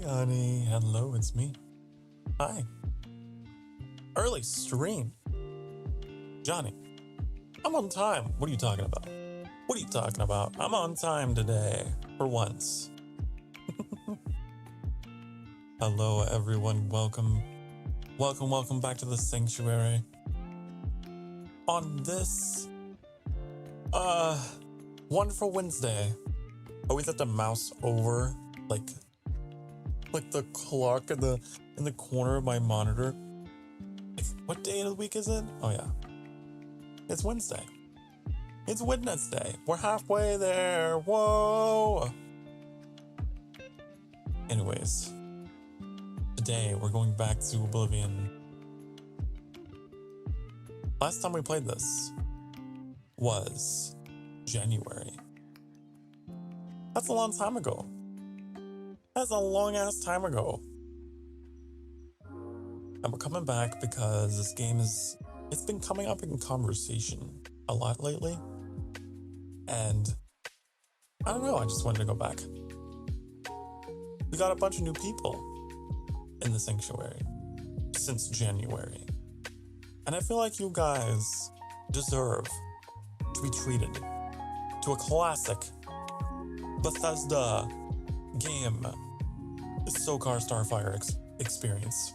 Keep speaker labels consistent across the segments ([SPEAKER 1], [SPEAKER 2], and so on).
[SPEAKER 1] honey. Hello, it's me. Hi. Early stream. Johnny, I'm on time. What are you talking about? What are you talking about? I'm on time today, for once. Hello, everyone. Welcome. Welcome back to the sanctuary. On this, wonderful Wednesday. Always have to mouse over, like the clock in the corner of my monitor. What day of the week is it? Oh yeah, it's Wednesday. It's Wednesday. We're halfway there. Whoa. Anyways, today we're going back to Oblivion. Last time we played this was January. That's a long time ago. That's a long ass time ago. And we're coming back because this game it's been coming up in conversation a lot lately. And I don't know, I just wanted to go back. We got a bunch of new people in the sanctuary since January. And I feel like you guys deserve to be treated to a classic Bethesda game, Sokar Starfire experience.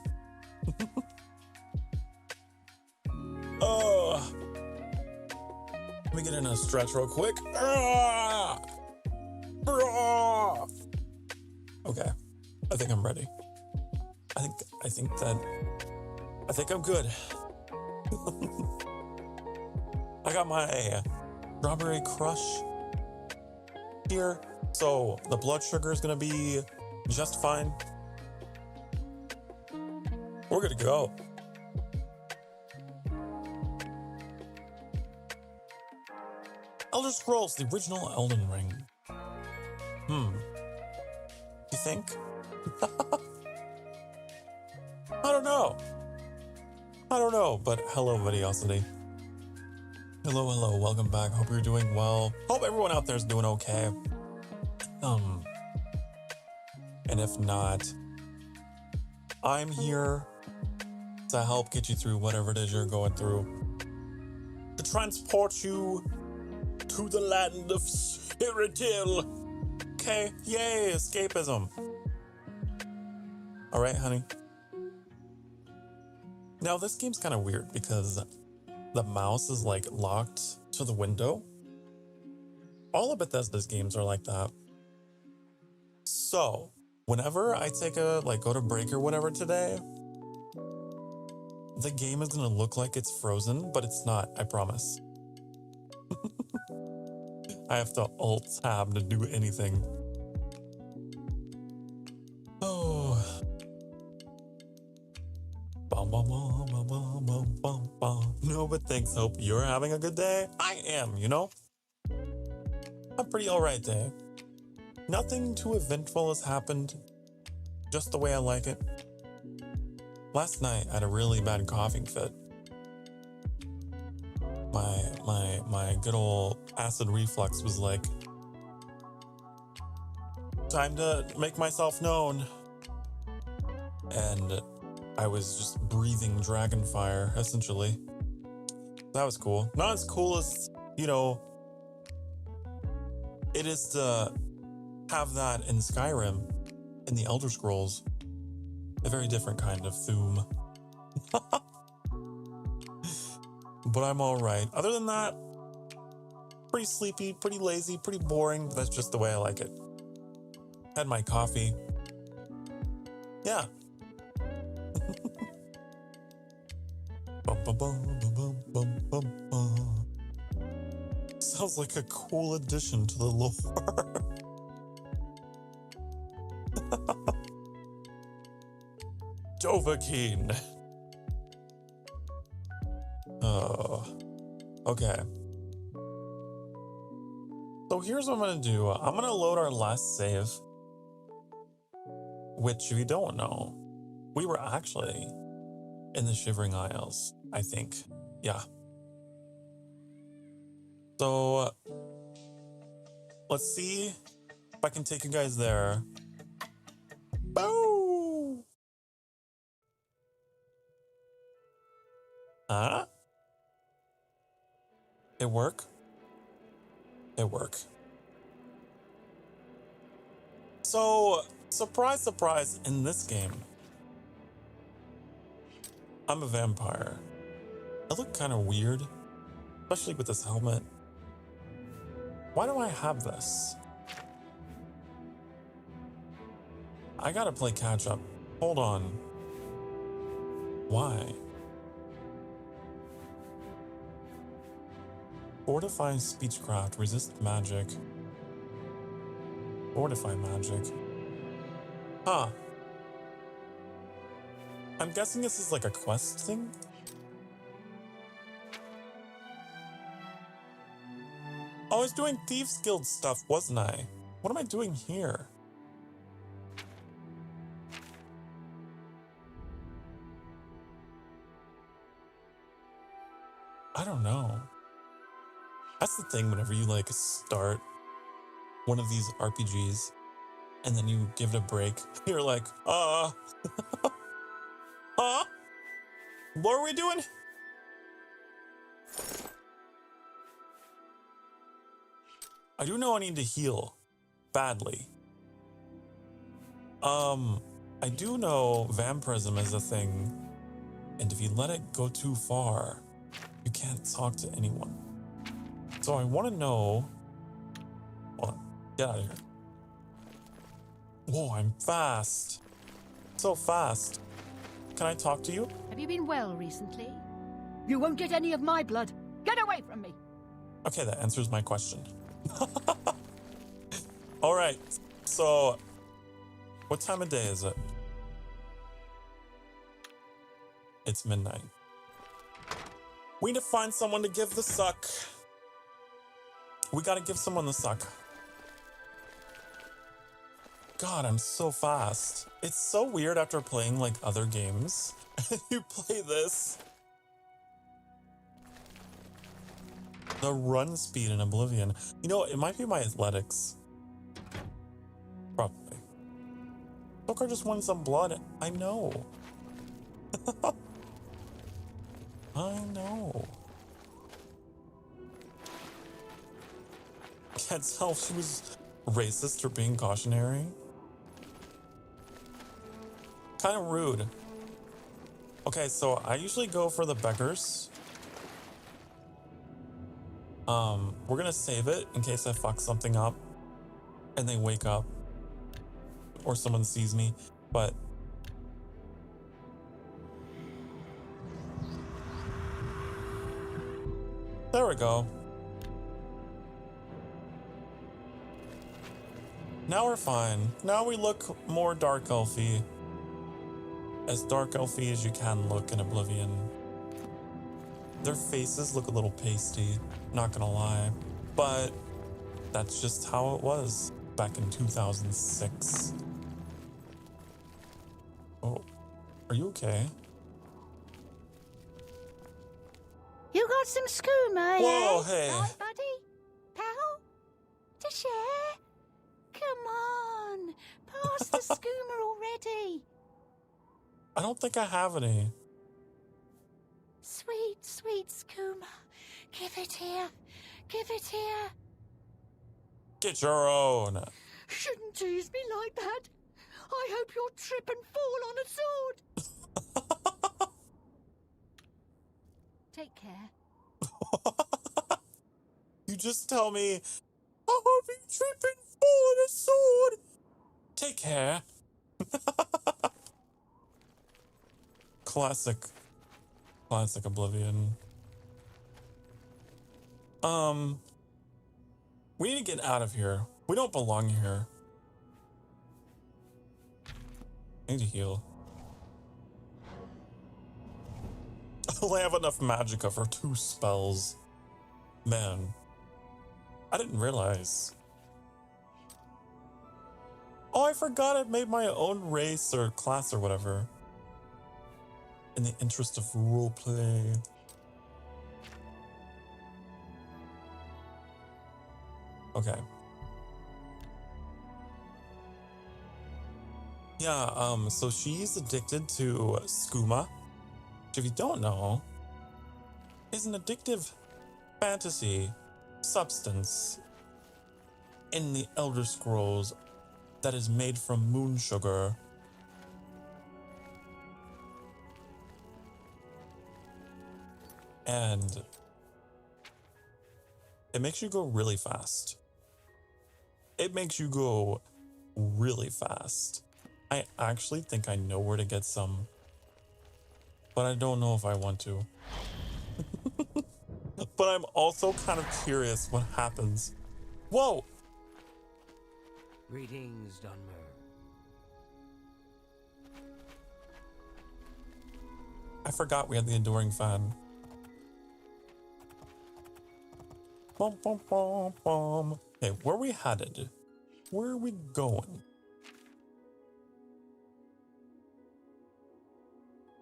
[SPEAKER 1] Let me get in a stretch real quick. Okay, I think I'm ready. I think I'm good. I got my strawberry crush here, so the blood sugar is gonna be just fine. We're good to go. Elder Scrolls, the original Elden Ring. You think? I don't know, but hello, Videosity. Hello, welcome back. Hope you're doing well. Hope everyone out there is doing okay. And if not, I'm here to help get you through whatever it is you're going through. To transport you to the land of Spiritil. Okay, yay, escapism. All right, honey. Now, this game's kind of weird because the mouse is like locked to the window. All of Bethesda's games are like that. So, whenever I take go to break or whatever today, the game is gonna look like it's frozen, but it's not, I promise. I have to Alt-Tab to do anything. Oh. No, but thanks, hope you're having a good day. I am, you know? A pretty alright day. Nothing too eventful has happened. Just the way I like it. Last night, I had a really bad coughing fit. My good old acid reflux was like, time to make myself known. And I was just breathing dragon fire, essentially. That was cool. Not as cool as, it is to have that in Skyrim, in the Elder Scrolls. A very different kind of Thume. But I'm alright. Other than that, pretty sleepy, pretty lazy, pretty boring. But that's just the way I like it. Had my coffee. Yeah. Sounds like a cool addition to the lore. Dovahkiin. Oh, okay. So here's what I'm gonna do. I'm gonna load our last save, which, if you don't know, we were actually in the Shivering Isles, I think. Yeah. So let's see if I can take you guys there Boo! Huh? It work? It work. So, surprise, surprise, in this game, I'm a vampire. I look kind of weird, especially with this helmet. Why do I have this? I gotta play catch up. Hold on. Why? Fortify speechcraft, resist magic. Fortify magic. Huh. I'm guessing this is like a quest thing? Oh, I was doing Thieves Guild stuff, wasn't I? What am I doing here? I don't know. That's the thing whenever you like start one of these RPGs and then you give it a break, you're like, what are we doing? I do know I need to heal badly. I do know vampirism is a thing, and if you let it go too far, you can't talk to anyone. So I want to know. Hold on, get out of here. Whoa, I'm fast. So fast. Can I talk to you?
[SPEAKER 2] Have you been well recently? You won't get any of my blood. Get away from me.
[SPEAKER 1] Okay, that answers my question. All right, so what time of day is it? It's midnight. We need to find someone to give the suck. We gotta give someone the suck. God, I'm so fast. It's so weird after playing like other games. You play this. The run speed in Oblivion. You know, it might be my athletics. Probably. Sokar just won some blood. I know. I know. Can't tell if she was racist or being cautionary. Kind of rude. Okay, so I usually go for the beggars. We're gonna save it in case I fuck something up and they wake up or someone sees me, but there we go. Now we're fine. Now we look more dark elfy. As dark elfy as you can look in Oblivion. Their faces look a little pasty, not gonna lie, but that's just how it was back in 2006. Oh, are you okay?
[SPEAKER 2] You got some skooma,
[SPEAKER 1] Whoa,
[SPEAKER 2] eh?
[SPEAKER 1] hey.
[SPEAKER 2] Right, buddy? Pal? To share? Come on. Pass the skooma already.
[SPEAKER 1] I don't think I have any.
[SPEAKER 2] Sweet, sweet skooma. Give it here. Give it here.
[SPEAKER 1] Get your own.
[SPEAKER 2] Shouldn't tease me like that. I hope you'll trip and fall on a sword. Take care.
[SPEAKER 1] You just tell me, I hope you trip and fall on a sword. Take care. Classic Oblivion. We need to get out of here. We don't belong here. I need to heal. I only have enough magicka for 2 spells. Man, I didn't realize. Oh, I forgot I made my own race or class or whatever. In the interest of roleplay. Okay. Yeah, so she's addicted to skooma, which if you don't know, is an addictive fantasy substance in the Elder Scrolls that is made from moon sugar. And it makes you go really fast. It makes you go really fast. I actually think I know where to get some, but I don't know if I want to. But I'm also kind of curious what happens. Whoa!
[SPEAKER 3] Greetings, Dunmer.
[SPEAKER 1] I forgot we had the Enduring Fan. Bum, bum, bum, bum. Okay, where are we headed? Where are we going?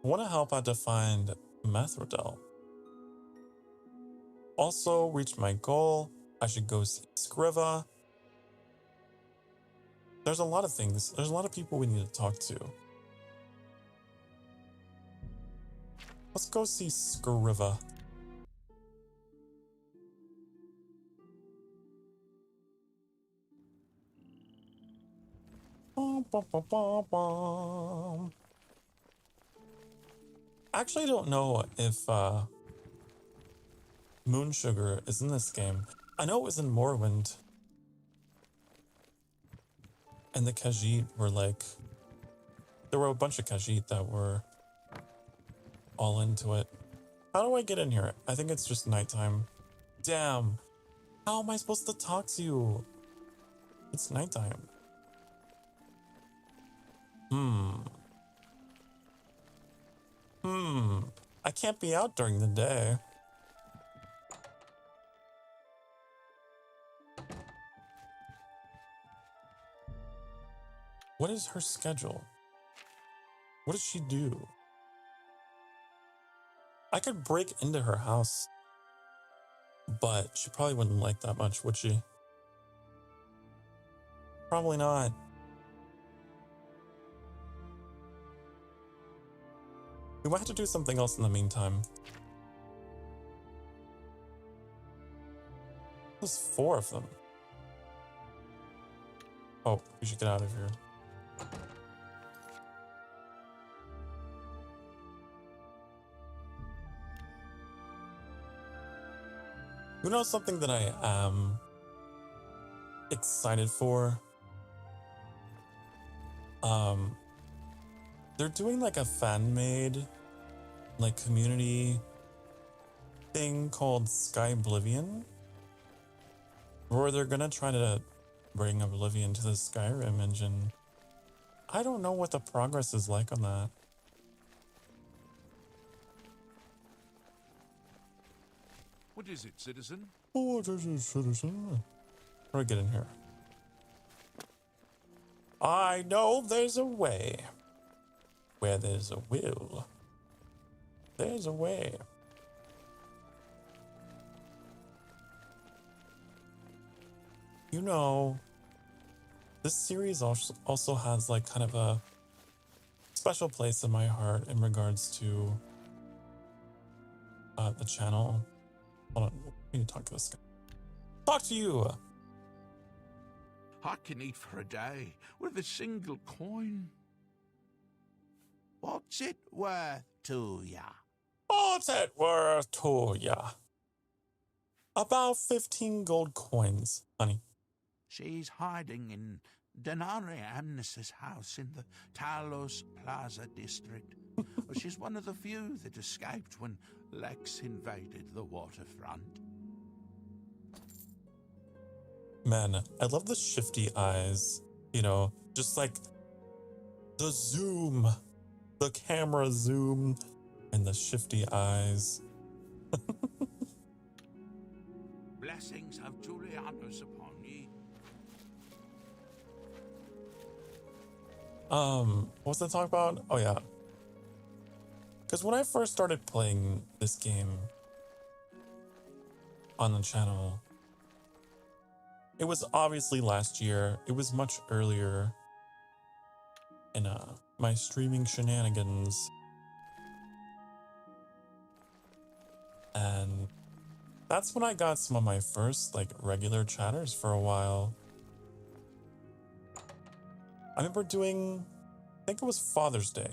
[SPEAKER 1] I want to help out to find Methrodel. Also, reach my goal. I should go see Scriva. There's a lot of things. There's a lot of people we need to talk to. Let's go see Scriva. Bum, bum, bum, bum, bum. Actually, I don't know if Moon Sugar is in this game. I know it was in Morrowind. And the Khajiit were like... There were a bunch of Khajiit that were all into it. How do I get in here? I think it's just nighttime. Damn. How am I supposed to talk to you? It's nighttime. I can't be out during the day. What is her schedule? What does she do? I could break into her house, but she probably wouldn't like that much, would she? Probably not. We might have to do something else in the meantime. There's 4 of them. Oh, we should get out of here. You know something that I am excited for? They're doing like a fan-made, like community thing called Sky Oblivion, where they're gonna try to bring Oblivion to the Skyrim engine. I don't know what the progress is like on that.
[SPEAKER 4] What is it, citizen?
[SPEAKER 1] Oh, this is citizen. How do I get in here? I know there's a way. Where there's a will, there's a way. You know, this series also has like kind of a special place in my heart in regards to the channel. Hold on, we need to talk to this guy. Talk to you!
[SPEAKER 4] I can eat for a day with a single coin. What's it worth to ya?
[SPEAKER 1] What's it worth to ya? About 15 gold coins, honey.
[SPEAKER 4] She's hiding in Denari Amnes's house in the Talos Plaza district. She's one of the few that escaped when Lex invaded the waterfront.
[SPEAKER 1] Man, I love the shifty eyes. You know, just like the zoom. The camera zoom and the shifty eyes.
[SPEAKER 4] Blessings of Julianus upon ye.
[SPEAKER 1] What was I talking about? Oh yeah. Because when I first started playing this game on the channel, it was obviously last year. It was much earlier. in my streaming shenanigans. And that's when I got some of my first like regular chatters for a while. I remember doing, I think it was Father's Day.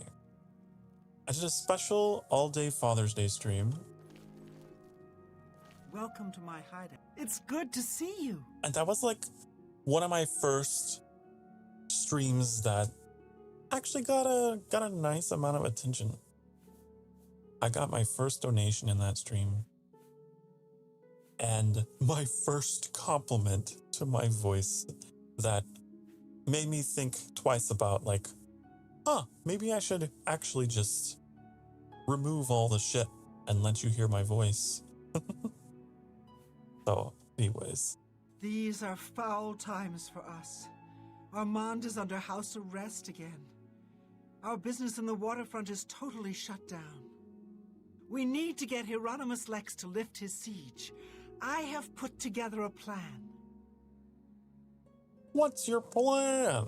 [SPEAKER 1] I did a special all-day Father's Day stream.
[SPEAKER 3] Welcome to my hideout. It's good to see you.
[SPEAKER 1] And that was like one of my first streams that actually got a nice amount of attention. I got my first donation in that stream. And my first compliment to my voice that made me think twice about like, maybe I should actually just remove all the shit and let you hear my voice. So, anyways.
[SPEAKER 3] These are foul times for us. Armand is under house arrest again. Our business in the waterfront is totally shut down. We need to get Hieronymus Lex to lift his siege. I have put together a plan.
[SPEAKER 1] What's your plan?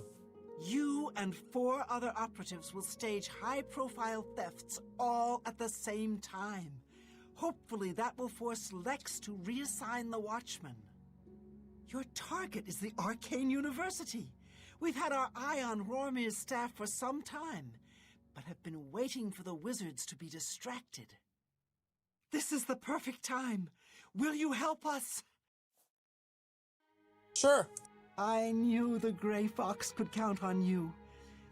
[SPEAKER 3] You and 4 other operatives will stage high-profile thefts all at the same time. Hopefully that will force Lex to reassign the Watchmen. Your target is the Arcane University. We've had our eye on Rormir's staff for some time, but have been waiting for the wizards to be distracted. This is the perfect time. Will you help us?
[SPEAKER 1] Sure.
[SPEAKER 3] I knew the Grey Fox could count on you.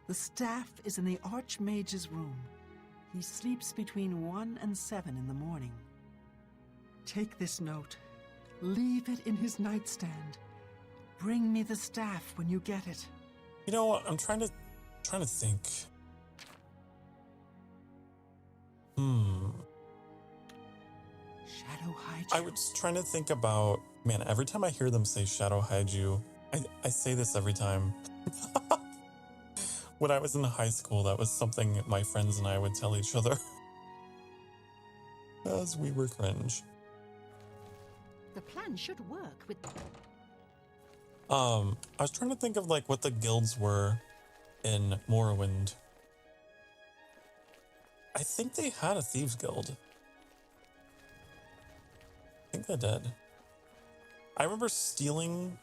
[SPEAKER 3] The staff is in the Archmage's room. He sleeps between 1 and 7 in the morning. Take this note. Leave it in his nightstand. Bring me the staff when you get it.
[SPEAKER 1] You know what? I'm trying to think.
[SPEAKER 3] Shadow hide you.
[SPEAKER 1] I was trying to think about, man, every time I hear them say Shadow hide you, I say this every time. When I was in high school, that was something my friends and I would tell each other. As we were cringe.
[SPEAKER 2] The plan should work with...
[SPEAKER 1] I was trying to think of like what the guilds were in Morrowind. I think they had a thieves guild. I think they did. I remember stealing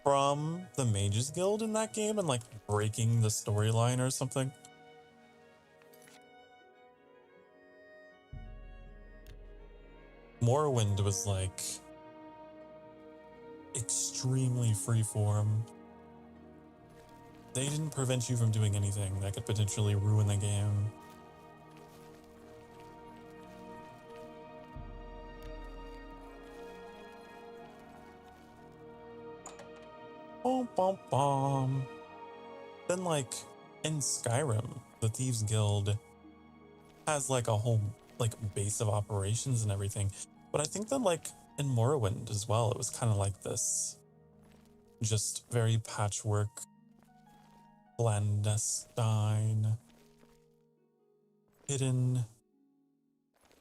[SPEAKER 1] from the Mages Guild in that game and like breaking the storyline or something. Morrowind was like extremely freeform. They didn't prevent you from doing anything that could potentially ruin the game. Bom, bom, bom. Then, like, in Skyrim, the Thieves Guild has, like, a whole, like, base of operations and everything. But I think that, like, in Morrowind as well, it was kind of like this just very patchwork, clandestine, hidden.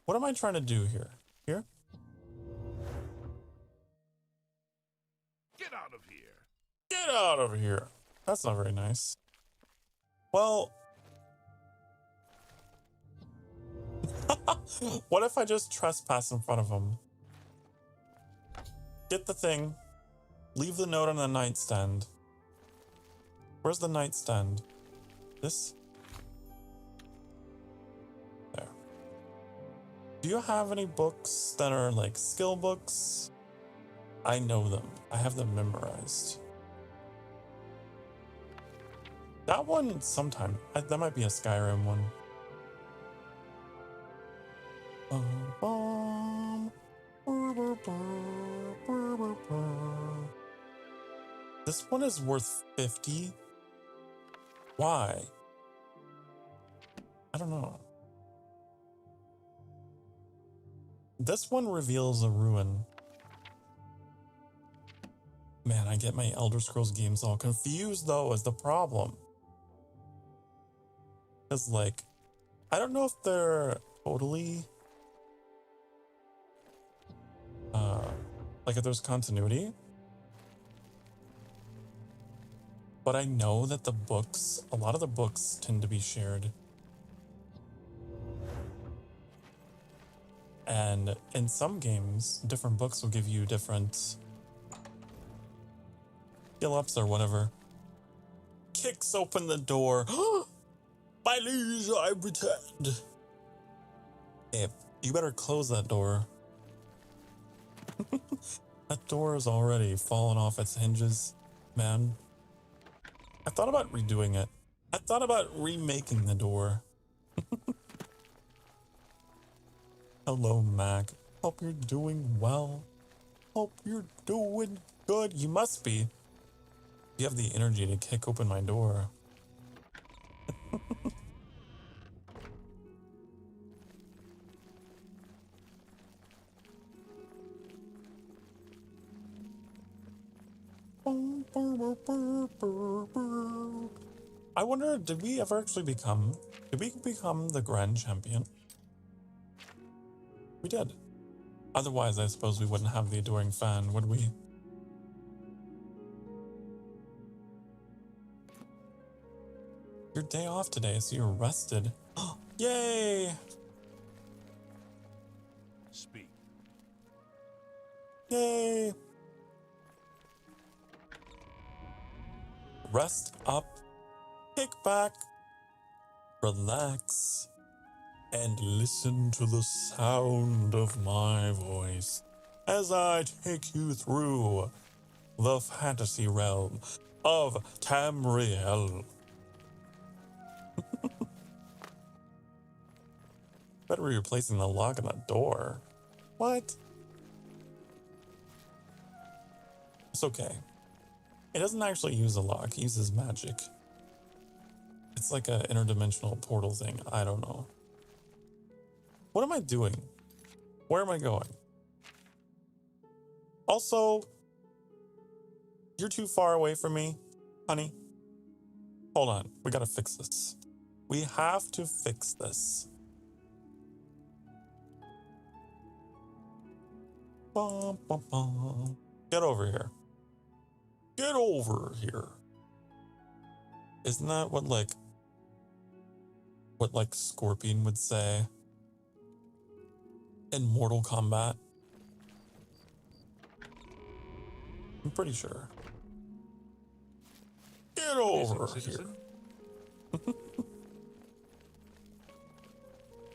[SPEAKER 1] What am I trying to do here? Here?
[SPEAKER 4] Get out of here.
[SPEAKER 1] Get out of here. That's not very nice. Well, what if I just trespass in front of him? Get the thing. Leave the note on the nightstand. Where's the nightstand? This? There. Do you have any books that are like skill books? I know them. I have them memorized. That one, sometime. That might be a Skyrim one. This one is worth 50. Why? I don't know. This one reveals a ruin. Man, I get my Elder Scrolls games all confused though, is the problem. Because, like, I don't know if they're totally, like, if there's continuity. But I know that the books, a lot of the books tend to be shared. And in some games, different books will give you different skill ups or whatever. Kicks open the door. My liege, I return. Hey, you better close that door. That door is already fallen off its hinges, man. I thought about redoing it. I thought about remaking the door. Hello, Mac. Hope you're doing well. Hope you're doing good. You must be. You have the energy to kick open my door. I wonder, did we become the Grand Champion? We did. Otherwise, I suppose we wouldn't have the adoring fan, would we? Your day off today, so you're rested. Yay!
[SPEAKER 4] Speak.
[SPEAKER 1] Yay! Rest up, kick back, relax, and listen to the sound of my voice as I take you through the fantasy realm of Tamriel. Better be replacing the lock on the door. What? It's okay. It doesn't actually use a lock, it uses magic. It's like an interdimensional portal thing. I don't know. What am I doing? Where am I going? Also, you're too far away from me, honey. Hold on, we gotta fix this. We have to fix this. Bum, bum, bum. Get over here. Get over here. Isn't that what Scorpion would say in Mortal Kombat? I'm pretty sure. Get over here.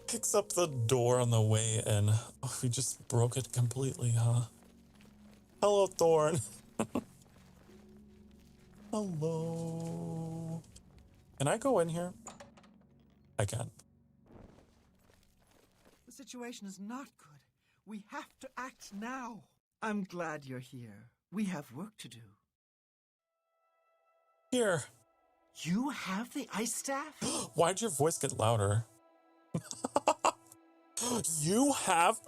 [SPEAKER 1] Picks up the door on the way in. Oh, we just broke it completely, huh? Hello, Thorn. Hello. Can I go in here? I can.
[SPEAKER 3] The situation is not good. We have to act now. I'm glad you're here. We have work to do.
[SPEAKER 1] Here.
[SPEAKER 3] You have the ice staff?
[SPEAKER 1] Why'd your voice get louder? You have...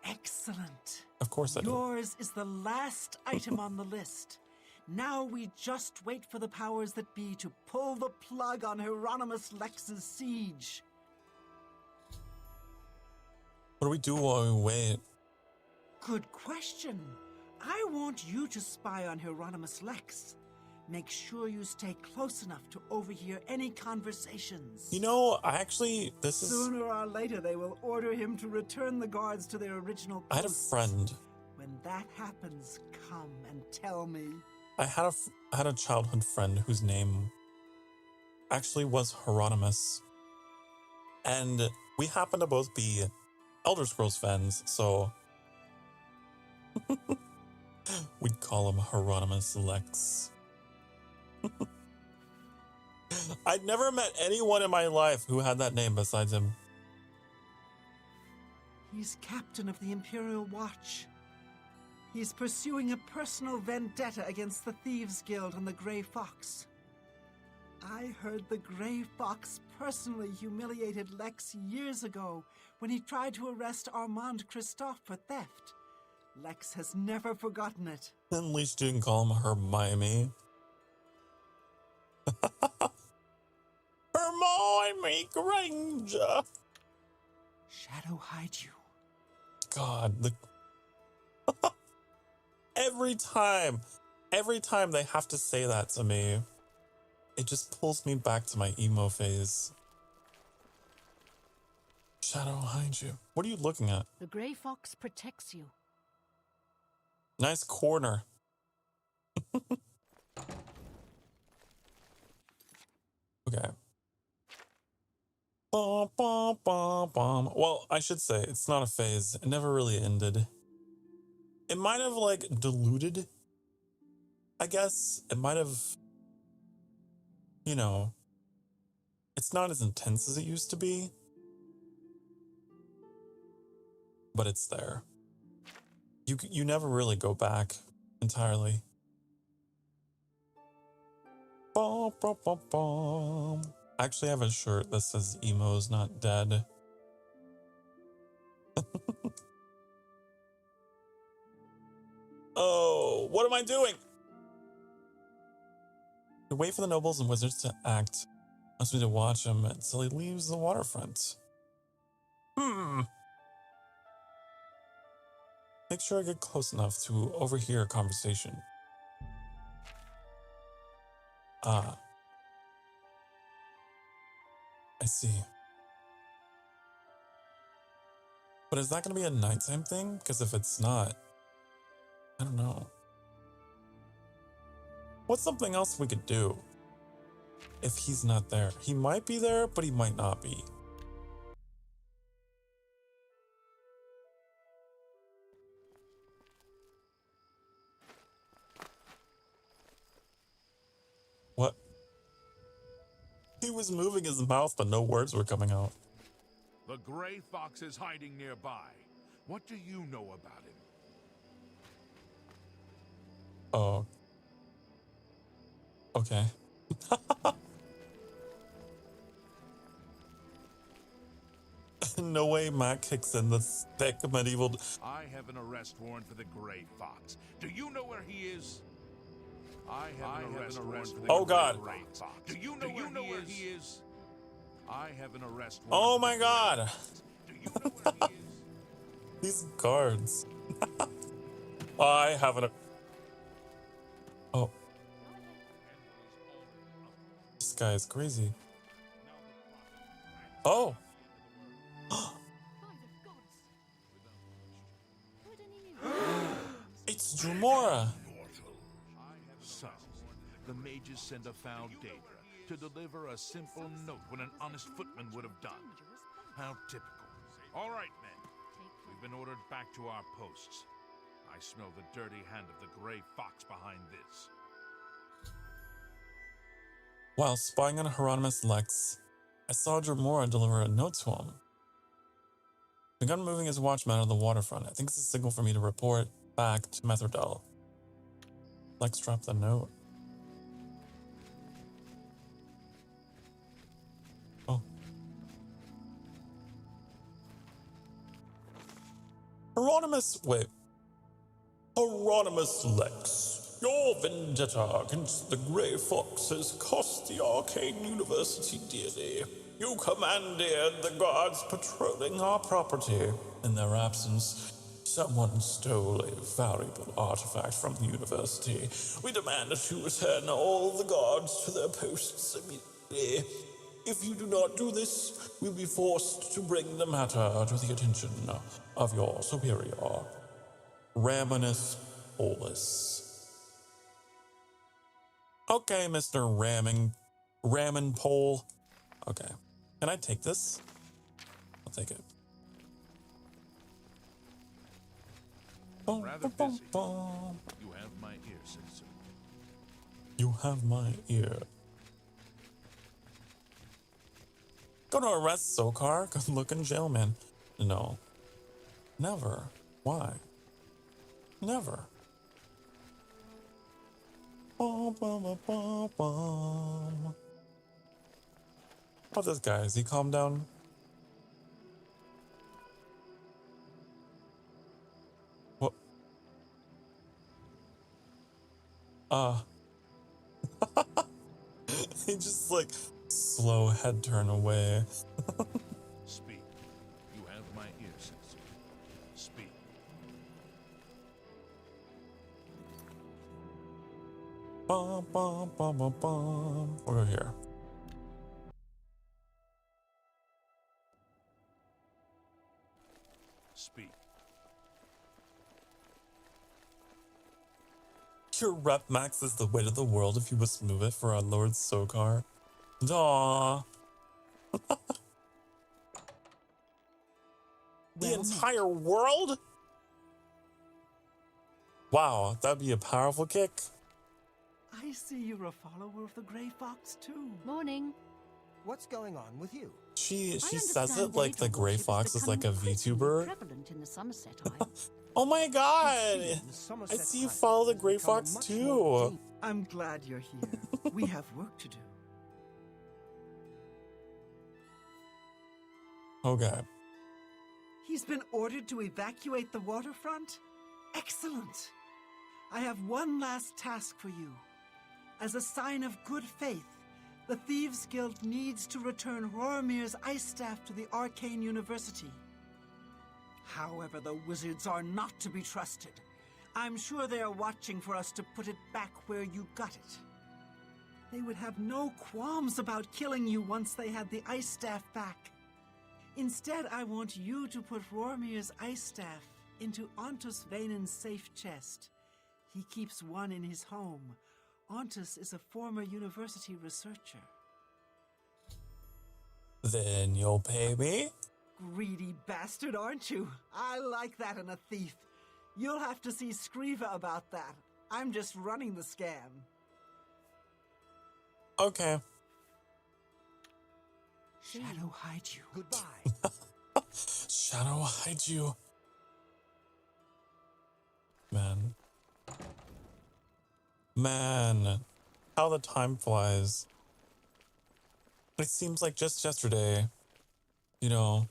[SPEAKER 3] Excellent.
[SPEAKER 1] Of course I do.
[SPEAKER 3] Yours is the last item on the list. Now we just wait for the powers that be to pull the plug on Hieronymus Lex's siege.
[SPEAKER 1] What do we do while we wait?
[SPEAKER 3] Good question. I want you to spy on Hieronymus Lex. Make sure you stay close enough to overhear any conversations.
[SPEAKER 1] You know, this is...
[SPEAKER 3] Sooner or later, they will order him to return the guards to their original posts.
[SPEAKER 1] I had a friend.
[SPEAKER 3] When that happens, come and tell me.
[SPEAKER 1] I had a childhood friend whose name actually was Hieronymus. And we happen to both be Elder Scrolls fans, so... we'd call him Hieronymus Lex. I'd never met anyone in my life who had that name besides him.
[SPEAKER 3] He's captain of the Imperial Watch. He's pursuing a personal vendetta against the Thieves Guild and the Grey Fox. I heard the Grey Fox personally humiliated Lex years ago when he tried to arrest Armand Christophe for theft. Lex has never forgotten it.
[SPEAKER 1] At least you can call him Hermione. Hermione Granger.
[SPEAKER 3] Shadow hide you.
[SPEAKER 1] God, every time they have to say that to me, it just pulls me back to my emo phase. Shadow behind you. What are you looking at?
[SPEAKER 2] The grey fox protects you.
[SPEAKER 1] Nice corner. Okay. Bum, bum, bum, bum. Well, I should say it's not a phase. It never really ended. It might have like diluted. I guess it might have, you know, it's not as intense as it used to be, but it's there. You never really go back entirely. Bum, bum, bum, bum. I actually have a shirt that says emo's not dead. Oh, what am I doing? We wait for the nobles and wizards to act. Wants me to watch him until he leaves the waterfront. Make sure I get close enough to overhear a conversation. Ah. I see. But is that going to be a nighttime thing? Because if it's not, I don't know. What's something else we could do if he's not there? He might be there, but he might not be. What? He was moving his mouth, but no words were coming out.
[SPEAKER 4] The gray fox is hiding nearby. What do you know about him?
[SPEAKER 1] Oh. Okay. No way Matt kicks in the thick medieval...
[SPEAKER 4] I have an arrest warrant for the gray fox. Do you know where he is? I have an arrest warrant for the
[SPEAKER 1] Oh God.
[SPEAKER 4] gray fox. Do you know where he is? I have an arrest warrant.
[SPEAKER 1] Oh my God.
[SPEAKER 4] Do you know where he is?
[SPEAKER 1] These guards. I have an... Oh. This guy is crazy. Oh. It's Drumora.
[SPEAKER 4] So, the mages send a foul Daedra to deliver a simple note when an honest footman would have done. How typical. All right, men. We've been ordered back to our posts. I smell the dirty hand of the gray fox behind this.
[SPEAKER 1] While spying on Hieronymus Lex, I saw Drumora deliver a note to him. Begun moving his watchman out of the waterfront. I think it's a signal for me to report back to Metherdell. Lex dropped the note. Oh. Hieronymus, wait. Hieronymus Lex, your vendetta against the Grey Fox has cost the Arcane University dearly. You commandeered the guards patrolling our property. In their absence, someone stole a valuable artifact from the university. We demand that you return all the guards to their posts immediately. If you do not do this, we'll be forced to bring the matter to the attention of your superior, Raminus Polus. Okay, Mr. Ramin Pole. Okay. Can I take this? I'll take it.
[SPEAKER 4] Rather busy. You have my ear, citizen.
[SPEAKER 1] You have my ear. Gonna arrest Sokar? Good-looking jailman. No. Never. Why? Never. Bum, bum, bum, bum, bum. How about this guy? Is he calmed down? What? He just like slow head turn away.
[SPEAKER 4] Speak. You have my ear, citizen. Speak.
[SPEAKER 1] Bum, bum, bum, bum, bum. Over here.
[SPEAKER 4] Speak.
[SPEAKER 1] Your rep max is the weight of the world if you must move it for our Lord Sokar. Aww. The entire world? Wow, that'd be a powerful kick.
[SPEAKER 3] I see you're a follower of the Grey Fox too.
[SPEAKER 2] Morning.
[SPEAKER 5] What's going on with you?
[SPEAKER 1] She
[SPEAKER 2] I
[SPEAKER 1] says
[SPEAKER 2] understand
[SPEAKER 1] it like the
[SPEAKER 2] data
[SPEAKER 1] Grey
[SPEAKER 2] worship
[SPEAKER 1] Fox is like a
[SPEAKER 2] becoming increasingly
[SPEAKER 1] VTuber.
[SPEAKER 2] prevalent in the Somerset Isle.
[SPEAKER 1] Oh my god!
[SPEAKER 5] The
[SPEAKER 1] I
[SPEAKER 5] Somerset
[SPEAKER 1] see you
[SPEAKER 5] Isles
[SPEAKER 1] follow the
[SPEAKER 5] has
[SPEAKER 1] Grey
[SPEAKER 5] become a
[SPEAKER 1] Fox
[SPEAKER 5] much
[SPEAKER 1] too.
[SPEAKER 5] more deep-
[SPEAKER 3] I'm glad you're here. We have work to do.
[SPEAKER 1] Okay.
[SPEAKER 3] He's been ordered to evacuate the waterfront? Excellent! I have one last task for you. As a sign of good faith, the Thieves Guild needs to return Roromir's ice staff to the Arcane University. However, the wizards are not to be trusted. I'm sure they are watching for us to put it back where you got it. They would have no qualms about killing you once they had the ice staff back. Instead, I want you to put Roromir's ice staff into Ontus Vaynon's safe chest. He keeps one in his home. Ontus is a former university researcher.
[SPEAKER 1] Then you'll pay me?
[SPEAKER 3] Greedy bastard, aren't you? I like that in a thief. You'll have to see Skriva about that. I'm just running the scam.
[SPEAKER 1] Okay.
[SPEAKER 3] Shadow hide you.
[SPEAKER 5] Goodbye.
[SPEAKER 1] Shadow hide you. Man. Man. How the time flies. It seems like just yesterday. You know.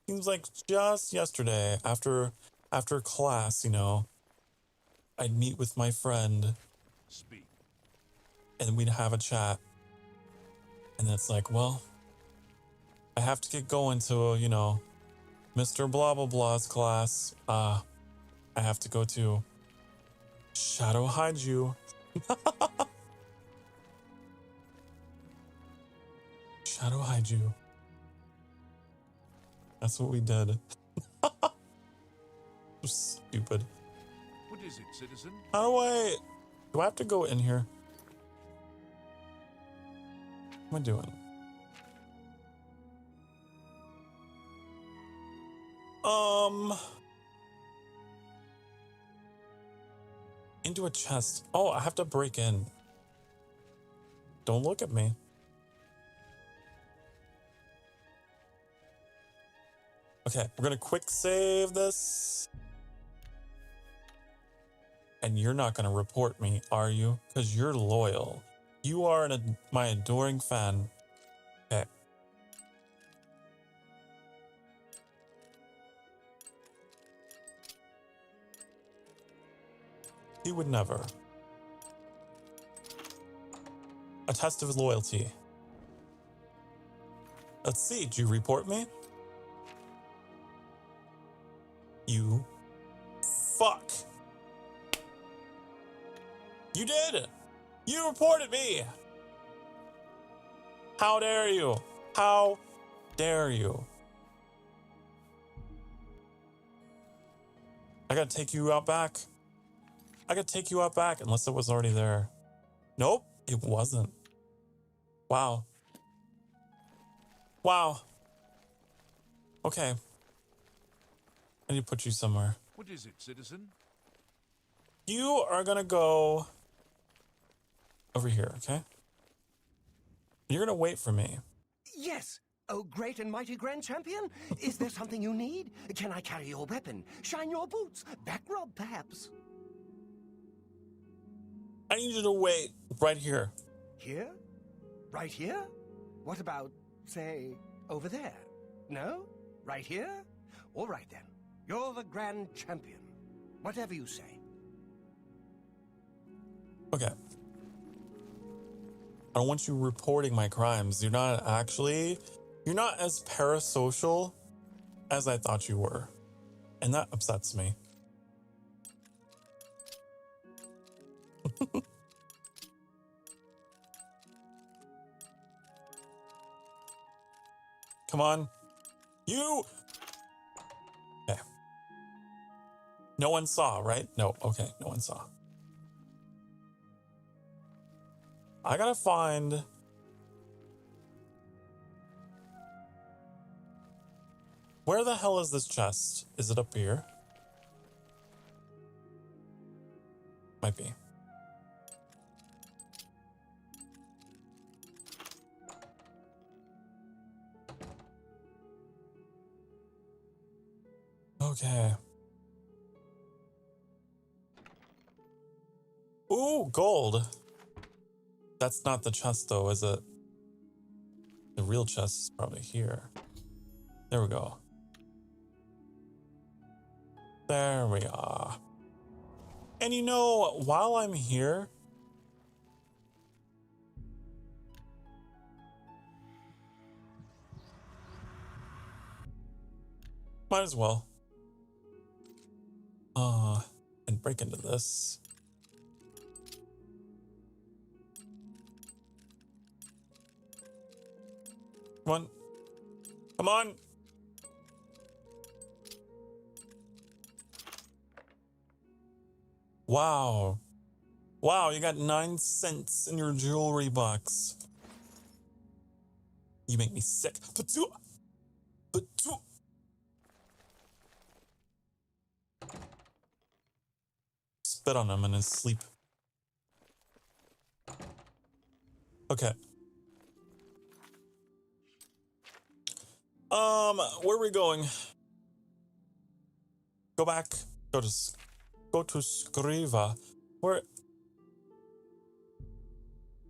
[SPEAKER 1] Seems like just yesterday after class, you know. I'd meet with my friend.
[SPEAKER 4] Speak.
[SPEAKER 1] And we'd have a chat. And it's like, well, I have to get going to, you know, Mr. Blah Blah Blah's class. I have to go to Shadow hide you. Shadow hide you. That's what we did. So stupid.
[SPEAKER 4] What is it, citizen?
[SPEAKER 1] How do I have to go in here? What am I doing? Into a chest. Oh, I have to break in. Don't look at me. Okay, we're gonna quick save this. And you're not gonna report me, are you? Because you're loyal. You are my adoring fan. Okay. He would never. A test of loyalty. Let's see, did you report me? You fuck. You did! You reported me! How dare you? How dare you? I gotta take you out back. I gotta take you out back unless it was already there. Nope, it wasn't. Wow. Wow. Okay. I need to put you somewhere.
[SPEAKER 4] What is it, citizen?
[SPEAKER 1] You are gonna go over here, okay? You're gonna wait for me.
[SPEAKER 5] Yes. Oh, great and mighty Grand Champion. Is there something you need? Can I carry your weapon? Shine your boots? Back rub, perhaps?
[SPEAKER 1] I need you to wait right here.
[SPEAKER 5] Here? Right here? What about, say, over there? No? Right here? All right, then. You're the Grand Champion. Whatever you say.
[SPEAKER 1] Okay. I don't want you reporting my crimes. You're not as parasocial as I thought you were. And that upsets me. Come on. You! Okay. No one saw, right? No, okay, no one saw. I gotta find... Where the hell is this chest? Is it up here? Might be. Okay. Ooh, gold. That's not the chest though, is it? The real chest is probably here. There we go. There we are. And you know, while I'm here, might as well. And break into this. Come on. Come on. Wow. Wow, you got 9 cents in your jewelry box. You make me sick. Spit on him in his sleep. Okay. Where are we going? Go back. Go to Skriva. Where?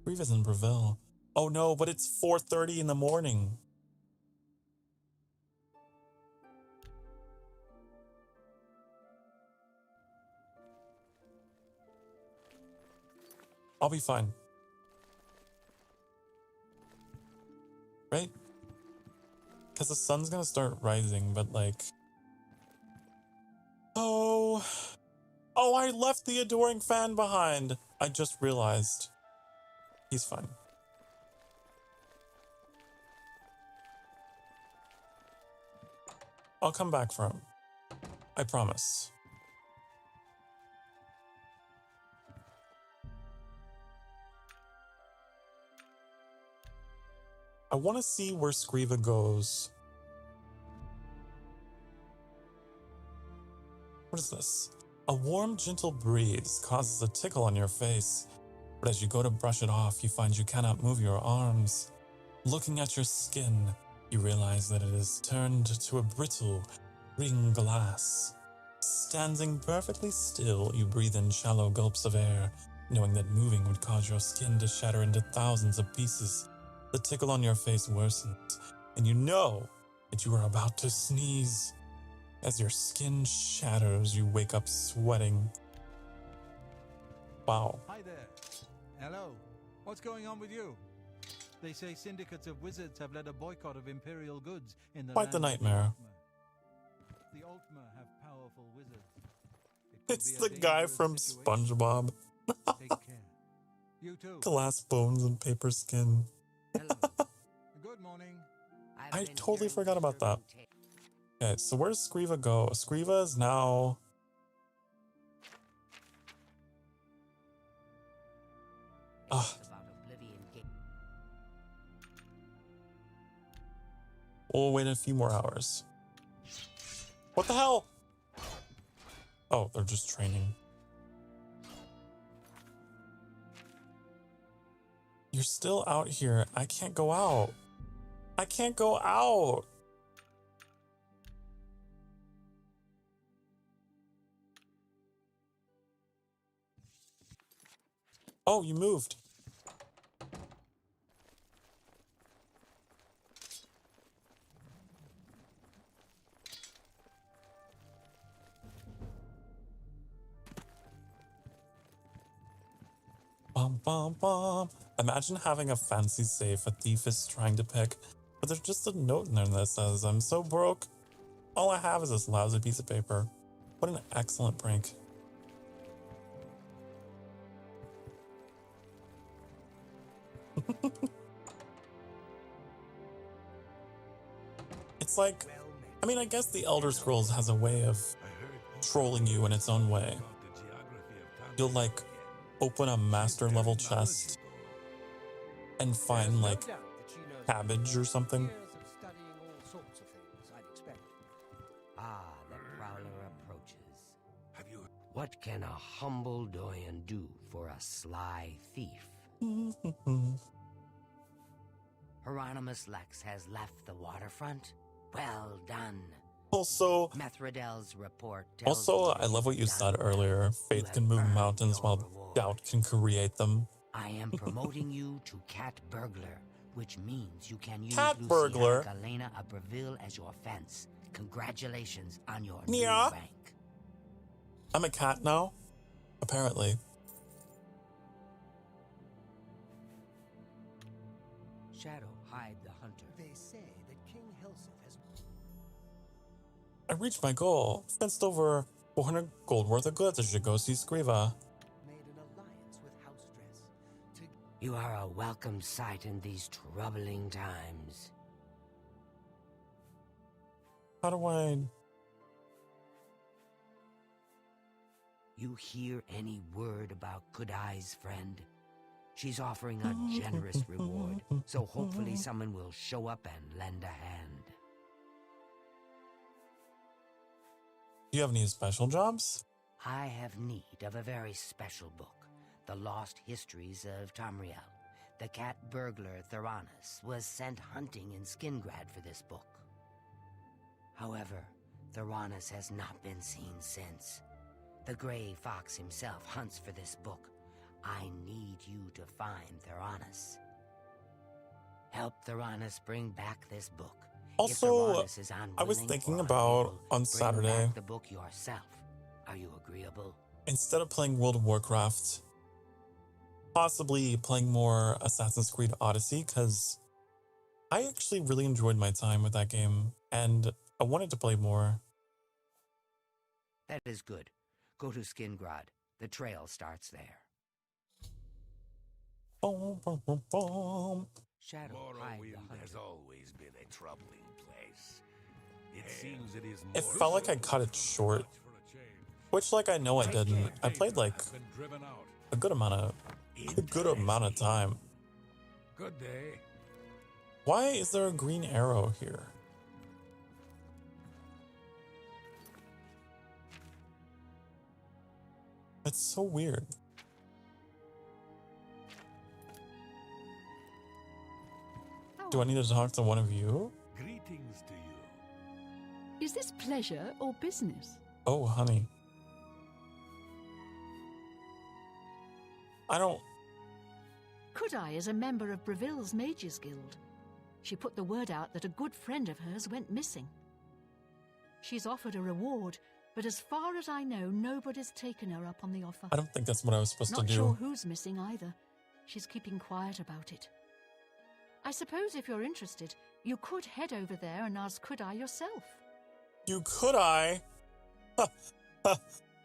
[SPEAKER 1] Skriva's in Breville. Oh no, but it's 4:30 in the morning. I'll be fine. Right? Because the sun's gonna start rising, but like... Oh, I left the adoring fan behind. I just realized. He's fine. I'll come back for him. I promise. I want to see where Skriva goes. What is this? A warm, gentle breeze causes a tickle on your face, but as you go to brush it off, you find you cannot move your arms. Looking at your skin, you realize that it is turned to a brittle, green glass. Standing perfectly still, you breathe in shallow gulps of air, knowing that moving would cause your skin to shatter into thousands of pieces. The tickle on your face worsens, and you know that you are about to sneeze. As your skin shatters, you wake up sweating. Wow.
[SPEAKER 6] Hi there. Hello. What's going on with you? They say syndicates of wizards have led a boycott of imperial goods in the
[SPEAKER 1] Quite the
[SPEAKER 6] land of
[SPEAKER 1] nightmare.
[SPEAKER 6] The Altmer have powerful wizards. It could
[SPEAKER 1] It's
[SPEAKER 6] be a
[SPEAKER 1] the guy
[SPEAKER 6] dangerous
[SPEAKER 1] from
[SPEAKER 6] situation.
[SPEAKER 1] SpongeBob.
[SPEAKER 6] Take care. You too.
[SPEAKER 1] Glass bones and paper skin.
[SPEAKER 7] Hello.
[SPEAKER 6] Good morning.
[SPEAKER 1] I totally forgot about that. Okay, so where does Skriva go? Skriva is now... We'll wait a few more hours. What the hell? Oh, they're just training. You're still out here. I can't go out. I can't go out. Oh, you moved. Bum, bum, bum. Imagine having a fancy safe a thief is trying to pick, but there's just a note in there that says, "I'm so broke. All I have is this lousy piece of paper." What an excellent prank. It's like, I mean, I guess the Elder Scrolls has a way of trolling you in its own way. You'll like open a master level chest and find like cabbage or something.
[SPEAKER 7] Ah, the prowler approaches. What can a humble doyen do for a sly thief? Hieronymus Lex has left the waterfront. Well done.
[SPEAKER 1] Also,
[SPEAKER 7] Methradel's report tells me
[SPEAKER 1] I love what you
[SPEAKER 7] done
[SPEAKER 1] said
[SPEAKER 7] well.
[SPEAKER 1] earlier.
[SPEAKER 7] You
[SPEAKER 1] Faith
[SPEAKER 7] have
[SPEAKER 1] can move
[SPEAKER 7] earned
[SPEAKER 1] mountains
[SPEAKER 7] your
[SPEAKER 1] while
[SPEAKER 7] reward.
[SPEAKER 1] doubt can create them.
[SPEAKER 7] I am promoting you to Cat Burglar, which means you can use
[SPEAKER 1] Cat
[SPEAKER 7] Luciana
[SPEAKER 1] Burglar?
[SPEAKER 7] Galena of Breville as your fence. Congratulations on your
[SPEAKER 1] Yeah.
[SPEAKER 7] new rank.
[SPEAKER 1] I'm a cat now? Apparently.
[SPEAKER 7] Shadow, hide the hunter.
[SPEAKER 8] They say that King Helseth has
[SPEAKER 1] I reached my goal. Fenced over 400 gold worth of goods. I should go see Scriva.
[SPEAKER 8] made an alliance with House Dress to
[SPEAKER 7] You are a welcome sight in these troubling times.
[SPEAKER 1] How do I...
[SPEAKER 7] You hear any word about Kudai's friend? She's offering a generous reward, so hopefully someone will show up and lend a hand.
[SPEAKER 1] Do you have any special jobs?
[SPEAKER 7] I have need of a very special book, The Lost Histories of Tamriel. The cat burglar Theranos was sent hunting in Skingrad for this book. However, Theranos has not been seen since. The Grey Fox himself hunts for this book. I need you to find Theranos. Help Theranos bring back this book. If
[SPEAKER 1] Also,
[SPEAKER 7] Theranos is
[SPEAKER 1] I was
[SPEAKER 7] unwilling
[SPEAKER 1] thinking
[SPEAKER 7] or
[SPEAKER 1] about
[SPEAKER 7] unable,
[SPEAKER 1] on
[SPEAKER 7] bring
[SPEAKER 1] Saturday,
[SPEAKER 7] back the book yourself. Are you agreeable?
[SPEAKER 1] instead of playing World of Warcraft, possibly playing more Assassin's Creed Odyssey, because I actually really enjoyed my time with that game, and I wanted to play more.
[SPEAKER 7] That is good. Go to Skingrad. The trail starts there.
[SPEAKER 1] Boom, boom, boom, boom.
[SPEAKER 7] Shadow, hide the
[SPEAKER 9] Morrowind has
[SPEAKER 7] hunter.
[SPEAKER 9] always been a troubling place. It seems it is
[SPEAKER 1] It
[SPEAKER 9] more
[SPEAKER 1] felt like
[SPEAKER 9] so
[SPEAKER 1] I cut it
[SPEAKER 9] than
[SPEAKER 1] short,
[SPEAKER 9] much for a change.
[SPEAKER 1] which like I know I didn't. I played like
[SPEAKER 9] I've been driven out.
[SPEAKER 1] a good amount of time.
[SPEAKER 9] Good day.
[SPEAKER 1] Why is there a green arrow here? It's so weird. Do I need to talk to one of you?
[SPEAKER 9] Greetings to you.
[SPEAKER 2] Is this pleasure or business?
[SPEAKER 1] Oh, honey. I don't...
[SPEAKER 2] Kudai is a member of Breville's Mages Guild. She put the word out that a good friend of hers went missing. She's offered a reward, but as far as I know, nobody's taken her up on the offer.
[SPEAKER 1] I don't think that's what I was supposed
[SPEAKER 2] Not
[SPEAKER 1] to do.
[SPEAKER 2] sure who's missing either. She's keeping quiet about it. I suppose if you're interested, you could head over there and ask Kudai yourself.
[SPEAKER 1] You could I?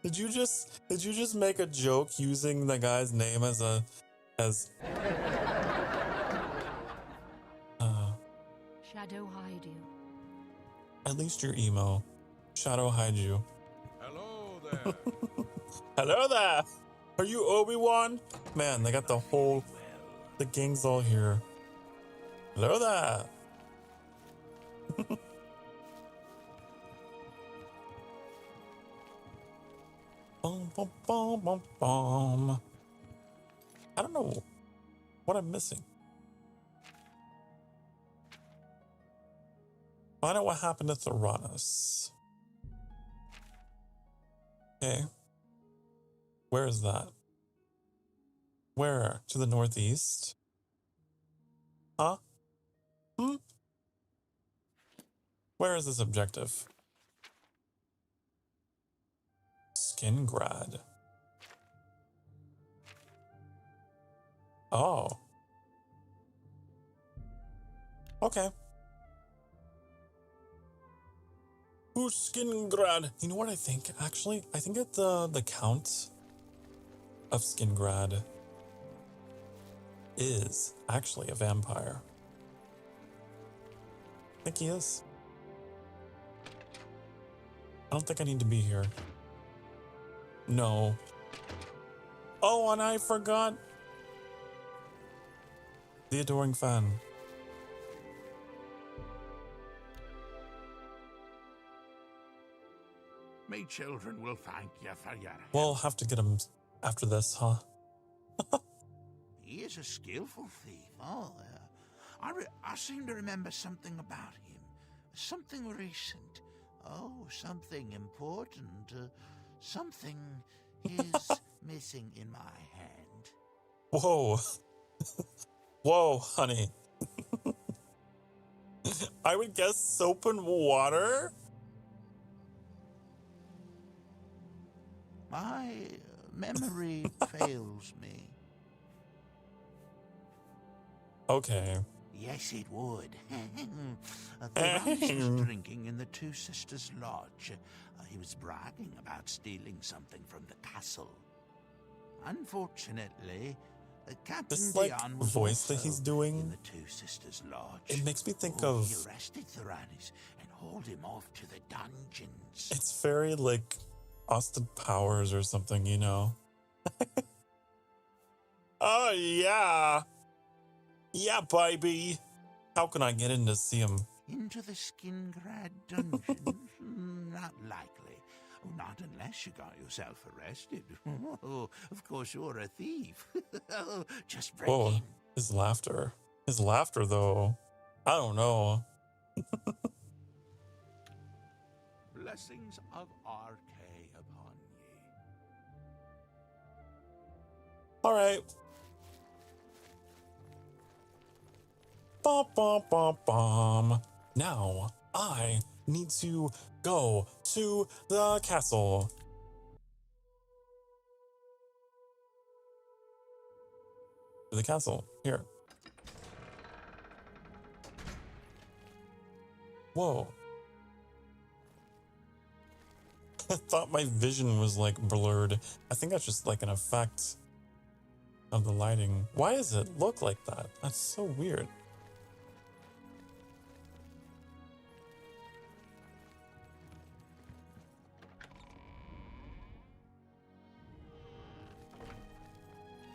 [SPEAKER 1] Did you just make a joke using the guy's name as
[SPEAKER 2] Shadow hide you.
[SPEAKER 1] at least your emo. Shadow hide you.
[SPEAKER 9] Hello there.
[SPEAKER 1] Hello there. Are you Obi-Wan? Man, they got the gang's all here. Hello there. Boom, boom, boom, boom, boom. I don't know what I'm missing. Find out what happened to Theranos. Okay. Where is that? Where? To the northeast? Huh? Where is this objective? Skingrad. Oh. Okay. Who's Skingrad? You know what I think, actually? I think that the Count of Skingrad is actually a vampire. I think he is. I don't think I need to be here. No. Oh, and I forgot the adoring fan.
[SPEAKER 4] Me children will thank you for your help.
[SPEAKER 1] We'll have to get him after this, huh?
[SPEAKER 4] He is a skillful thief. Oh, I seem to remember something about him. Something recent. Oh, something important. Something is missing in my hand.
[SPEAKER 1] Whoa. Whoa, honey. I would guess soap and water?
[SPEAKER 4] My memory fails me.
[SPEAKER 1] Okay.
[SPEAKER 4] Yes, it would. Theranis was drinking in the Two Sisters Lodge. He was bragging about stealing something from the castle. Unfortunately, Captain
[SPEAKER 1] This like
[SPEAKER 4] Dion was
[SPEAKER 1] voice that
[SPEAKER 4] also
[SPEAKER 1] he's doing,
[SPEAKER 4] in the Two Sisters Lodge.
[SPEAKER 1] it makes me think
[SPEAKER 4] He
[SPEAKER 1] of,
[SPEAKER 4] arrested Theranis and hauled him off to the dungeons.
[SPEAKER 1] it's very like Austin Powers or something, you know? Oh, yeah. Yeah, baby. How can I get in to see him?
[SPEAKER 4] Into the Skingrad dungeons? Not likely. Not unless you got yourself arrested. Of course, you're a thief. Just break
[SPEAKER 1] Whoa,
[SPEAKER 4] in.
[SPEAKER 1] his laughter. His laughter, though. I don't know.
[SPEAKER 4] Blessings of RK upon ye.
[SPEAKER 1] All right. Bum, bum, bum, bum. Now, I need to go to the castle. To the castle. Here. Whoa. I thought my vision was like blurred. I think that's just like an effect of the lighting. Why does it look like that? That's so weird.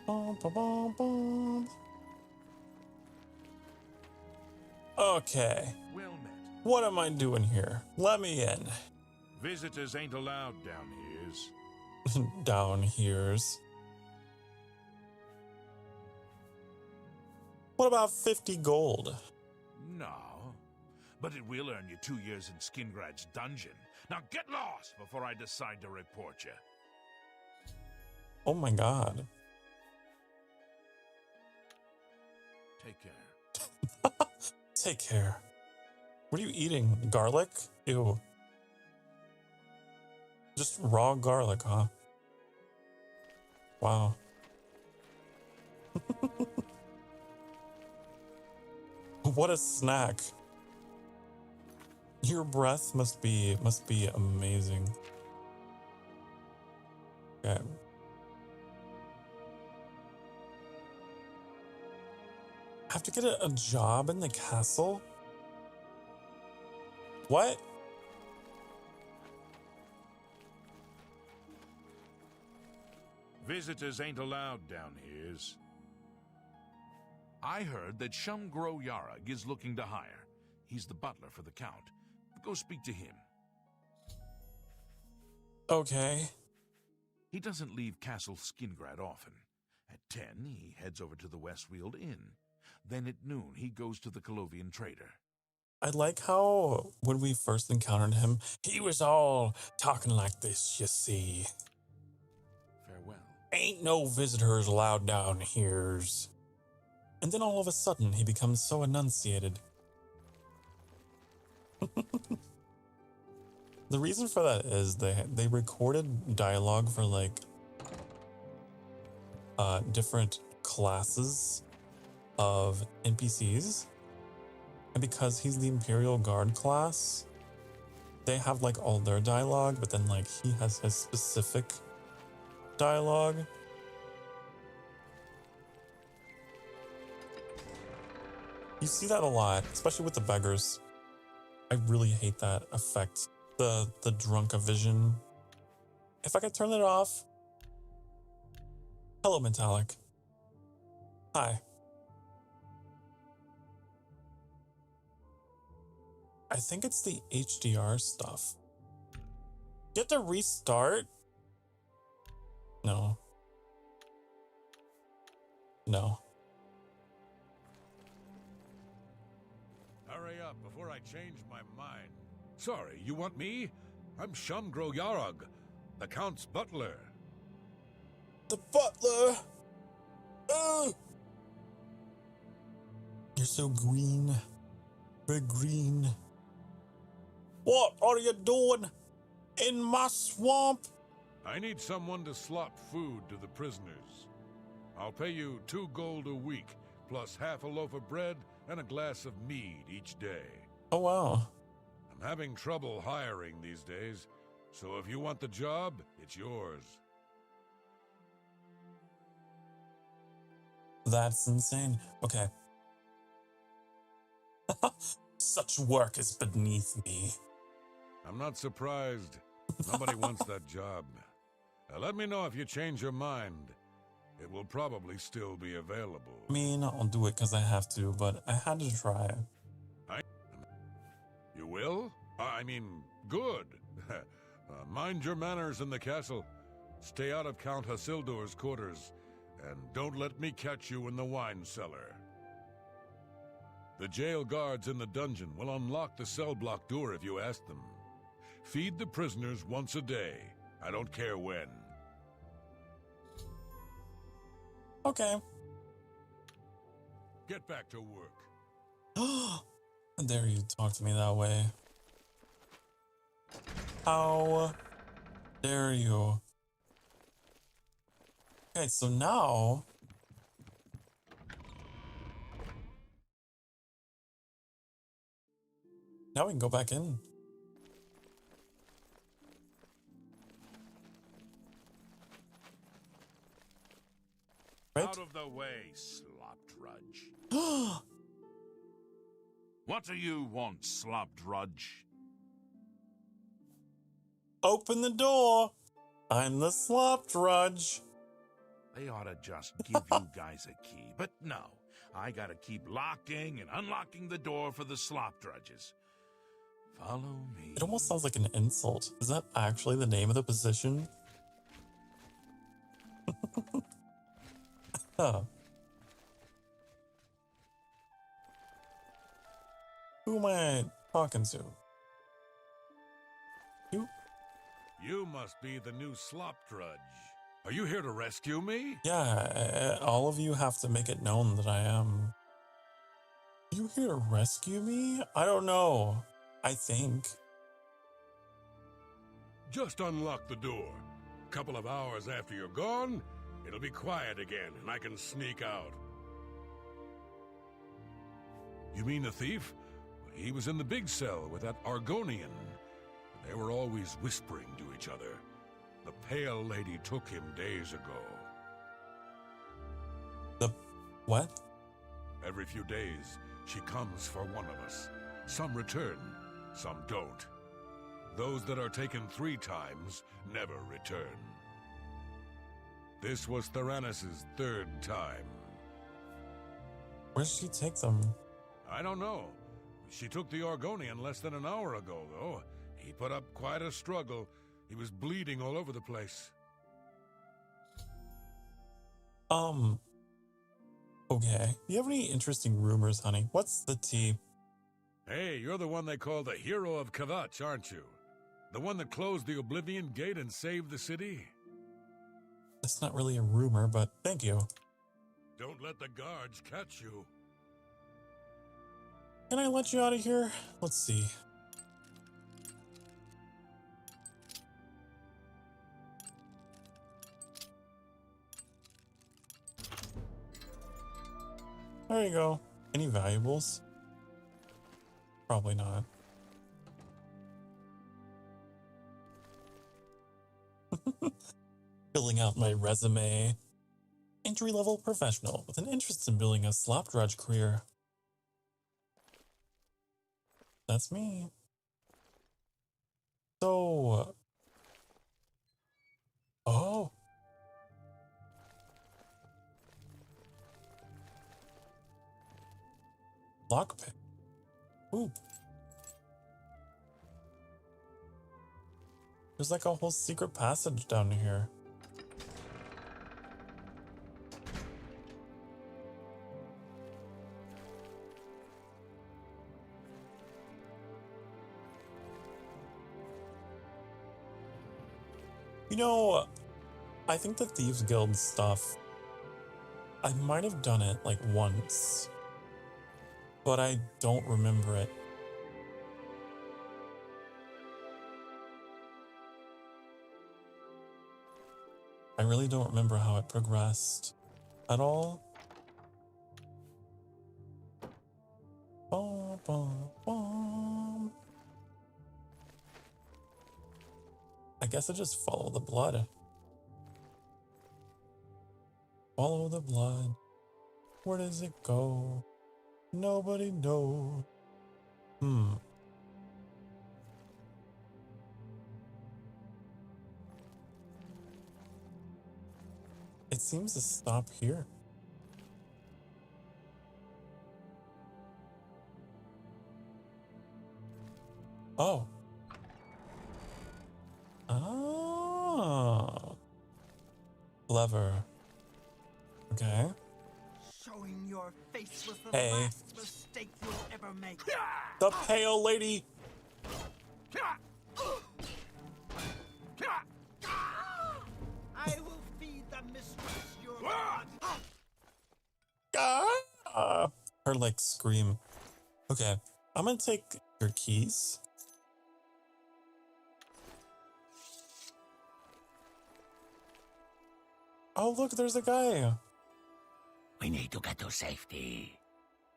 [SPEAKER 1] Bum, bum, bum, bum. Okay.
[SPEAKER 10] Well met.
[SPEAKER 1] What am I doing here? Let me in.
[SPEAKER 10] Visitors ain't allowed down here's.
[SPEAKER 1] Down here's. What about 50 gold?
[SPEAKER 10] No. But it will earn you 2 years in Skingrad's dungeon. Now get lost before I decide to report you.
[SPEAKER 1] Oh my god.
[SPEAKER 10] Take care.
[SPEAKER 1] Take care. What are you eating? Garlic? Ew. Just raw garlic, huh? Wow. What a snack. Your breath must be amazing. Okay. I have to get a job in the castle? What?
[SPEAKER 10] Visitors ain't allowed down here's. I heard that Shumgro Yarag is looking to hire. He's the butler for the Count. Go speak to him.
[SPEAKER 1] Okay.
[SPEAKER 10] He doesn't leave Castle Skingrad often. At 10, he heads over to the Westfield Inn. Then at noon, he goes to the Colovian Trader.
[SPEAKER 1] I like how when we first encountered him, he was all talking like this, you see.
[SPEAKER 10] Farewell.
[SPEAKER 1] Ain't no visitors allowed down here's. And then all of a sudden, he becomes so enunciated. The reason for that is they recorded dialogue for like different classes of NPCs, and because he's the Imperial Guard class, they have like all their dialogue, but then like he has his specific dialogue. You see that a lot, especially with the beggars. I really hate that effect the drunk-a-vision. If I could turn it off. Hello, Metallic. Hi. I think it's the HDR stuff. You have to restart? No. No.
[SPEAKER 10] Hurry up before I change my mind. Sorry, you want me? I'm Shamgro Yarog, the Count's butler.
[SPEAKER 1] The butler! Ugh! You're so green. Very green. What are you doing in my swamp?
[SPEAKER 10] I need someone to slop food to the prisoners. I'll pay you 2 gold a week, plus half a loaf of bread and a glass of mead each day.
[SPEAKER 1] Oh, wow.
[SPEAKER 10] I'm having trouble hiring these days, so if you want the job, it's yours.
[SPEAKER 1] That's insane. Okay. Such work is beneath me.
[SPEAKER 10] I'm not surprised. Nobody wants that job. Let me know if you change your mind. It will probably still be available.
[SPEAKER 1] I mean, I'll do it because I have to, but I had to try.
[SPEAKER 10] You will? I mean, good. Mind your manners in the castle. Stay out of Count Hasildur's quarters, and don't let me catch you in the wine cellar. The jail guards in the dungeon will unlock the cell block door if you ask them. Feed the prisoners once a day. I don't care when.
[SPEAKER 1] Okay.
[SPEAKER 10] Get back to work.
[SPEAKER 1] How dare you talk to me that way? How dare you? Okay, so now... Now we can go back in. Right?
[SPEAKER 10] Out of the way, slop drudge. What do you want, slop drudge?
[SPEAKER 1] Open the door. I'm the slop drudge.
[SPEAKER 10] They ought to just give you guys a key, but no. I gotta keep locking and unlocking the door for the slop drudges. Follow me.
[SPEAKER 1] It almost sounds like an insult. Is that actually the name of the position? Huh. Who am I talking to? You?
[SPEAKER 10] You must be the new slop drudge. Are you here to rescue me?
[SPEAKER 1] Yeah, all of you have to make it known that I am. You here to rescue me? I don't know. I think.
[SPEAKER 10] Just unlock the door. Couple of hours after you're gone, it'll be quiet again and I can sneak out. You mean the thief? He was in the big cell with that Argonian. They were always whispering to each other. The Pale Lady took him days ago.
[SPEAKER 1] The what?
[SPEAKER 10] Every few days, she comes for one of us. Some return, some don't. Those that are taken 3 times never return. This was Theranos' 3rd time.
[SPEAKER 1] Where did she take them?
[SPEAKER 10] I don't know. She took the Argonian less than an hour ago, though. He put up quite a struggle. He was bleeding all over the place.
[SPEAKER 1] Okay. Do you have any interesting rumors, honey? What's the tea?
[SPEAKER 10] Hey, you're the one they call the hero of Kvatch, aren't you? The one that closed the Oblivion Gate and saved the city?
[SPEAKER 1] That's not really a rumor, but thank you.
[SPEAKER 10] Don't let the guards catch you.
[SPEAKER 1] Can I let you out of here? Let's see. There you go. Any valuables? Probably not. Filling out my resume. Entry-level professional with an interest in building a slop drudge career. That's me. So... Oh. Lockpick. Ooh. There's like a whole secret passage down here. You know, I think the Thieves Guild stuff, I might have done it like once, but I don't remember it. I really don't remember how it progressed at all. Bum, bum, bum. I guess I just follow the blood. Follow the blood. Where does it go? Nobody knows. It seems to stop here. Oh. Oh. Clever. Okay.
[SPEAKER 3] Showing your face was the
[SPEAKER 1] Hey.
[SPEAKER 3] last mistake you'll ever make.
[SPEAKER 1] The pale lady.
[SPEAKER 3] I will feed the mistress your blood.
[SPEAKER 1] Her like scream. Okay, I'm gonna take your keys. Oh, look, there's a guy.
[SPEAKER 9] We need to get to safety.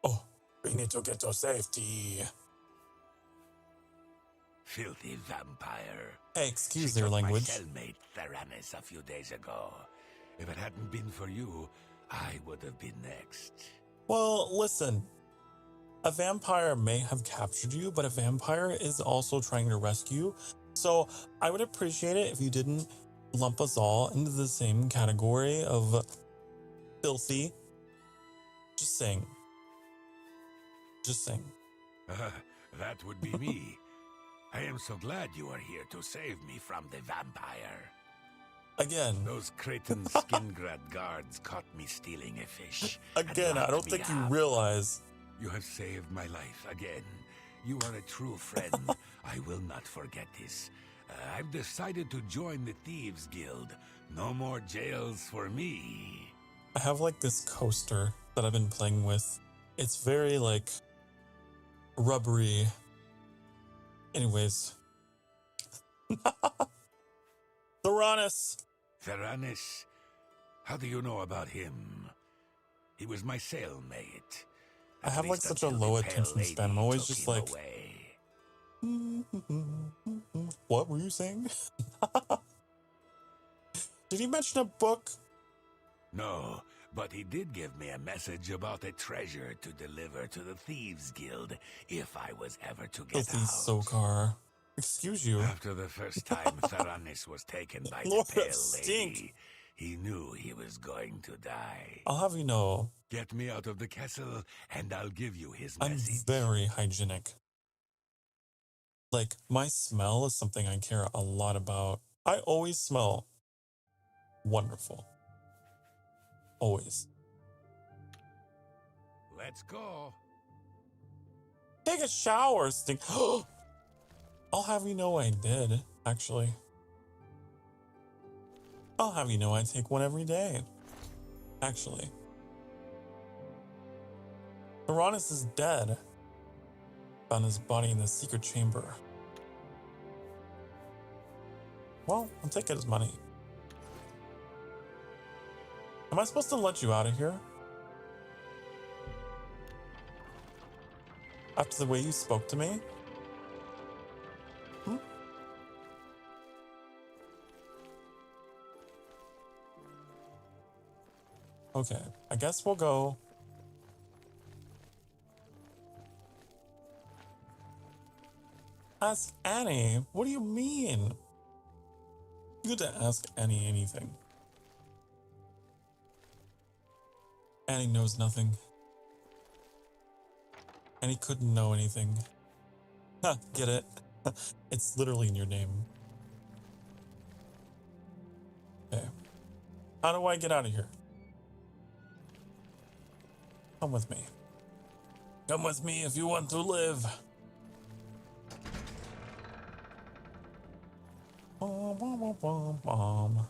[SPEAKER 1] Oh, we need to get to safety.
[SPEAKER 9] Filthy vampire.
[SPEAKER 1] Hey, excuse
[SPEAKER 9] She
[SPEAKER 1] their
[SPEAKER 9] took
[SPEAKER 1] language.
[SPEAKER 9] my cellmate Theranis a few days ago. If it hadn't been for you, I would have been next.
[SPEAKER 1] Well, listen. A vampire may have captured you, but a vampire is also trying to rescue you. So I would appreciate it if you didn't lump us all into the same category of filthy. Just saying. Just saying.
[SPEAKER 9] That would be me. I am so glad you are here to save me from the vampire.
[SPEAKER 1] Again.
[SPEAKER 9] Those Cretan Skingrad guards caught me stealing a fish.
[SPEAKER 1] Again, I don't think you realize.
[SPEAKER 9] You have saved my life again. You are a true friend. I will not forget this. I've decided to join the Thieves Guild. No more jails for me.
[SPEAKER 1] I have like this coaster that I've been playing with. It's very like rubbery. Anyways. Theranis.
[SPEAKER 9] Theranis? How do you know about him? He was my cellmate.
[SPEAKER 1] I have like such a low attention span. I'm always just like, what were you saying? Did he mention a book?
[SPEAKER 9] No, but he did give me a message about a treasure to deliver to the Thieves Guild if I was ever to get
[SPEAKER 1] Filthy
[SPEAKER 9] out.
[SPEAKER 1] Sokar. Excuse you.
[SPEAKER 9] After the first time Theranis was taken by
[SPEAKER 1] Lord
[SPEAKER 9] the Pale
[SPEAKER 1] of Stink.
[SPEAKER 9] Lady, he knew he was going to die.
[SPEAKER 1] I'll have you know.
[SPEAKER 9] Get me out of the castle, and I'll give you his
[SPEAKER 1] I'm
[SPEAKER 9] message.
[SPEAKER 1] very hygienic. Like, my smell is something I care a lot about. I always smell wonderful. Always.
[SPEAKER 9] Let's go.
[SPEAKER 1] Take a shower, Stink. I'll have you know I did, actually. I'll have you know I take one every day. Actually. Theranis is dead. Found his body in the secret chamber. Well, I'm taking his money. Am I supposed to let you out of here? After the way you spoke to me? Okay, I guess we'll go. Ask Annie? What do you mean? You get to ask Annie anything. Annie knows nothing. Annie couldn't know anything. Huh, get it? It's literally in your name. Okay. How do I get out of here? Come with me. Come with me if you want to live. Bom, bom, bom, bom, bom.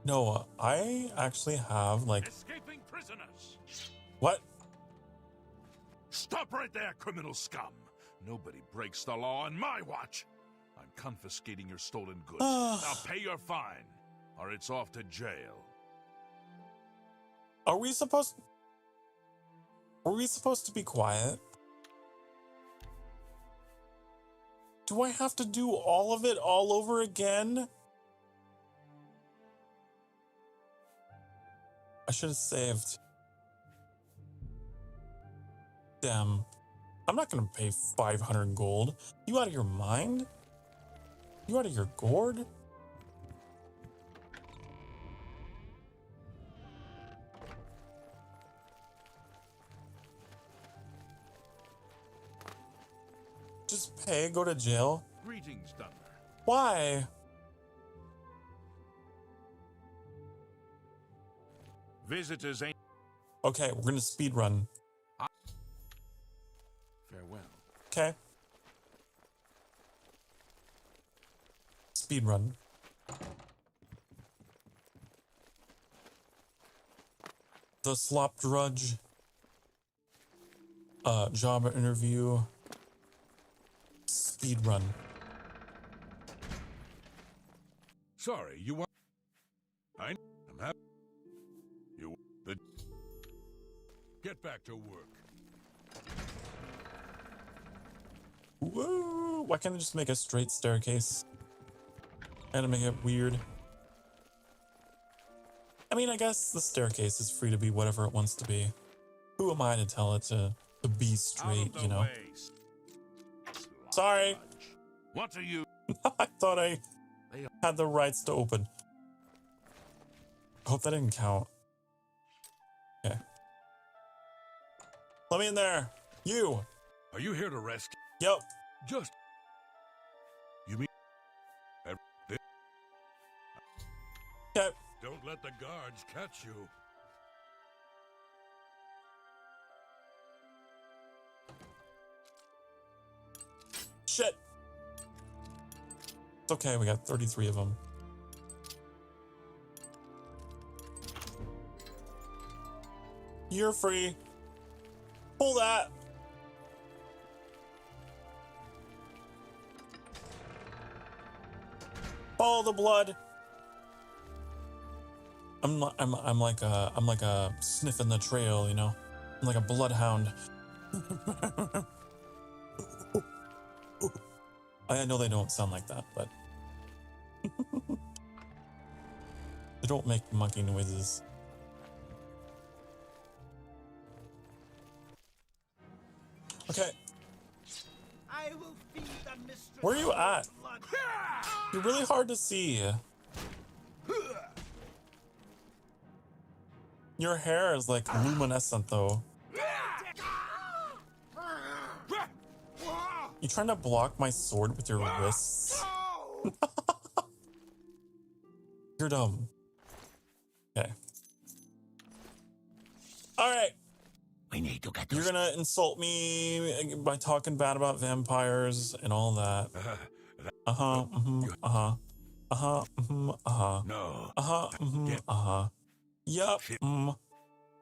[SPEAKER 1] Noah, I actually have like...
[SPEAKER 4] Escaping prisoners!
[SPEAKER 1] What?
[SPEAKER 4] Stop right there, criminal scum! Nobody breaks the law on my watch! I'm confiscating your stolen goods. Now pay your fine, or it's off to jail.
[SPEAKER 1] Are we supposed... Were we supposed to be quiet? Do I have to do all of it all over again? I should have saved. Damn. I'm not gonna pay 500 gold. You out of your mind? You out of your gourd? Just pay, go to jail.
[SPEAKER 4] Greetings, Dunmer.
[SPEAKER 1] Why?
[SPEAKER 4] Visitors ain't...
[SPEAKER 1] Okay, we're gonna speed run.
[SPEAKER 4] Farewell.
[SPEAKER 1] Okay. Speed run. The slop drudge. Job interview. Speed run.
[SPEAKER 10] Sorry, you want... I'm happy. Get back to work.
[SPEAKER 1] Whoa! Why can't I just make a straight staircase? And to make it weird. I mean, I guess the staircase is free to be whatever it wants to be. Who am I to tell it to be straight, you know? Sorry.
[SPEAKER 4] What are you?
[SPEAKER 1] I thought I had the rights to open. I hope that didn't count. Okay. Let me in there. You.
[SPEAKER 10] Are you here to rescue?
[SPEAKER 1] Yep.
[SPEAKER 10] Just... You mean...
[SPEAKER 1] Okay.
[SPEAKER 10] Don't let the guards catch you.
[SPEAKER 1] Shit. It's okay, we got 33 of them. You're free. Pull that. Follow the blood. I'm like a sniffing the trail, you know. I'm like a bloodhound. I know they don't sound like that, but they don't make monkey noises. Okay.
[SPEAKER 3] I will feed the mistress.
[SPEAKER 1] Where are you at? You're really hard to see. Your hair is like luminescent though. You trying to block my sword with your wrists? You're dumb. Okay. Alright.
[SPEAKER 7] We need to get
[SPEAKER 1] You're gonna insult me by talking bad about vampires and all that. Uh-huh, uh-huh. Uh-huh, uh-huh.
[SPEAKER 9] No.
[SPEAKER 1] Uh-huh, uh-huh. Yup.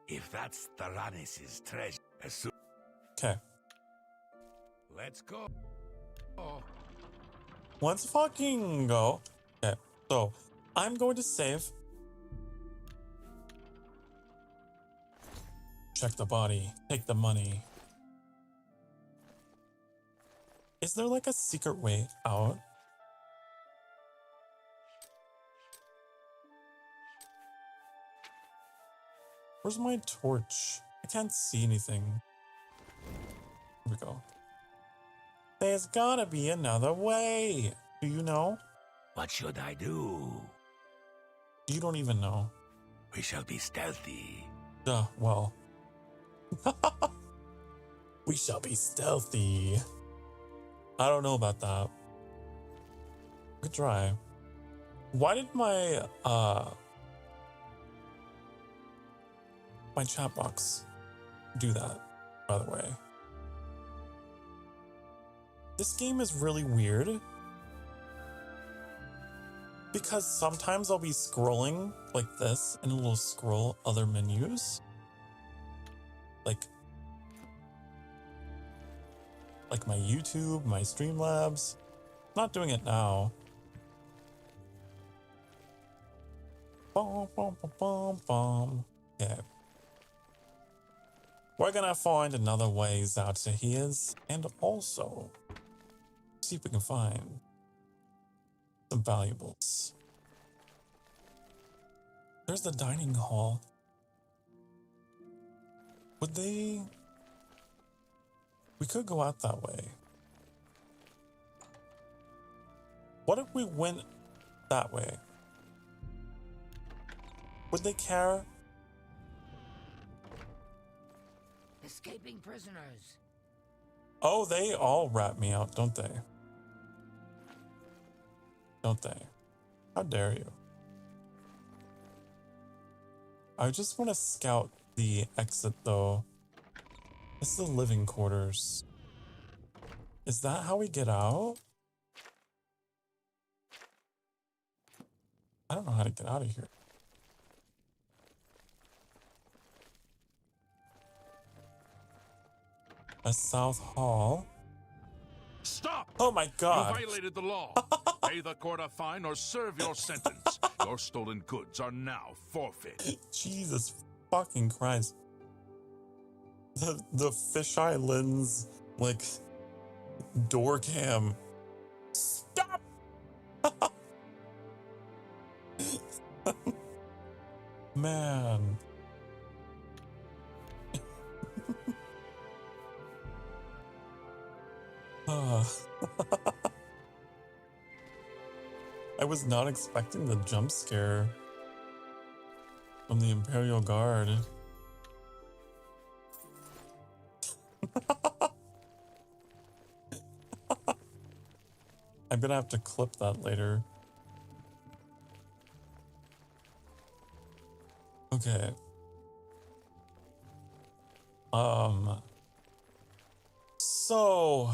[SPEAKER 9] If that's Theranis' treasure,
[SPEAKER 1] Okay.
[SPEAKER 9] Let's go. Oh.
[SPEAKER 1] Let's fucking go. Okay, so I'm going to save. Check the body. Take the money. Is there like a secret way out? Where's my torch? I can't see anything. Here we go. There's gotta be another way. Do you know?
[SPEAKER 9] What should I do?
[SPEAKER 1] You don't even know.
[SPEAKER 9] We shall be stealthy.
[SPEAKER 1] Well. We shall be stealthy. I don't know about that. We could try. Why did my chat box do that, by the way? This game is really weird because sometimes I'll be scrolling like this and it'll scroll other menus. Like my YouTube, my Streamlabs. Not doing it now. Bum, bum, bum, bum, bum. Okay. We're gonna find another ways out to his, and also see if we can find some valuables. There's the dining hall. Would they... We could go out that way. What if we went that way? Would they care?
[SPEAKER 7] Escaping prisoners.
[SPEAKER 1] Oh, they all rat me out, don't they? Don't they? How dare you? I just want to scout the exit though. This is the living quarters. Is that how we get out? I don't know how to get out of here. A South Hall.
[SPEAKER 10] Stop!
[SPEAKER 1] Oh my god.
[SPEAKER 10] You violated the law. Pay the court a fine or serve your sentence. Your stolen goods are now forfeit.
[SPEAKER 1] Jesus fucking Christ. The fisheye lens, like, door cam. Stop! Man. I was not expecting the jump scare from the Imperial Guard. I'm gonna have to clip that later. Okay. So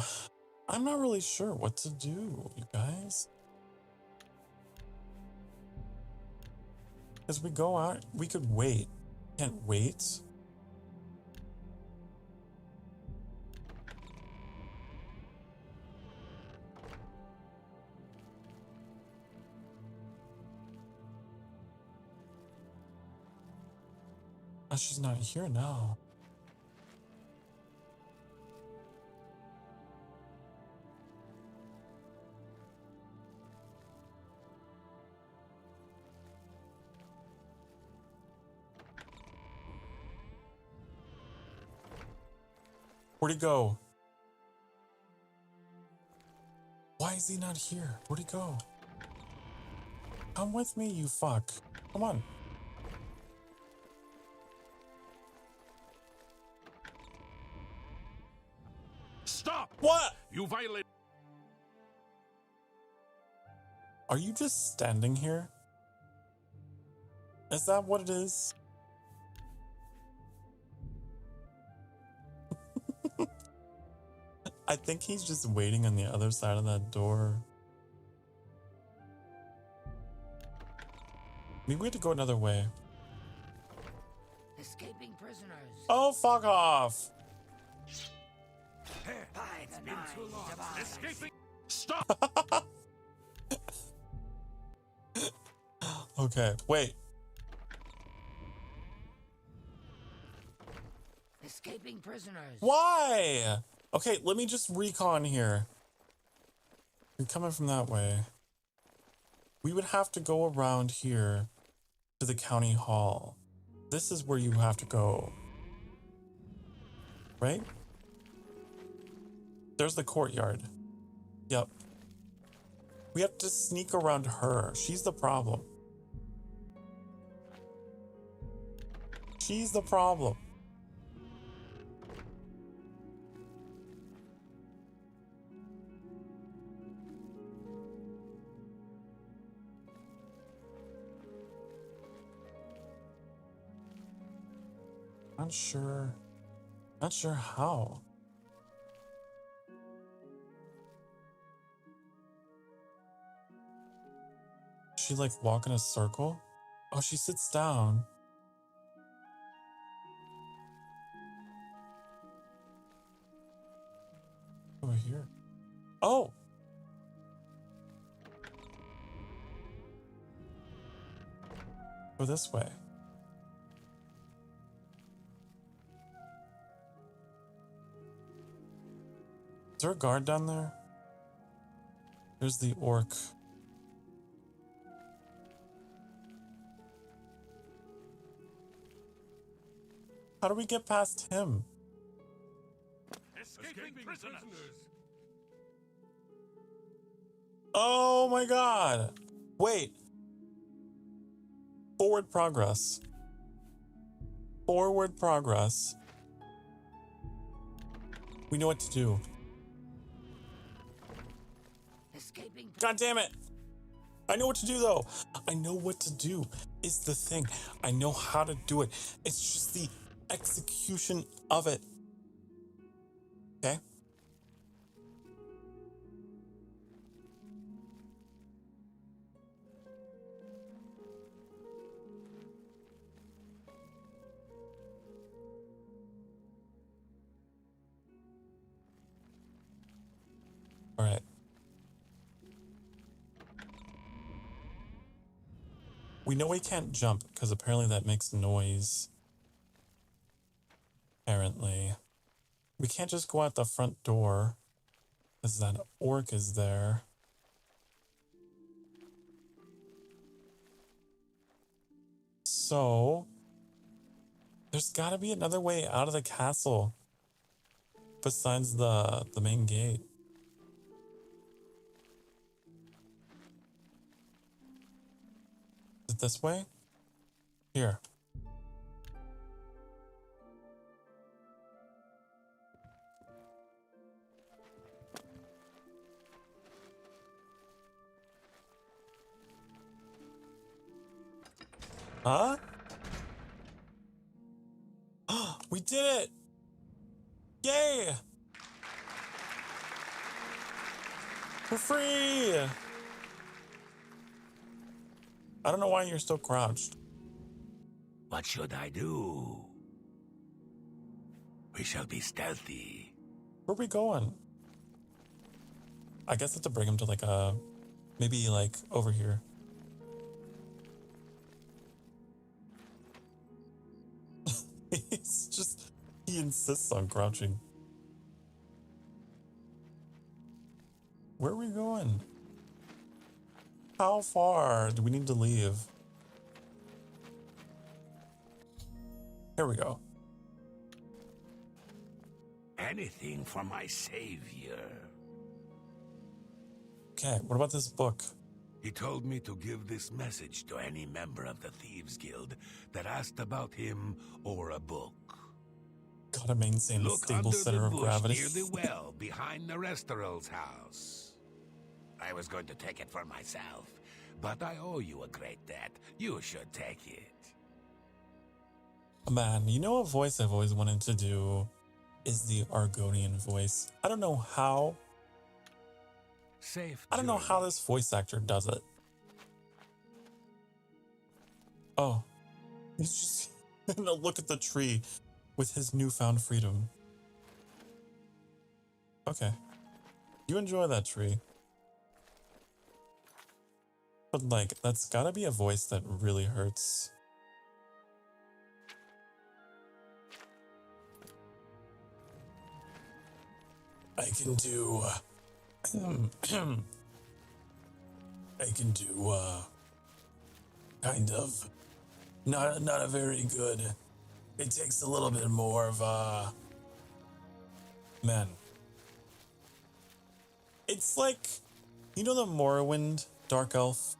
[SPEAKER 1] I'm not really sure what to do, you guys. As we go out, we could wait. Can't wait. Oh, she's not here now. Where'd he go? Why is he not here? Where'd he go? Come with me, you fuck. Come on.
[SPEAKER 10] Stop!
[SPEAKER 1] What?
[SPEAKER 10] You violated...
[SPEAKER 1] Are you just standing here? Is that what it is? I think he's just waiting on the other side of that door. Maybe we have to go another way.
[SPEAKER 7] Escaping prisoners.
[SPEAKER 1] Oh, fuck off.
[SPEAKER 7] It's been too long.
[SPEAKER 10] Escaping... Stop!
[SPEAKER 1] Okay, wait.
[SPEAKER 7] Escaping prisoners.
[SPEAKER 1] Why? Okay, let me just recon here. You're coming from that way. We would have to go around here to the county hall. This is where you have to go. Right? There's the courtyard. Yep. We have to sneak around her. She's the problem. She's the problem. Not sure how. She like walk in a circle? Oh, she sits down. Over here. Oh! Go this way. Is there a guard down there? There's the orc. How do we get past him?
[SPEAKER 10] Escaping prisoners!
[SPEAKER 1] Oh my god! Wait. Forward progress. Forward progress. We know what to do.
[SPEAKER 7] Escaping.
[SPEAKER 1] God damn it! I know what to do though. I know what to do is the thing. I know how to do it. It's just the execution of it. Okay? All right. We know we can't jump because apparently that makes noise. Apparently. We can't just go out the front door because that orc is there. So, there's got to be another way out of the castle besides the main gate. Is it this way? Here. Huh? We did it! Yay! We're free! I don't know why you're still crouched.
[SPEAKER 9] What should I do? We shall be stealthy.
[SPEAKER 1] Where are we going? I guess I have to bring him to like a... Maybe like over here. He's just... He insists on crouching. Where are we going? How far do we need to leave? Here we go.
[SPEAKER 9] Anything for my savior.
[SPEAKER 1] Okay, what about this book?
[SPEAKER 9] He told me to give this message to any member of the Thieves Guild that asked about him or a book.
[SPEAKER 1] Gotta maintain the
[SPEAKER 9] Look
[SPEAKER 1] stable
[SPEAKER 9] under
[SPEAKER 1] center
[SPEAKER 9] the
[SPEAKER 1] of
[SPEAKER 9] bush
[SPEAKER 1] gravity.
[SPEAKER 9] near the well behind the Restoral's house. I was going to take it for myself, but I owe you a great debt. You should take it.
[SPEAKER 1] Man, you know a voice I've always wanted to do is the Argonian voice. I don't know how.
[SPEAKER 9] Safe.
[SPEAKER 1] I don't know how this voice actor does it. Oh, he's just gonna look at the tree with his newfound freedom. Okay. You enjoy that tree. But like, that's gotta be a voice that really hurts. I can do... I can do, kind of Not a very good. It takes a little bit more of man. It's like, you know the Morrowind Dark Elf?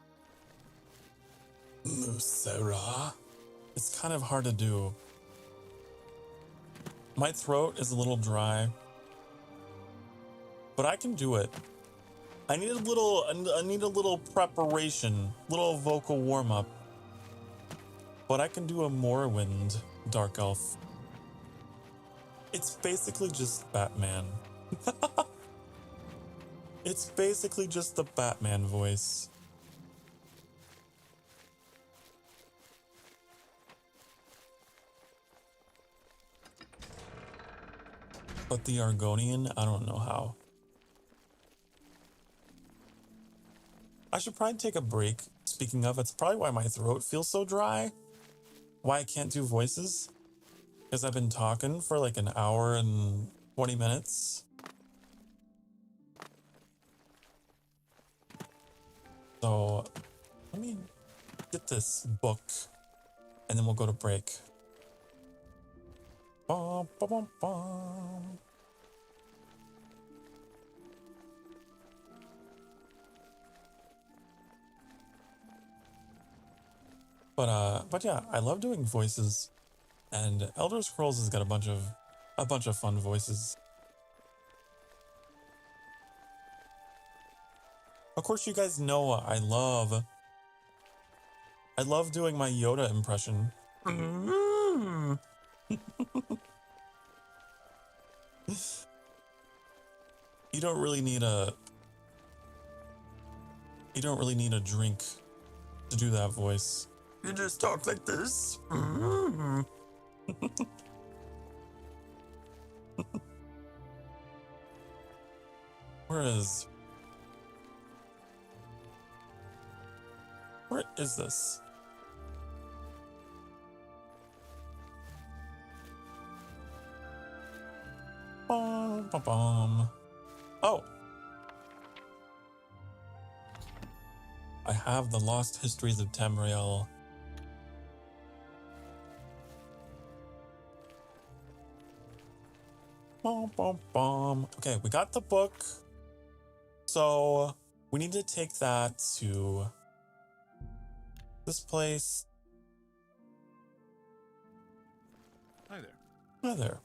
[SPEAKER 1] Musera. It's kind of hard to do. My throat is a little dry, but I can do it. I need a little preparation, little vocal warm up. But I can do a Morrowind Dark Elf. It's basically just Batman. It's basically just the Batman voice. But the Argonian, I don't know how. I should probably take a break. Speaking of, it's probably why my throat feels so dry. Why I can't do voices. Because I've been talking for like an hour and 20 minutes. So let me get this book and then we'll go to break. Bum, bum, bum, bum. But yeah, I love doing voices, and Elder Scrolls has got a bunch of fun voices. Of course, you guys know I love doing my Yoda impression. You don't really need a drink to do that voice. You just talk like this. Where is this? Bum, bum, bum. Oh. I have the Lost Histories of Tamriel. Bum, bum, bum. Okay, we got the book. So we need to take that to this place.
[SPEAKER 6] Hi there.
[SPEAKER 1] Hi there.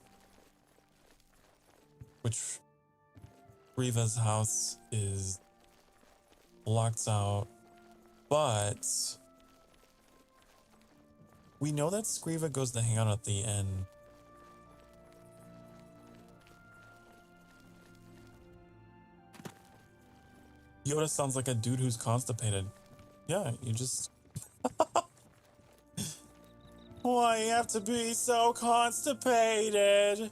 [SPEAKER 1] Which Riva's house is locked out, but we know that Skriva goes to hang out at the inn. Yoda sounds like a dude who's constipated. Yeah, you just... Why you have to be so constipated?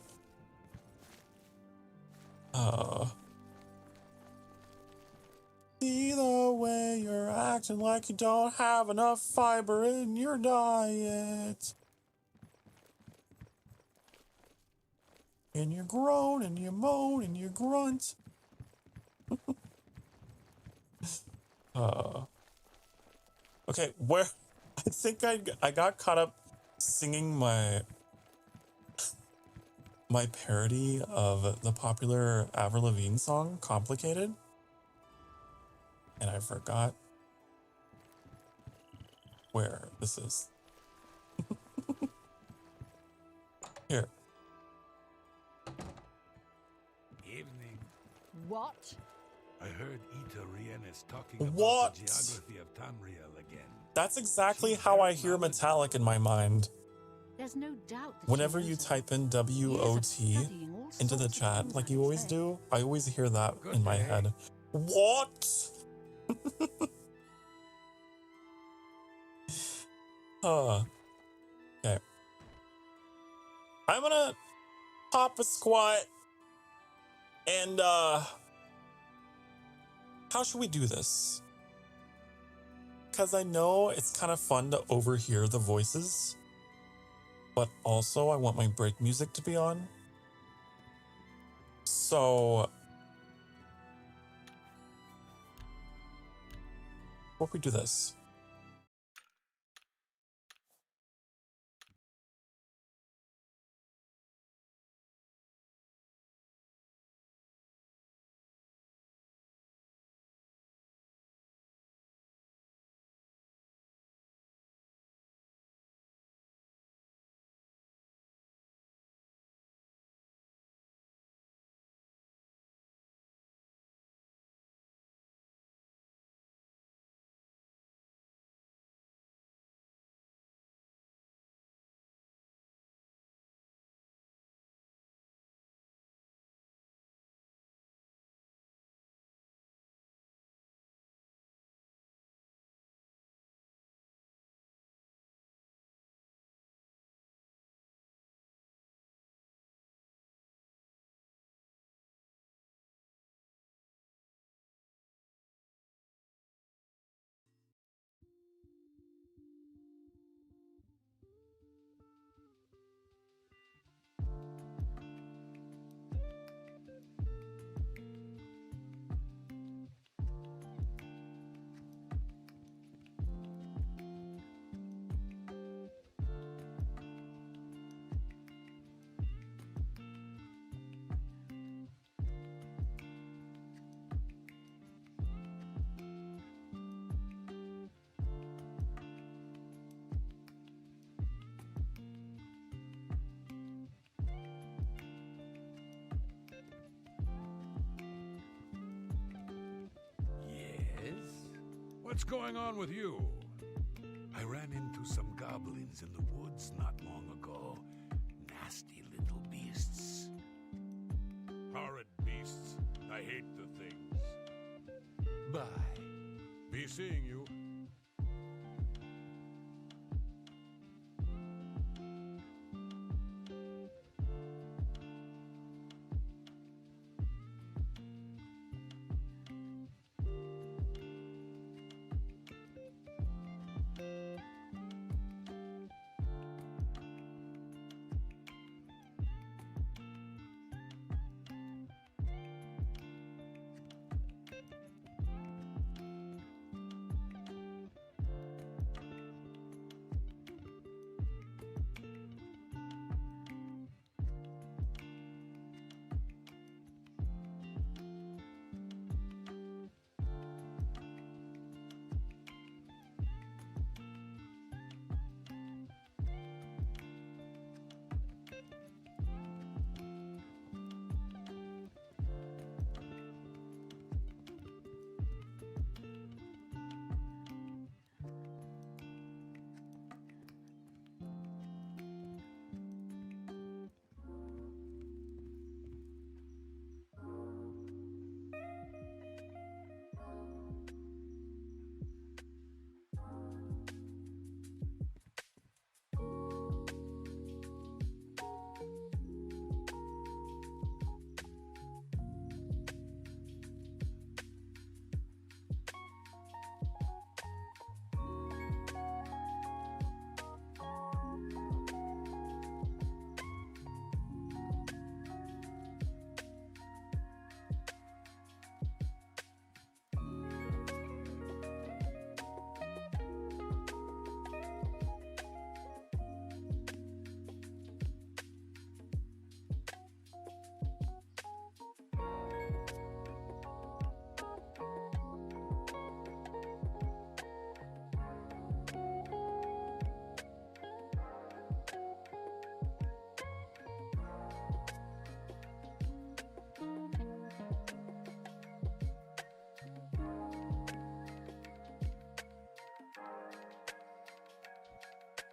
[SPEAKER 1] See the way you're acting like you don't have enough fiber in your diet. And you groan and you moan and you grunt. Okay, where I think I got caught up singing my parody of the popular Avril Lavigne song "Complicated," and I forgot where this is. Here.
[SPEAKER 9] Evening.
[SPEAKER 2] What?
[SPEAKER 9] I heard Ita Rienis talking about
[SPEAKER 1] What?
[SPEAKER 9] the geography of Tamriel again.
[SPEAKER 1] That's exactly how I hear metallic in my mind.
[SPEAKER 2] There's no doubt that
[SPEAKER 1] Whenever
[SPEAKER 2] she
[SPEAKER 1] you
[SPEAKER 2] knows
[SPEAKER 1] type in
[SPEAKER 2] Years of
[SPEAKER 1] WOT
[SPEAKER 2] studying all
[SPEAKER 1] into the
[SPEAKER 2] sorts of
[SPEAKER 1] chat
[SPEAKER 2] things,
[SPEAKER 1] like
[SPEAKER 2] I
[SPEAKER 1] you always
[SPEAKER 2] say.
[SPEAKER 1] do, I always hear that
[SPEAKER 9] Good
[SPEAKER 1] in my
[SPEAKER 9] day.
[SPEAKER 1] head. What? Okay. I'm gonna pop a squat and how should we do this? Because I know it's kind of fun to overhear the voices, but also I want my break music to be on. So what if we do this?
[SPEAKER 9] What's going on with you? I ran into some goblins in the woods not long ago. Nasty little beasts.
[SPEAKER 10] Horrid beasts. I hate the things.
[SPEAKER 9] Bye.
[SPEAKER 10] Be seeing you.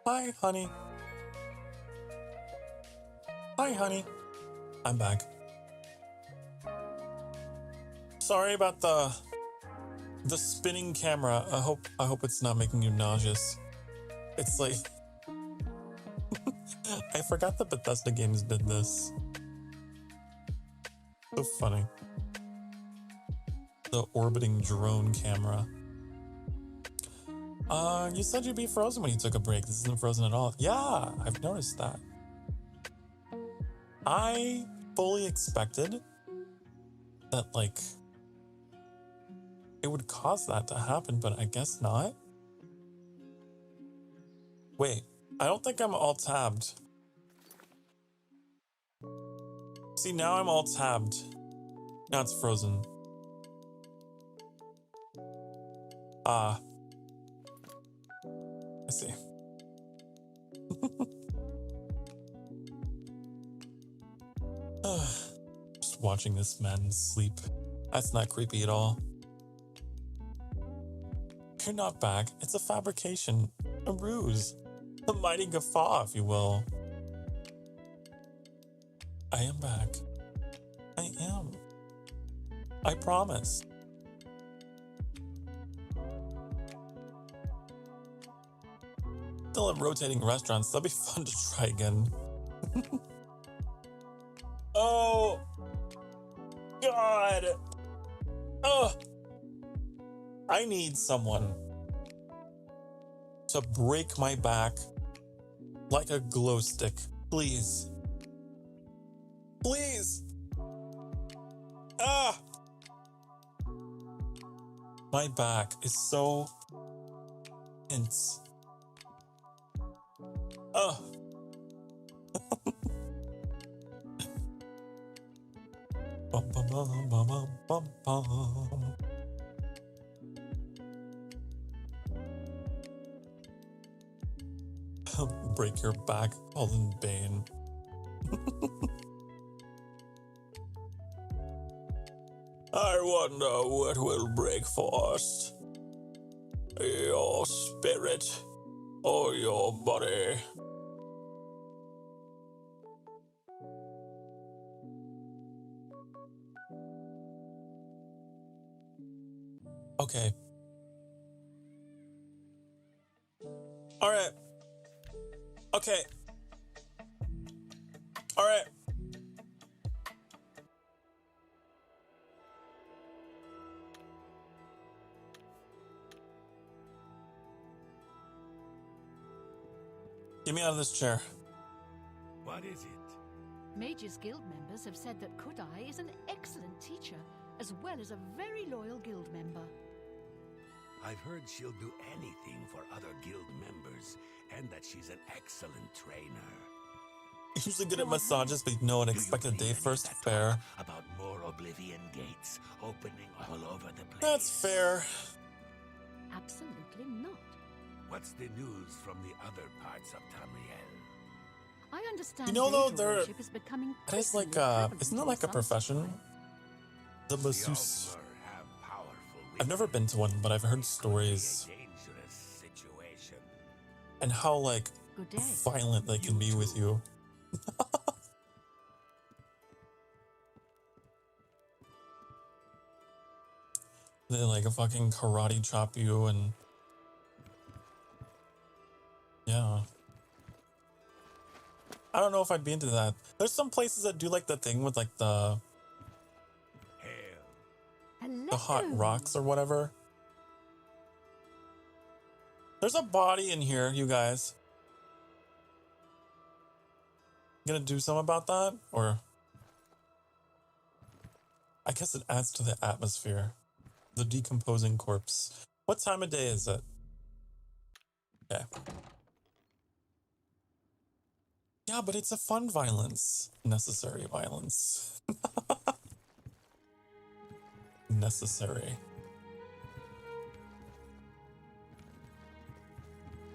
[SPEAKER 1] Hi, honey. Hi, honey. I'm back. Sorry about the spinning camera. I hope it's not making you nauseous. It's like I forgot that Bethesda Games did this. So funny. The orbiting drone camera. You said you'd be frozen when you took a break. This isn't frozen at all. Yeah, I've noticed that. I fully expected that, like, it would cause that to happen, but I guess not. Wait, I don't think I'm all tabbed. See, now I'm all tabbed. Now it's frozen. I see. Just watching this man sleep. That's not creepy at all. You're not back. It's a fabrication. A ruse. A mighty guffaw, if you will. I am back. I am. I promise. Still have rotating restaurants. That'd be fun to try again. Oh, God. Ugh. I need someone to break my back like a glow stick. Please. Please. Ah. My back is so tense. Ugh. Bum, bum, bum, bum, bum, bum. Break your back, Colin Bane. I wonder what will break first. your spirit or your body. Okay. All right. Okay. All right. Get me out of this chair.
[SPEAKER 9] What is it?
[SPEAKER 2] Mages Guild members have said that Kudai is an excellent teacher, as well as a very loyal guild member.
[SPEAKER 9] I've heard she'll do anything for other guild members, and that she's an excellent trainer.
[SPEAKER 1] Usually good at massages, but no one expected a day first. Fair.
[SPEAKER 9] About more Oblivion gates opening all over the place.
[SPEAKER 1] That's fair.
[SPEAKER 2] Absolutely not.
[SPEAKER 9] What's the news from the other parts of Tamriel?
[SPEAKER 2] I understand.
[SPEAKER 1] You know, though,
[SPEAKER 2] Vader
[SPEAKER 1] there
[SPEAKER 2] worship is becoming
[SPEAKER 1] that is like isn't it like a profession? The masseuse. I've never been to one, but I've heard stories and how like violent they can be with you. They like fucking karate chop you and yeah. I don't know if I'd be into that. There's some places that do like the thing with like the hot rocks or whatever. There's a body in here, you guys. Gonna do something about that? Or I guess it adds to the atmosphere. The decomposing corpse. What time of day is it? Okay. Yeah, but it's a fun violence. Necessary violence. Necessary.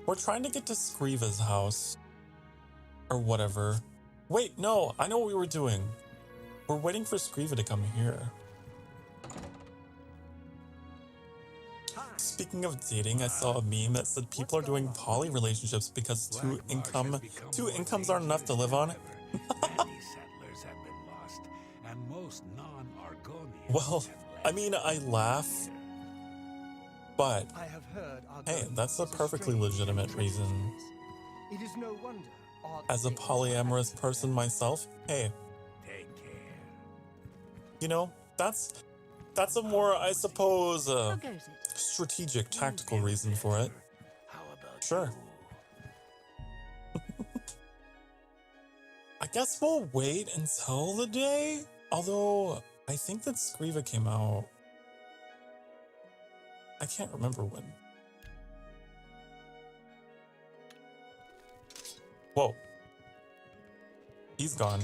[SPEAKER 1] We're trying to get to Skriva's house. Or whatever. Wait, no, I know what we were doing. We're waiting for Skriva to come here. Speaking of dating, I saw a meme that said people are doing poly relationships because two incomes aren't enough to live on.
[SPEAKER 9] Many settlers have been lost, and most non-Argonians.
[SPEAKER 1] Well, I mean, I laugh, but
[SPEAKER 5] I have heard
[SPEAKER 1] hey, that's a perfectly legitimate reason.
[SPEAKER 5] It is no wonder.
[SPEAKER 1] As a polyamorous person myself, hey,
[SPEAKER 9] Take care.
[SPEAKER 1] you know, that's a more, I suppose,
[SPEAKER 2] How goes it?
[SPEAKER 1] strategic, tactical reason for it.
[SPEAKER 9] How about
[SPEAKER 1] Sure. I guess we'll wait until the day. Although, I think that Skriva came out. I can't remember when. Whoa. He's gone.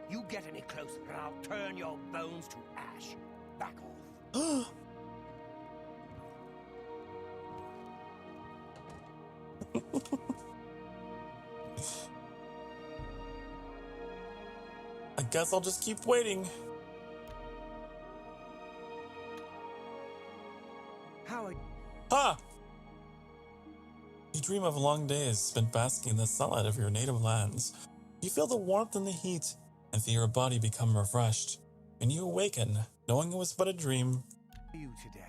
[SPEAKER 5] You get any closer and I'll turn your bones to ash. Back off.
[SPEAKER 1] I guess I'll just keep waiting.
[SPEAKER 5] How are you?
[SPEAKER 1] Ha! You dream of long days spent basking in the sunlight of your native lands. You feel the warmth and the heat, and feel your body become refreshed. And you awaken, knowing it was but a dream.
[SPEAKER 5] You today?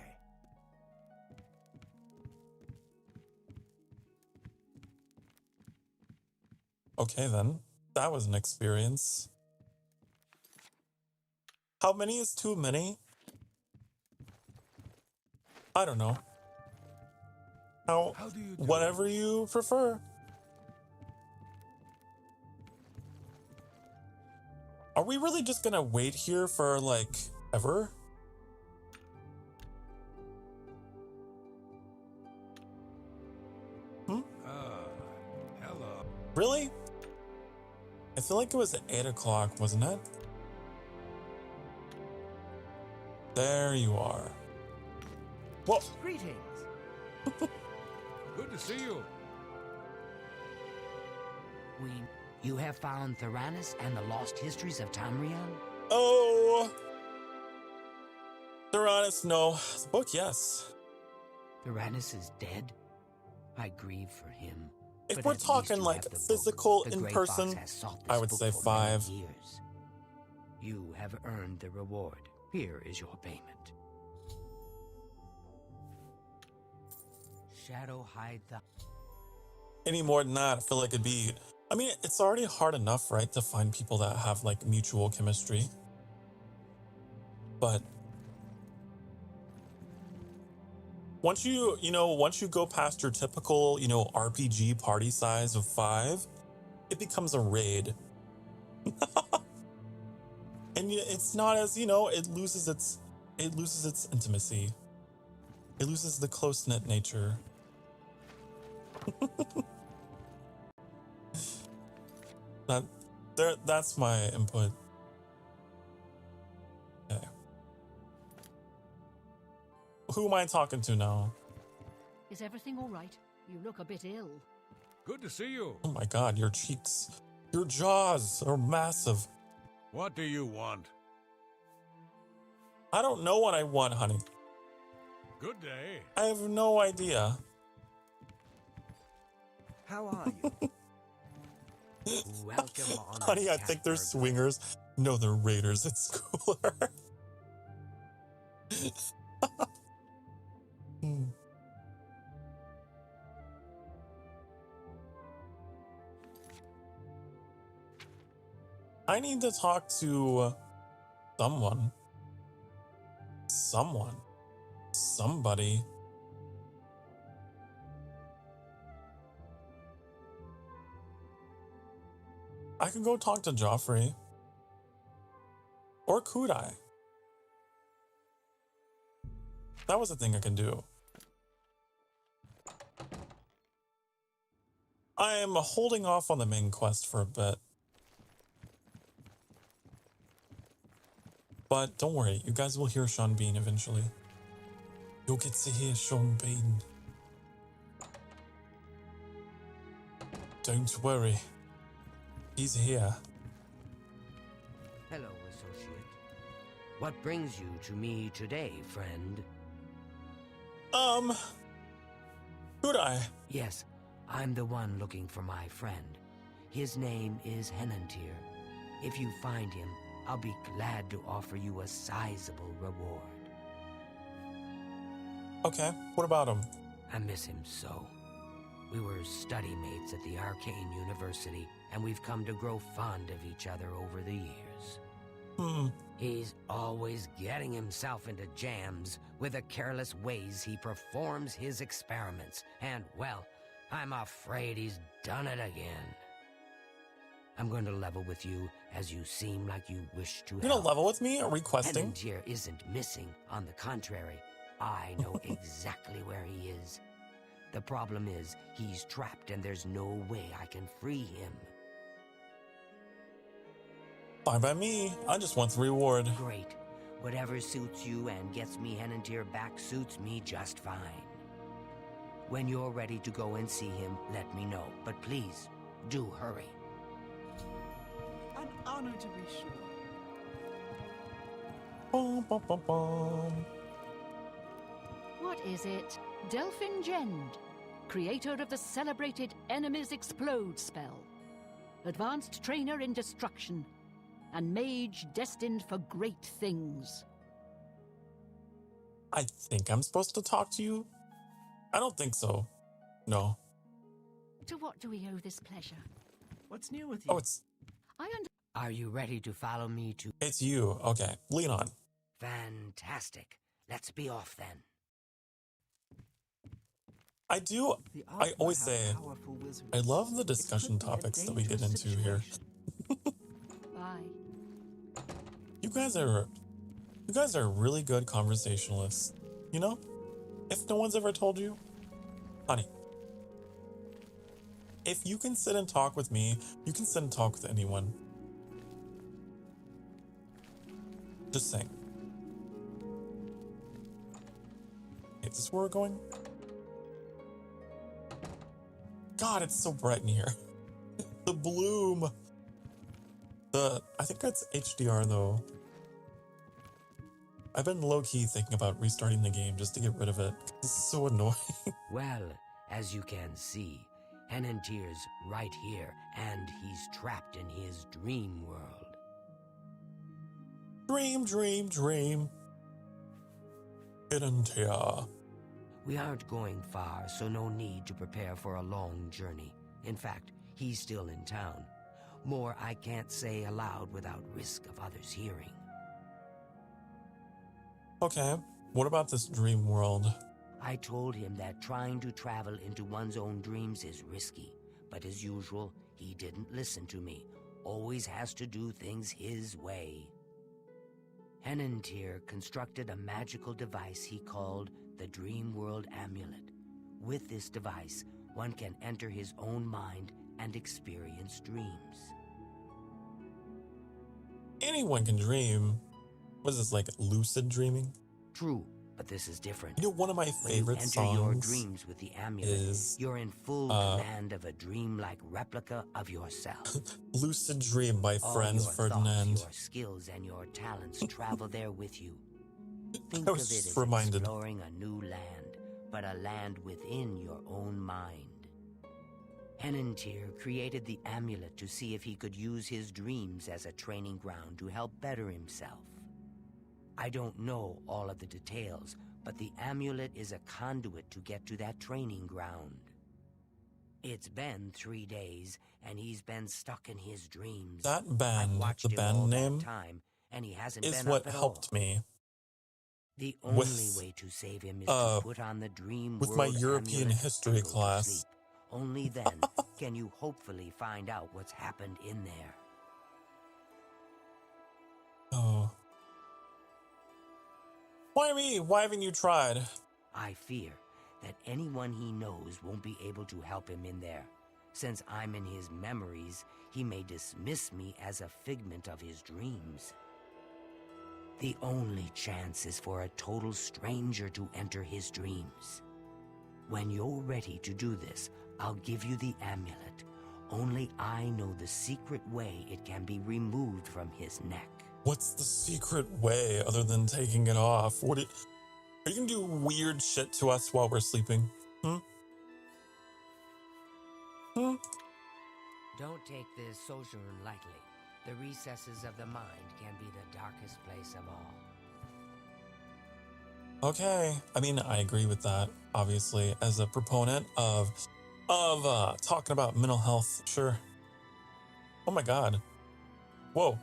[SPEAKER 1] Okay then, that was an experience. How many is too many? I don't know.
[SPEAKER 9] How do you do?
[SPEAKER 1] Whatever you prefer. Are we really just gonna wait here for, like, ever?
[SPEAKER 9] Hello.
[SPEAKER 1] Really? I feel like it was at 8 o'clock, wasn't it? There you are. Whoa!
[SPEAKER 5] Greetings.
[SPEAKER 10] Good to see you.
[SPEAKER 7] You have found Theranos and the lost histories of Tamriel?
[SPEAKER 1] Oh! Tyrannus, no. The book, yes.
[SPEAKER 7] Tyrannus is dead? I grieve for him.
[SPEAKER 1] If
[SPEAKER 7] but
[SPEAKER 1] we're
[SPEAKER 7] at least
[SPEAKER 1] talking
[SPEAKER 7] you
[SPEAKER 1] like
[SPEAKER 7] have the
[SPEAKER 1] physical
[SPEAKER 7] book. The
[SPEAKER 1] in
[SPEAKER 7] Grey
[SPEAKER 1] person,
[SPEAKER 7] Fox has sought
[SPEAKER 1] I
[SPEAKER 7] this
[SPEAKER 1] would
[SPEAKER 7] book
[SPEAKER 1] say
[SPEAKER 7] for
[SPEAKER 1] 5.
[SPEAKER 7] many years. You have earned the reward. Here is your payment. Shadow hide the...
[SPEAKER 1] Any more than that, I feel like it'd be... I mean, it's already hard enough, right, to find people that have, like, mutual chemistry. But... once you go past your typical, RPG party size of 5, it becomes a raid. And it's not as, it loses its intimacy. It loses the close-knit nature. That's my input. Okay. Who am I talking to now?
[SPEAKER 2] Is everything all right? You look a bit ill.
[SPEAKER 10] Good to see you.
[SPEAKER 1] Oh my god, your cheeks, your jaws are massive.
[SPEAKER 10] What do you want?
[SPEAKER 1] I don't know what I want, honey.
[SPEAKER 10] Good day.
[SPEAKER 1] I have no idea.
[SPEAKER 5] How are you?
[SPEAKER 7] Welcome on
[SPEAKER 1] Honey, I think they're swingers. No, they're raiders. It's cooler. I need to talk to someone. Somebody. I could go talk to Joffrey. Or could I? That was a thing I can do. I am holding off on the main quest for a bit. But don't worry, you guys will hear Sean Bean eventually. You'll get to hear Sean Bean. Don't worry. He's here.
[SPEAKER 7] Hello, associate. What brings you to me today, friend?
[SPEAKER 1] Could I?
[SPEAKER 7] Yes, I'm the one looking for my friend. His name is Henantier. If you find him, I'll be glad to offer you a sizable reward.
[SPEAKER 1] Okay, what about him?
[SPEAKER 7] I miss him so. We were study mates at the Arcane University, and we've come to grow fond of each other over the years. He's always getting himself into jams with the careless ways he performs his experiments, and, well, I'm afraid he's done it again. I'm going to level with you, as you seem like you wish to help.
[SPEAKER 1] You're gonna level with me? Are we questing?
[SPEAKER 7] Henantier isn't missing. On the contrary, I know exactly where he is. The problem is, he's trapped and there's no way I can free him.
[SPEAKER 1] Fine by me. I just want the reward.
[SPEAKER 7] Great. Whatever suits you and gets me Henantier back suits me just fine. When you're ready to go and see him, let me know. But please, do hurry.
[SPEAKER 3] An honor to be sure.
[SPEAKER 1] Bum, bum, bum, bum.
[SPEAKER 2] What is it? Delphin Gend, creator of the celebrated Enemies Explode spell. Advanced trainer in destruction, and mage destined for great things.
[SPEAKER 1] I think I'm supposed to talk to you? I don't think so. No.
[SPEAKER 2] To what do we owe this pleasure?
[SPEAKER 3] What's new with you?
[SPEAKER 1] Oh, it's
[SPEAKER 7] Are you ready to follow me to...
[SPEAKER 1] it's you. Okay, lean on.
[SPEAKER 7] Fantastic. Let's be off then.
[SPEAKER 1] I always say, I love the discussion topics that we get into here.
[SPEAKER 2] Bye.
[SPEAKER 1] You guys are really good conversationalists. You know? If no one's ever told you, honey, if you can sit and talk with me, you can sit and talk with anyone. Just saying. Okay, is this where we're going? God, it's so bright in here. The bloom. I think that's HDR though. I've been low-key thinking about restarting the game just to get rid of it. It's so annoying.
[SPEAKER 7] Well, as you can see, Henantier's right here, and he's trapped in his dream world.
[SPEAKER 1] Dream, dream, dream. Etiquette.
[SPEAKER 7] We aren't going far, so no need to prepare for a long journey. In fact, he's still in town. More I can't say aloud without risk of others hearing.
[SPEAKER 1] Okay, what about this dream world?
[SPEAKER 7] I told him that trying to travel into one's own dreams is risky, but as usual, he didn't listen to me. Always has to do things his way. Henantier constructed a magical device he called the Dream World Amulet. With this device, one can enter his own mind and experience dreams.
[SPEAKER 1] Anyone can dream. What is this, like lucid dreaming?
[SPEAKER 7] True, but this is different.
[SPEAKER 1] You know, one of my favorite
[SPEAKER 7] songs when you enter your
[SPEAKER 1] songs
[SPEAKER 7] dreams with the amulet,
[SPEAKER 1] is,
[SPEAKER 7] you're in full command of a dreamlike replica of yourself.
[SPEAKER 1] Lucid Dream by
[SPEAKER 7] All
[SPEAKER 1] Franz
[SPEAKER 7] your
[SPEAKER 1] Ferdinand.
[SPEAKER 7] Thoughts, your skills and your talents travel there with you. Think
[SPEAKER 1] I
[SPEAKER 7] of
[SPEAKER 1] was
[SPEAKER 7] it
[SPEAKER 1] just
[SPEAKER 7] as
[SPEAKER 1] reminded.
[SPEAKER 7] exploring a new land, but a land within your own mind. Henantier created the amulet to see if he could use his dreams as a training ground to help better himself. I don't know all of the details, but the amulet is a conduit to get to that training ground. It's been 3 days, and he's been stuck in his dreams.
[SPEAKER 1] That
[SPEAKER 7] I've
[SPEAKER 1] band,
[SPEAKER 7] watched
[SPEAKER 1] the
[SPEAKER 7] him all
[SPEAKER 1] band
[SPEAKER 7] that
[SPEAKER 1] name,
[SPEAKER 7] time, and he hasn't
[SPEAKER 1] is
[SPEAKER 7] been
[SPEAKER 1] what
[SPEAKER 7] up at
[SPEAKER 1] helped
[SPEAKER 7] all.
[SPEAKER 1] me
[SPEAKER 7] The only
[SPEAKER 1] with,
[SPEAKER 7] way to save him is to put on the Dream
[SPEAKER 1] with
[SPEAKER 7] World
[SPEAKER 1] my European
[SPEAKER 7] amulet
[SPEAKER 1] history
[SPEAKER 7] and go to
[SPEAKER 1] class.
[SPEAKER 7] sleep. Only then can you hopefully find out what's happened in there.
[SPEAKER 1] Oh. Why me? Why haven't you tried?
[SPEAKER 7] I fear that anyone he knows won't be able to help him in there. Since I'm in his memories, he may dismiss me as a figment of his dreams. The only chance is for a total stranger to enter his dreams. When you're ready to do this, I'll give you the amulet. Only I know the secret way it can be removed from his neck.
[SPEAKER 1] What's the secret way other than taking it off? Are you gonna do weird shit to us while we're sleeping? Hmm?
[SPEAKER 7] Don't take this sojourn lightly. The recesses of the mind can be the darkest place of all.
[SPEAKER 1] Okay. I mean, I agree with that, obviously, as a proponent of talking about mental health. Sure. Oh my god. Whoa.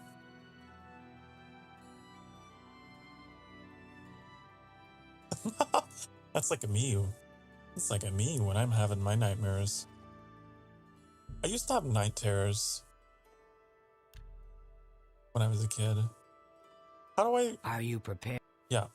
[SPEAKER 1] That's like a me. It's like a me when I'm having my nightmares. I used to have night terrors when I was a kid. How do I...
[SPEAKER 7] Are you prepared?
[SPEAKER 1] Yeah.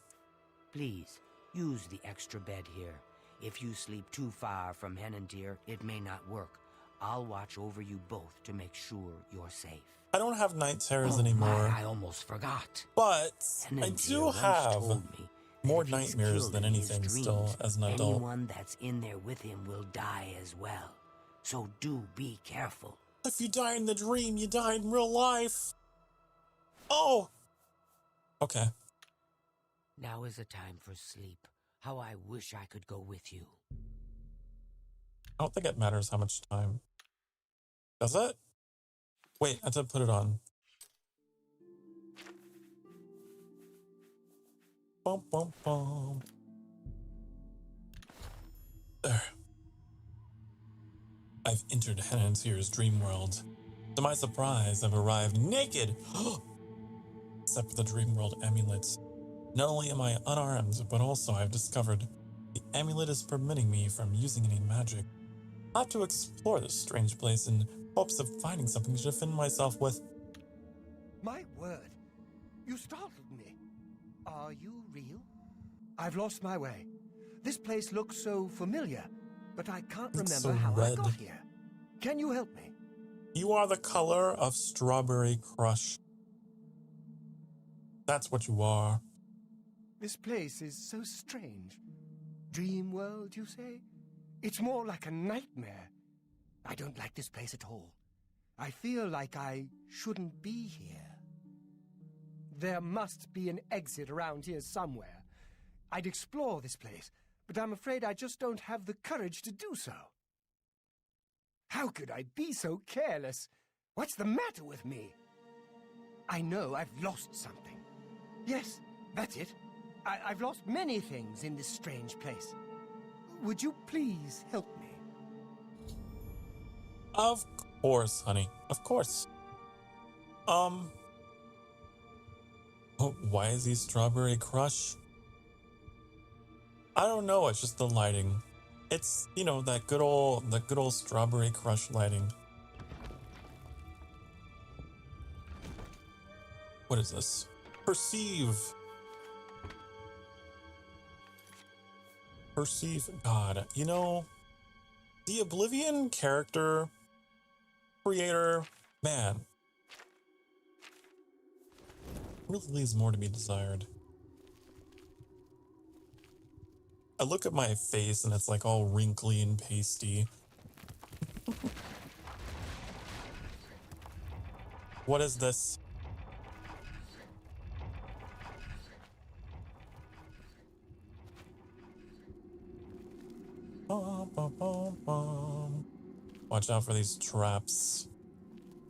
[SPEAKER 7] Please, use the extra bed here. If you sleep too far from Henantier, it may not work. I'll watch over you both to make sure you're safe.
[SPEAKER 1] I don't have night terrors anymore.
[SPEAKER 7] My, I almost forgot.
[SPEAKER 1] But
[SPEAKER 7] Henantier
[SPEAKER 1] I do
[SPEAKER 7] once
[SPEAKER 1] have
[SPEAKER 7] told me
[SPEAKER 1] more
[SPEAKER 7] that if he's
[SPEAKER 1] nightmares
[SPEAKER 7] killed
[SPEAKER 1] than
[SPEAKER 7] in his
[SPEAKER 1] anything
[SPEAKER 7] dreams,
[SPEAKER 1] still as an adult.
[SPEAKER 7] anyone that's in there with him will die as well. So do be careful.
[SPEAKER 1] If you die in the dream, you die in real life. Oh! Okay.
[SPEAKER 7] Now is the time for sleep. How I wish I could go with you.
[SPEAKER 1] I don't think it matters how much time. Does it? Wait, I have to put it on. Bum, bum, bum. There. I've entered Henantier's dream world. To my surprise, I've arrived naked. Except for the dream world amulet. Not only am I unarmed, but also I've discovered the amulet is permitting me from using any magic. I have to explore this strange place in hopes of finding something to defend myself with.
[SPEAKER 5] My word, you startled me. Are you real? I've lost my way. This place looks so familiar, but I can't
[SPEAKER 1] It's
[SPEAKER 5] remember
[SPEAKER 1] so
[SPEAKER 5] how
[SPEAKER 1] red.
[SPEAKER 5] I got here. Can you help me?
[SPEAKER 1] You are the color of Strawberry Crush. That's what you are.
[SPEAKER 5] This place is so strange. Dream world, you say? It's more like a nightmare. I don't like this place at all. I feel like I shouldn't be here. There must be an exit around here somewhere. I'd explore this place, but I'm afraid I just don't have the courage to do so. How could I be so careless? What's the matter with me? I know I've lost something. Yes, that's it. I've lost many things in this strange place. Would you please help me?
[SPEAKER 1] Of course, honey. Of course. Oh, why is he Strawberry Crush? I don't know, it's just the lighting. It's, you know, that good old Strawberry Crush lighting. What is this? Perceive. Perceive. God, you know, the Oblivion character creator, man, really leaves more to be desired. I look at my face and it's like all wrinkly and pasty. What is this? Watch out for these traps.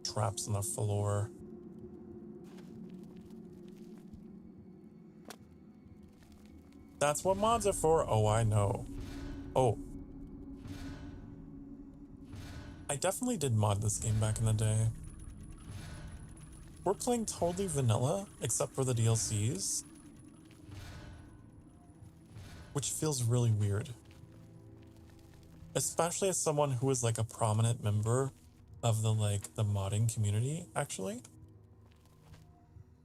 [SPEAKER 1] Traps on the floor. That's what mods are for. Oh, I know. Oh. I definitely did mod this game back in the day. We're playing totally vanilla, except for the DLCs. Which feels really weird. Especially as someone who is like a prominent member of the modding community, actually.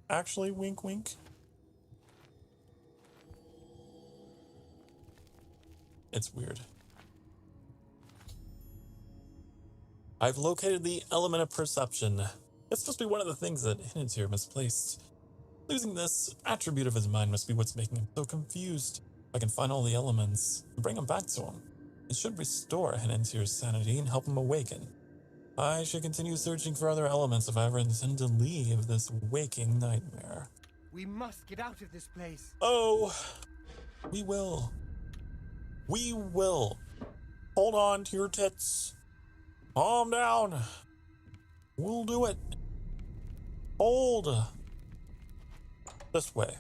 [SPEAKER 1] Actually, wink wink. It's weird. I've located the element of perception. It's supposed to be one of the things that ENVtuber misplaced. Losing this attribute of his mind must be what's making him so confused. If I can find all the elements and bring them back to him, it should restore ENVtuber's sanity and help him awaken. I should continue searching for other elements if I ever intend to leave this waking nightmare.
[SPEAKER 5] We must get out of this place.
[SPEAKER 1] Oh, we will. We will. Hold on to your tits. Calm down. We'll do it. Hold. This way.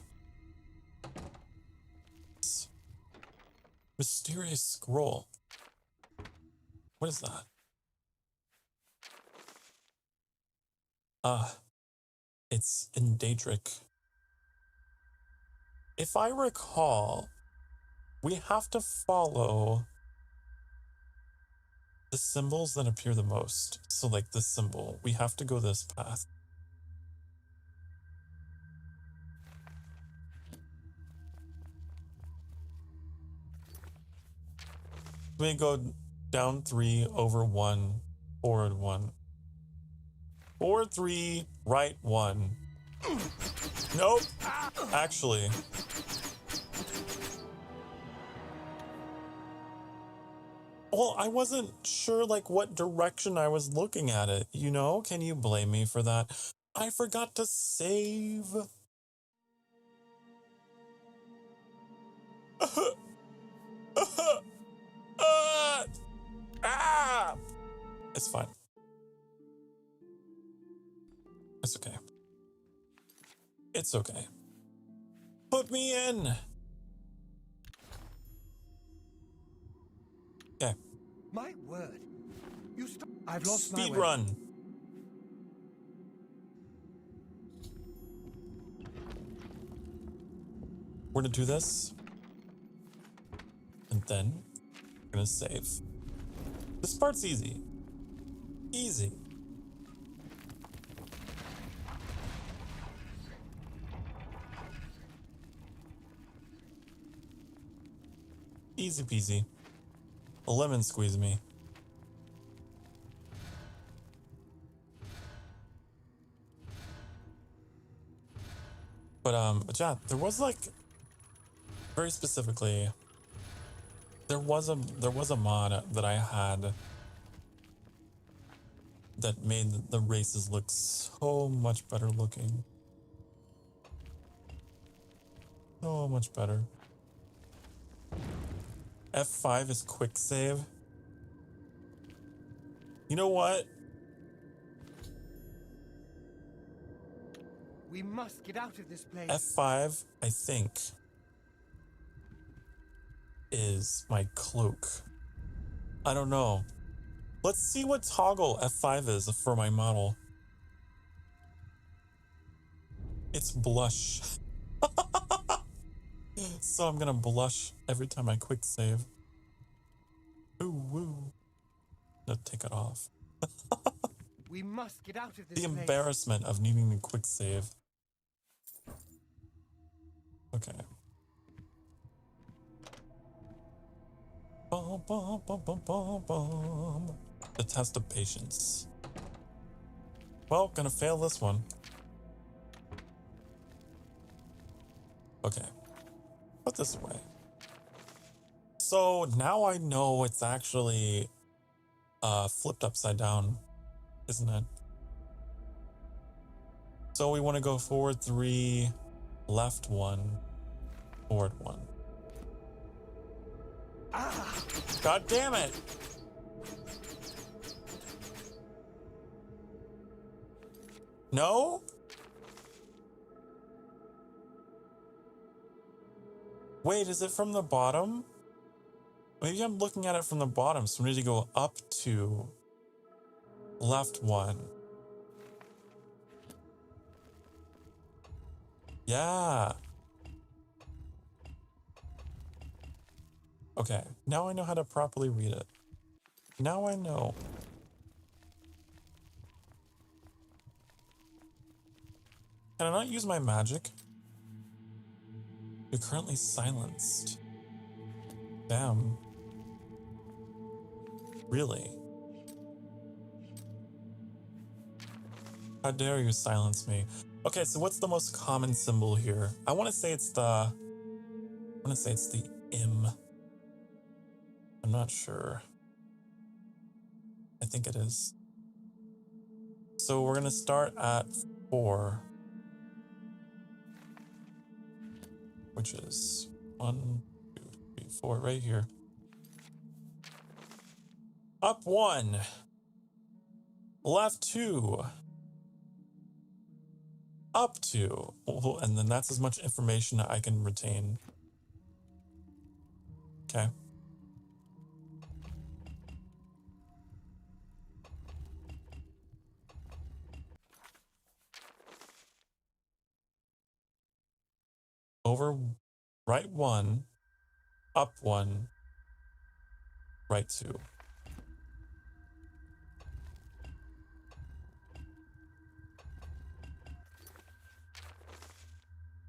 [SPEAKER 1] Mysterious scroll. What is that? It's in Daedric. If I recall, we have to follow the symbols that appear the most. So like this symbol, we have to go this path. We go down 3, over 1, forward 1. Forward 3, right 1. Nope. Actually. Well, I wasn't sure like what direction I was looking at it, you know? Can you blame me for that? I forgot to save. It's fine. It's okay. It's okay. Put me in. Okay.
[SPEAKER 5] My word. I've lost my way.
[SPEAKER 1] Speed run. We're gonna do this. And then we're gonna save. This part's easy. Easy. Easy peasy. A lemon squeeze me. But yeah, there was like very specifically there was a mod that I had that made the races look so much better looking. So much better. F5 is quick save. You know what?
[SPEAKER 5] We must get out of this place.
[SPEAKER 1] F5, I think, is my cloak. I don't know. Let's see what toggle F5 is for my model. It's blush. So I'm gonna blush every time I quick save. Ooh, woo. No, take it off.
[SPEAKER 5] We must get out of this
[SPEAKER 1] The
[SPEAKER 5] place.
[SPEAKER 1] embarrassment of needing to quick save. Okay. Bum, bum, bum, bum, bum, bum. The test of patience. Well, gonna fail this one. Okay. Put this away. So now I know it's actually flipped upside down, isn't it? So we want to go forward 3, left 1, forward 1. Ah! God damn it! No? Wait, is it from the bottom? Maybe I'm looking at it from the bottom, so we need to go up 2, left 1. Yeah. Okay, now I know how to properly read it. Now I know. Can I not use my magic? You're currently silenced. Damn. Really? How dare you silence me? Okay, so what's the most common symbol here? I want to say it's the M. I'm not sure. I think it is. So we're going to start at 4. Which is 1, 2, 3, 4, right here. Up 1. Left 2. Up 2. And then that's as much information I can retain. Okay. Over right 1, up 1, right 2.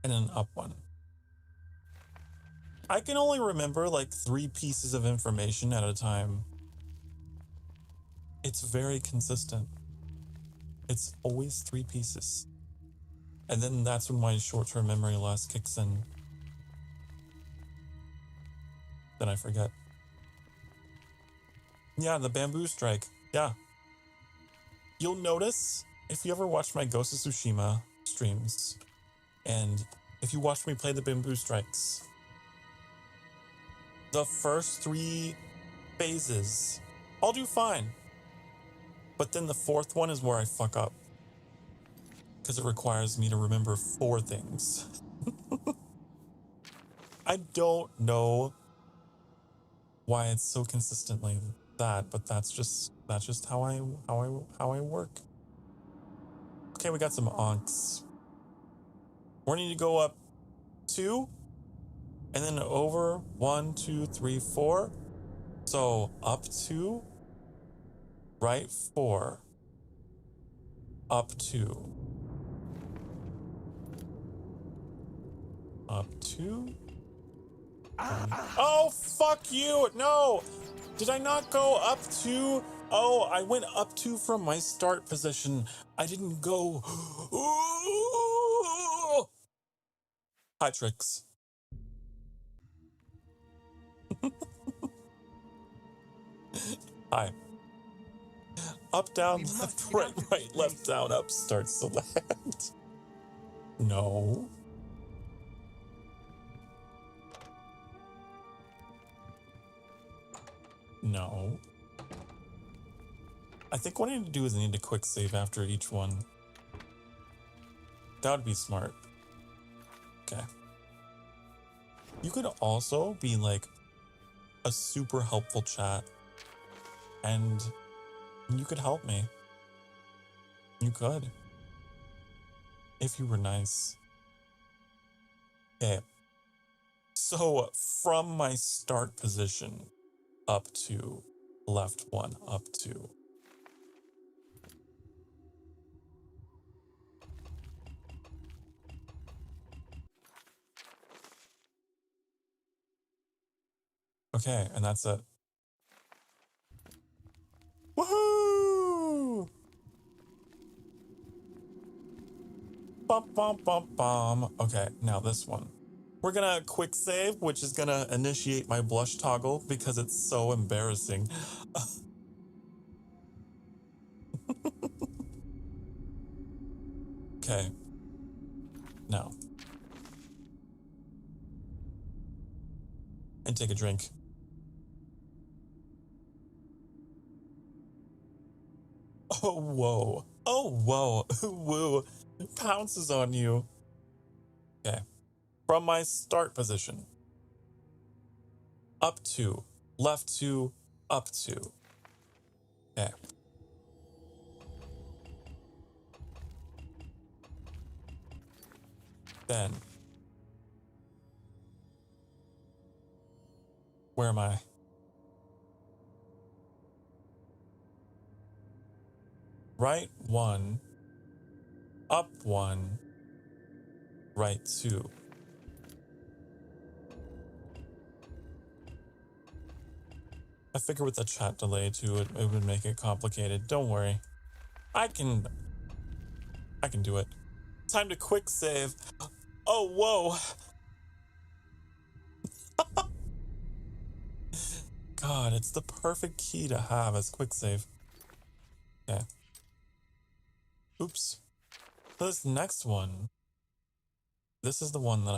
[SPEAKER 1] And then up 1. I can only remember like 3 pieces of information at a time. It's very consistent. It's always 3 pieces. And then that's when my short-term memory loss kicks in. Then I forget. Yeah, the bamboo strike. Yeah. You'll notice, if you ever watch my Ghost of Tsushima streams, and if you watch me play the bamboo strikes, the first 3 phases, I'll do fine. But then the 4th one is where I fuck up. Because it requires me to remember 4 things. I don't know why it's so consistently that, but that's just how I work. Okay, we got some onks. We need to go up 2, and then over 1, 2, 3, 4. So up 2, right 4, up 2. Up 2. Oh, fuck you! No! Did I not go up 2? Oh, I went up 2 from my start position. I didn't go. Ooh! Hi, Tricks. Hi. Up, down, left, right, left, down, up starts to land. No. No. I think what I need to do is I need to quick save after each one. That would be smart. Okay. You could also be like a super helpful chat and you could help me. You could. If you were nice. Okay. So from my start position up to left one, up to. Okay, and that's it. Woohoo! Bum, bum, bum, bum. Okay, now this one. We're gonna quick save, which is gonna initiate my blush toggle because it's so embarrassing. Okay. Now. And take a drink. Oh, whoa. Oh, whoa. Woo. Pounces on you. Okay. From my start position. Up to. Left to. Up to. Okay. Then. Where am I? Right 1. Up 1. Right 2. I figure with the chat delay too, it would make it complicated. Don't worry. I can do it. Time to quick save. Oh, whoa. God, it's the perfect key to have as quick save. Okay. Oops. So this next one, this is the one that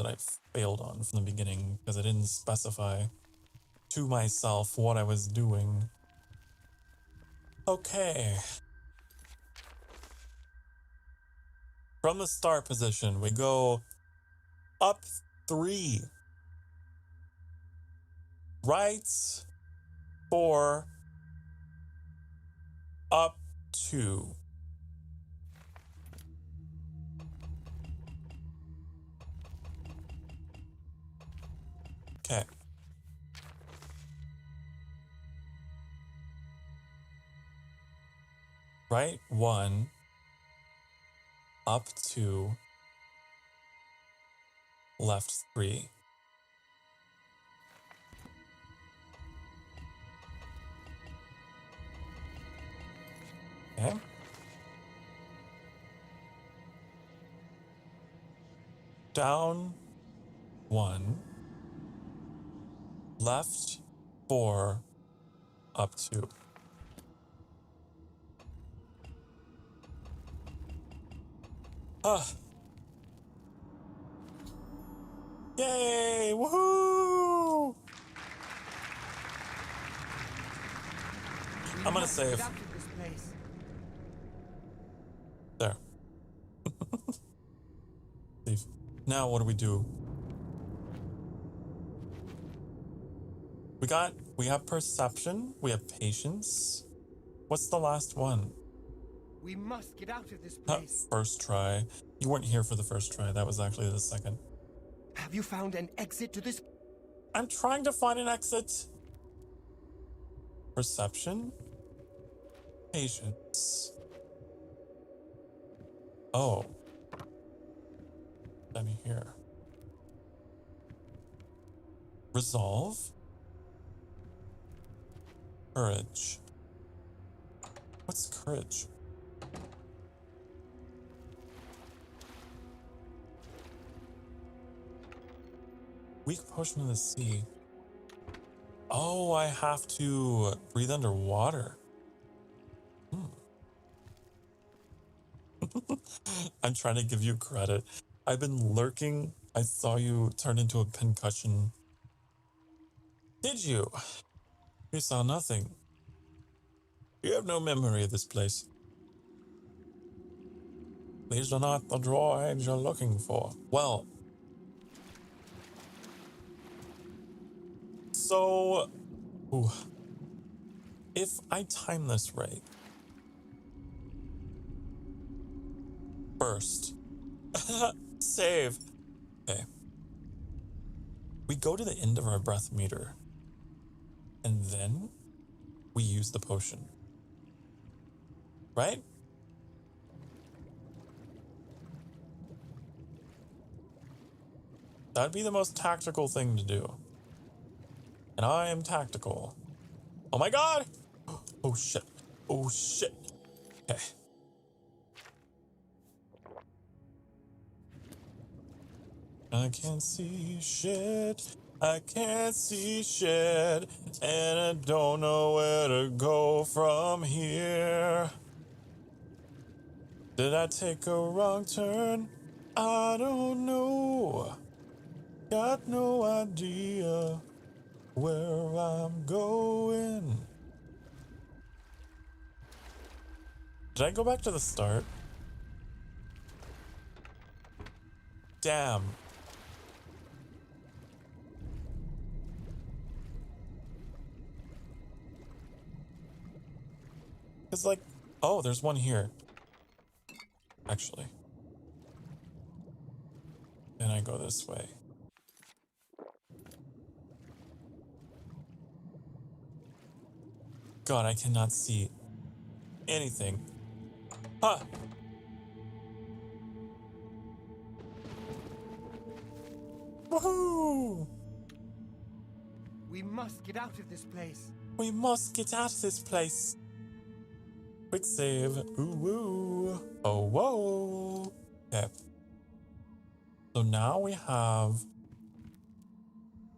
[SPEAKER 1] I failed on from the beginning because I didn't specify to myself what I was doing. Okay. From the start position, we go up 3. Right 4. Up 2. Okay. Right 1. Up 2. Left 3. Okay. Down 1. Left 4. Up 2. Ah. Yay! Woohoo! I'm gonna save. There. Save. Now what do we do? We have perception, we have patience. What's the last one?
[SPEAKER 5] We must get out of this place.
[SPEAKER 1] First try. You weren't here for the first try. That was actually the second.
[SPEAKER 5] Have you found an exit to this?
[SPEAKER 1] I'm trying to find an exit. Perception. Patience. Oh. Let me hear. Resolve. Courage. What's courage? Weak potion of the sea. Oh, I have to breathe underwater. I'm trying to give you credit. I've been lurking. I saw you turn into a pincushion. Did you? You saw nothing. You have no memory of this place. These are not the droids you're looking for. Well, so, ooh, if I time this right, first, save. Okay. We go to the end of our breath meter, and then we use the potion. Right? That'd be the most tactical thing to do. And I am tactical. Oh my god! Oh shit. Oh shit. Okay. I can't see shit. I can't see shit. And I don't know where to go from here. Did I take a wrong turn? I don't know. Got no idea where I'm going. Did I go back to the start? Damn. It's like, oh, there's one here. Actually. And I go this way. God, I cannot see anything. Huh. Woohoo!
[SPEAKER 5] We must get out of this place.
[SPEAKER 1] We must get out of this place. Quick save. Ooh, woo. Oh, whoa. Okay. So now we have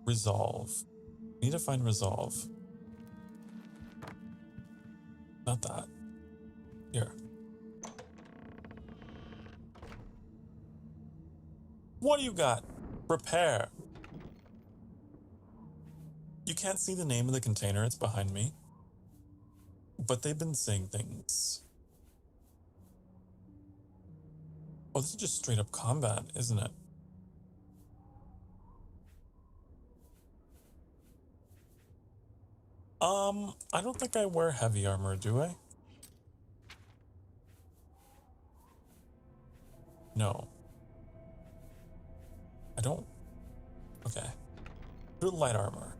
[SPEAKER 1] resolve. We need to find resolve. Not that. Here. What do you got? Prepare. You can't see the name of the container, it's behind me. But they've been saying things. Oh, this is just straight up combat, isn't it? I don't think I wear heavy armor, do I? No. I don't. Okay. Do light armor.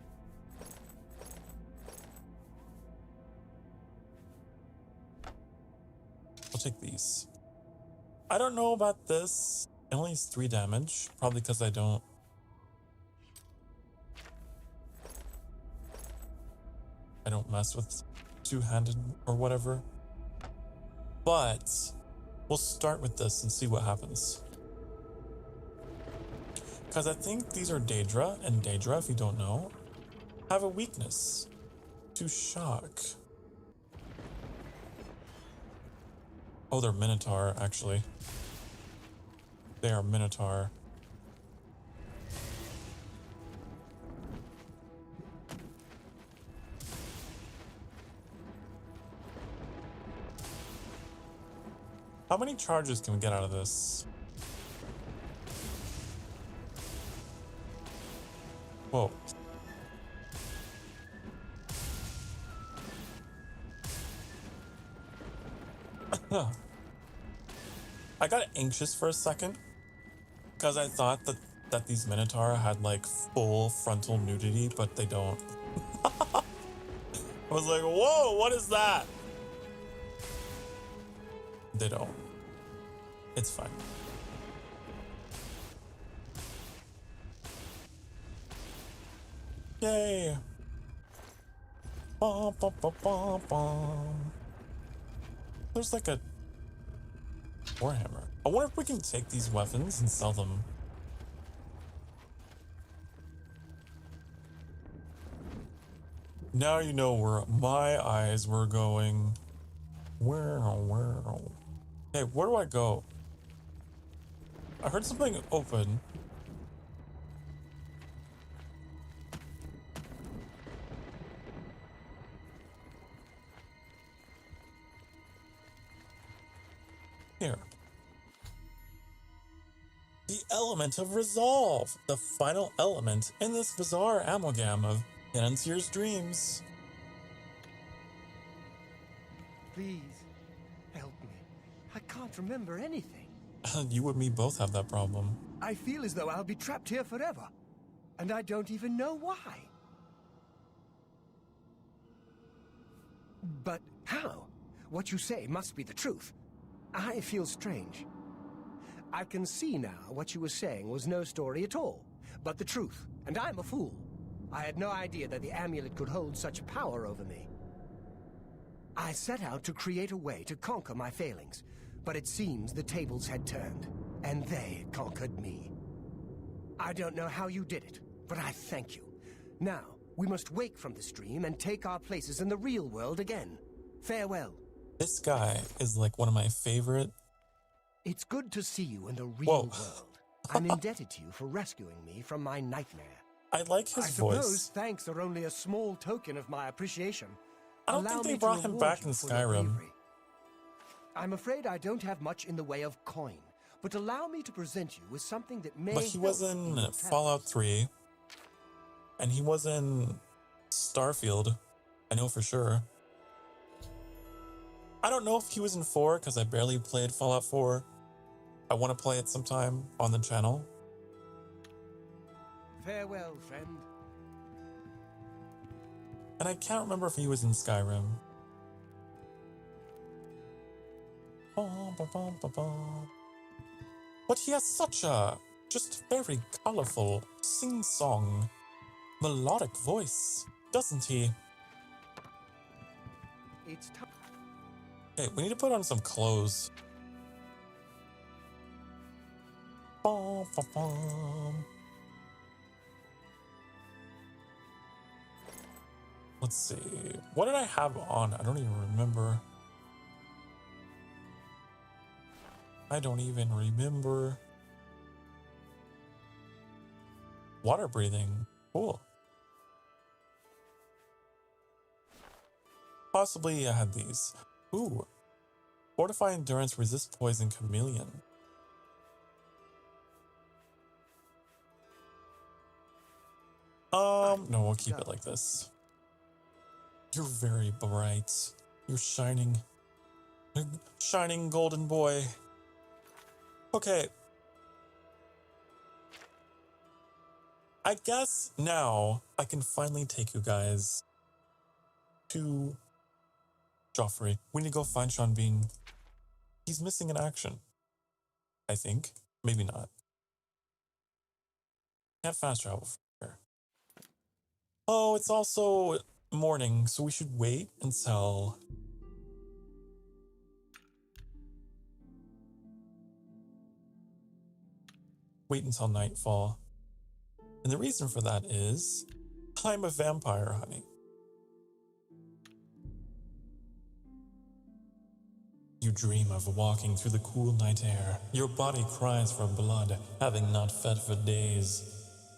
[SPEAKER 1] I'll take these. I don't know about this. It only has 3 damage. Probably because I don't. I don't mess with two-handed or whatever. But we'll start with this and see what happens. Because I think these are Daedra, and Daedra, if you don't know, have a weakness to shock. Oh, they're Minotaur, actually. They are Minotaur. How many charges can we get out of this? Whoa. I got anxious for a second because I thought that these Minotaur had like full frontal nudity, but they don't. I was like, whoa, what is that? They don't. It's fine. Yay. Bum, bum, bum, bum, bum. There's like a warhammer. I wonder if we can take these weapons and sell them. Now you know where my eyes were going. Where? Hey, where do I go? I heard something open. Here. The element of resolve, the final element in this bizarre amalgam of Financier's dreams.
[SPEAKER 5] Please, help me. I can't remember anything.
[SPEAKER 1] You and me both have that problem.
[SPEAKER 5] I feel as though I'll be trapped here forever. And I don't even know why. But how? What you say must be the truth. I feel strange. I can see now what you were saying was no story at all, but the truth, and I'm a fool. I had no idea that the amulet could hold such power over me. I set out to create a way to conquer my failings, but it seems the tables had turned, and they conquered me. I don't know how you did it, but I thank you. Now, we must wake from this dream and take our places in the real world again. Farewell.
[SPEAKER 1] This guy is like one of my favorite.
[SPEAKER 5] It's good to see you in the real world. I'm indebted to you for rescuing me from my nightmare.
[SPEAKER 1] I like his
[SPEAKER 5] I suppose
[SPEAKER 1] voice.
[SPEAKER 5] thanks are only a small token of my appreciation.
[SPEAKER 1] I don't think they brought him back in Skyrim.
[SPEAKER 5] I'm afraid I don't have much in the way of coin, but allow me to present you with something that may
[SPEAKER 1] But he was
[SPEAKER 5] help
[SPEAKER 1] in
[SPEAKER 5] your
[SPEAKER 1] Fallout 3, and he was in Starfield, I know for sure. I don't know if he was in 4, because I barely played Fallout 4. I want to play it sometime on the channel.
[SPEAKER 5] Farewell, friend.
[SPEAKER 1] And I can't remember if he was in Skyrim. But he has such a just very colorful, sing-song, melodic voice, doesn't he?
[SPEAKER 5] It's time.
[SPEAKER 1] Hey, we need to put on some clothes. Let's see. What did I have on? I don't even remember. Water breathing. Cool. Possibly I had these. Ooh. Fortify endurance, resist poison, chameleon. No, we'll keep it like this. You're very bright. You're shining. Shining golden boy. Okay. I guess now I can finally take you guys to Joffrey. We need to go find Sean Bean. He's missing in action. I think. Maybe not. Can't fast travel from here. Oh, it's also morning, so we should wait until... Wait until nightfall. And the reason for that is... I'm a vampire, honey. You dream of walking through the cool night air. Your body cries for blood, having not fed for days.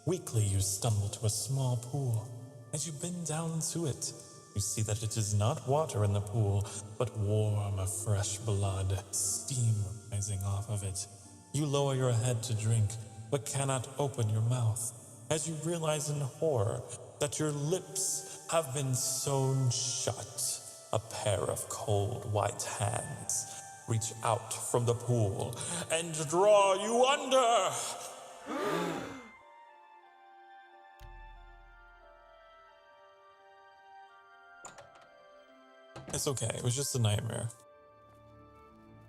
[SPEAKER 1] Weakly you stumble to a small pool. As you bend down to it, you see that it is not water in the pool, but warm, fresh blood, steam rising off of it. You lower your head to drink, but cannot open your mouth, as you realize in horror that your lips have been sewn shut. A pair of cold white hands reach out from the pool and draw you under. It's okay, it was just a nightmare.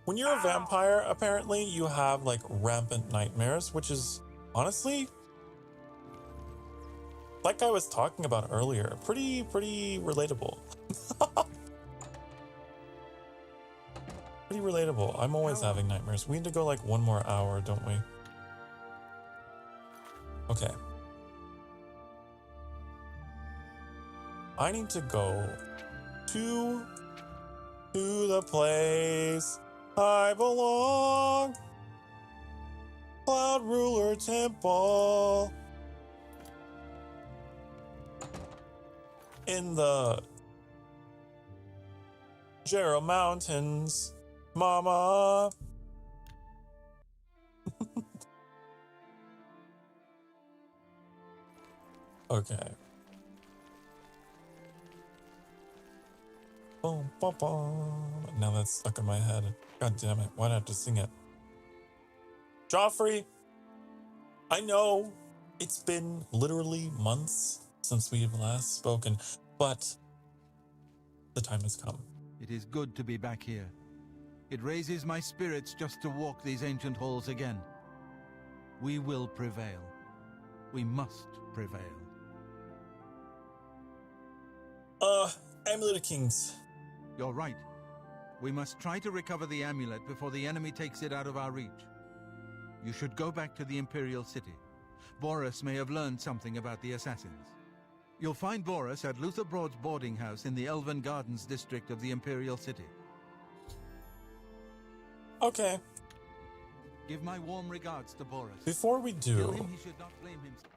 [SPEAKER 1] When you're a vampire, apparently you have like rampant nightmares, which is honestly, like I was talking about earlier, pretty relatable. Pretty relatable. I'm always having nightmares. We need to go like one more hour, don't we? Okay. I need to go to the place I belong. Cloud Ruler Temple. In the Jarrow Mountains. Mama, Okay. Boom, boom, boom. Now that's stuck in my head. God damn it. Why'd I have to sing it? Joffrey, I know it's been literally months since we've last spoken, but the time has come.
[SPEAKER 6] It is good to be back here. It raises my spirits just to walk these ancient halls again. We will prevail. We must prevail.
[SPEAKER 1] Amulet of Kings.
[SPEAKER 6] You're right. We must try to recover the amulet before the enemy takes it out of our reach. You should go back to the Imperial City. Boris may have learned something about the assassins. You'll find Boris at Luther Broad's boarding house in the Elven Gardens district of the Imperial City.
[SPEAKER 1] Okay.
[SPEAKER 6] Give my warm regards to Boris.
[SPEAKER 1] Before we
[SPEAKER 6] Tell
[SPEAKER 1] do,
[SPEAKER 6] him he should not blame himself.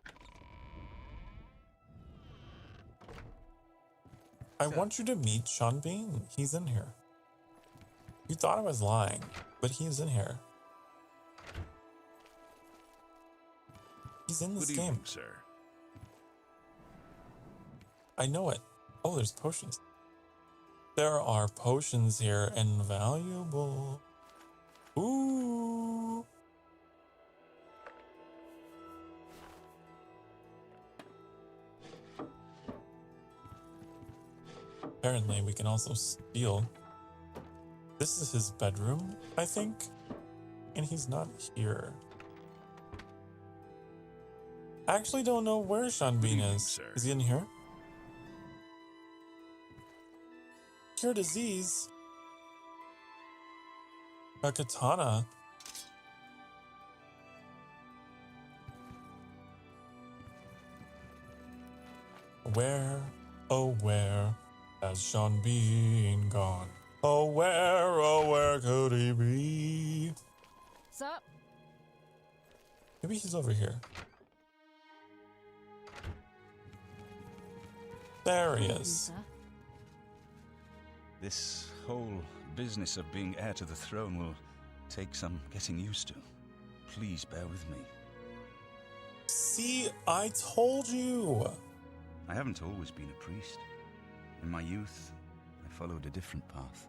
[SPEAKER 1] I want you to meet Sean Bean. He's in here. You thought I was lying, but he's in here. He's in this
[SPEAKER 10] Good
[SPEAKER 1] game.
[SPEAKER 10] evening, sir.
[SPEAKER 1] I know it. Oh, there's potions. There are potions here, invaluable. Ooh. Apparently, we can also steal. This is his bedroom, I think. And he's not here. I actually don't know where Sean Bean
[SPEAKER 10] evening,
[SPEAKER 1] is.
[SPEAKER 10] sir.
[SPEAKER 1] Is he in here? Cure disease. A katana. Where, oh where has Sean Bean gone? Oh where could he be?
[SPEAKER 2] Sup?
[SPEAKER 1] Maybe he's over here. There he is.
[SPEAKER 2] Sir?
[SPEAKER 11] This whole business of being heir to the throne will take some getting used to. Please bear with me.
[SPEAKER 1] See, I told you.
[SPEAKER 11] I haven't always been a priest. In my youth, I followed a different path.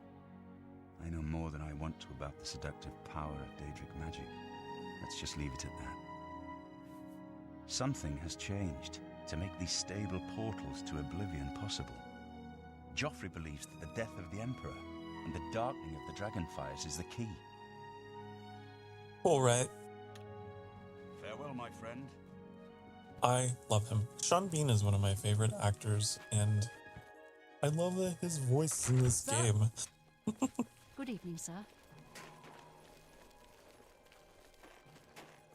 [SPEAKER 11] I know more than I want to about the seductive power of Daedric magic. Let's just leave it at that. Something has changed to make these stable portals to Oblivion possible. Joffrey believes that the death of the Emperor and the darkening of the Dragonfires is the key.
[SPEAKER 1] All right.
[SPEAKER 11] Farewell, my friend.
[SPEAKER 1] I love him. Sean Bean is one of my favorite actors, and I love that his voice in this game.
[SPEAKER 2] Good evening, sir.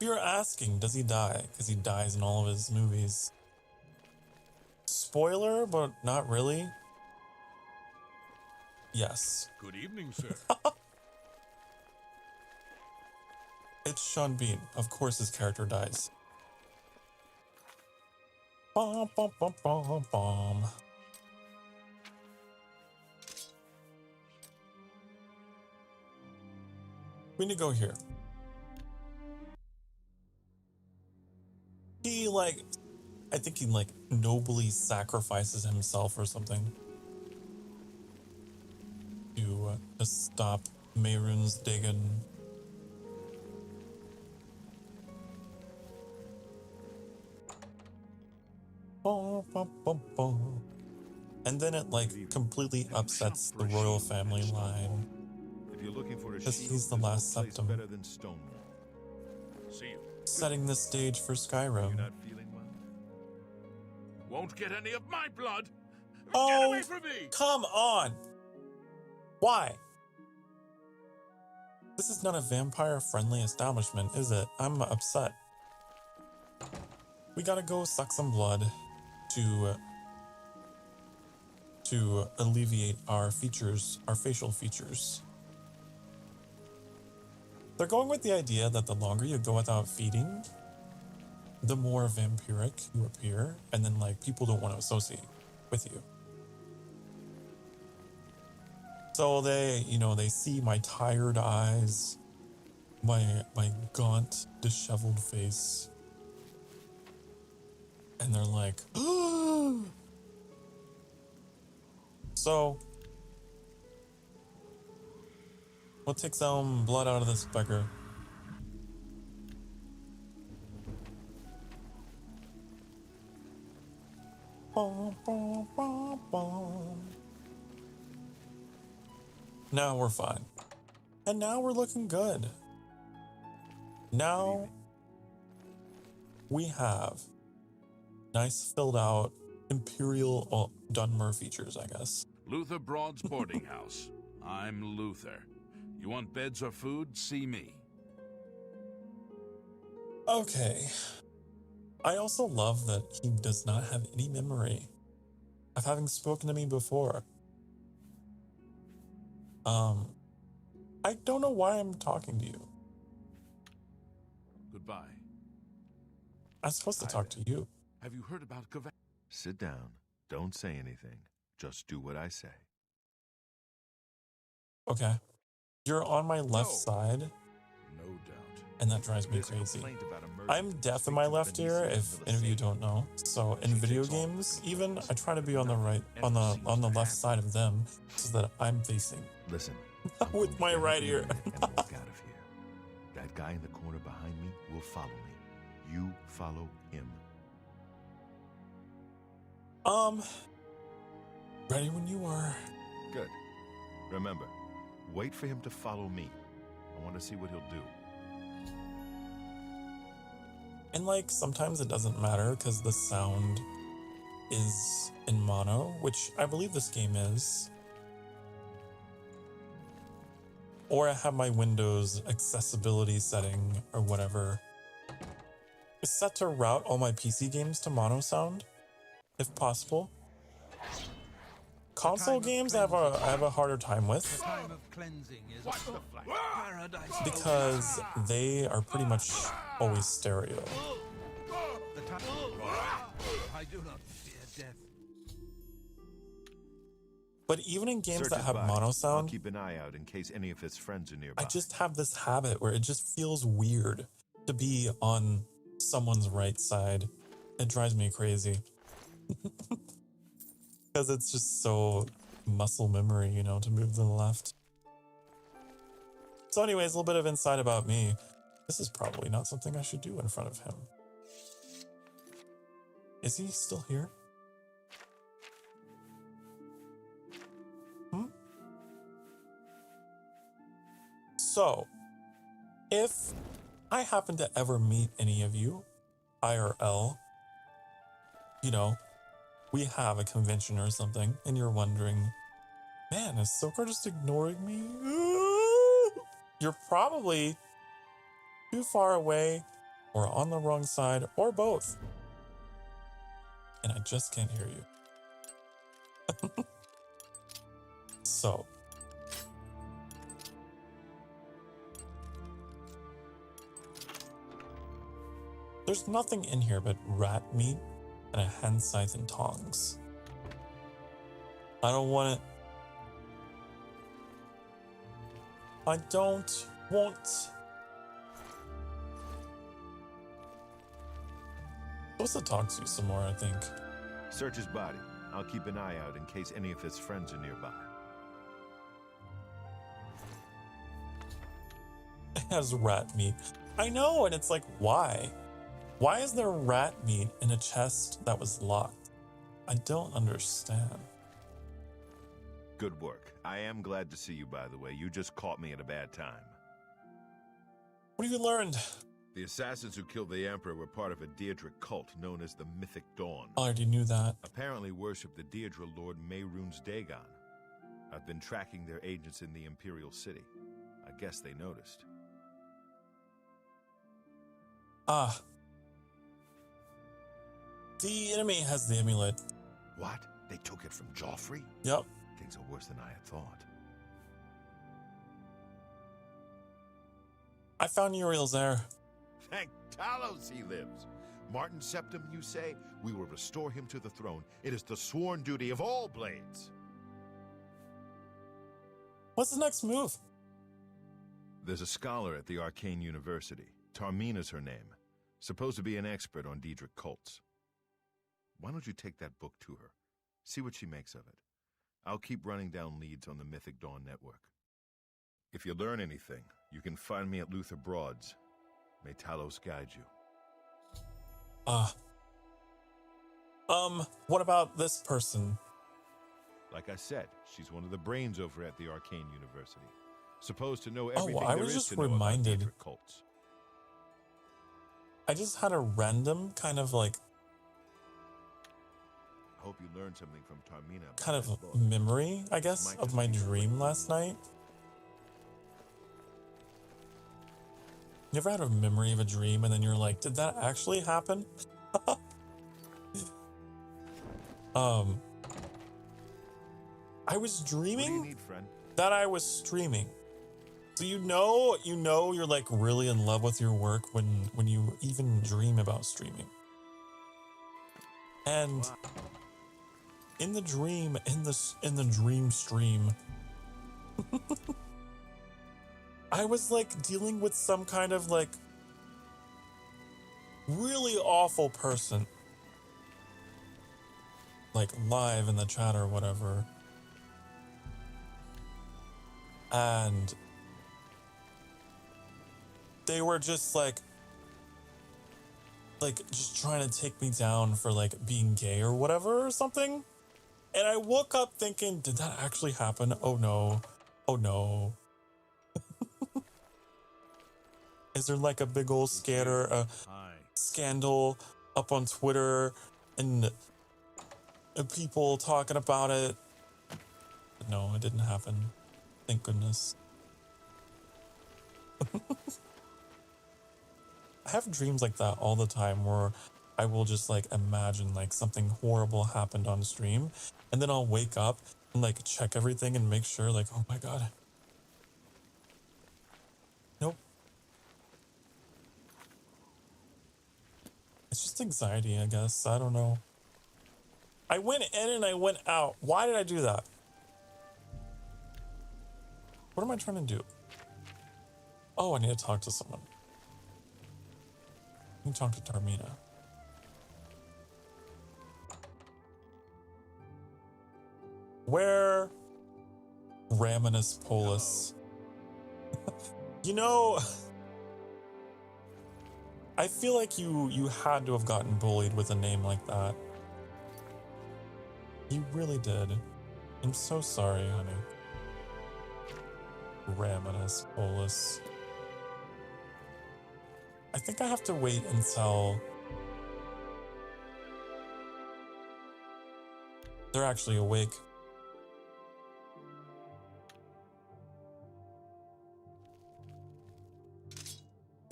[SPEAKER 1] If you're asking, does he die? Because he dies in all of his movies. Spoiler, but not really. Yes.
[SPEAKER 10] Good evening, sir.
[SPEAKER 1] It's Sean Bean. Of course his character dies. Bom, bom, bom, bom, bom. We need to go here. He, I think he, nobly sacrifices himself or something to stop Mehrunes digging. And then it completely upsets the royal family line.
[SPEAKER 12] If you're looking for a
[SPEAKER 1] Because
[SPEAKER 12] shield,
[SPEAKER 1] he's the
[SPEAKER 12] there's no
[SPEAKER 1] last
[SPEAKER 12] place
[SPEAKER 1] septum.
[SPEAKER 12] better than Stonewall.
[SPEAKER 10] See you.
[SPEAKER 1] Setting the stage for Skyrim.
[SPEAKER 12] You're not feeling well?
[SPEAKER 10] Won't get any of my blood. Get
[SPEAKER 1] Oh,
[SPEAKER 10] away from me!
[SPEAKER 1] come on! Why? This is not a vampire-friendly establishment, is it? I'm upset. We gotta go suck some blood to alleviate our features, our facial features. They're going with the idea that the longer you go without feeding, the more vampiric you appear, and then people don't want to associate with you. So they see my tired eyes, my gaunt, disheveled face, And they're like, so, we'll take some blood out of this beggar. Now we're fine. And now we're looking good. Now we have nice filled out Imperial Dunmer features, I guess.
[SPEAKER 4] Luther Broad's boarding house. I'm Luther. You want beds or food? See me.
[SPEAKER 1] Okay. I also love that he does not have any memory of having spoken to me before. I don't know why I'm talking to you.
[SPEAKER 4] Goodbye.
[SPEAKER 1] I'm supposed to talk to you.
[SPEAKER 4] Have you heard about Kva?
[SPEAKER 12] Sit down. Don't say anything. Just do what I say.
[SPEAKER 1] Okay. You're on my left side,
[SPEAKER 4] No doubt.
[SPEAKER 1] and that drives me
[SPEAKER 12] There's a
[SPEAKER 1] crazy.
[SPEAKER 12] complaint about a murder.
[SPEAKER 1] I'm deaf in
[SPEAKER 12] Speak
[SPEAKER 1] my
[SPEAKER 12] to
[SPEAKER 1] left ear,
[SPEAKER 12] Benicio
[SPEAKER 1] if
[SPEAKER 12] and
[SPEAKER 1] any of you
[SPEAKER 12] Millicent.
[SPEAKER 1] don't know. So in
[SPEAKER 12] She
[SPEAKER 1] video
[SPEAKER 12] takes all
[SPEAKER 1] games,
[SPEAKER 12] the
[SPEAKER 1] even,
[SPEAKER 12] complaints.
[SPEAKER 1] I try to be on the right, on the left side of them, so that I'm facing
[SPEAKER 12] Listen.
[SPEAKER 1] with my right ear.
[SPEAKER 12] And walk out of here. That guy in the corner behind me will follow me. You follow him.
[SPEAKER 1] Ready when you are.
[SPEAKER 12] Good. Remember, wait for him to follow me. I want to see what he'll do.
[SPEAKER 1] And like, sometimes it doesn't matter because the sound is in mono, which I believe this game is. Or I have my Windows accessibility setting or whatever. It's set to route all my PC games to mono sound, if possible. Console games I have a harder time
[SPEAKER 6] The
[SPEAKER 1] with
[SPEAKER 6] time of cleansing is paradise.
[SPEAKER 1] because they are pretty much always stereo.
[SPEAKER 6] The time. I do not fear death.
[SPEAKER 1] But even in games
[SPEAKER 12] Search
[SPEAKER 1] that
[SPEAKER 12] his
[SPEAKER 1] have
[SPEAKER 12] body.
[SPEAKER 1] mono
[SPEAKER 12] I'll
[SPEAKER 1] sound,
[SPEAKER 12] keep an eye out in case any of his friends are nearby.
[SPEAKER 1] I just have this habit where it just feels weird to be on someone's right side. It drives me crazy. Because it's just so muscle memory, you know, to move to the left. So anyways, a little bit of insight about me. This is probably not something I should do in front of him. Is he still here? So, if I happen to ever meet any of you, IRL, you know, we have a convention or something, and you're wondering, man, is Sokar just ignoring me? You're probably too far away, or on the wrong side, or both. And I just can't hear you. So, there's nothing in here but rat meat and a hand scythe and tongs. I don't want it. I don't want. Supposed to talk to you some more, I think.
[SPEAKER 12] Search his body. I'll keep an eye out in case any of his friends are nearby.
[SPEAKER 1] It has rat meat. I know, and it's like, why? Why is there rat meat in a chest that was locked? I don't understand.
[SPEAKER 12] Good work. I am glad to see you, by the way. You just caught me at a bad time.
[SPEAKER 1] What have you learned?
[SPEAKER 12] The assassins who killed the Emperor were part of a Deirdre cult known as the Mythic Dawn.
[SPEAKER 1] I already knew that.
[SPEAKER 12] Apparently worship the Deirdre Lord Mehrunes Dagon. I've been tracking their agents in the Imperial City. I guess they noticed.
[SPEAKER 1] Ah. The enemy has the amulet.
[SPEAKER 12] What? They took it from Joffrey?
[SPEAKER 1] Yep.
[SPEAKER 12] Things are worse than I had thought.
[SPEAKER 1] I found Uriel's heir.
[SPEAKER 12] Thank Talos he lives. Martin Septim, you say? We will restore him to the throne. It is the sworn duty of all blades.
[SPEAKER 1] What's the next move?
[SPEAKER 12] There's a scholar at the Arcane University. Tarmina's her name. Supposed to be an expert on Daedric cults. Why don't you take that book to her? See what she makes of it. I'll keep running down leads on the Mythic Dawn network. If you learn anything, you can find me at Luther Broad's. May Talos guide you.
[SPEAKER 1] What about this person?
[SPEAKER 12] Like I said, she's one of the brains over at the Arcane University. Supposed to know everything
[SPEAKER 1] I
[SPEAKER 12] there
[SPEAKER 1] was
[SPEAKER 12] is
[SPEAKER 1] just
[SPEAKER 12] to know
[SPEAKER 1] reminded.
[SPEAKER 12] about Daedric cults.
[SPEAKER 1] I just had a random kind of like
[SPEAKER 12] I hope you learned something from Tarmina. about
[SPEAKER 1] kind of
[SPEAKER 12] that book.
[SPEAKER 1] memory, I guess, of my dream last night. You ever had a memory of a dream and then you're like, did that actually happen? I was dreaming
[SPEAKER 12] What do you need, friend?
[SPEAKER 1] that I was streaming. So you know you're like really in love with your work when you even dream about streaming. And
[SPEAKER 12] Wow.
[SPEAKER 1] in the dream, in the dream stream, I was like dealing with some kind of like really awful person. Like live in the chat or whatever. And they were just like just trying to take me down for like being gay or whatever or something. And I woke up thinking, did that actually happen? Oh no. Oh no. Is there like a big old scandal up on Twitter and people talking about it? But no, it didn't happen. Thank goodness. I have dreams like that all the time where I will just like imagine like something horrible happened on stream and then I'll wake up and like check everything and make sure like, oh my God. Nope. It's just anxiety, I guess. I don't know. I went in and I went out. Why did I do that? What am I trying to do? Oh, I need to talk to someone. I need to talk to Tarmina. Where Raminus Polus? You know, I feel like you had to have gotten bullied with a name like that. You really did. I'm so sorry, honey. Raminus Polus. I think I have to wait until they're actually awake.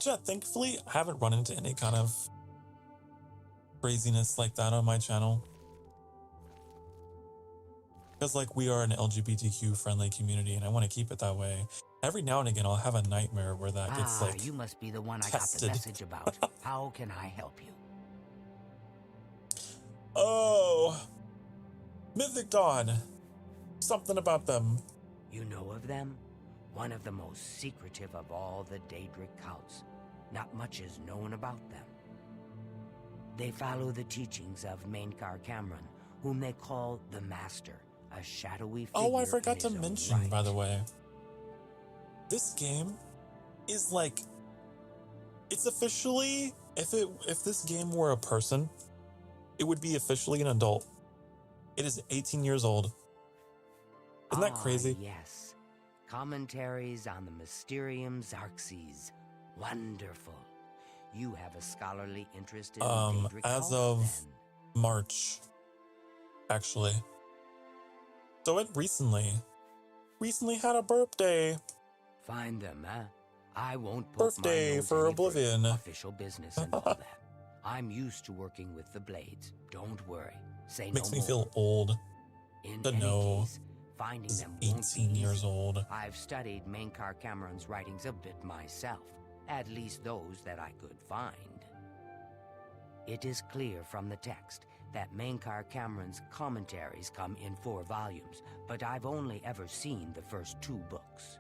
[SPEAKER 1] Yeah, thankfully, I haven't run into any kind of craziness like that on my channel. Because, like, we are an LGBTQ-friendly community, and I want to keep it that way. Every now and again, I'll have a nightmare where that gets, like,
[SPEAKER 7] you must be the one I
[SPEAKER 1] tested.
[SPEAKER 7] got the message about. How can I help you?
[SPEAKER 1] Oh, Mythic Dawn. Something about them.
[SPEAKER 7] You know of them? One of the most secretive of all the Daedric cults. Not much is known about them. They follow the teachings of Mainkar Cameron, whom they call the Master, a shadowy figure.
[SPEAKER 1] Oh, I forgot
[SPEAKER 7] in
[SPEAKER 1] to
[SPEAKER 7] his own
[SPEAKER 1] mention,
[SPEAKER 7] right.
[SPEAKER 1] by the way. This game is like, it's officially, if this game were a person, it would be officially an adult. It is 18 years old. Isn't that crazy?
[SPEAKER 7] Yes. Commentaries on the Mysterium Xarxes. Wonderful. You have a scholarly interest in Daedric
[SPEAKER 1] as
[SPEAKER 7] cults,
[SPEAKER 1] of
[SPEAKER 7] then.
[SPEAKER 1] March, actually. So it recently had a birthday.
[SPEAKER 7] Find them, huh? I won't put
[SPEAKER 1] Birthday
[SPEAKER 7] my nose
[SPEAKER 1] for
[SPEAKER 7] any
[SPEAKER 1] Oblivion.
[SPEAKER 7] further. Official business and all that. I'm used to working with the Blades. Don't worry. Say
[SPEAKER 1] Makes
[SPEAKER 7] no
[SPEAKER 1] me
[SPEAKER 7] more.
[SPEAKER 1] feel old
[SPEAKER 7] In
[SPEAKER 1] to
[SPEAKER 7] any
[SPEAKER 1] know
[SPEAKER 7] case, finding
[SPEAKER 1] he's
[SPEAKER 7] them won't be
[SPEAKER 1] 18 years
[SPEAKER 7] easy.
[SPEAKER 1] old.
[SPEAKER 7] I've studied Mainkar Cameron's writings a bit myself, at least those that I could find. It is clear from the text that Mainkar Cameron's commentaries come in 4 volumes, but I've only ever seen the first 2 books.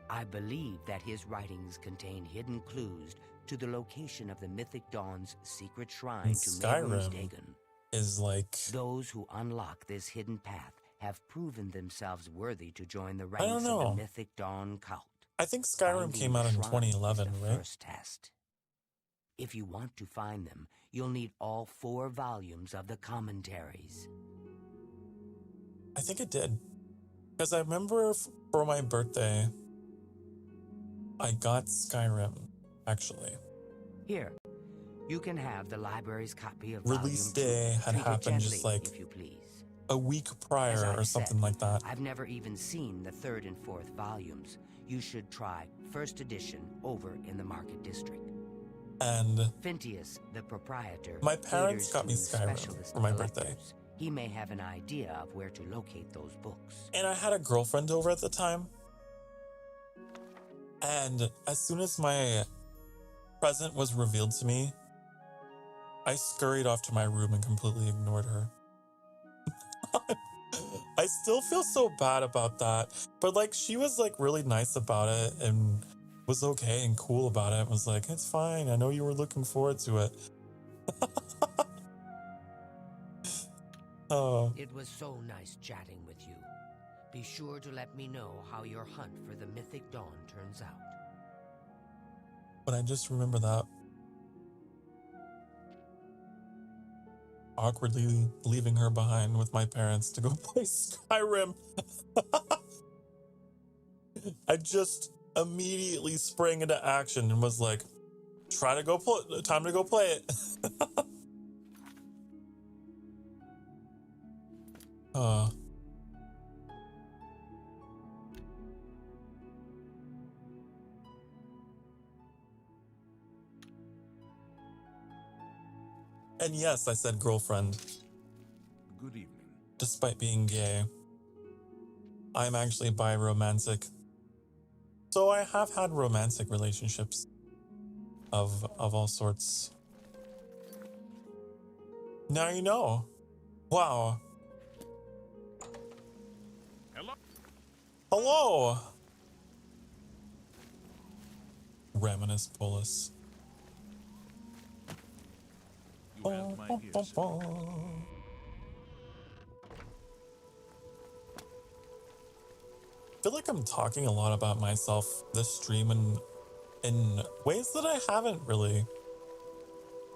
[SPEAKER 7] I believe that his writings contain hidden clues to the location of the Mythic Dawn's secret shrine
[SPEAKER 1] In
[SPEAKER 7] to Mehrunes
[SPEAKER 1] Skyrim.
[SPEAKER 7] Dagon.
[SPEAKER 1] is like,
[SPEAKER 7] Those who unlock this hidden path have proven themselves worthy to join the
[SPEAKER 1] I don't
[SPEAKER 7] ranks of the
[SPEAKER 1] know.
[SPEAKER 7] Mythic Dawn cult.
[SPEAKER 1] I think Skyrim
[SPEAKER 7] Finding
[SPEAKER 1] came
[SPEAKER 7] the
[SPEAKER 1] out in
[SPEAKER 7] shrine is
[SPEAKER 1] 2011,
[SPEAKER 7] the
[SPEAKER 1] right?
[SPEAKER 7] first test. If you want to find them, you'll need all 4 volumes of the commentaries.
[SPEAKER 1] I think it did. Because I remember for my birthday, I got Skyrim, actually.
[SPEAKER 7] Here, you can have the library's copy of
[SPEAKER 1] Release
[SPEAKER 7] Volume 2.
[SPEAKER 1] day had
[SPEAKER 7] Treat it
[SPEAKER 1] happened
[SPEAKER 7] gently,
[SPEAKER 1] just like
[SPEAKER 7] if you please.
[SPEAKER 1] a week
[SPEAKER 7] As
[SPEAKER 1] prior
[SPEAKER 7] I've
[SPEAKER 1] or something
[SPEAKER 7] said,
[SPEAKER 1] like that.
[SPEAKER 7] I've never even seen the 3rd and 4th volumes. You should try first edition over in the Market District.
[SPEAKER 1] And
[SPEAKER 7] Phintius, the proprietor,
[SPEAKER 1] my parents
[SPEAKER 7] caters
[SPEAKER 1] got me
[SPEAKER 7] to
[SPEAKER 1] Skyrim
[SPEAKER 7] specialist
[SPEAKER 1] for my birthday.
[SPEAKER 7] collectors. He may have an idea of where to locate those books.
[SPEAKER 1] And I had a girlfriend over at the time. And as soon as my present was revealed to me, I scurried off to my room and completely ignored her. I still feel so bad about that. But like, she was like really nice about it and was okay and cool about it. Was like, it's fine. I know you were looking forward to it. Oh.
[SPEAKER 7] It was so nice chatting with you. Be sure to let me know how your hunt for the Mythic Dawn turns out.
[SPEAKER 1] But I just remember that. Awkwardly leaving her behind with my parents to go play Skyrim. I just immediately sprang into action and was like, time to go play it. And yes, I said girlfriend.
[SPEAKER 4] Good evening.
[SPEAKER 1] Despite being gay. I'm actually bi-romantic. So I have had romantic relationships of all sorts. Now you know. Wow.
[SPEAKER 10] Hello.
[SPEAKER 1] Hello. Raminus Polus.
[SPEAKER 4] You have my ears.
[SPEAKER 1] I feel like I'm talking a lot about myself this stream in ways that I haven't really.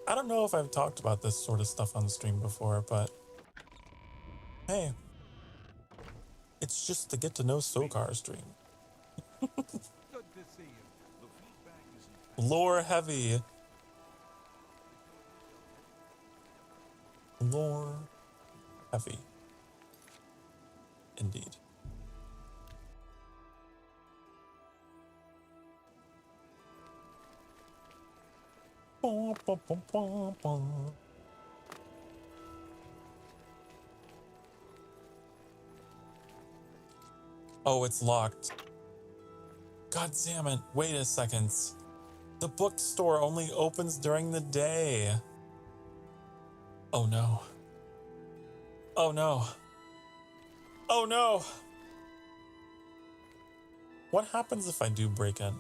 [SPEAKER 1] I don't know if I've talked about this sort of stuff on stream before, but hey, it's just the get to know Sokar stream.
[SPEAKER 4] Good to see you. The feedback is
[SPEAKER 1] Lore heavy. Lore heavy. Indeed. Oh, it's locked. God damn it. Wait a second. The bookstore only opens during the day. Oh no. Oh no. Oh no. What happens if I do break in?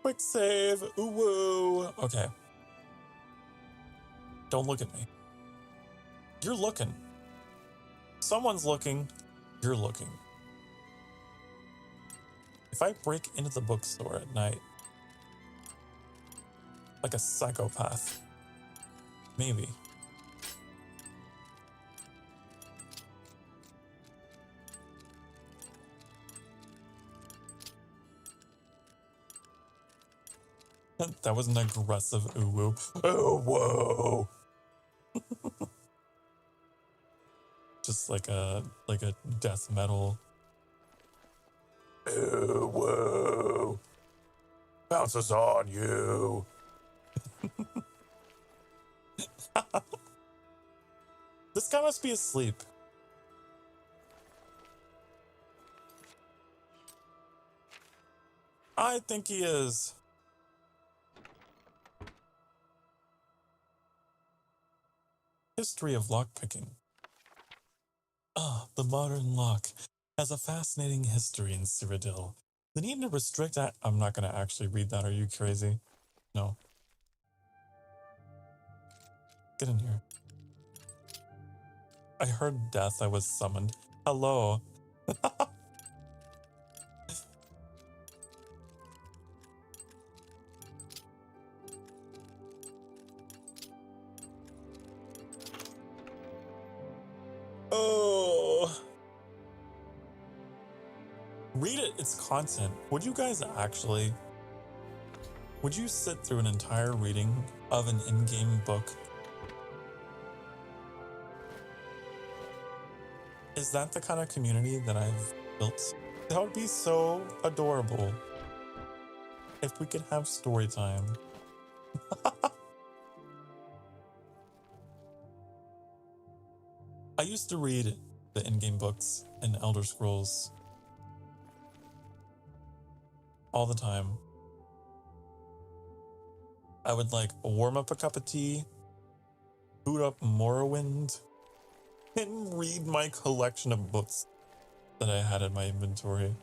[SPEAKER 1] Quick save. Ooh woo. Okay. Don't look at me. You're looking. Someone's looking. You're looking. If I break into the bookstore at night, like a psychopath, maybe. That was an aggressive ooh woo. Ooh woo. Just like a death metal. Ooh woo. Bounces on you. This guy must be asleep. I think he is. History of lockpicking. The modern lock has a fascinating history in Cyrodiil. The need to restrict I'm not going to actually read that. Are you crazy? No. get in here. I heard death. I was summoned. Hello. Oh. Read it. It's content. Would you guys actually... Would you sit through an entire reading of an in-game book? Is that the kind of community that I've built? That would be so adorable if we could have story time. I used to read the in-game books in Elder Scrolls all the time. I would like warm up a cup of tea, boot up Morrowind, and read my collection of books that I had in my inventory.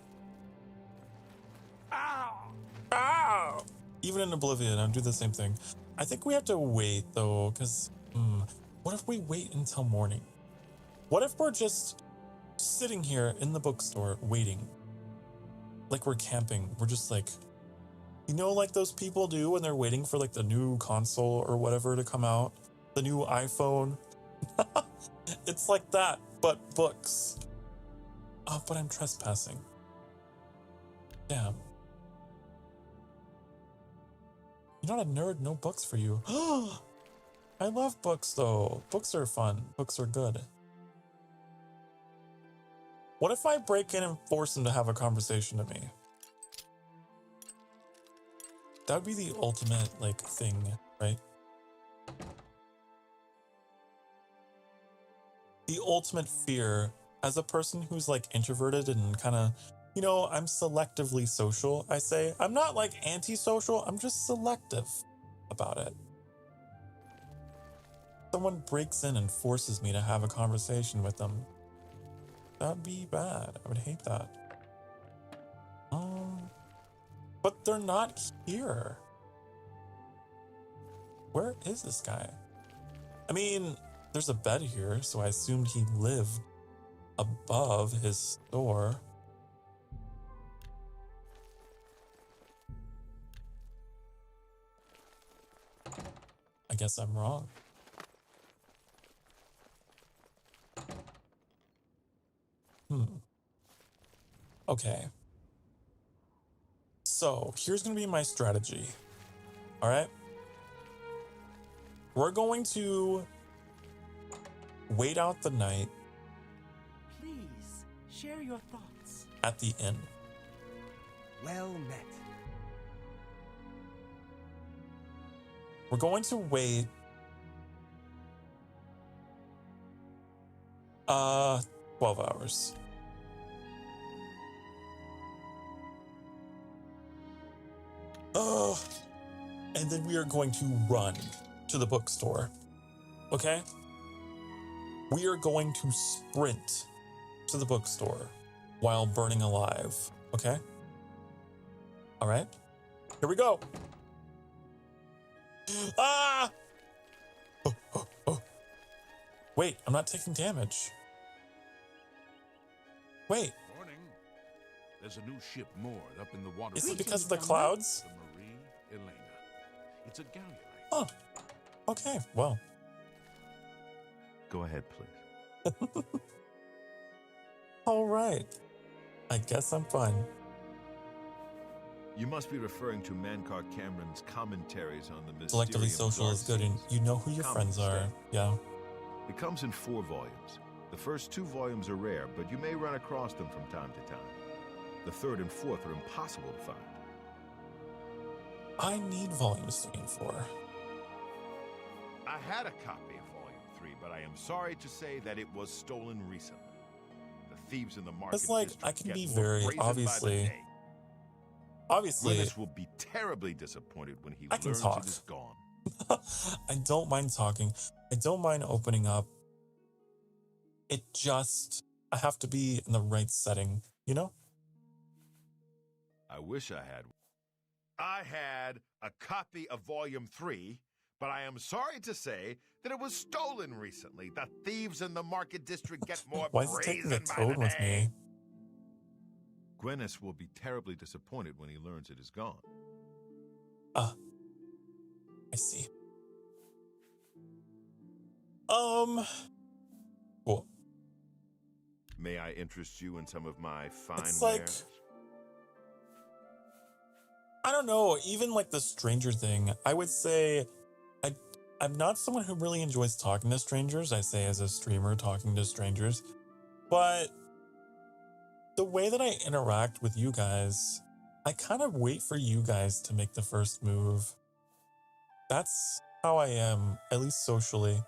[SPEAKER 1] Ow! Ow! Even in Oblivion, I'd do the same thing. I think we have to wait though, because what if we wait until morning? What if we're just sitting here in the bookstore waiting? Like we're camping. We're just like, you know, like those people do when they're waiting for like the new console or whatever to come out, the new iPhone. It's like that, but books. Oh, but I'm trespassing. Damn. You're not a nerd, no books for you. I love books though. Books are fun. Books are good. What if I break in and force him to have a conversation to me? That would be the ultimate, like, thing, right? The ultimate fear as a person who's, like, introverted and kind of, you know, I'm selectively social, I say. I'm not, like, antisocial. I'm just selective about it. Someone breaks in and forces me to have a conversation with them. That'd be bad. I would hate that. But they're not here. Where is this guy? I mean, there's a bed here, so I assumed he lived above his store. I guess I'm wrong. Okay. So, here's going to be my strategy. All right? We're going to wait out the night.
[SPEAKER 3] Please, share your thoughts.
[SPEAKER 1] At the inn.
[SPEAKER 5] Well met.
[SPEAKER 1] We're going to wait 12 hours. And then we are going to run to the bookstore. Okay? We are going to sprint to the bookstore while burning alive. Okay? All right? Here we go. Ah! Oh. Wait, I'm not taking damage. Wait.
[SPEAKER 4] Morning. There's a new ship moored up in the water.
[SPEAKER 1] Is it because of the clouds?
[SPEAKER 4] The Marie Elena. It's a galleon.
[SPEAKER 1] Oh. Okay, well.
[SPEAKER 12] Go ahead, please.
[SPEAKER 1] All right. I guess I'm fine.
[SPEAKER 12] You must be referring to Mankar Cameron's commentaries on the
[SPEAKER 1] Selectively social is good, and you know who your friends are. Yeah.
[SPEAKER 12] It comes in 4 volumes. The first 2 volumes are rare, but you may run across them from time to time. The 3rd and 4th are impossible to find.
[SPEAKER 1] I need volumes 3 and 4.
[SPEAKER 12] I had a copy of volume 3, but I am sorry to say that it was stolen recently. The thieves in the market
[SPEAKER 1] It's like,
[SPEAKER 12] district
[SPEAKER 1] I can
[SPEAKER 12] get
[SPEAKER 1] be
[SPEAKER 12] more
[SPEAKER 1] very,
[SPEAKER 12] brazen by the
[SPEAKER 1] obviously.
[SPEAKER 12] day.
[SPEAKER 1] Obviously.
[SPEAKER 12] Willis will be terribly disappointed when he
[SPEAKER 1] I can
[SPEAKER 12] learns
[SPEAKER 1] talk.
[SPEAKER 12] it is gone.
[SPEAKER 1] I don't mind talking. I don't mind opening up. It just, I have to be in the right setting, you know?
[SPEAKER 12] I wish I had. I had a copy of volume 3, But I am sorry to say that it was stolen recently. The thieves in the market district get more
[SPEAKER 1] Why is he taking
[SPEAKER 12] brazen
[SPEAKER 1] the
[SPEAKER 12] by
[SPEAKER 1] toad
[SPEAKER 12] the
[SPEAKER 1] with
[SPEAKER 12] day.
[SPEAKER 1] me?
[SPEAKER 12] Gwyneth will be terribly disappointed when he learns it is gone.
[SPEAKER 1] Ah, I see. Cool.
[SPEAKER 12] May I interest you in some of my fine
[SPEAKER 1] It's like,
[SPEAKER 12] wares?
[SPEAKER 1] I don't know, even like the stranger thing, I would say I'm not someone who really enjoys talking to strangers, I say as a streamer talking to strangers, but the way that I interact with you guys, I kind of wait for you guys to make the first move. That's how I am, at least socially.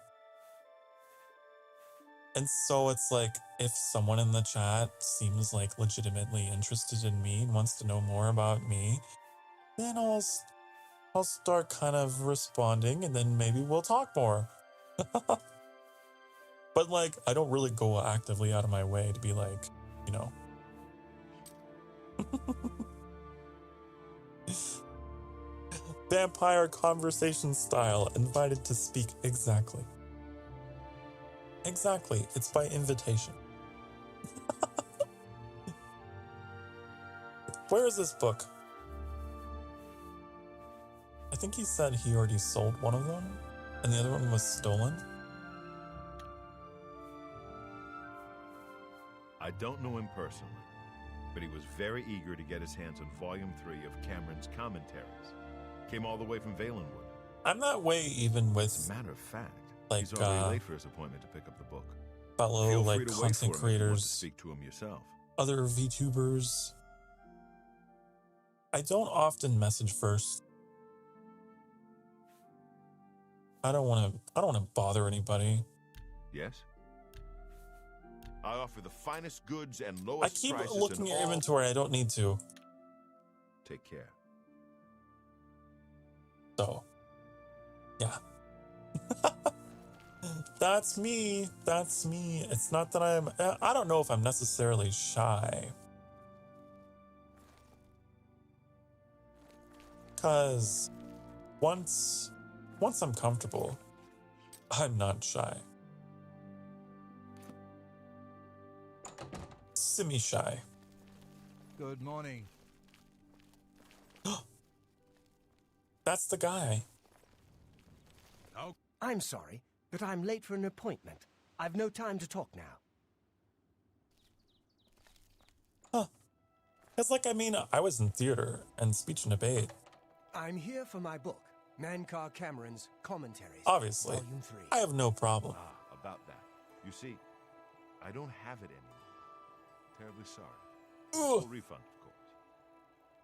[SPEAKER 1] And so it's like, if someone in the chat seems like legitimately interested in me and wants to know more about me, then I'll start kind of responding and then maybe we'll talk more. But like, I don't really go actively out of my way to be like, you know. Vampire conversation style, invited to speak. Exactly. Exactly. It's by invitation. Where is this book? I think he said he already sold one of them and the other one was stolen.
[SPEAKER 12] I don't know him personally, but he was very eager to get his hands on Volume 3 of Cameron's commentaries. Came all the way from Valenwood.
[SPEAKER 1] I'm that way even with,
[SPEAKER 12] as a matter of fact,
[SPEAKER 1] like,
[SPEAKER 12] he's already late for his appointment to pick up the book.
[SPEAKER 1] fellow
[SPEAKER 12] Feel
[SPEAKER 1] like
[SPEAKER 12] free to wait
[SPEAKER 1] content
[SPEAKER 12] for him if you want to
[SPEAKER 1] creators,
[SPEAKER 12] speak to him yourself.
[SPEAKER 1] other VTubers. I don't often message first. I don't want to bother anybody.
[SPEAKER 12] Yes? I offer the finest goods and
[SPEAKER 1] I
[SPEAKER 12] lowest
[SPEAKER 1] keep
[SPEAKER 12] prices
[SPEAKER 1] looking
[SPEAKER 12] in
[SPEAKER 1] at
[SPEAKER 12] all...
[SPEAKER 1] inventory. I don't need to.
[SPEAKER 12] Take care.
[SPEAKER 1] So, yeah. That's me. That's me. It's not that I don't know if I'm necessarily shy. Because once I'm comfortable, I'm not shy. Semi-shy.
[SPEAKER 6] Good morning.
[SPEAKER 1] That's the guy.
[SPEAKER 5] I'm sorry, but I'm late for an appointment. I've no time to talk now.
[SPEAKER 1] Huh. It's like, I mean, I was in theater and speech and debate.
[SPEAKER 5] I'm here for my book, Mankar Cameron's Commentaries.
[SPEAKER 1] Obviously.
[SPEAKER 5] Volume 3.
[SPEAKER 1] I have no problem.
[SPEAKER 12] About that. You see, I don't have it anymore. Terribly sorry.
[SPEAKER 1] Ugh.
[SPEAKER 12] Full refund, of course.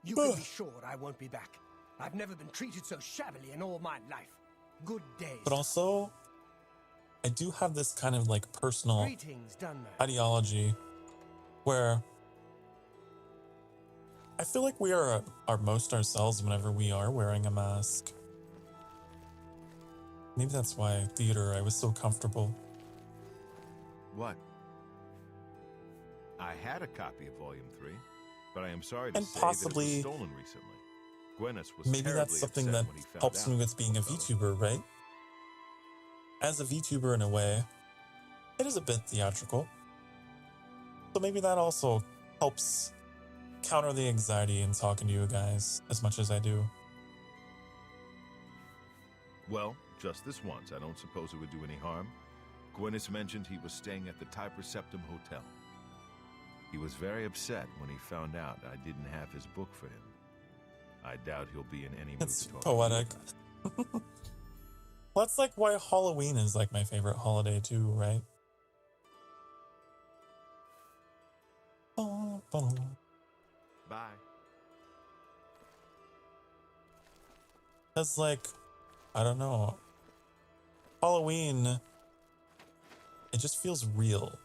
[SPEAKER 5] You can be sure I won't be back. I've never been treated so shabbily in all my life. Good day.
[SPEAKER 1] But also, I do have this kind of like personal
[SPEAKER 5] Greetings, Dunmer.
[SPEAKER 1] ideology where I feel like we are our most ourselves whenever we are wearing a mask. Maybe that's why theater, I was so comfortable.
[SPEAKER 12] What? I had a copy of Volume 3, but I am sorry to
[SPEAKER 1] And
[SPEAKER 12] say
[SPEAKER 1] possibly-
[SPEAKER 12] that it was stolen recently. Gwyneth was
[SPEAKER 1] Maybe that's
[SPEAKER 12] terribly
[SPEAKER 1] something
[SPEAKER 12] upset
[SPEAKER 1] that
[SPEAKER 12] when he found
[SPEAKER 1] helps
[SPEAKER 12] out.
[SPEAKER 1] me with being a VTuber, right? As a VTuber in a way, it is a bit theatrical. So maybe that also helps counter the anxiety in talking to you guys as much as I do.
[SPEAKER 12] Well, just this once. I don't suppose it would do any harm. Gwyneth mentioned he was staying at the Typer Septum Hotel. He was very upset when he found out I didn't have his book for him. I doubt he'll be in any mood
[SPEAKER 1] It's
[SPEAKER 12] to talk
[SPEAKER 1] poetic.
[SPEAKER 12] to you.
[SPEAKER 1] Well, that's like why Halloween is like my favorite holiday too, right?
[SPEAKER 12] Bye.
[SPEAKER 1] Because like, I don't know. Halloween, it just feels real.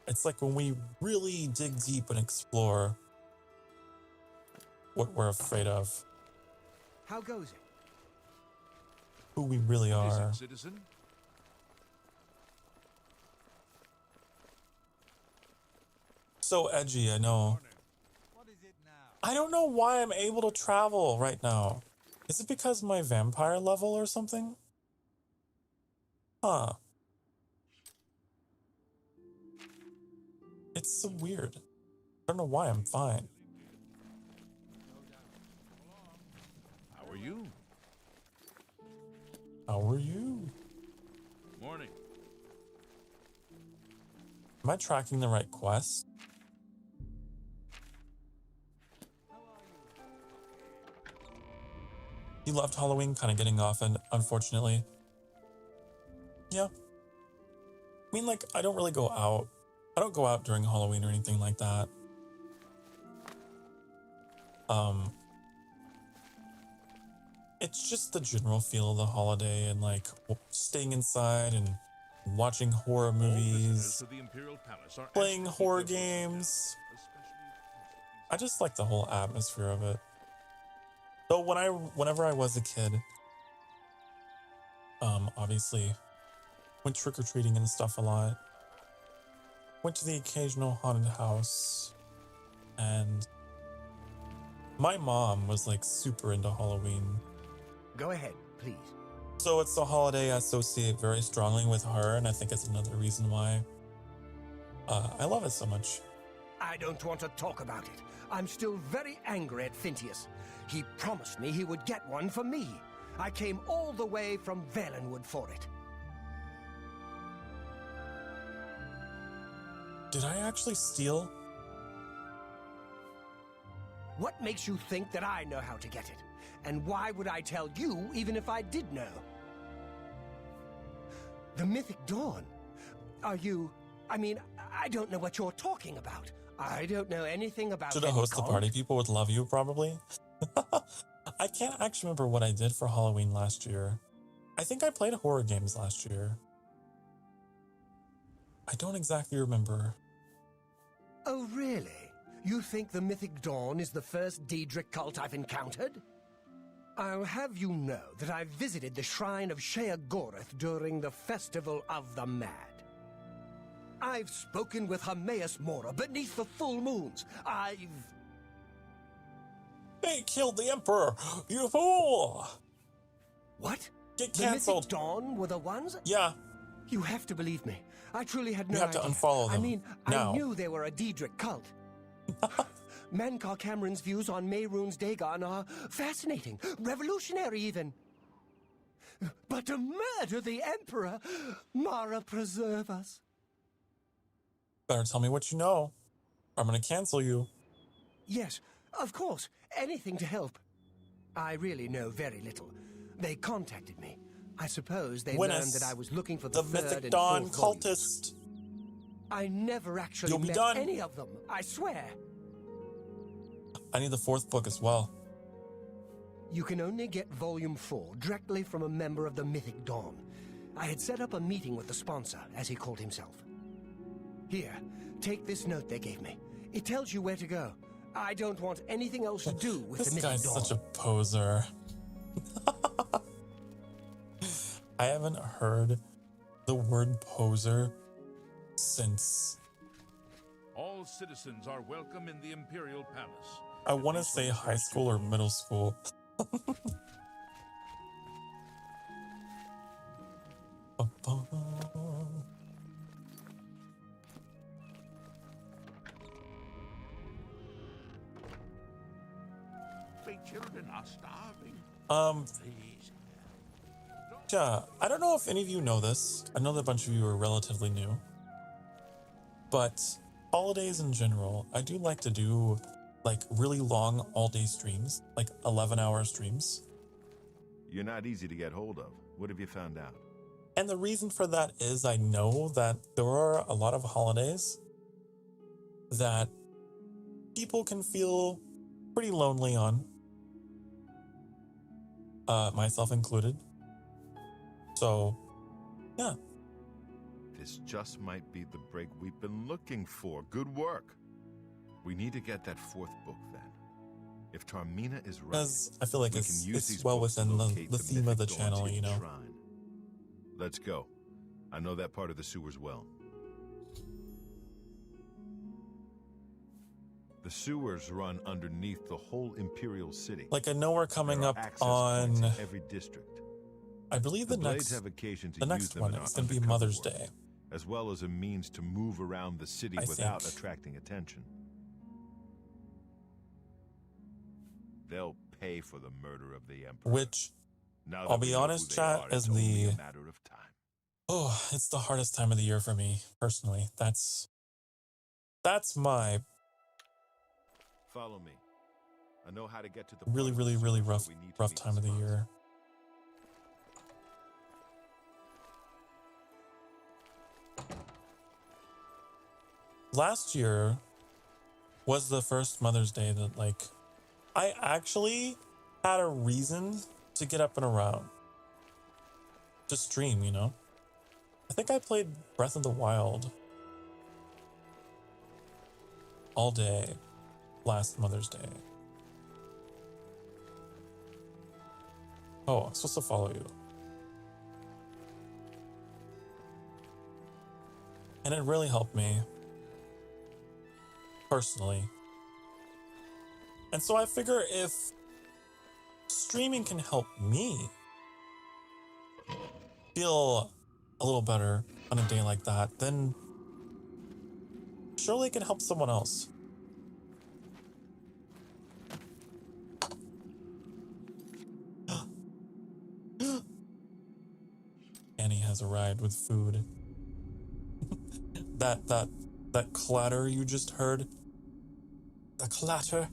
[SPEAKER 1] It's like when we really dig deep and explore what we're afraid of,
[SPEAKER 5] How goes it?
[SPEAKER 1] who we really
[SPEAKER 10] Is
[SPEAKER 1] are.
[SPEAKER 10] it, citizen?
[SPEAKER 1] So edgy, I know.
[SPEAKER 6] What is it now?
[SPEAKER 1] I don't know why I'm able to travel right now. Is it because of my vampire level or something? Huh. It's so weird. I don't know why I'm fine.
[SPEAKER 10] How are you?
[SPEAKER 1] How are you?
[SPEAKER 10] Morning.
[SPEAKER 1] Am I tracking the right quest? You loved Halloween, kind of getting off, and unfortunately. Yeah. I mean, like, I don't really go out. I don't go out during Halloween or anything like that. It's just the general feel of the holiday and, like, staying inside and watching horror movies, playing horror games. I just like the whole atmosphere of it. So whenever I was a kid, obviously went trick-or-treating and stuff a lot. Went to the occasional haunted house, and my mom was like super into Halloween.
[SPEAKER 5] Go ahead, please.
[SPEAKER 1] So it's a holiday I associate very strongly with her, and I think it's another reason why I love it so much.
[SPEAKER 5] I don't want to talk about it. I'm still very angry at Phintius. He promised me he would get one for me. I came all the way from Valenwood for it.
[SPEAKER 1] Did I actually steal?
[SPEAKER 5] What makes you think that I know how to get it? And why would I tell you even if I did know? The Mythic Dawn? Are you... I mean, I don't know what you're talking about. I don't know anything about...
[SPEAKER 1] Should I host the party? People would love you, probably. I can't actually remember what I did for Halloween last year. I think I played horror games last year. I don't exactly remember.
[SPEAKER 5] Oh, really? You think the Mythic Dawn is the first Daedric cult I've encountered? I'll have you know that I visited the shrine of Sheogorath during the Festival of the Mad. I've spoken with Hermaeus Mora beneath the full moons.
[SPEAKER 1] They killed the Emperor! You fool!
[SPEAKER 5] What?
[SPEAKER 1] Get
[SPEAKER 5] The
[SPEAKER 1] cancelled!
[SPEAKER 5] Mythic Dawn were the ones?
[SPEAKER 1] Yeah.
[SPEAKER 5] You have to believe me. I truly had no
[SPEAKER 1] You have
[SPEAKER 5] idea.
[SPEAKER 1] to unfollow them.
[SPEAKER 5] I mean,
[SPEAKER 1] now.
[SPEAKER 5] I knew they were a Daedric cult. Mankar Cameron's views on Mehrunes Dagon are fascinating, revolutionary even. But to murder the Emperor, Mara preserve us.
[SPEAKER 1] Better tell me what you know. I'm gonna cancel you.
[SPEAKER 5] Yes, of course. Anything to help. I really know very little. They contacted me. I suppose they learned that I was looking for the third
[SPEAKER 1] Mythic
[SPEAKER 5] and
[SPEAKER 1] Dawn
[SPEAKER 5] fourth
[SPEAKER 1] cultist.
[SPEAKER 5] I never actually
[SPEAKER 1] You'll be
[SPEAKER 5] met
[SPEAKER 1] done.
[SPEAKER 5] any of them, I swear.
[SPEAKER 1] I need the 4th book as well.
[SPEAKER 5] You can only get Volume 4 directly from a member of the Mythic Dawn. I had set up a meeting with the sponsor, as he called himself. Here, take this note they gave me. It tells you where to go. I don't want anything else to do with the
[SPEAKER 1] This
[SPEAKER 5] Mythic
[SPEAKER 1] guy's
[SPEAKER 5] Dawn.
[SPEAKER 1] such a poser. I haven't heard the word poser since...
[SPEAKER 13] All citizens are welcome in the Imperial Palace.
[SPEAKER 1] I want to say high school or middle school.
[SPEAKER 4] The children are starving.
[SPEAKER 1] Yeah, I don't know if any of you know this. I know that a bunch of you are relatively new. But holidays in general, I do like to do like really long all-day streams, like 11-hour streams.
[SPEAKER 12] You're not easy to get hold of. What have you found out?
[SPEAKER 1] And the reason for that is I know that there are a lot of holidays that people can feel pretty lonely on, myself included. So, yeah.
[SPEAKER 12] This just might be the break we've been looking for. Good work. We need to get that 4th book then. If Tarmina is right,
[SPEAKER 1] Because I feel like
[SPEAKER 12] we
[SPEAKER 1] it's
[SPEAKER 12] can use these
[SPEAKER 1] well
[SPEAKER 12] books to
[SPEAKER 1] within
[SPEAKER 12] locate
[SPEAKER 1] the theme of the
[SPEAKER 12] Mythic Dawn's
[SPEAKER 1] channel, you
[SPEAKER 12] hidden
[SPEAKER 1] know.
[SPEAKER 12] shrine. Let's go. I know that part of the sewers well. The sewers run underneath the whole Imperial City.
[SPEAKER 1] Like I know we're coming
[SPEAKER 12] There are
[SPEAKER 1] up
[SPEAKER 12] access points
[SPEAKER 1] on...
[SPEAKER 12] in every district.
[SPEAKER 1] I believe
[SPEAKER 12] The
[SPEAKER 1] the
[SPEAKER 12] Blades
[SPEAKER 1] next
[SPEAKER 12] have occasion to
[SPEAKER 1] the
[SPEAKER 12] use
[SPEAKER 1] next
[SPEAKER 12] them
[SPEAKER 1] one
[SPEAKER 12] in our
[SPEAKER 1] is going to be
[SPEAKER 12] undercover
[SPEAKER 1] Mother's
[SPEAKER 12] work,
[SPEAKER 1] Day.
[SPEAKER 12] as well as a means to move around the city
[SPEAKER 1] I
[SPEAKER 12] without
[SPEAKER 1] think.
[SPEAKER 12] attracting attention. They'll pay for the murder of the Emperor.
[SPEAKER 1] Which,
[SPEAKER 12] Now
[SPEAKER 1] I'll
[SPEAKER 12] that we
[SPEAKER 1] be
[SPEAKER 12] know
[SPEAKER 1] honest,
[SPEAKER 12] who they
[SPEAKER 1] chat,
[SPEAKER 12] are,
[SPEAKER 1] is
[SPEAKER 12] it's only
[SPEAKER 1] the
[SPEAKER 12] a matter of time.
[SPEAKER 1] it's the hardest time of the year for me personally. That's my
[SPEAKER 12] Follow me. I know how to get to the
[SPEAKER 1] really,
[SPEAKER 12] part of the
[SPEAKER 1] really
[SPEAKER 12] sewers where
[SPEAKER 1] rough
[SPEAKER 12] we need to
[SPEAKER 1] rough
[SPEAKER 12] meet
[SPEAKER 1] time of the
[SPEAKER 12] sponsor.
[SPEAKER 1] year. Last year was the first Mother's Day that, like, I actually had a reason to get up and around. To stream, you know? I think I played Breath of the Wild all day last Mother's Day. Oh, I'm supposed to follow you. And it really helped me. Personally. And so I figure if streaming can help me feel a little better on a day like that, then surely it can help someone else. Annie has arrived with food. that clatter you just heard, the clatter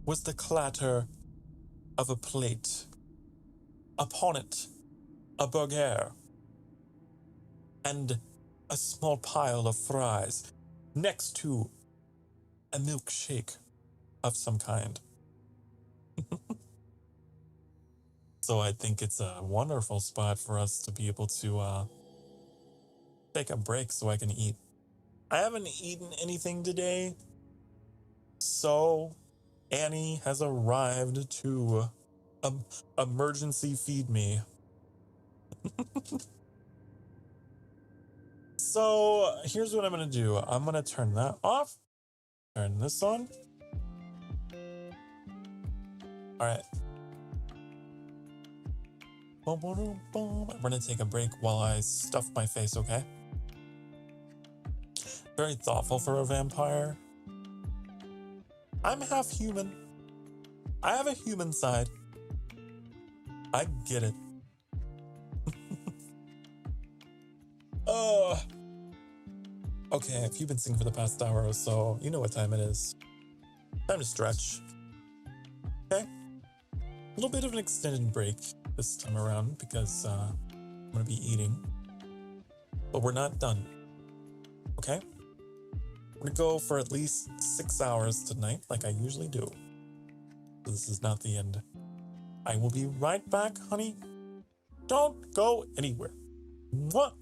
[SPEAKER 1] was the clatter of a plate. Upon it, a burger and a small pile of fries next to a milkshake of some kind. So I think it's a wonderful spot for us to be able to take a break so I can eat. I haven't eaten anything today, so Annie has arrived to emergency feed me. So here's what I'm gonna do. I'm gonna turn that off, turn this on. All right. Boom, boom, boom, boom. I'm gonna take a break while I stuff my face, okay? Very thoughtful for a vampire. I'm half human. I have a human side. I get it. Oh. Okay, if you've been singing for the past hour or so, you know what time it is. Time to stretch. Okay? A little bit of an extended break this time around because I'm gonna be eating. But we're not done. Okay? We're gonna go for at least 6 hours tonight, like I usually do. So this is not the end. I will be right back, honey. Don't go anywhere. Mwah!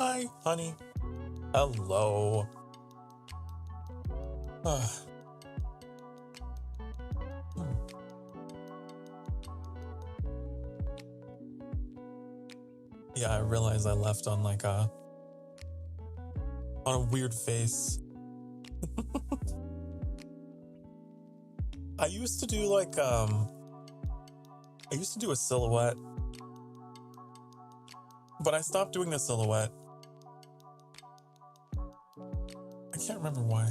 [SPEAKER 1] Hi, honey. Hello. Yeah, I realized I left on like on a weird face. I used to do like I used to do a silhouette, but I stopped doing the silhouette. I can't remember why.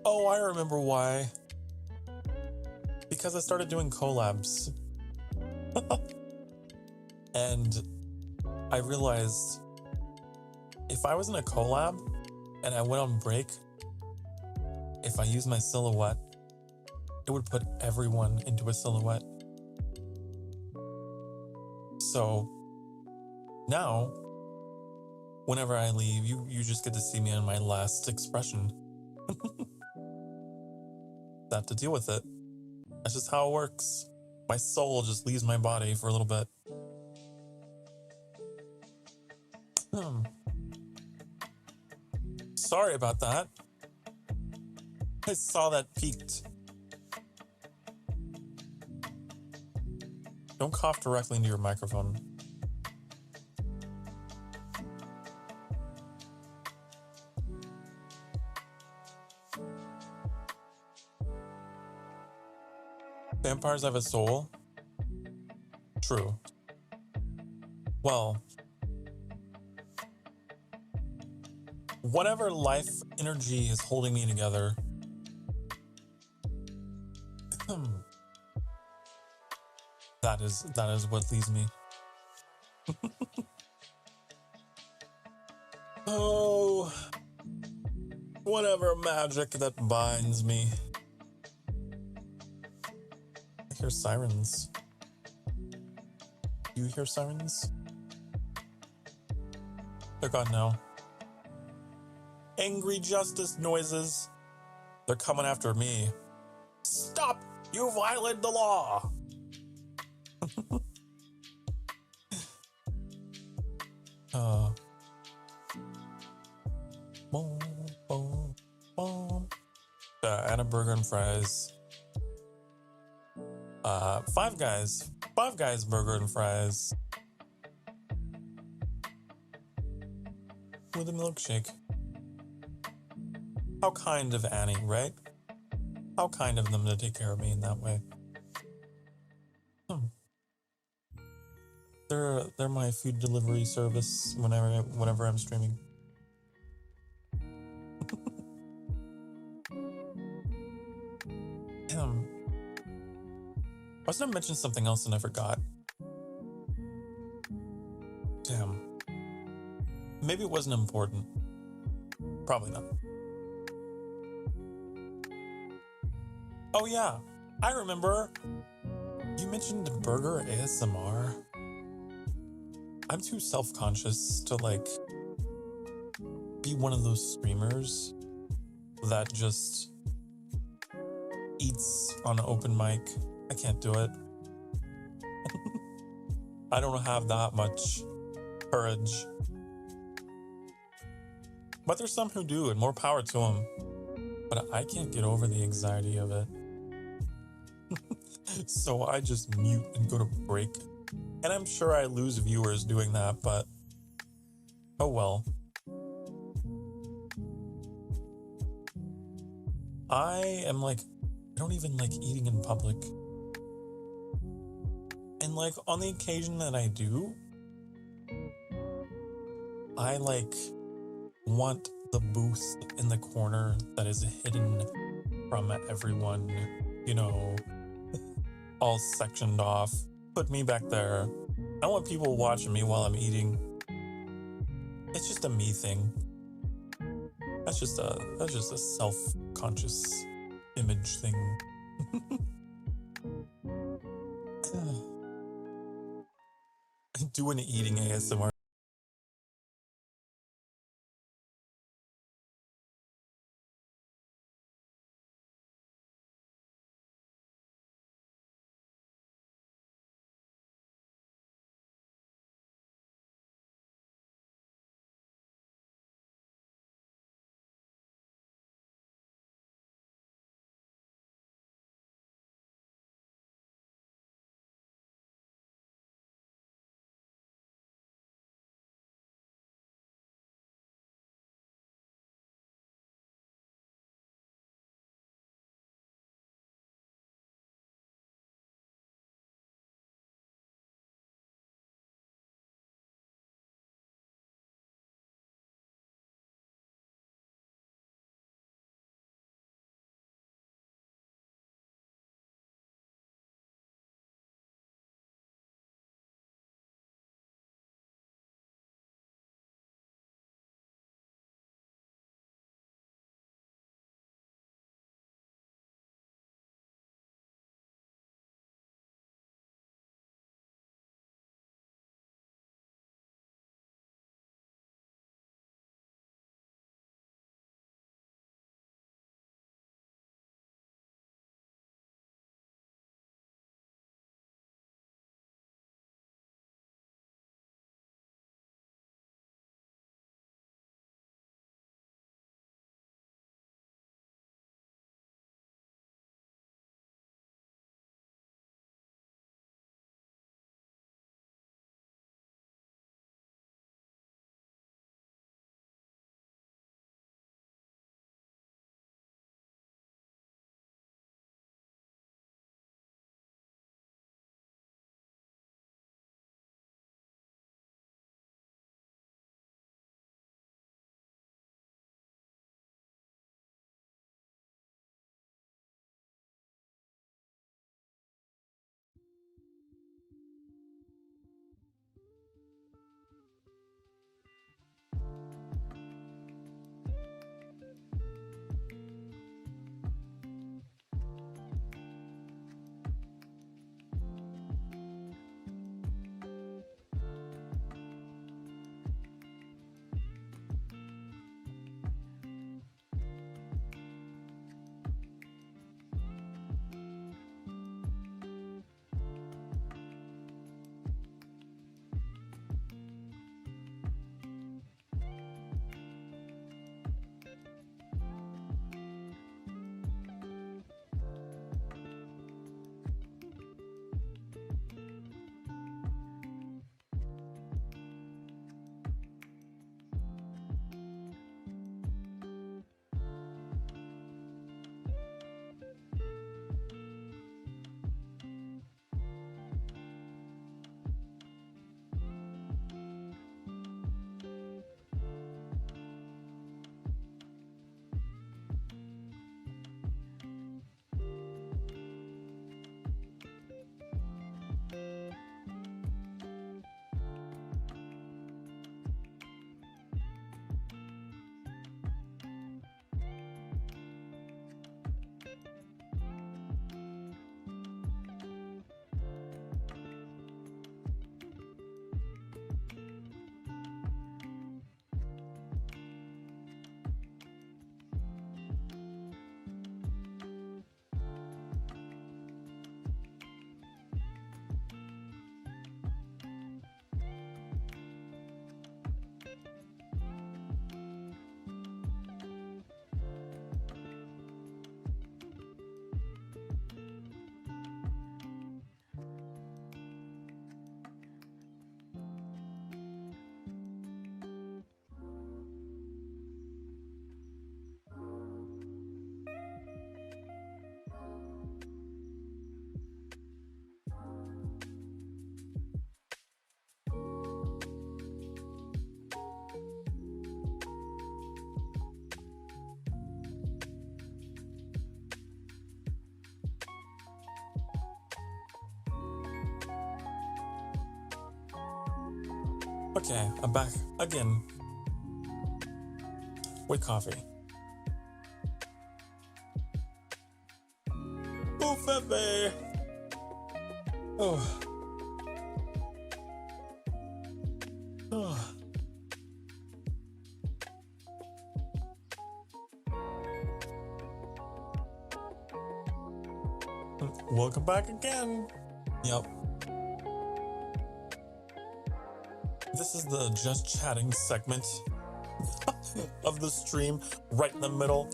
[SPEAKER 1] Oh, I remember why. Because I started doing collabs. And I realized if I was in a collab and I went on break, if I used my silhouette, it would put everyone into a silhouette. So now, whenever I leave, you just get to see me in my last expression. Have to deal with it. That's just how it works. My soul just leaves my body for a little bit. Sorry about that. I saw that peaked. Don't cough directly into your microphone. Vampires have a soul? True. Well, whatever life energy is holding me together, that is what leads me. Oh, whatever magic that binds me. I hear sirens. Do you hear sirens? They're gone now. Angry justice noises. They're coming after me. Stop! You violated the law! Anna burger and fries. Five Guys burger and fries. With a milkshake. How kind of Annie, right? How kind of them to take care of me in that way. They're my food delivery service whenever I'm streaming. I was gonna mention something else and I forgot. Damn. Maybe it wasn't important. Probably not. Oh yeah, I remember. You mentioned burger ASMR. I'm too self-conscious to like be one of those streamers that just eats on an open mic. I can't do it. I don't have that much courage. But there's some who do, and more power to them. But I can't get over the anxiety of it. So I just mute and go to break. And I'm sure I lose viewers doing that, but oh well. I don't even like eating in public. And like on the occasion that I do, I like want the booth in the corner that is hidden from everyone, you know, all sectioned off. Put me back there. I want people watching me while I'm eating. It's just a me thing. That's just a self-conscious image thing. Doing eating ASMR Okay, I'm back again with coffee. Oh, Fefe! Oh. Oh. Welcome back again. Yep. This is the just chatting segment of the stream, right in the middle.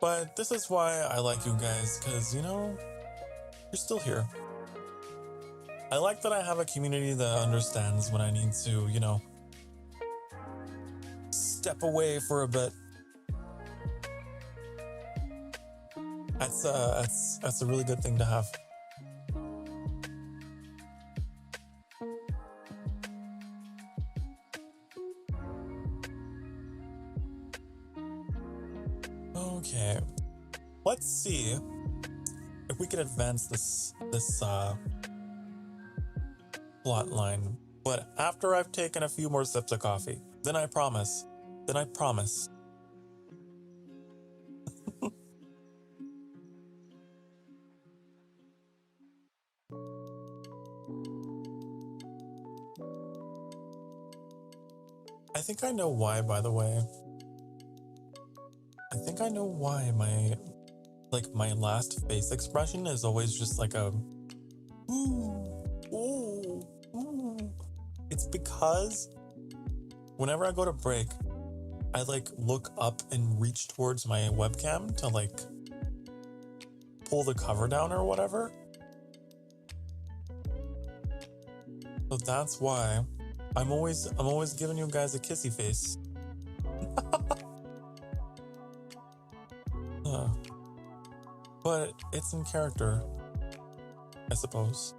[SPEAKER 1] But this is why I like you guys, because, you know, you're still here. I like that I have a community that understands when I need to, you know, step away for a bit. That's a really good thing to have. Okay, let's see if we can advance this plot line. But after I've taken a few more sips of coffee, then I promise. I think I know why, by the way. I think I know why my last face expression is always just like a ooh, ooh, ooh. It's because whenever I go to break, I like look up and reach towards my webcam to like pull the cover down or whatever. So that's why I'm always giving you guys a kissy face. But it's in character, I suppose.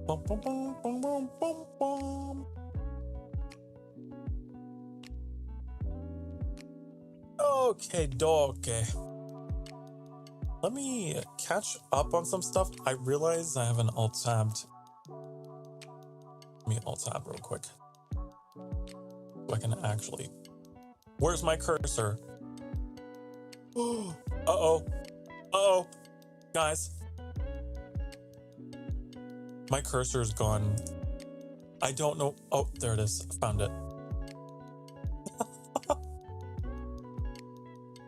[SPEAKER 1] Bum, bum, bum, bum, bum, bum, bum. Okay, okay. Let me catch up on some stuff. I realize I have an alt tabbed. Let me alt tab real quick. So I can actually. Where's my cursor? Uh-oh. Uh-oh. Guys. My cursor's gone. I don't know. Oh, there it is. I found it.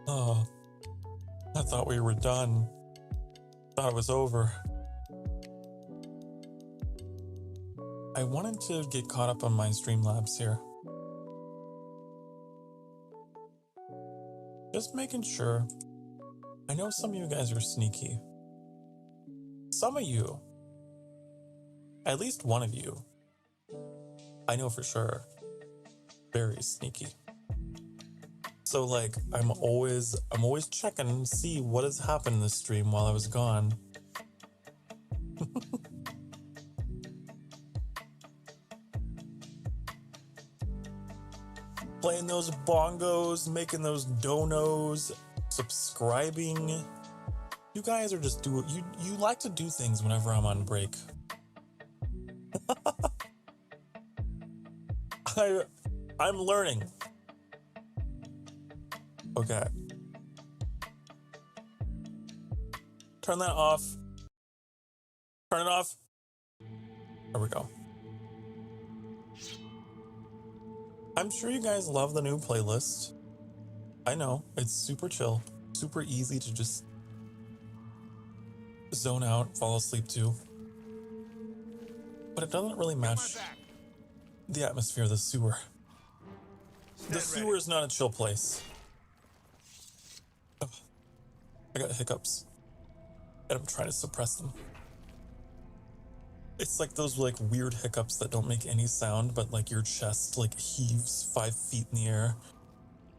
[SPEAKER 1] Oh. I thought we were done. Thought it was over. I wanted to get caught up on my Streamlabs here. Just making sure. I know some of you guys are sneaky. Some of you. At least one of you. I know for sure. Very sneaky. So like I'm always checking to see what has happened in the stream while I was gone. Playing those bongos, making those donos, subscribing. You guys are just you like to do things whenever I'm on break. I'm learning. Okay. Turn that off. Turn it off. There we go. I'm sure you guys love the new playlist. I know, it's super chill, super easy to just zone out, fall asleep to. But it doesn't really match the atmosphere of the sewer. The sewer is not a chill place. Oh, I got hiccups. And I'm trying to suppress them. It's like those like weird hiccups that don't make any sound, but like your chest like heaves 5 feet in the air.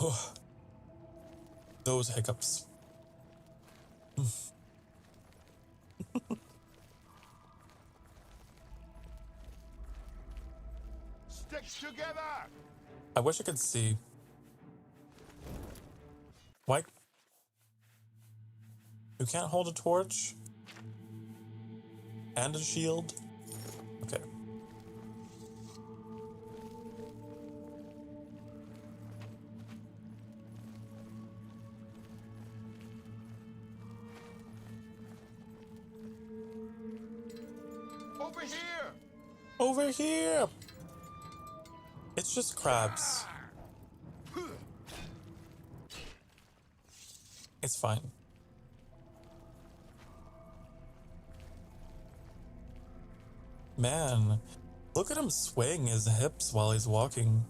[SPEAKER 1] Oh, those hiccups.
[SPEAKER 4] Stick together!
[SPEAKER 1] I wish I could see. Why? You can't hold a torch? And a shield? Okay.
[SPEAKER 12] Over here!
[SPEAKER 1] Over here! It's just crabs. It's fine. Man, look at him swaying his hips while he's walking.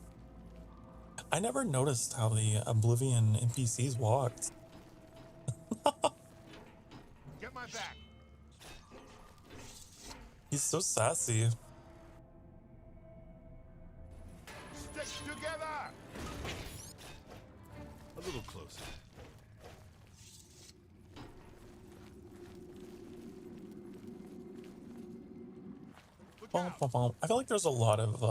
[SPEAKER 1] I never noticed how the Oblivion NPCs walked.
[SPEAKER 12] Get my back!
[SPEAKER 1] He's so sassy.
[SPEAKER 12] Stick together! A little closer.
[SPEAKER 1] I feel like there's a lot of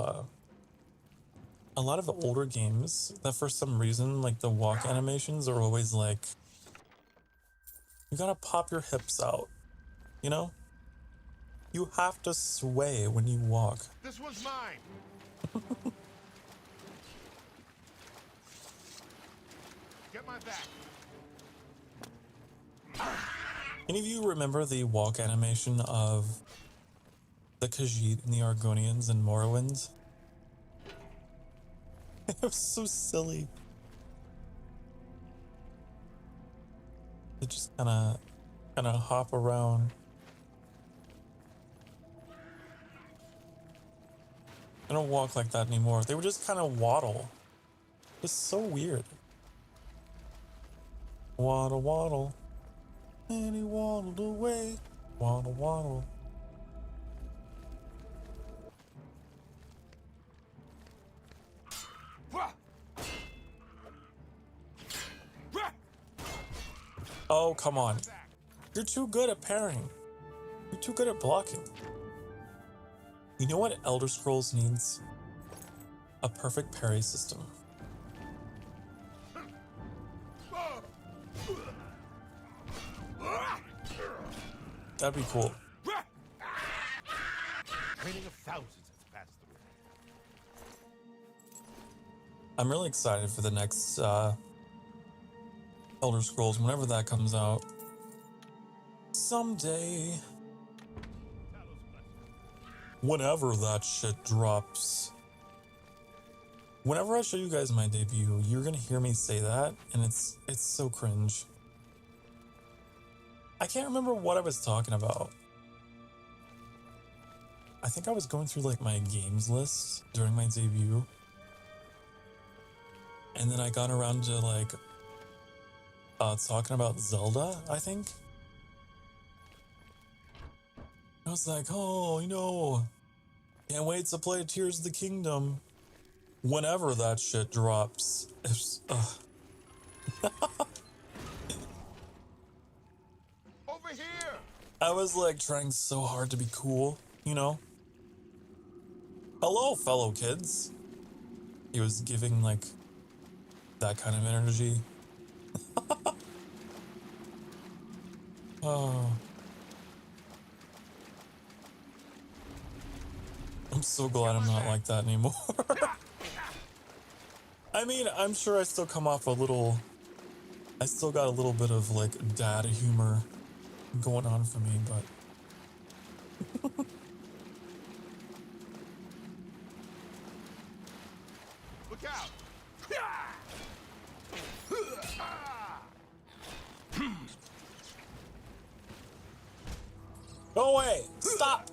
[SPEAKER 1] older games that for some reason, like the walk animations are always like, you gotta pop your hips out, you know? You have to sway when you walk.
[SPEAKER 12] This one's mine! Get my back!
[SPEAKER 1] Any of you remember the walk animation of the Khajiit and the Argonians and Morrowind? It was so silly. They just kind of hop around. They don't walk like that anymore. They would just kind of waddle. It's so weird. Waddle, waddle. And he waddled away. Waddle, waddle. Oh, come on. You're too good at parrying. You're too good at blocking. You know what Elder Scrolls needs? A perfect parry system. That'd be cool.
[SPEAKER 12] Training of thousands has passed through.
[SPEAKER 1] I'm really excited for the next Elder Scrolls, whenever that comes out. Someday. Whenever that shit drops. Whenever I show you guys my debut, you're gonna hear me say that, and it's so cringe. I can't remember what I was talking about. I think I was going through like my games list during my debut. And then I got around to like talking about Zelda, I think. I was like, oh, you know, can't wait to play Tears of the Kingdom whenever that shit drops.
[SPEAKER 12] Over here!
[SPEAKER 1] I was like trying so hard to be cool, you know? Hello, fellow kids. He was giving like that kind of energy. Oh. I'm so glad I'm not like that anymore. I mean, I'm sure I still come off a little... I still got a little bit of, like, dad humor going on for me, but...
[SPEAKER 12] Look out!
[SPEAKER 1] Go away! Stop!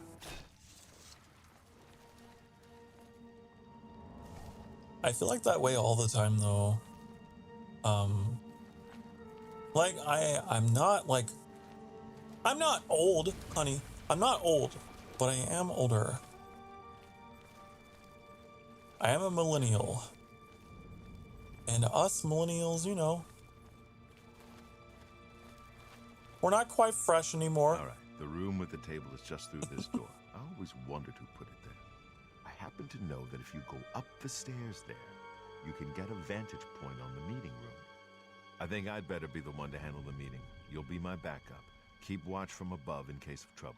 [SPEAKER 1] I feel like that way all the time, though. Like, I'm not, like... I'm not old, honey. I'm not old, but I am older. I am a millennial. And us millennials, you know... We're not quite fresh anymore.
[SPEAKER 12] All right, the room with the table is just through this door. I always wondered who put it there. I happen to know that if you go up the stairs there, you can get a vantage point on the meeting room. I think I'd better be the one to handle the meeting. You'll be my backup. Keep watch from above in case of trouble.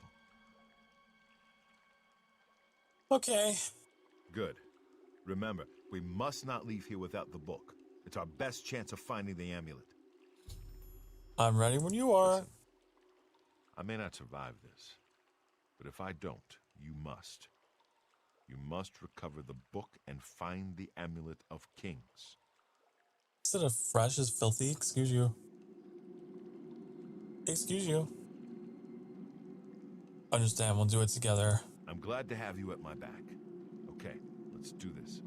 [SPEAKER 1] Okay.
[SPEAKER 12] Good. Remember, we must not leave here without the book. It's our best chance of finding the amulet.
[SPEAKER 1] I'm ready when you are.
[SPEAKER 12] Listen, I may not survive this, but if I don't, you must. You must recover the book and find the amulet of kings.
[SPEAKER 1] Instead of fresh is filthy, excuse you. Excuse you. Understand, we'll do it together.
[SPEAKER 12] I'm glad to have you at my back. Okay, let's do this.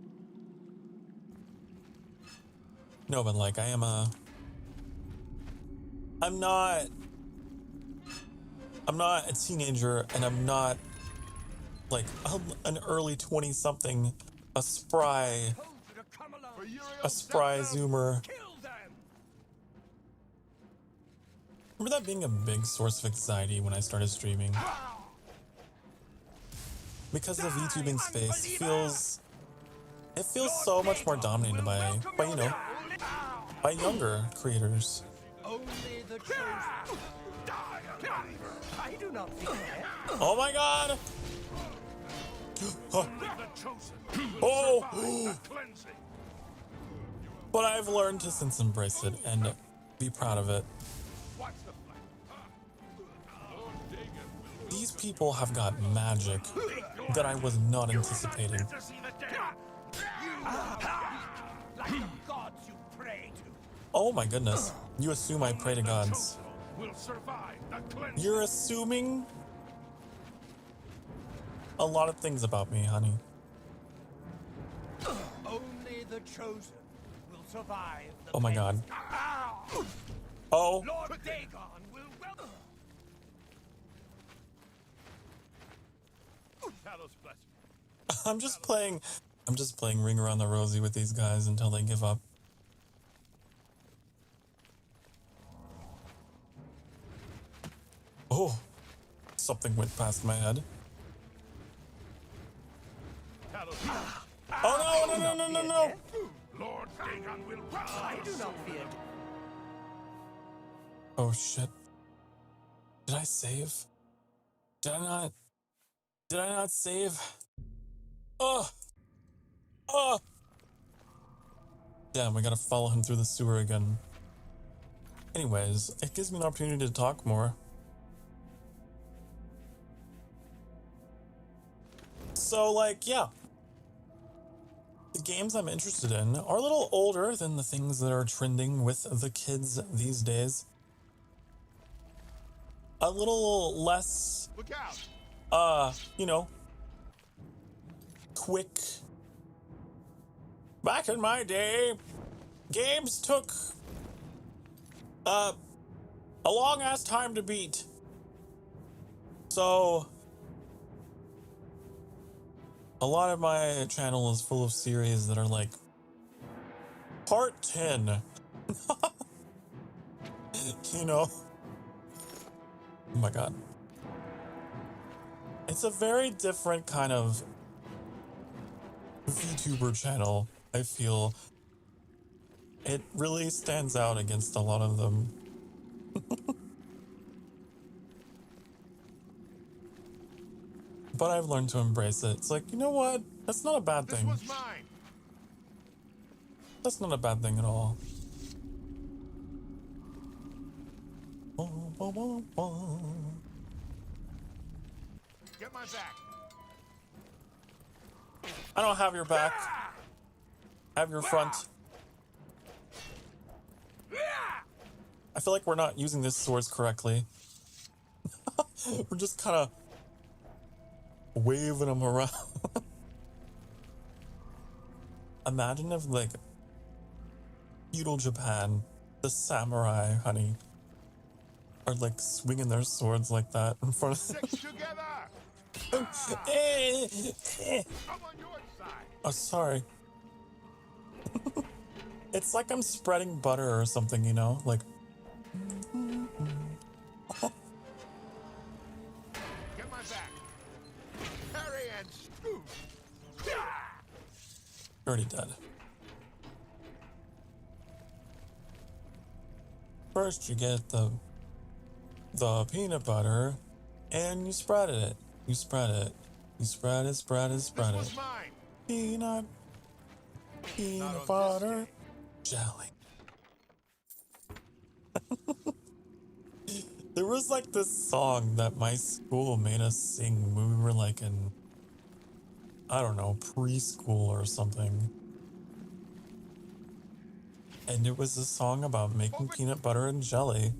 [SPEAKER 1] No, but like, I'm not a teenager, and I'm not like an early 20-something, a spry zoomer. Remember that being a big source of anxiety when I started streaming? Because the VTubing space feels so much more dominated by you know, by younger creators.
[SPEAKER 8] Only the chosen. I do not fear.
[SPEAKER 1] Oh my god! Oh! But I've learned to since embrace it and be proud of it. These people have got magic that I was not anticipating. Oh my goodness. You assume I pray to gods. You're assuming a lot of things about me, honey.
[SPEAKER 8] Only the chosen will survive.
[SPEAKER 1] Oh my god. Oh.
[SPEAKER 8] Lord Dagon will welcome.
[SPEAKER 1] I'm just playing Ring Around the Rosie with these guys until they give up. Oh, something went past my head. Oh no.
[SPEAKER 8] Lord Dagon will I do not fear.
[SPEAKER 1] Oh shit. Did I save? Did I not save? Oh. Damn, we gotta follow him through the sewer again. Anyways, it gives me an opportunity to talk more. So, like, yeah. The games I'm interested in are a little older than the things that are trending with the kids these days. A little less,
[SPEAKER 12] Look out.
[SPEAKER 1] You know, quick. Back in my day, games took a long ass time to beat. So a lot of my channel is full of series that are like part 10. You know? Oh my god. It's a very different kind of VTuber channel, I feel. It really stands out against a lot of them. But I've learned to embrace it. It's like, you know what? That's not a bad thing.
[SPEAKER 12] This was mine.
[SPEAKER 1] That's not a bad thing at all.
[SPEAKER 12] Get my back.
[SPEAKER 1] I don't have your back. I have your front. I feel like we're not using this swords correctly. We're just kind of waving them around. Imagine if, like, feudal Japan, the samurai, honey, are like swinging their swords like that in front of them.
[SPEAKER 12] Six together.
[SPEAKER 1] I'm
[SPEAKER 12] on your side.
[SPEAKER 1] Oh, sorry. It's like I'm spreading butter or something, you know? Like.
[SPEAKER 12] Get my back. Parry and scoop.
[SPEAKER 1] Already dead. First, you get the peanut butter, and you spread it. You spread it. You spread it, spread it, spread it. Peanut butter, jelly. There was like this song that my school made us sing when we were like in, I don't know, preschool or something. And it was a song about making peanut butter and jelly.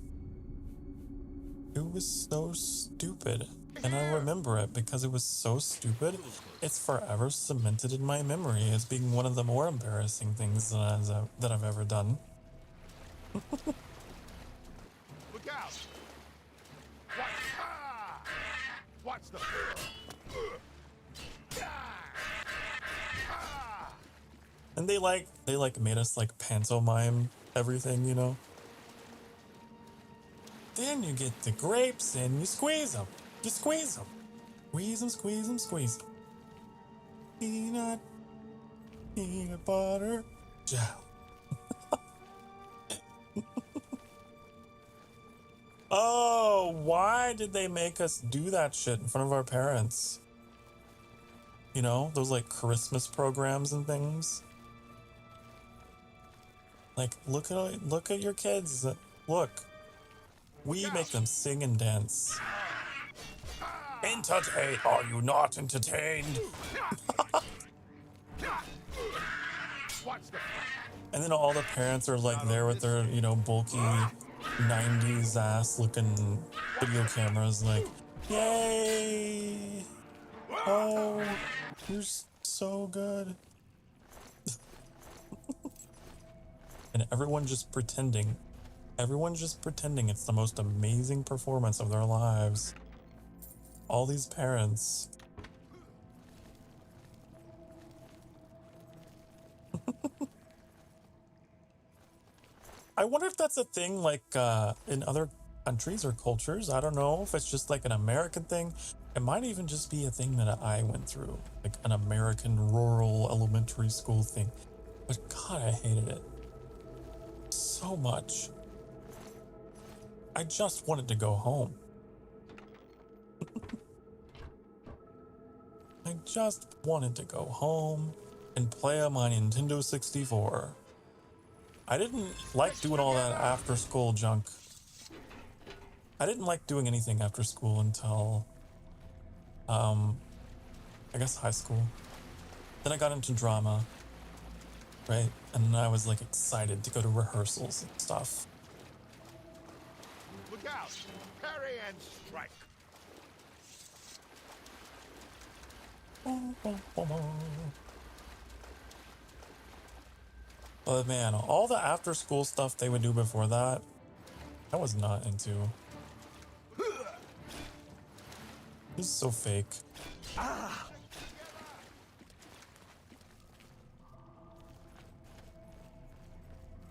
[SPEAKER 1] It was so stupid. And I remember it because it was so stupid. It's forever cemented in my memory as being one of the more embarrassing things that I've ever done.
[SPEAKER 8] Look out! Watch the...
[SPEAKER 1] And they made us like pantomime everything, you know? Then you get the grapes and you squeeze them. You squeeze them. Squeeze them, squeeze them, squeeze them. Peanut butter, jelly. Oh, why did they make us do that shit in front of our parents? You know, those like Christmas programs and things. Like, look at your kids. Look, we make them sing and dance. Entertain? Are you not entertained? And then all the parents are like there with their, you know, bulky 90s ass looking video cameras, like, yay! Oh, you're so good. And everyone just pretending. Everyone's just pretending it's the most amazing performance of their lives. All these parents. I wonder if that's a thing like in other countries or cultures. I don't know if it's just like an American thing. It might even just be a thing that I went through, like an American rural elementary school thing. But God, I hated it so much. I just wanted to go home. I just wanted to go home and play on my Nintendo 64. I didn't like doing all that after school junk. I didn't like doing anything after school until, I guess high school. Then I got into drama, right? And then I was like excited to go to rehearsals and stuff.
[SPEAKER 8] Look out! Parry and strike!
[SPEAKER 1] But man, all the after school stuff they would do before that, I was not into. This is so fake.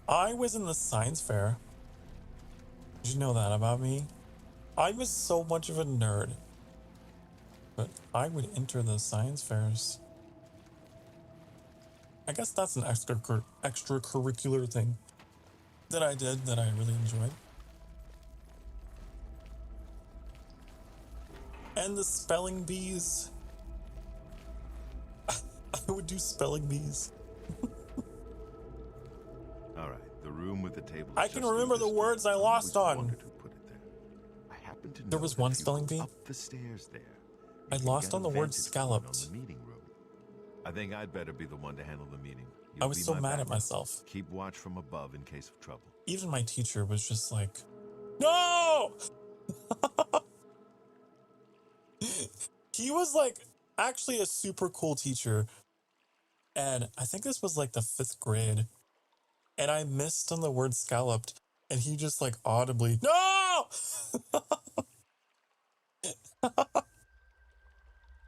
[SPEAKER 1] I was in the science fair. Did you know that about me? I was so much of a nerd. But I would enter the science fairs. I guess that's an extracurricular thing that I did that I really enjoyed. And the spelling bees. I would do spelling bees.
[SPEAKER 12] All right, the room with the table.
[SPEAKER 1] I can remember the words I lost on.
[SPEAKER 12] I happen to know
[SPEAKER 1] There was one spelling bee.
[SPEAKER 12] up the stairs there.
[SPEAKER 1] I lost on the word scalloped.
[SPEAKER 12] I think I'd better be the one to handle the meeting.
[SPEAKER 1] I was so mad at myself.
[SPEAKER 12] Keep watch from above in case of trouble.
[SPEAKER 1] Even my teacher was just like, no! He was like actually a super cool teacher. And I think this was like the 5th grade. And I missed on the word scalloped. And he just like audibly, no!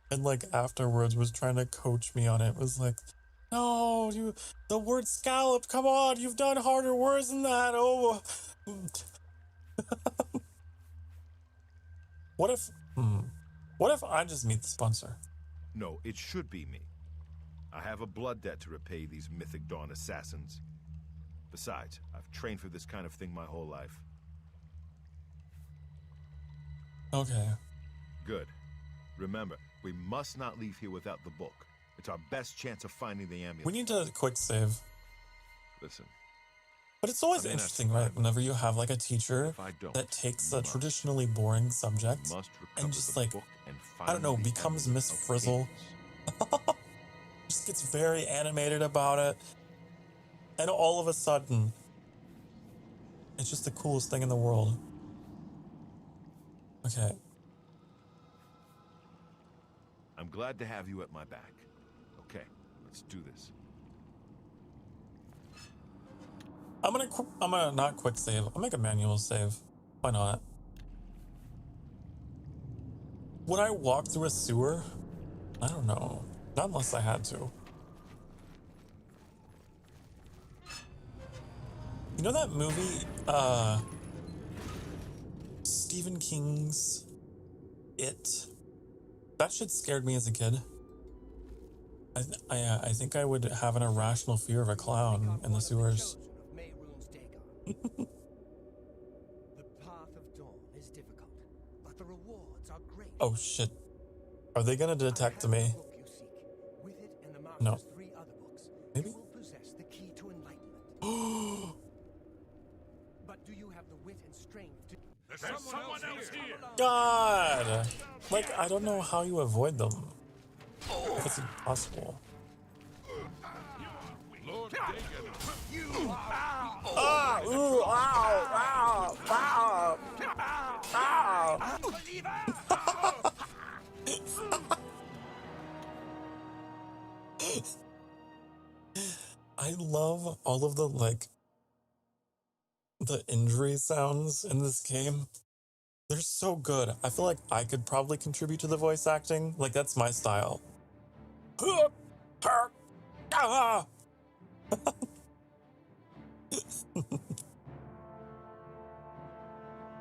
[SPEAKER 1] And like afterwards was trying to coach me on it. Was like, no, the word scallop, come on, you've done harder words than that. Oh. What if I just meet the sponsor?
[SPEAKER 12] No, it should be me. I have a blood debt to repay these Mythic Dawn assassins. Besides, I've trained for this kind of thing my whole life.
[SPEAKER 1] Okay.
[SPEAKER 12] Good. Remember, we must not leave here without the book. It's our best chance of finding the amulet.
[SPEAKER 1] We need to quick save.
[SPEAKER 12] Listen.
[SPEAKER 1] But it's always
[SPEAKER 12] I may not
[SPEAKER 1] interesting,
[SPEAKER 12] survive
[SPEAKER 1] right? Whenever you have like a teacher
[SPEAKER 12] If I don't,
[SPEAKER 1] that takes
[SPEAKER 12] you
[SPEAKER 1] a
[SPEAKER 12] must.
[SPEAKER 1] traditionally boring subject
[SPEAKER 12] You must recover
[SPEAKER 1] and just
[SPEAKER 12] the
[SPEAKER 1] like,
[SPEAKER 12] book and
[SPEAKER 1] I don't know,
[SPEAKER 12] find the
[SPEAKER 1] becomes
[SPEAKER 12] amulet
[SPEAKER 1] Miss
[SPEAKER 12] of
[SPEAKER 1] Frizzle.
[SPEAKER 12] Hades.
[SPEAKER 1] Just gets very animated about it. And all of a sudden, it's just the coolest thing in the world. Okay.
[SPEAKER 12] I'm glad to have you at my back. Okay, let's do this.
[SPEAKER 1] I'm gonna not quick save. I'll make a manual save. Why not? Would I walk through a sewer? I don't know. Not unless I had to. You know that movie, Stephen King's It? That shit scared me as a kid. I think I would have an irrational fear of a clown in the sewers.
[SPEAKER 5] The path of dawn is difficult, but the rewards are great.
[SPEAKER 1] Oh shit. Are they gonna detect me?
[SPEAKER 5] With it and the master's
[SPEAKER 1] No.
[SPEAKER 5] 3 other books,
[SPEAKER 1] Maybe?
[SPEAKER 5] you will possess the key to enlightenment. But do you have the wit and strength to...
[SPEAKER 10] There's someone else here.
[SPEAKER 1] God! Like, I don't know how you avoid them. If it's impossible.
[SPEAKER 10] Lord Dagon.
[SPEAKER 1] Ah! Ooh! Ow! Ow! Ow! Ow! I love all of the, like, the injury sounds in this game. They're so good. I feel like I could probably contribute to the voice acting. Like, that's my style. I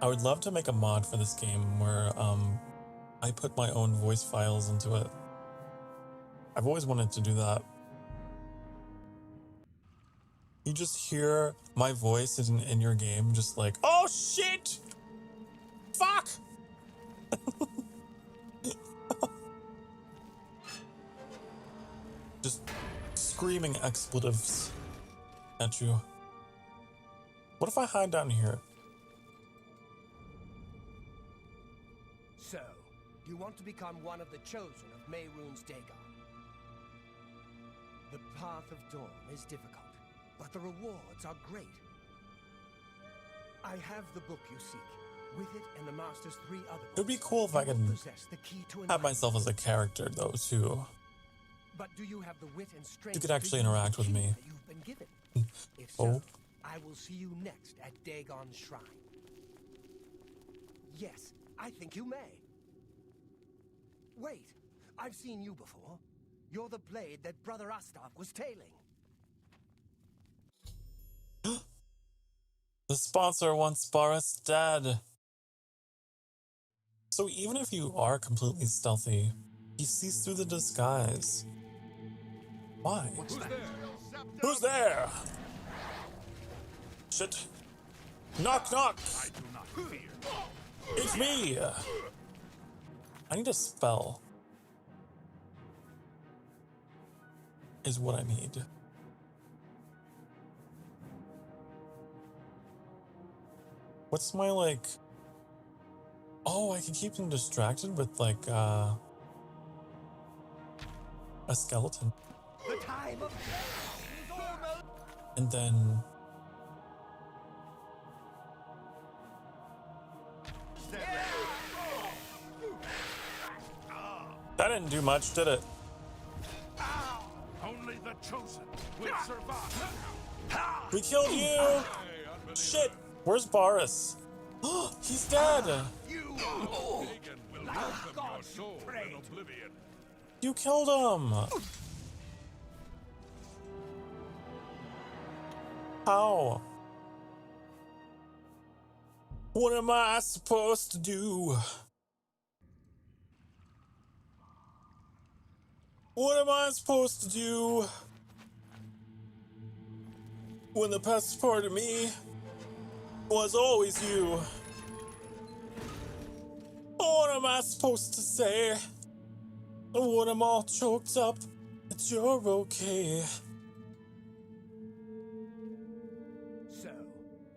[SPEAKER 1] would love to make a mod for this game where I put my own voice files into it. I've always wanted to do that. You just hear my voice in your game, just like, oh shit! Fuck! Just screaming expletives at you. What if I hide down here?
[SPEAKER 5] So, do you want to become one of the chosen of Mehrunes Dagon? The path of dawn is difficult, but the rewards are great. I have the book you seek. With it and the master's 3 other books,
[SPEAKER 1] It would be cool if I
[SPEAKER 5] you will
[SPEAKER 1] could
[SPEAKER 5] possess the key to
[SPEAKER 1] have myself as a character, though, too.
[SPEAKER 5] But do you have the wit and strength
[SPEAKER 1] You could
[SPEAKER 5] to
[SPEAKER 1] actually
[SPEAKER 5] use the
[SPEAKER 1] interact with
[SPEAKER 5] key
[SPEAKER 1] me.
[SPEAKER 5] that you've been given? If so,
[SPEAKER 1] Oh.
[SPEAKER 5] I will see you next at Dagon's shrine. Yes, I think you may. Wait, I've seen you before. You're the blade that Brother Astok was tailing.
[SPEAKER 1] The sponsor wants Boris dead. So even if you are completely stealthy, he sees through the disguise. Why?
[SPEAKER 10] Who's there?
[SPEAKER 1] Who's there? Shit. Knock, knock.
[SPEAKER 13] I do not fear.
[SPEAKER 1] It's me. I need a spell. Is what I need. What's my, like... Oh, I can keep him distracted with, like, a skeleton.
[SPEAKER 5] The time of is almost...
[SPEAKER 1] And then... That didn't do much, did it?
[SPEAKER 13] Only the chosen will survive.
[SPEAKER 1] We killed you! Shit! Where's Boris? He's dead!
[SPEAKER 10] Dagon will welcome your soul in Oblivion.
[SPEAKER 1] You killed him! How? What am I supposed to do? What am I supposed to do? when the best part of me was always you. What am I supposed to say? When I'm all choked up, that you're okay.
[SPEAKER 5] So,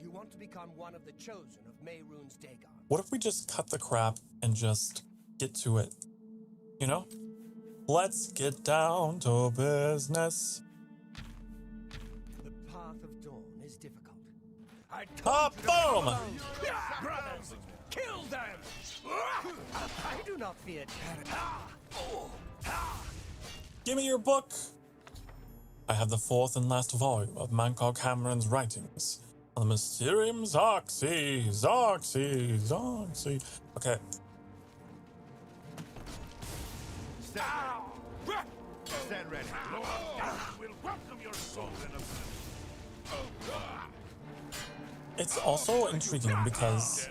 [SPEAKER 5] you want to become one of the chosen of Mehrunes Dagon?
[SPEAKER 1] What if we just cut the crap and just get to it? You know? Let's get down to business.
[SPEAKER 5] The path of dawn is difficult. I
[SPEAKER 1] Boom!
[SPEAKER 5] Brothers, kill them! I do not fear charity.
[SPEAKER 1] Give me your book. I have the fourth and last volume of Mancog Cameron's writings on the Mysterium Zoxy. Okay.
[SPEAKER 8] Stand ready. We'll welcome your soul in a
[SPEAKER 1] It's also intriguing because,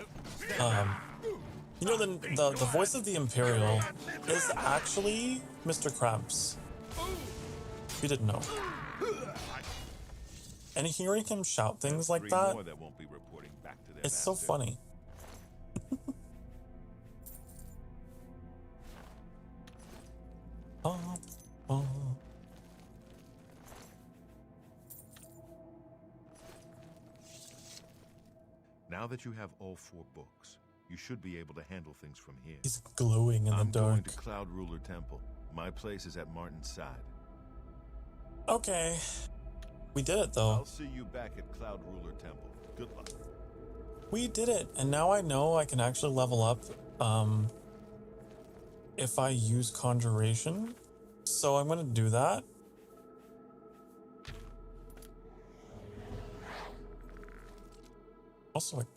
[SPEAKER 1] you know, the voice of the Imperial is actually Mr. Krabs. If you didn't know. And hearing him shout things like that, it's so funny.
[SPEAKER 12] Now that you have all 4 books, you should be able to handle things from here.
[SPEAKER 1] He's glowing in the
[SPEAKER 12] I'm
[SPEAKER 1] dark.
[SPEAKER 12] going to Cloud Ruler Temple. My place is at Martin's side.
[SPEAKER 1] Okay. We did it, though.
[SPEAKER 12] I'll see you back at Cloud Ruler Temple. Good luck.
[SPEAKER 1] We did it, and now I know I can actually level up if I use Conjuration. So I'm gonna do that. Also, like,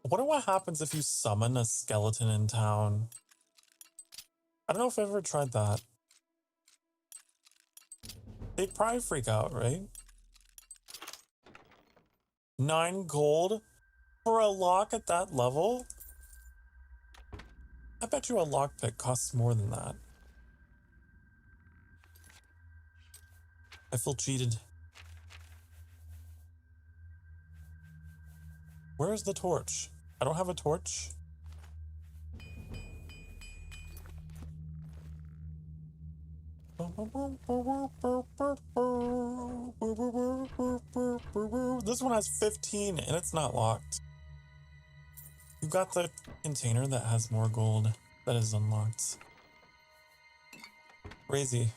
[SPEAKER 1] I wonder what happens if you summon a skeleton in town. I don't know if I've ever tried that. They'd probably freak out, right? 9 gold for a lock at that level? I bet you a lockpick costs more than that. I feel cheated. Where's the torch? I don't have a torch. This one has 15 and it's not locked. You got the container that has more gold that is unlocked. Crazy.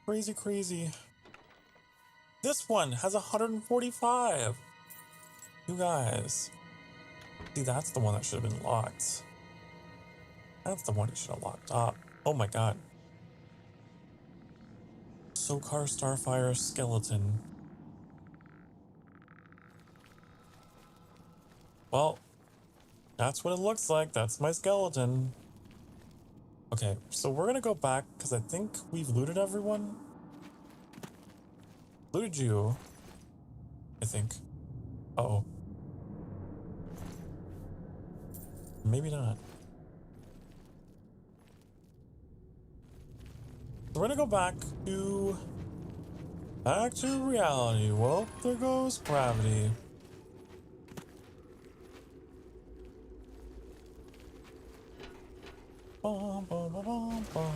[SPEAKER 1] Crazy, crazy. This one has 145. You guys. See, that's the one that should have been locked. That's the one you should have locked up. Oh my god. Sokar Starfire skeleton. Well, that's what it looks like. That's my skeleton. Okay, so we're gonna go back because I think we've looted everyone. Looted you, I think. Uh-oh. Maybe not. So we're gonna go back to reality. Well, there goes gravity. Bum, bum, bum, bum, bum.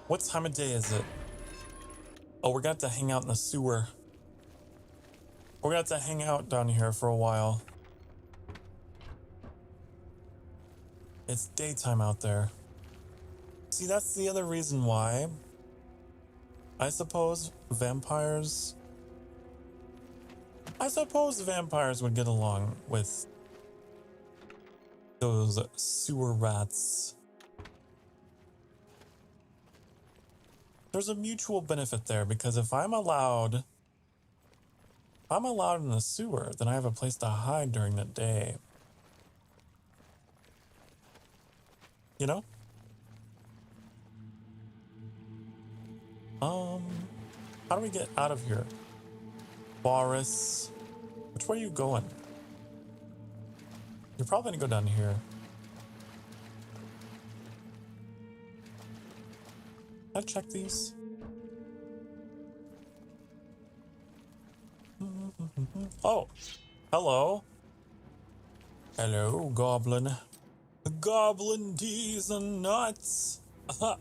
[SPEAKER 1] What time of day is it? Oh, we're gonna have to hang out in the sewer. We're gonna have to hang out down here for a while. It's daytime out there. See, that's the other reason why I suppose vampires would get along with those sewer rats. There's a mutual benefit there because if I'm allowed in the sewer, then I have a place to hide during the day. You know? How do we get out of here? Boris, which way are you going? You're probably gonna go down here. Can I check these? Oh, hello. Hello, goblin. Goblin D's and nuts. Oh.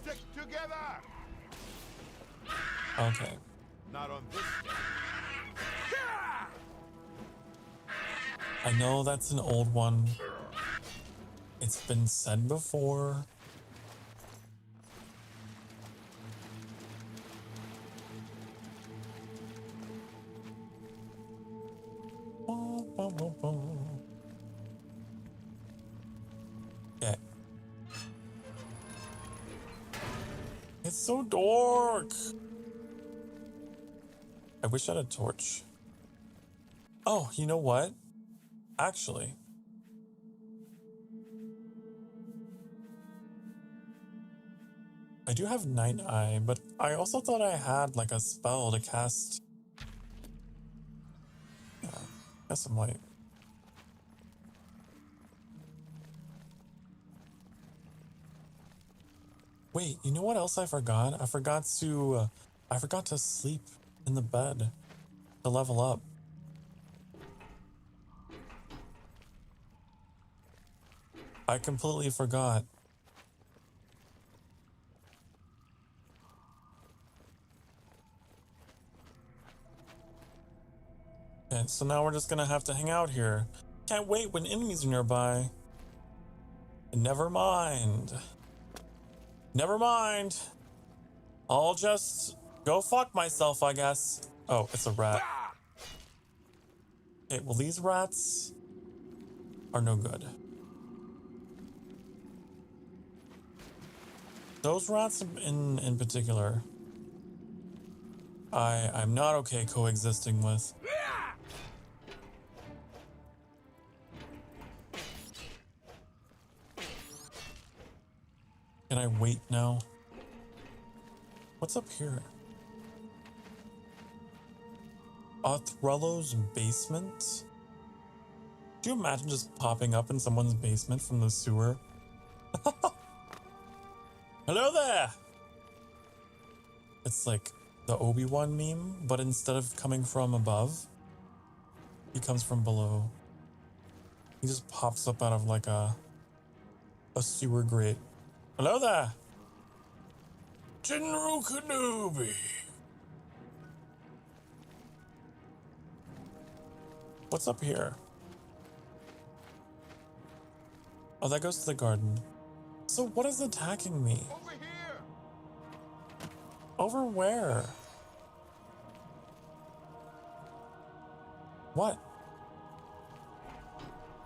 [SPEAKER 12] Stick together.
[SPEAKER 1] Okay.
[SPEAKER 12] Not on this.
[SPEAKER 1] I know that's an old one. It's been said before. Okay. It's so dark. I wish I had a torch. Oh, you know what? Actually, I do have Night Eye, but I also thought I had like a spell to cast. Yeah, cast some light. Wait, you know what else I forgot? I forgot to sleep in the bed to level up. I completely forgot. Okay, so now we're just gonna have to hang out here. Can't wait when enemies are nearby. Never mind. Never mind. I'll just go fuck myself, I guess. Oh, it's a rat. Okay, well, these rats are no good. Those rats in particular, I'm not okay coexisting with. Can I wait now? What's up here? Othrello's basement? Do you imagine just popping up in someone's basement from the sewer? Hello there! It's like the Obi-Wan meme, but instead of coming from above, he comes from below. He just pops up out of like a sewer grate. Hello there! General Kenobi! What's up here? Oh, that goes to the garden. So what is attacking me?
[SPEAKER 12] Over here.
[SPEAKER 1] Over where? What?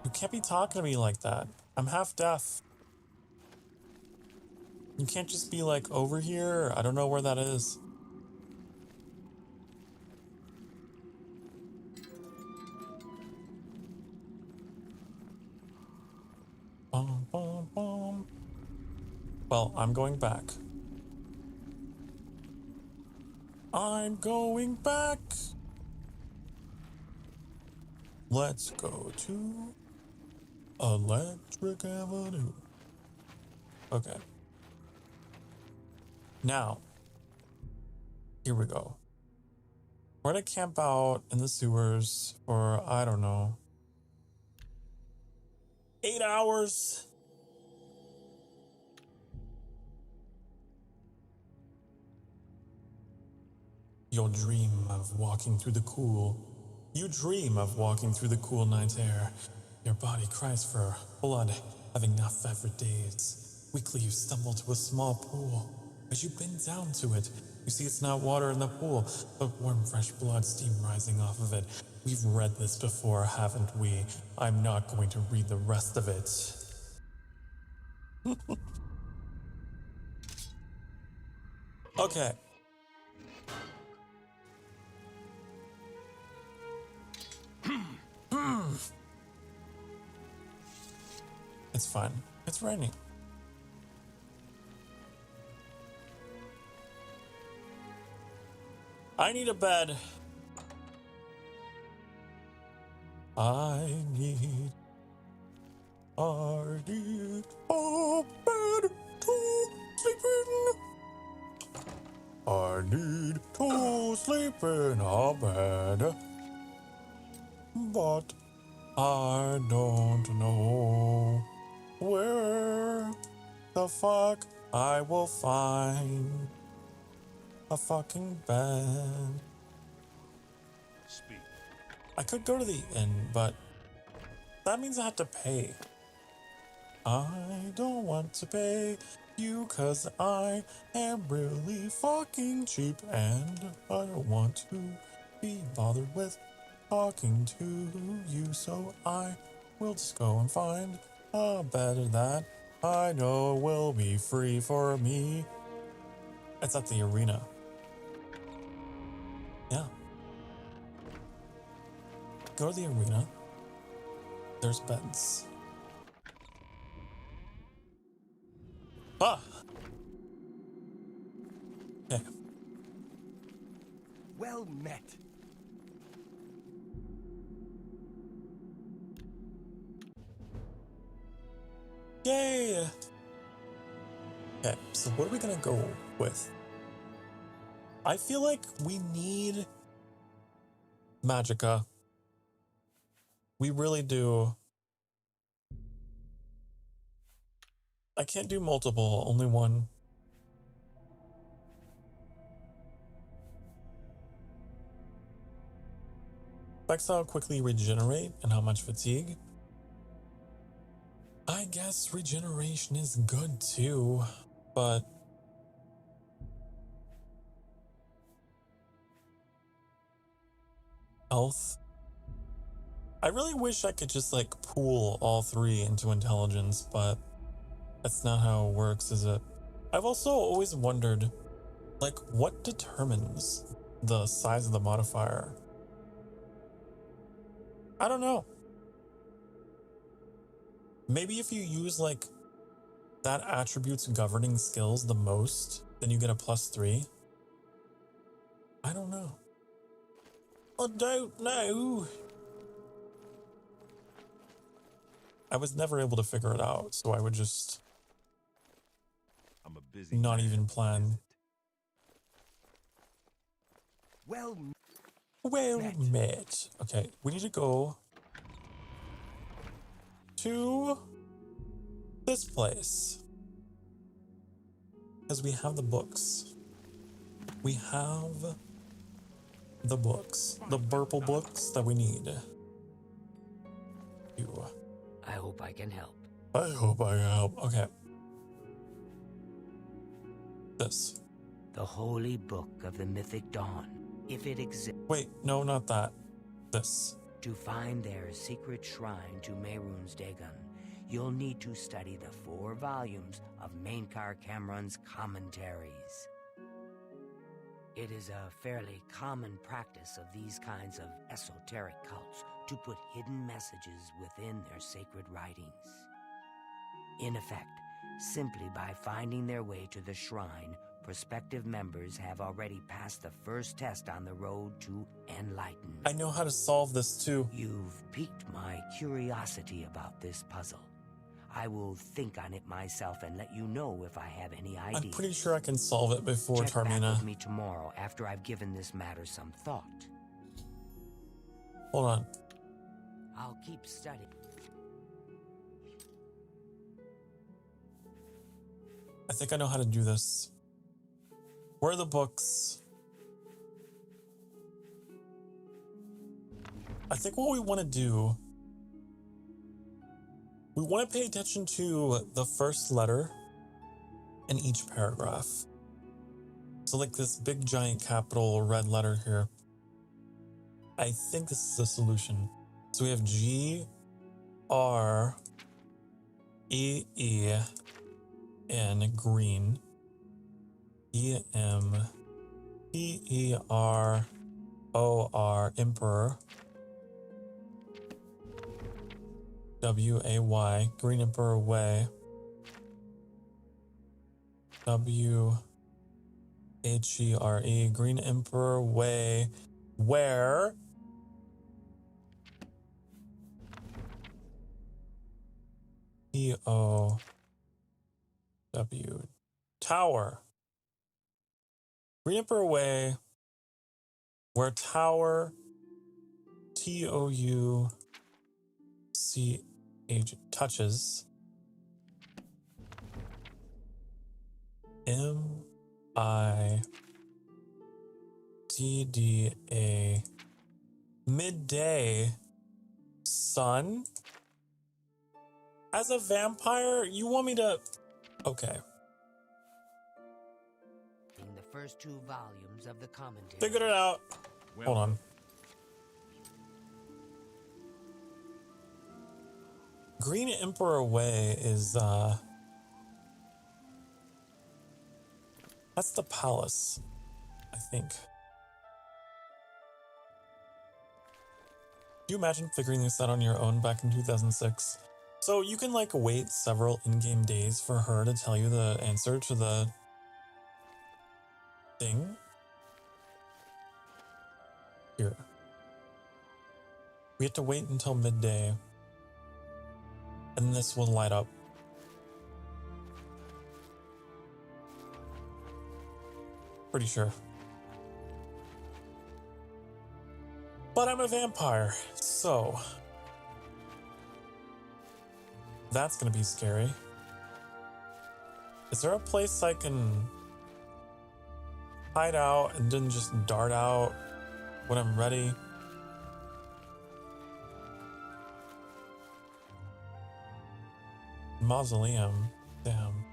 [SPEAKER 1] You can't be talking to me like that. I'm half deaf. You can't just be like over here. I don't know where that is. Bum, bum, bum. Well, I'm going back. I'm going back. Let's go to Electric Avenue. Okay. Now, here we go. We're gonna camp out in the sewers for, I don't know, 8 hours. You'll dream of walking through the cool. You dream of walking through the cool night air. Your body cries for blood, having not fed for days. Weakly you stumble to a small pool. As you bend down to it, you see it's not water in the pool, but warm fresh blood steam rising off of it. We've read this before, haven't we? I'm not going to read the rest of it. Okay. It's fine. It's raining. I need a bed. I need a bed to sleep in. I need to sleep in a bed. But I don't know where the fuck I will find a fucking bed.
[SPEAKER 13] Speak.
[SPEAKER 1] I could go to the inn, but that means I have to pay. I don't want to pay you cause I am really fucking cheap and I don't want to be bothered with talking to you, so I will just go and find a bed that I know will be free for me. It's at the arena. Yeah. Go to the arena. There's beds. Ah! Okay.
[SPEAKER 5] Well met.
[SPEAKER 1] Yay! Okay, so what are we gonna go with? I feel like we need Magicka. We really do. I can't do multiple, only one. Affects how quickly regenerate and how much fatigue. I guess regeneration is good too, but health. I really wish I could just like pool all three into intelligence, but that's not how it works, is it? I've also always wondered, like, what determines the size of the modifier? I don't know. Maybe if you use like that attribute's governing skills the most, then you get a +3. I don't know. I don't know. I was never able to figure it out, so I would just
[SPEAKER 12] I'm a busy
[SPEAKER 1] not
[SPEAKER 12] man.
[SPEAKER 1] even plan.
[SPEAKER 5] Well
[SPEAKER 1] met. Okay, we need to go to this place. Because we have the books. We have the books. The Burple books that we need.
[SPEAKER 7] I hope I can help.
[SPEAKER 1] I hope I can help. Okay. This.
[SPEAKER 7] The Holy Book of the Mythic Dawn, if it exists.
[SPEAKER 1] Wait, no, not that. This.
[SPEAKER 7] To find their secret shrine to Mehrunes Dagon, you'll need to study the 4 volumes of Mainkar Cameron's commentaries. It is a fairly common practice of these kinds of esoteric cults to put hidden messages within their sacred writings. In effect, simply by finding their way to the shrine, prospective members have already passed the first test on the road to enlightenment.
[SPEAKER 1] I know how to solve this too.
[SPEAKER 7] You've piqued my curiosity about this puzzle. I will think on it myself and let you know if I have any ideas.
[SPEAKER 1] I'm pretty sure I can solve it before
[SPEAKER 7] Check back
[SPEAKER 1] Tarmina.
[SPEAKER 7] with me tomorrow after I've given this matter some thought.
[SPEAKER 1] Hold on.
[SPEAKER 7] I'll keep studying.
[SPEAKER 1] I think I know how to do this. Where are the books? I think what we want to do, we want to pay attention to the first letter in each paragraph. So like this big giant capital red letter here. I think this is the solution. So we have G, R, E, E, N, green. E, M, P, E, R, O, R, emperor. W, A, Y, green emperor way. W, H-E-R-E, Green Emperor Way, where T-O-W, Tower. Green Emperor Way, where Tower, T-O-U-C-H, touches M-I-D-D-A, midday, sun? As a vampire, you want me to... Okay.
[SPEAKER 7] In the first 2 volumes of the commentary.
[SPEAKER 1] Figured it out. Hold on. Green Emperor Way is, that's the palace, I think. Do you imagine figuring this out on your own back in 2006? So you can like wait several in-game days for her to tell you the answer to the thing. Here. We have to wait until midday. And this will light up. Pretty sure. But I'm a vampire, so that's gonna be scary. Is there a place I can hide out and then just dart out when I'm ready? Mausoleum, damn.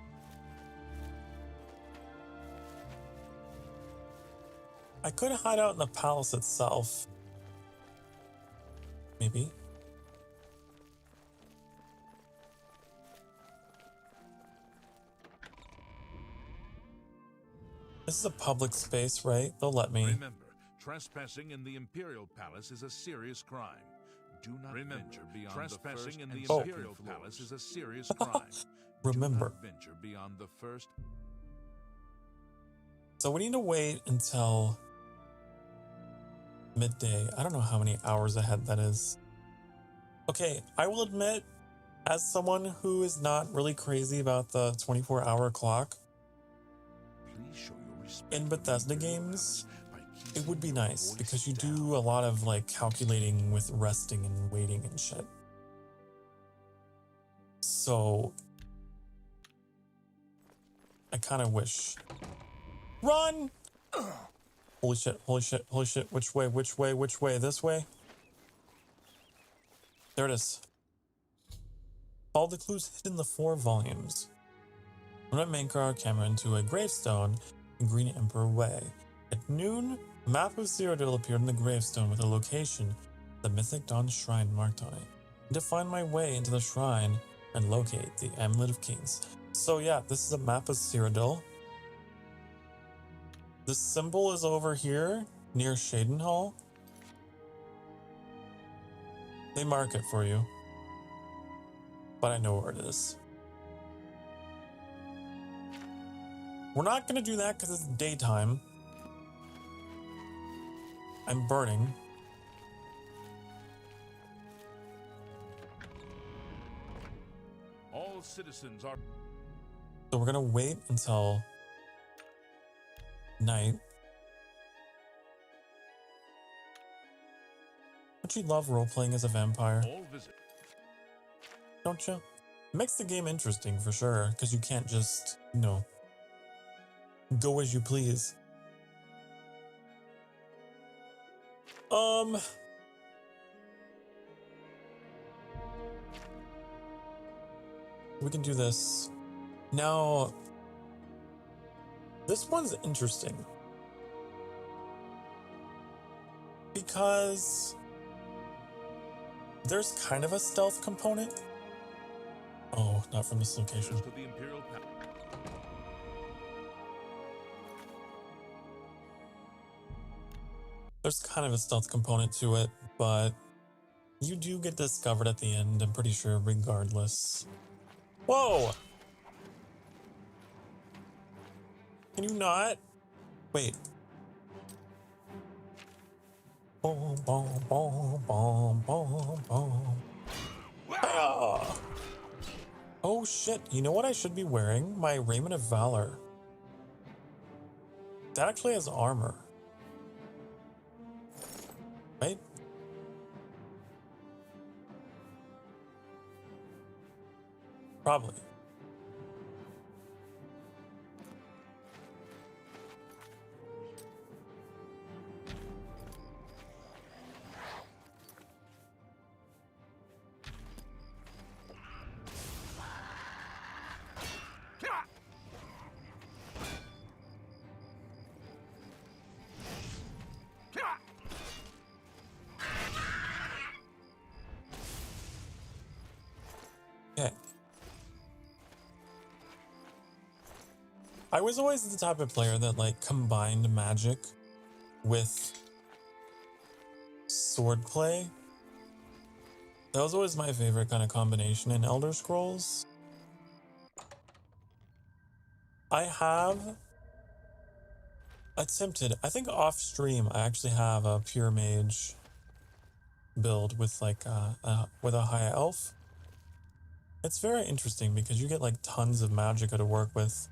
[SPEAKER 1] I could hide out in the palace itself. Maybe. This is a public space, right? They'll let me.
[SPEAKER 13] Remember, trespassing in the Imperial Palace is a serious crime. Do not venture beyond trespassing in the Imperial Palace is a serious crime.
[SPEAKER 1] Remember.
[SPEAKER 13] Do not venture beyond the first.
[SPEAKER 1] So we need to wait until midday. I don't know how many hours ahead that is. Okay, I will admit, as someone who is not really crazy about the 24-hour clock, in Bethesda games, it would be nice because you do a lot of like calculating with resting and waiting and shit. So I kind of wish. Run! Holy shit, holy shit, holy shit. Which way, which way, which way? This way? There it is. All the clues hidden in the 4 volumes. When I anchor our camera into a gravestone in Green Emperor Way. At noon, a map of Cyrodiil appeared in the gravestone with a location, the Mythic Dawn Shrine marked on it. And to find my way into the shrine and locate the Amulet of Kings. So yeah, this is a map of Cyrodiil. The symbol is over here, near Shadenhall. They mark it for you. But I know where it is. We're not going to do that because it's daytime. I'm burning.
[SPEAKER 13] All citizens are.
[SPEAKER 1] So we're going to wait until night. Don't you love role-playing as a vampire?
[SPEAKER 13] All visit.
[SPEAKER 1] Don't you? It makes the game interesting for sure, because you can't just, you know, go as you please. We can do this. Now, this one's interesting. Because there's kind of a stealth component. Oh, not from this location.
[SPEAKER 13] To the Imperial Palace.
[SPEAKER 1] There's kind of a stealth component to it, but you do get discovered at the end, I'm pretty sure, regardless. Whoa! Can you not? Wait. Boom, boom, boom, boom, boom, boom. Hiya! Oh shit, you know what I should be wearing? My Raiment of Valor. That actually has armor. Right? Probably. Okay. I was always the type of player that like combined magic with swordplay. That was always my favorite kind of combination in Elder Scrolls. I have attempted, I think off stream, I actually have a pure mage build with like with a high elf. It's very interesting because you get like tons of magicka to work with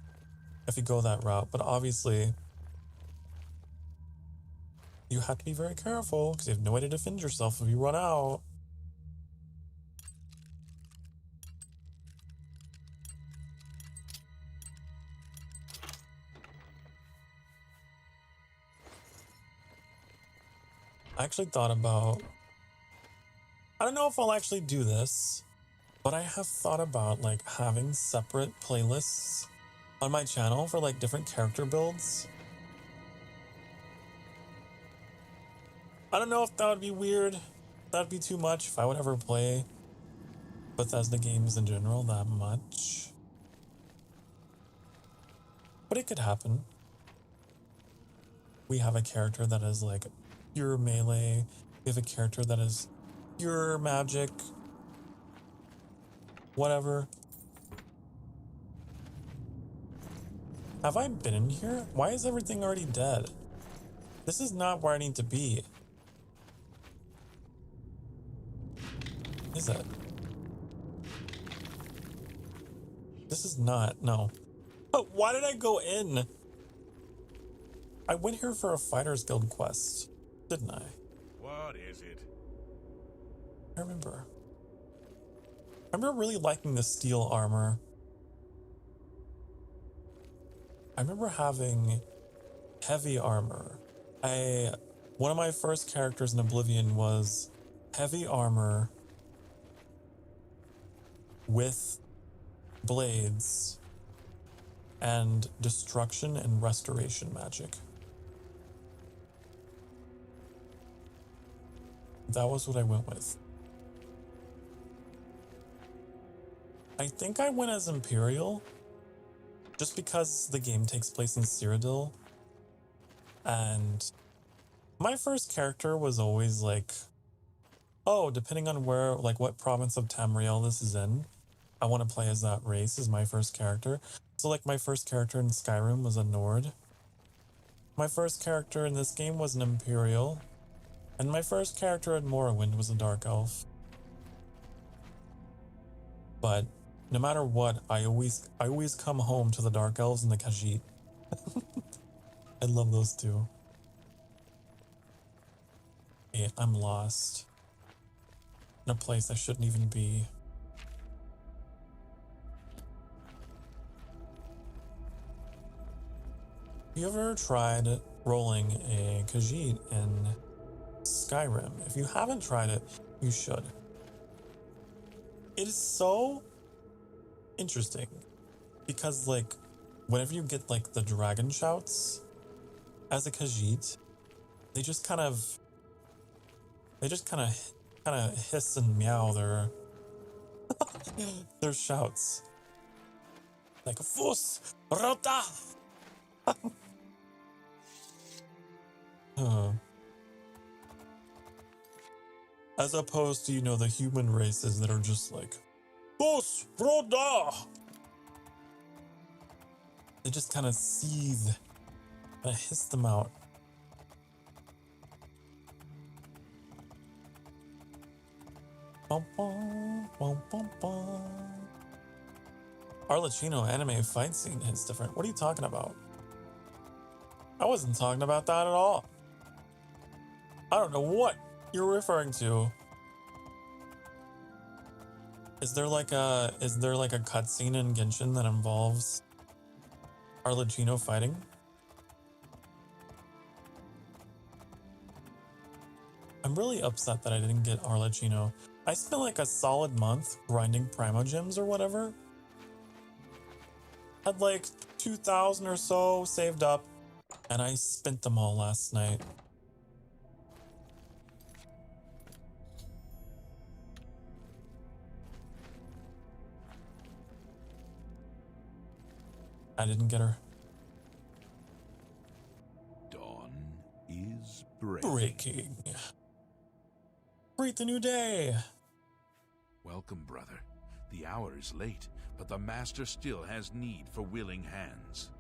[SPEAKER 1] if you go that route, but obviously you have to be very careful because you have no way to defend yourself if you run out. I actually thought about, I don't know if I'll actually do this, but I have thought about like having separate playlists on my channel for like different character builds. I don't know if that would be weird. That'd be too much if I would ever play Bethesda games in general that much. But it could happen. We have a character that is like pure melee. We have a character that is pure magic. Whatever. Have I been in here? Why is everything already dead? This is not where I need to be. Is it? This is not, no. But why did I go in? I went here for a Fighters Guild quest, didn't I?
[SPEAKER 10] What is it?
[SPEAKER 1] I remember. I remember really liking the steel armor. I remember having heavy armor. One of my first characters in Oblivion was heavy armor with blades and destruction and restoration magic. That was what I went with. I think I went as Imperial just because the game takes place in Cyrodiil, and my first character was always like, oh, depending on where, like what province of Tamriel this is in, I want to play as that race as my first character. So like my first character in Skyrim was a Nord. My first character in this game was an Imperial. And my first character in Morrowind was a Dark Elf. But no matter what, I always come home to the Dark Elves and the Khajiit. I love those two. Okay, I'm lost. In a place I shouldn't even be. Have you ever tried rolling a Khajiit in Skyrim? If you haven't tried it, you should. It is so interesting because like whenever you get like the dragon shouts as a Khajiit, they just kind of hiss and meow their shouts like Fus Rota. As opposed to, you know, the human races that are just like Fus Rota. They just kind of seethe I hissed them out. Bum, bum, bum, bum, bum. Arlecchino anime fight scene is different. What are you talking about? I wasn't talking about that at all. I don't know what you're referring to. Is there like a cutscene in Genshin that involves Arlecchino fighting? I'm really upset that I didn't get Arlecchino. I spent like a solid month grinding Primogems or whatever. Had like 2,000 or so saved up, and I spent them all last night. I didn't get her.
[SPEAKER 13] Dawn is
[SPEAKER 1] breaking. Greet the new day.
[SPEAKER 13] Welcome, brother. The hour is late, but the master still has need for willing hands.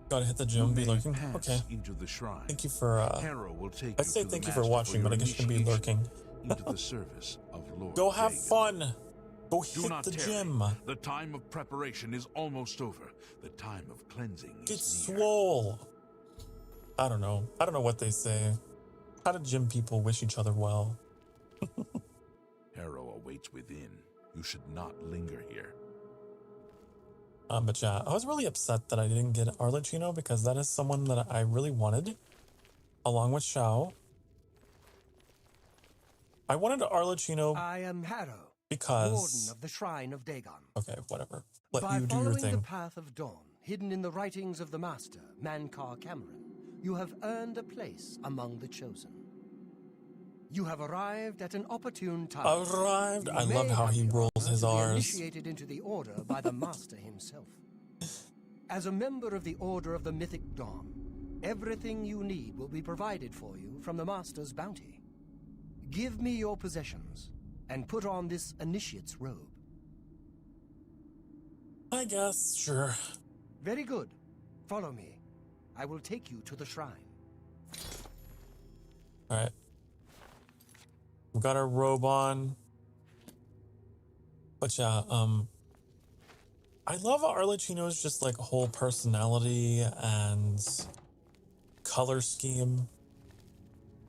[SPEAKER 1] Gotta hit the gym, be lurking.
[SPEAKER 13] Pass
[SPEAKER 1] Okay.
[SPEAKER 13] into the shrine.
[SPEAKER 1] Thank you for
[SPEAKER 13] Harrow will take
[SPEAKER 1] I'd say
[SPEAKER 13] you to
[SPEAKER 1] thank
[SPEAKER 13] the
[SPEAKER 1] you for
[SPEAKER 13] master
[SPEAKER 1] watching, but I
[SPEAKER 13] your
[SPEAKER 1] guess you can be
[SPEAKER 13] initiation
[SPEAKER 1] lurking.
[SPEAKER 13] into the service of Lord
[SPEAKER 1] Go have
[SPEAKER 13] Dagon.
[SPEAKER 1] fun. Go
[SPEAKER 13] Do
[SPEAKER 1] hit
[SPEAKER 13] not
[SPEAKER 1] the
[SPEAKER 13] tarry.
[SPEAKER 1] gym.
[SPEAKER 13] The time of preparation is almost over. The time of cleansing
[SPEAKER 1] Get
[SPEAKER 13] is near.
[SPEAKER 1] swole. I don't know. I don't know what they say. How do gym people wish each other well?
[SPEAKER 13] Harrow awaits within. You should not linger here.
[SPEAKER 1] But yeah, I was really upset that I didn't get Arlecchino because that is someone that I really wanted, along with Xiao. I wanted Arlecchino.
[SPEAKER 5] I am Harrow,
[SPEAKER 1] because
[SPEAKER 5] warden of the Shrine of Dagon.
[SPEAKER 1] Okay, whatever. Let
[SPEAKER 5] By
[SPEAKER 1] you do your
[SPEAKER 5] following
[SPEAKER 1] thing.
[SPEAKER 5] the path of dawn, hidden in the writings of the master, Mankar Cameron, you have earned a place among the chosen. You have arrived at an opportune time.
[SPEAKER 1] Arrived.
[SPEAKER 5] You
[SPEAKER 1] I
[SPEAKER 5] may
[SPEAKER 1] love how
[SPEAKER 5] have
[SPEAKER 1] he
[SPEAKER 5] the
[SPEAKER 1] rolls
[SPEAKER 5] honor
[SPEAKER 1] his
[SPEAKER 5] to be
[SPEAKER 1] R's.
[SPEAKER 5] initiated into the order by the master himself. As a member of the Order of the Mythic Dawn, everything you need will be provided for you from the master's bounty. Give me your possessions and put on this initiate's robe.
[SPEAKER 1] I guess, sure.
[SPEAKER 5] Very good. Follow me. I will take you to the shrine.
[SPEAKER 1] Alright. We got our robe on. But yeah, I love Arlecchino's just like whole personality and color scheme.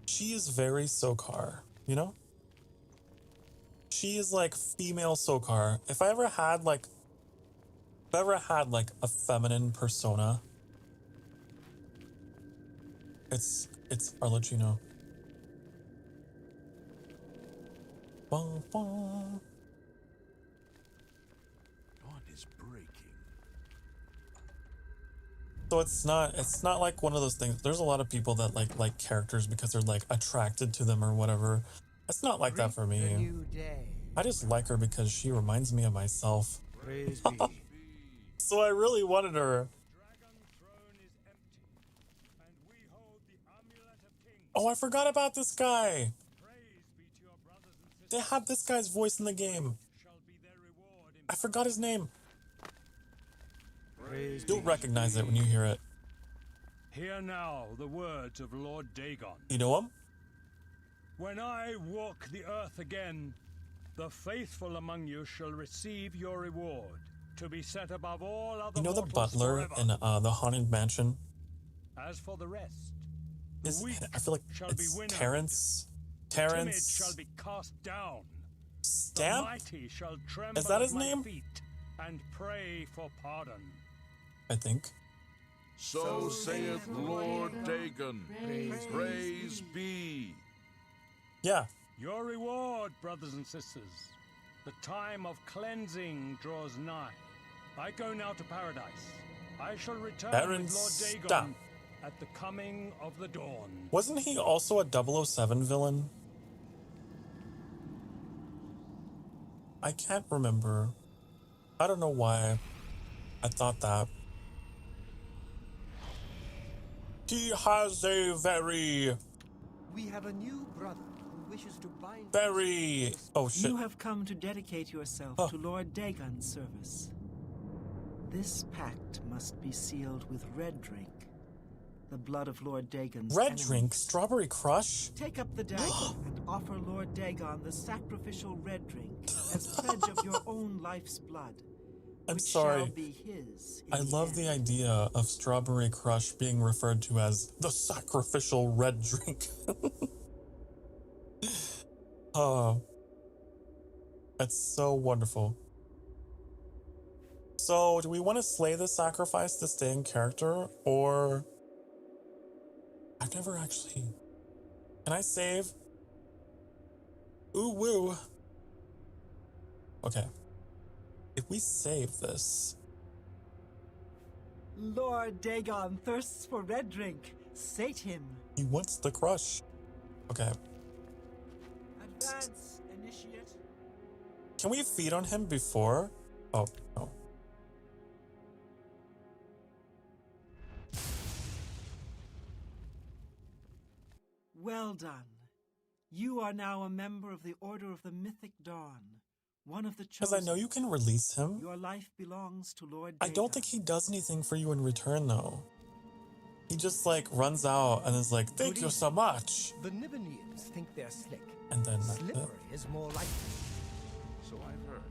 [SPEAKER 1] She is very Sokar, you know? She is like female Sokar. If I ever had like a feminine persona, it's Arlecchino. Bum, bum.
[SPEAKER 13] Dawn is breaking.
[SPEAKER 1] So it's not like one of those things. There's a lot of people that like characters because they're like attracted to them or whatever. It's not like that for me. I just like her because she reminds me of myself.
[SPEAKER 5] Praise be.
[SPEAKER 1] So I really wanted her. Oh, I forgot about this guy. They have this guy's voice in the game. I forgot his name. You'll recognize it when you hear it.
[SPEAKER 14] Hear now the words of Lord Dagon.
[SPEAKER 1] You know him?
[SPEAKER 14] When I walk the earth again, the faithful among you shall receive your reward, to be set above all other
[SPEAKER 1] You know the
[SPEAKER 14] mortals
[SPEAKER 1] butler
[SPEAKER 14] forever.
[SPEAKER 1] in the Haunted Mansion?
[SPEAKER 14] As for the rest,
[SPEAKER 1] Is,
[SPEAKER 14] the weak
[SPEAKER 1] I feel like
[SPEAKER 14] shall
[SPEAKER 1] it's
[SPEAKER 14] be winnowed.
[SPEAKER 1] Terrence.
[SPEAKER 14] The timid
[SPEAKER 1] Terrence
[SPEAKER 14] shall be cast down.
[SPEAKER 1] Stamp?
[SPEAKER 14] The mighty shall tremble
[SPEAKER 1] Is that his
[SPEAKER 14] at my
[SPEAKER 1] name?
[SPEAKER 14] feet and pray for pardon.
[SPEAKER 1] I think.
[SPEAKER 13] So saith Lord Dagon. Praise be.
[SPEAKER 1] Yeah.
[SPEAKER 14] Your reward, brothers and sisters. The time of cleansing draws nigh. I go now to paradise. I shall return
[SPEAKER 1] Baron,
[SPEAKER 14] with Lord Dagon
[SPEAKER 1] stop.
[SPEAKER 14] at the coming of the dawn.
[SPEAKER 1] Wasn't he also a 007 villain? I can't remember. I don't know why I thought that. He has a very...
[SPEAKER 5] We have a new brother who wishes to bind...
[SPEAKER 1] Very... Oh, shit.
[SPEAKER 3] You have come to dedicate yourself to Lord Dagon's service. This pact must be sealed with red drink. the blood of Lord Dagon's
[SPEAKER 1] Red
[SPEAKER 3] enemies.
[SPEAKER 1] drink, strawberry crush.
[SPEAKER 3] Take up the dagger and offer Lord Dagon the sacrificial red drink as pledge of your own life's blood.
[SPEAKER 1] I'm
[SPEAKER 3] which
[SPEAKER 1] sorry.
[SPEAKER 3] Shall be his in
[SPEAKER 1] I love the idea of strawberry crush being referred to as the sacrificial red drink. Oh, that's so wonderful. So, do we want to slay the sacrifice to stay in character, or... I've never actually... Can I save? Ooh, woo. Okay. If we save this...
[SPEAKER 3] Lord Dagon thirsts for red drink. Sate him.
[SPEAKER 1] He wants the crush. Okay.
[SPEAKER 3] Advance, initiate.
[SPEAKER 1] Can we feed on him before? Oh, no.
[SPEAKER 3] Well done. You are now a member of the Order of the Mythic Dawn, one of the chosen.
[SPEAKER 1] Because I know you can release him.
[SPEAKER 3] Your life belongs to Lord
[SPEAKER 1] I
[SPEAKER 3] Dagon.
[SPEAKER 1] don't think he does anything for you in return, though. He just, like, runs out and is like, thank you so much.
[SPEAKER 5] The Nibelungans think they're slick.
[SPEAKER 1] And then that's
[SPEAKER 5] Slippery
[SPEAKER 1] it.
[SPEAKER 5] is more like
[SPEAKER 13] So I've heard.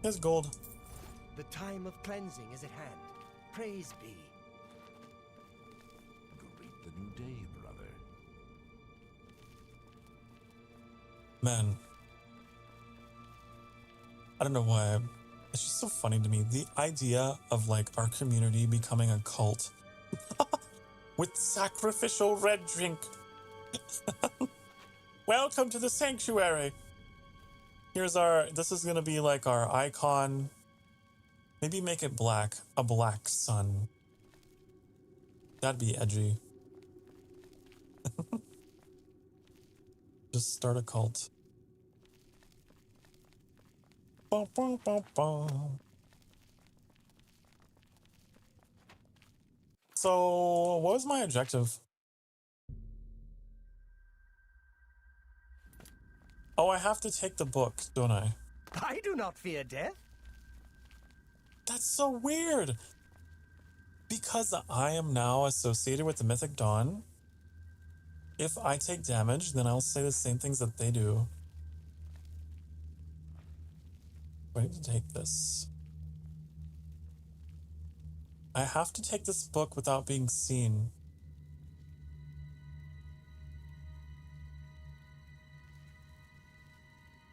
[SPEAKER 1] Here's gold.
[SPEAKER 5] the time of cleansing is at hand. Praise be.
[SPEAKER 13] Greet the new day, brother.
[SPEAKER 1] Man. I don't know why. It's just so funny to me. The idea of, like, our community becoming a cult. With sacrificial red drink. Welcome to the sanctuary. Here's this is gonna be like our icon. Maybe make it black. A black sun. That'd be edgy. Just start a cult. Bum, bum, bum, bum. So, what was my objective? Oh, I have to take the book, don't I?
[SPEAKER 5] I do not fear death.
[SPEAKER 1] That's so weird. Because I am now associated with the Mythic Dawn, if I take damage, then I'll say the same things that they do. I need to take this. I have to take this book without being seen.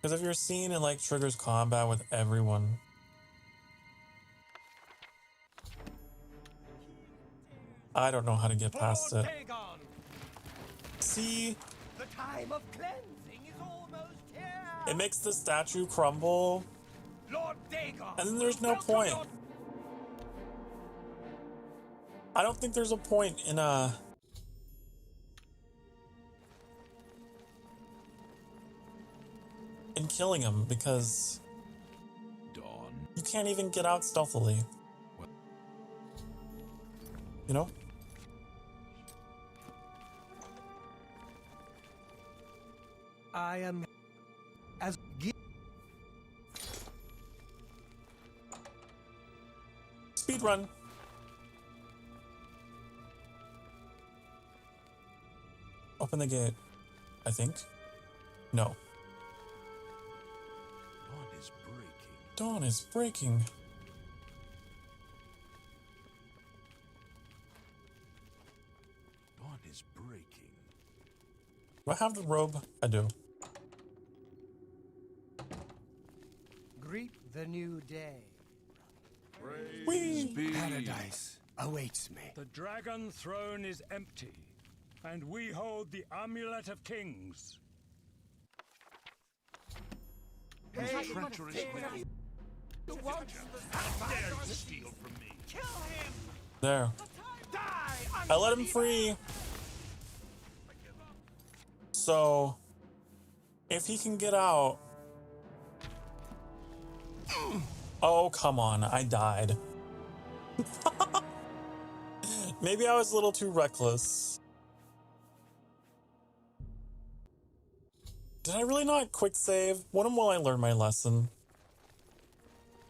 [SPEAKER 1] Because if you're seen, it like triggers combat with everyone. I don't know how to get past it. See?
[SPEAKER 5] The time of cleansing is almost here.
[SPEAKER 1] It makes the statue crumble.
[SPEAKER 5] Lord Dagon.
[SPEAKER 1] And then there's no point. I don't think there's a point in killing him because
[SPEAKER 13] Dawn.
[SPEAKER 1] You can't even get out stealthily.
[SPEAKER 13] What?
[SPEAKER 1] You know?
[SPEAKER 5] I am as
[SPEAKER 1] speed run. Open the gate, I think. No.
[SPEAKER 13] Dawn is breaking.
[SPEAKER 1] Dawn is breaking.
[SPEAKER 13] Dawn is breaking.
[SPEAKER 1] Do I have the robe? I do.
[SPEAKER 5] greet the new day.
[SPEAKER 13] Praise be.
[SPEAKER 5] Paradise awaits me.
[SPEAKER 14] The dragon throne is empty, and we hold the amulet of kings.
[SPEAKER 13] Hey, treacherous man.
[SPEAKER 8] Who wants the
[SPEAKER 13] How dare you steal from me?
[SPEAKER 8] Kill him!
[SPEAKER 1] There.
[SPEAKER 8] Die!
[SPEAKER 1] I let him free. So, if he can get out... Oh, come on. I died. Maybe I was a little too reckless. Did I really not quick save? When will I learn my lesson?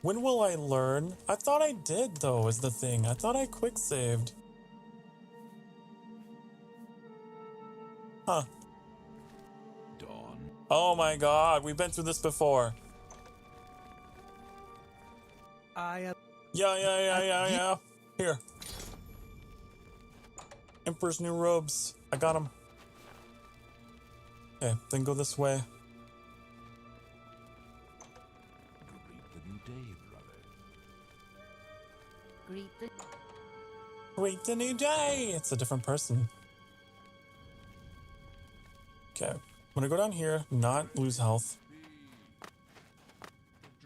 [SPEAKER 1] When will I learn? I thought I did, though, is the thing. I thought I quick saved. Huh.
[SPEAKER 13] Dawn.
[SPEAKER 1] Oh my god, we've been through this before. Yeah. Here. Emperor's new robes. I got them. Okay, then go this way.
[SPEAKER 13] Greet the new day, brother.
[SPEAKER 1] Greet the new day! It's a different person. Okay, I'm gonna go down here, not lose health.
[SPEAKER 14] The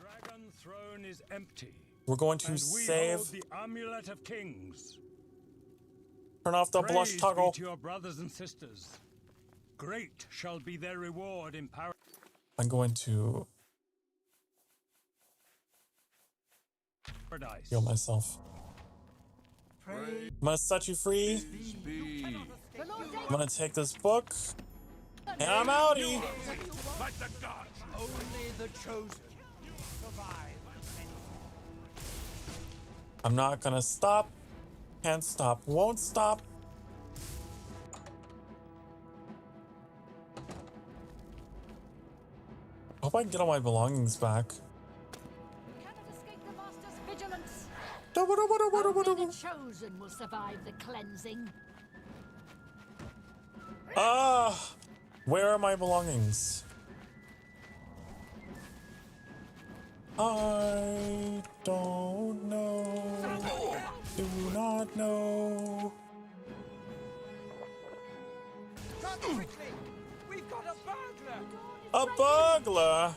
[SPEAKER 14] dragon throne is empty.
[SPEAKER 1] We're going to
[SPEAKER 14] and
[SPEAKER 1] save.
[SPEAKER 14] We hold the amulet of kings.
[SPEAKER 1] Turn off the blush
[SPEAKER 14] Praise
[SPEAKER 1] toggle.
[SPEAKER 14] be to your brothers and sisters. Great shall be their reward in paradise.
[SPEAKER 1] I'm going to heal myself. I'm gonna set you free. I'm gonna take this book. And I'm outie.
[SPEAKER 8] Like the gods. Only the chosen survive.
[SPEAKER 1] I'm not gonna stop. Can't stop. Won't stop. Hope I can get all my belongings back.
[SPEAKER 2] Cannot escape the master's vigilance.
[SPEAKER 1] Only
[SPEAKER 2] the chosen will survive the cleansing.
[SPEAKER 1] Ah, where are my belongings? I don't know. Do not know.
[SPEAKER 8] Come quickly! We've got a burglar!
[SPEAKER 1] A burglar?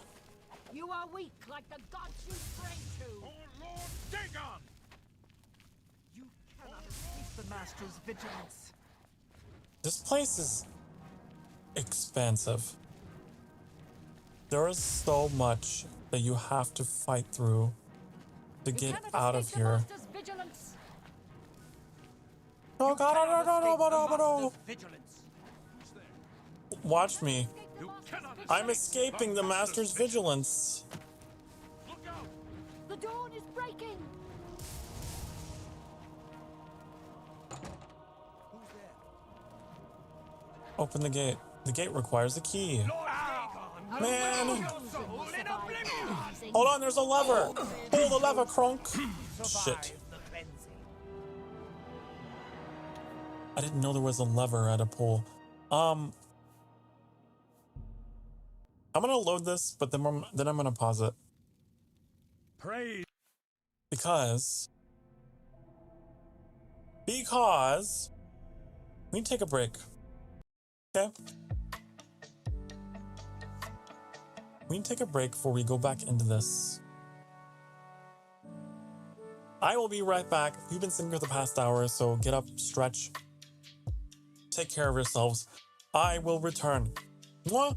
[SPEAKER 2] You are weak like the gods you pray to.
[SPEAKER 8] Oh Lord Dagon!
[SPEAKER 3] You cannot escape the master's vigilance.
[SPEAKER 1] This place is expansive. There is so much that you have to fight through to get out of here. Oh god, no. Watch me. I'm escaping the master's vigilance.
[SPEAKER 2] The dawn is breaking.
[SPEAKER 1] Open the gate. The gate requires a key. Man! Hold on, there's a lever! Pull the lever, Kronk! Shit. I didn't know there was a lever at a pull. I'm gonna load this, but then I'm gonna pause it.
[SPEAKER 14] Praise.
[SPEAKER 1] Because we need to take a break. Okay? We need to take a break before we go back into this. I will be right back. You've been sitting here the past hour, so get up, stretch, take care of yourselves. I will return. Mwah!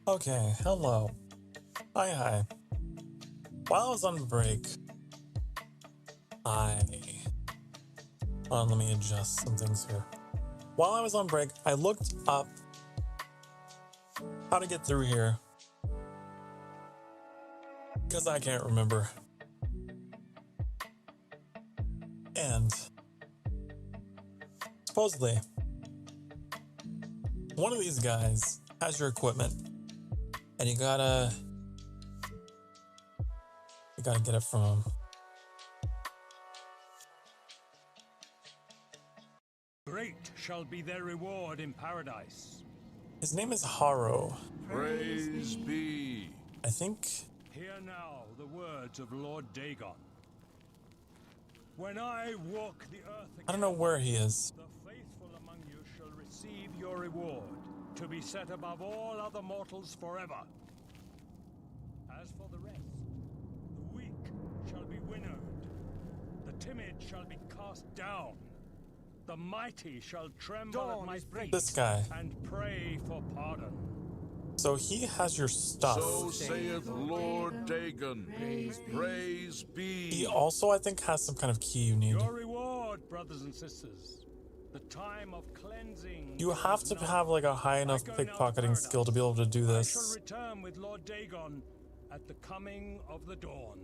[SPEAKER 1] Okay, hello. Hi. While I was on break, let me adjust some things here. While I was on break, I looked up how to get through here. Because I can't remember. And supposedly, one of these guys has your equipment, and you gotta get it from him.
[SPEAKER 14] Great shall be their reward in paradise.
[SPEAKER 1] His name is Haro.
[SPEAKER 13] Praise be.
[SPEAKER 1] I think.
[SPEAKER 14] Hear now the words of Lord Dagon. When I walk the earth again,
[SPEAKER 1] I don't know where he is.
[SPEAKER 14] the faithful among you shall receive your reward, to be set above all other mortals forever. As for the rest, the weak shall be winnowed, the timid shall be cast down, the mighty shall tremble at my feet
[SPEAKER 1] This guy.
[SPEAKER 14] and pray for pardon.
[SPEAKER 1] So he has your stuff.
[SPEAKER 13] So saith Lord Dagon. Praise be.
[SPEAKER 1] He also, I think, has some kind of key you need.
[SPEAKER 14] Your reward, brothers and sisters. The time of cleansing.
[SPEAKER 1] You have to have like a high enough pickpocketing skill to be able to do
[SPEAKER 14] I
[SPEAKER 1] this.
[SPEAKER 14] shall return with Lord Dagon at the coming of the dawn.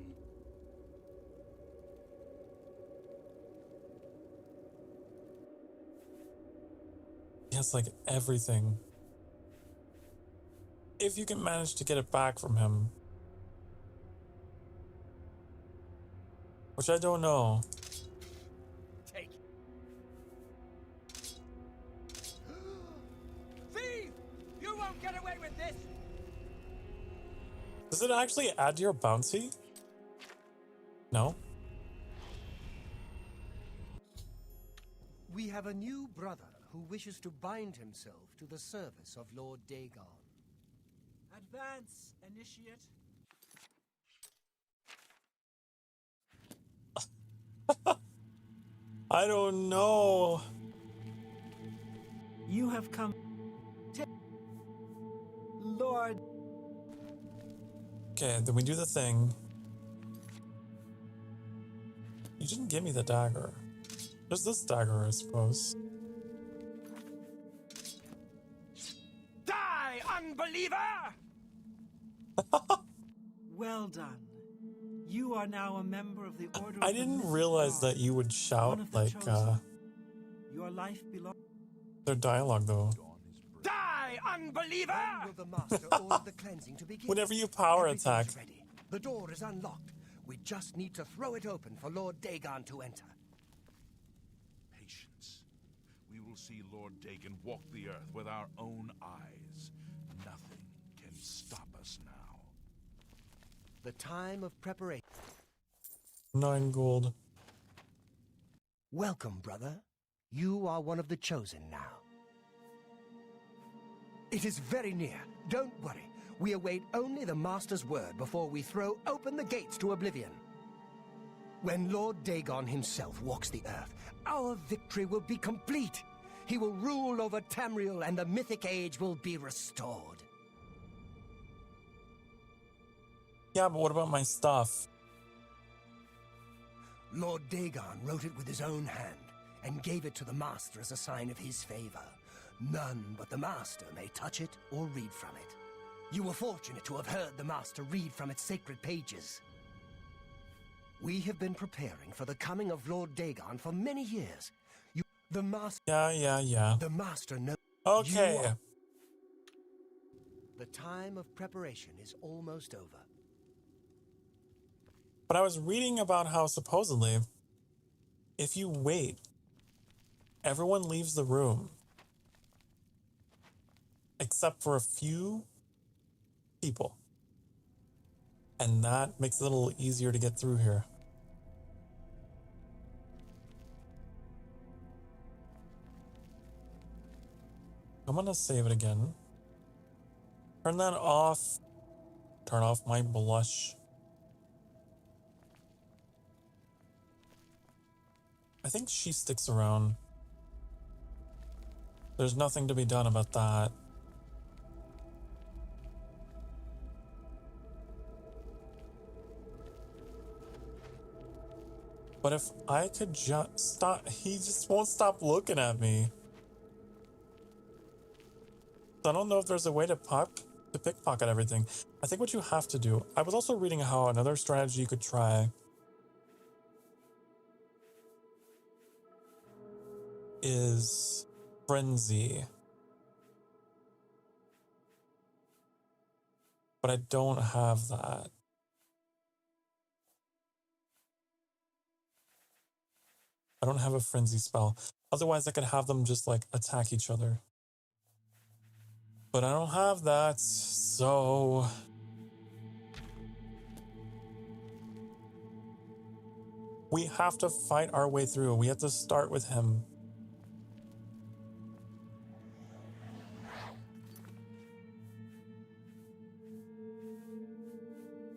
[SPEAKER 1] He has like everything. If you can manage to get it back from him. Which I don't know.
[SPEAKER 5] Take. Thief! You won't get away with this!
[SPEAKER 1] Does it actually add to your bounty? No?
[SPEAKER 5] We have a new brother who wishes to bind himself to the service of Lord Dagon.
[SPEAKER 3] Advance, initiate.
[SPEAKER 1] I don't know.
[SPEAKER 3] You have come to Lord.
[SPEAKER 1] Okay, then we do the thing. You didn't give me the dagger. There's this dagger, I suppose.
[SPEAKER 5] Die, unbeliever!
[SPEAKER 3] Well done. You are now a member of the Order
[SPEAKER 1] I
[SPEAKER 3] of the
[SPEAKER 1] didn't
[SPEAKER 3] Mystic
[SPEAKER 1] realize
[SPEAKER 3] Dawn,
[SPEAKER 1] that you would
[SPEAKER 3] one
[SPEAKER 1] shout
[SPEAKER 3] of the
[SPEAKER 1] like
[SPEAKER 3] chosen. Your life belongs.
[SPEAKER 1] their dialogue though.
[SPEAKER 5] Die, unbeliever! When will the master order the cleansing to begin?
[SPEAKER 1] Whenever you power
[SPEAKER 5] Everything's
[SPEAKER 1] attack.
[SPEAKER 5] ready. The door is unlocked. We just need to throw it open for Lord Dagon to enter.
[SPEAKER 13] Patience. We will see Lord Dagon walk the earth with our own eyes. Nothing can stop us now.
[SPEAKER 5] The time of preparation.
[SPEAKER 1] 9 gold.
[SPEAKER 5] Welcome, brother. You are one of the chosen now. It is very near. Don't worry. We await only the Master's word before we throw open the gates to Oblivion. When Lord Dagon himself walks the earth, our victory will be complete. He will rule over Tamriel and the Mythic Age will be restored.
[SPEAKER 1] Yeah, but what about my stuff?
[SPEAKER 5] Lord Dagon wrote it with his own hand and gave it to the Master as a sign of his favor. None but the Master may touch it or read from it. You were fortunate to have heard the Master read from its sacred pages. We have been preparing for the coming of Lord Dagon for many years. The Master...
[SPEAKER 1] Yeah.
[SPEAKER 5] The Master knows...
[SPEAKER 1] Okay.
[SPEAKER 5] The time of preparation is almost over.
[SPEAKER 1] But I was reading about how supposedly, if you wait, everyone leaves the room. Except for a few people. And that makes it a little easier to get through here. I'm gonna save it again. Turn that off. Turn off my blush. I think she sticks around. There's nothing to be done about that. But if I could just stop, he just won't stop looking at me. I don't know if there's a way to pickpocket everything. I think what you have to do, I was also reading how another strategy you could try is frenzy. But I don't have that. I don't have a frenzy spell. Otherwise I could have them just like attack each other. But I don't have that, so... we have to fight our way through. We have to start with him.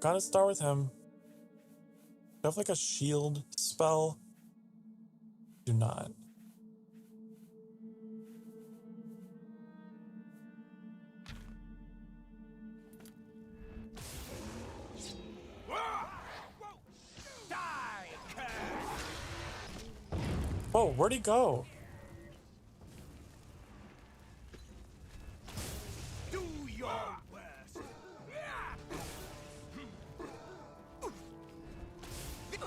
[SPEAKER 1] Gotta start with him. Do I have like a shield spell? Do not. Whoa, where'd he go?
[SPEAKER 8] Do your worst.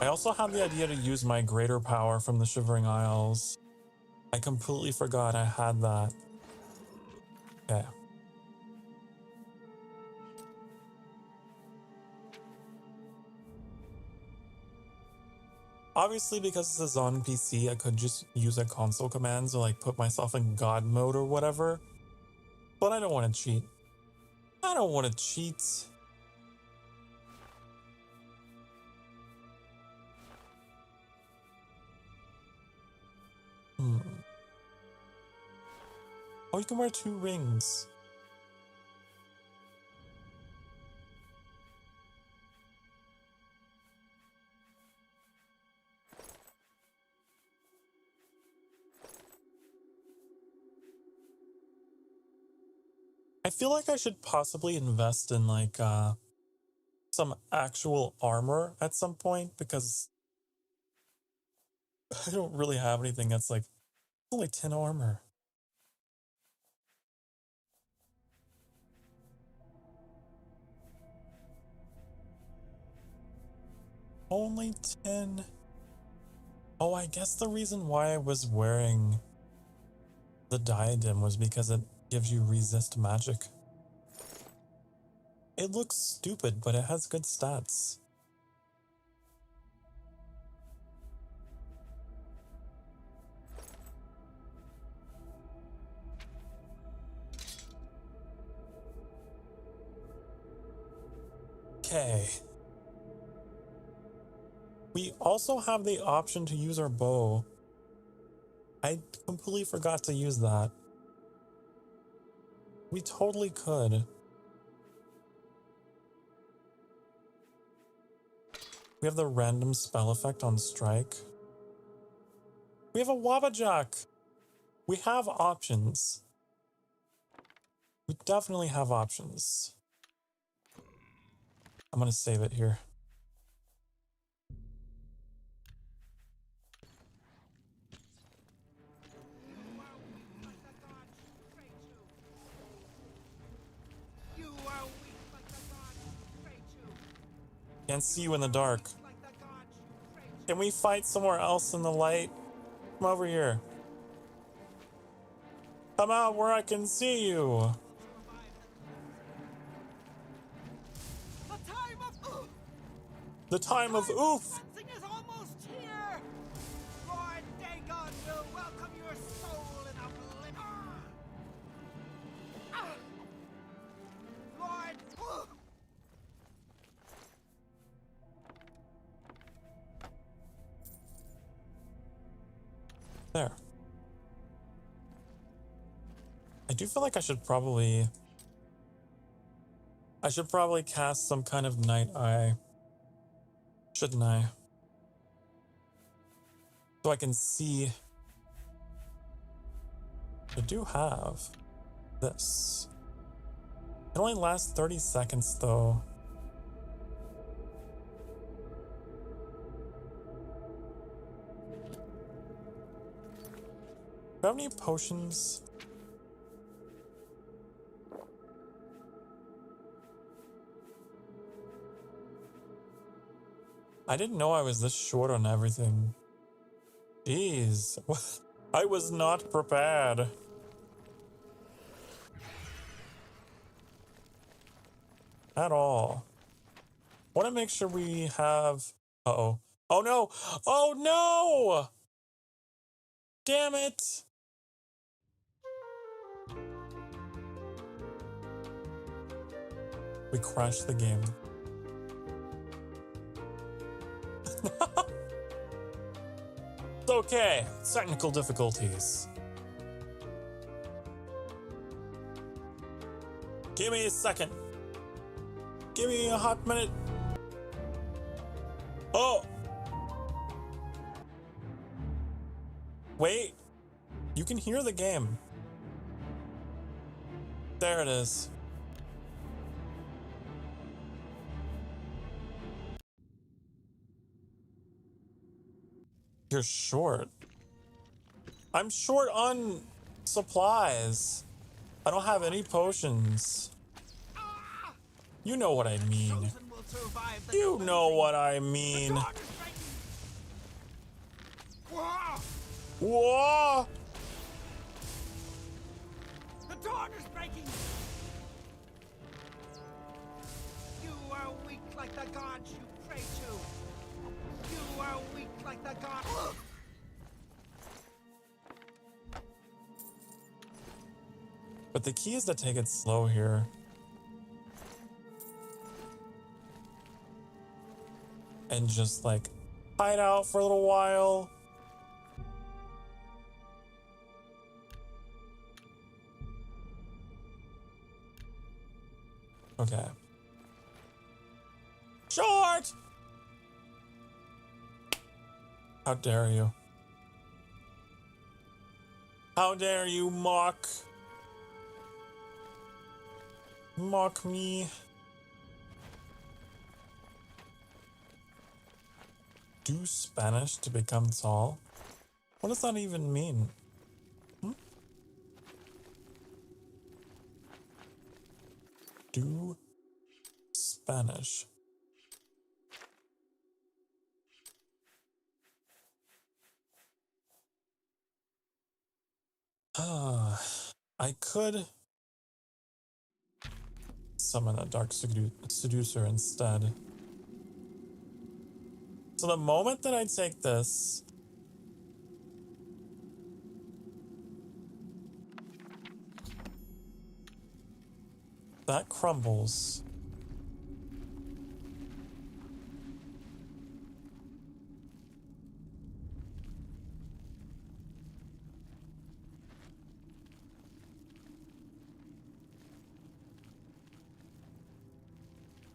[SPEAKER 1] I also had the idea to use my greater power from the Shivering Isles. I completely forgot I had that. Okay. Obviously, because this is on PC, I could just use a console command to like put myself in God mode or whatever. But I don't want to cheat. I don't want to cheat. Oh, you can wear 2 rings. I feel like I should possibly invest in like some actual armor at some point because I don't really have anything that's like only 10 armor. Only 10. Oh, I guess the reason why I was wearing the diadem was because it gives you resist magic. It looks stupid, but it has good stats. Okay. We also have the option to use our bow. I completely forgot to use that. We totally could. We have the random spell effect on strike. We have a Wabajack. We have options. We definitely have options. I'm gonna save it here. Can't see you in the dark. Can we fight somewhere else in the light? Come over here. Come out where I can see you. The time of oof.
[SPEAKER 8] Is almost here. Lord Dagon will welcome your soul in oblivion. Lord.
[SPEAKER 1] There. I do feel like I should probably cast some kind of night eye. Shouldn't I? So I can see. I do have this. It only lasts 30 seconds though. Do I have any potions? I didn't know I was this short on everything. Jeez. I was not prepared. At all. Want to make sure we have... Uh-oh. Oh no! Oh no! Damn it! We crashed the game. It's okay. Technical difficulties. Give me a second. Give me a hot minute. Oh! Wait. You can hear the game. There it is. You're short. I'm short on supplies. I don't have any potions. You know what I mean. You know what I mean. Whoa!
[SPEAKER 8] The dawn is breaking! You are weak like the gods you pray to. You are weak like the gods.
[SPEAKER 1] But the key is to take it slow here. And just like hide out for a little while. Okay. Short! How dare you? How dare you mock me? Do Spanish to become tall? What does that even mean? Do Spanish. I could summon a dark seducer instead. So the moment that I take this, that crumbles.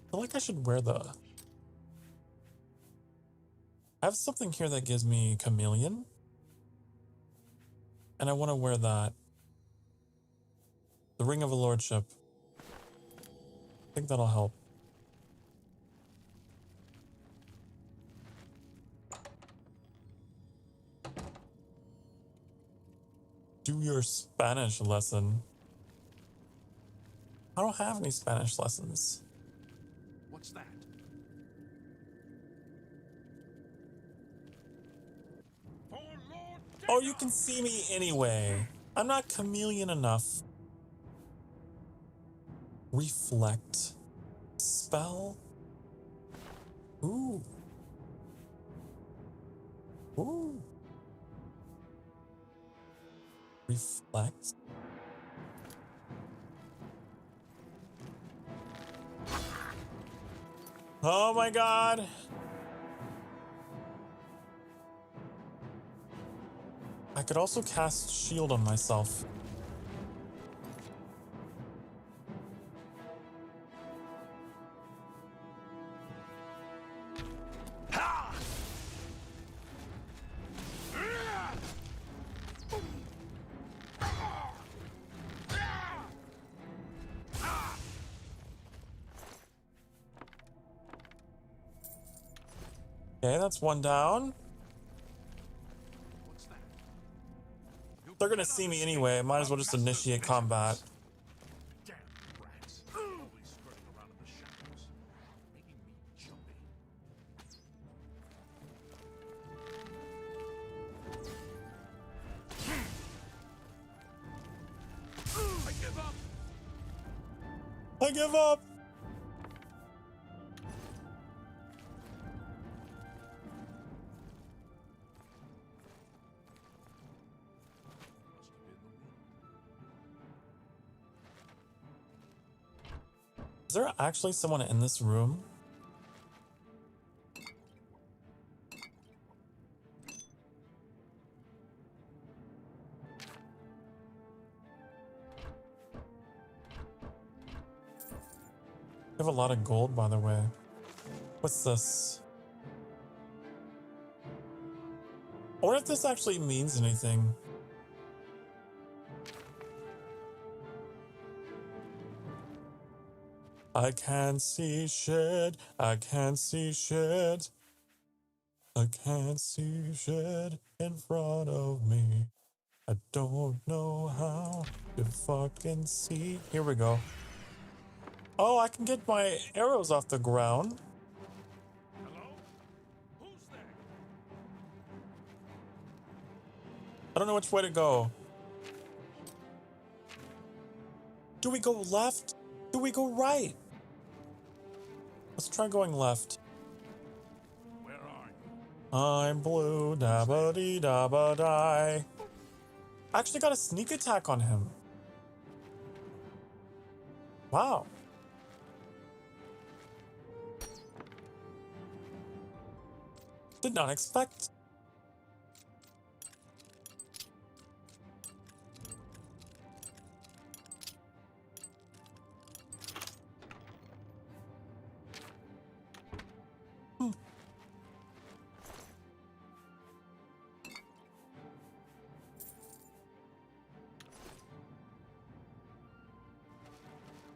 [SPEAKER 1] I feel like I should wear the... I have something here that gives me chameleon. And I want to wear that. The Ring of a Lordship. I think that'll help. Do your Spanish lesson. I don't have any Spanish lessons.
[SPEAKER 13] What's that?
[SPEAKER 1] Oh, you can see me anyway. I'm not chameleon enough. Reflect. Spell. Ooh. Ooh. Reflect. Oh my god. I could also cast shield on myself. Okay, that's one down. They're gonna see me anyway. Might as well just initiate combat.
[SPEAKER 13] Damn rats. Always skirting around in the shadows. Making me jumpy. I give up.
[SPEAKER 1] I give up. Is there actually someone in this room? I have a lot of gold, by the way. What's this? I wonder if this actually means anything. I can't see shit. I can't see shit. I can't see shit in front of me. I don't know how to fucking see. Here we go. Oh, I can get my arrows off the ground.
[SPEAKER 13] Hello? Who's there?
[SPEAKER 1] I don't know which way to go. Do we go left? Do we go right? Let's try going left.
[SPEAKER 13] Where are you?
[SPEAKER 1] I'm blue, dabba-dee dabba-die. I actually got a sneak attack on him. Wow. Did not expect.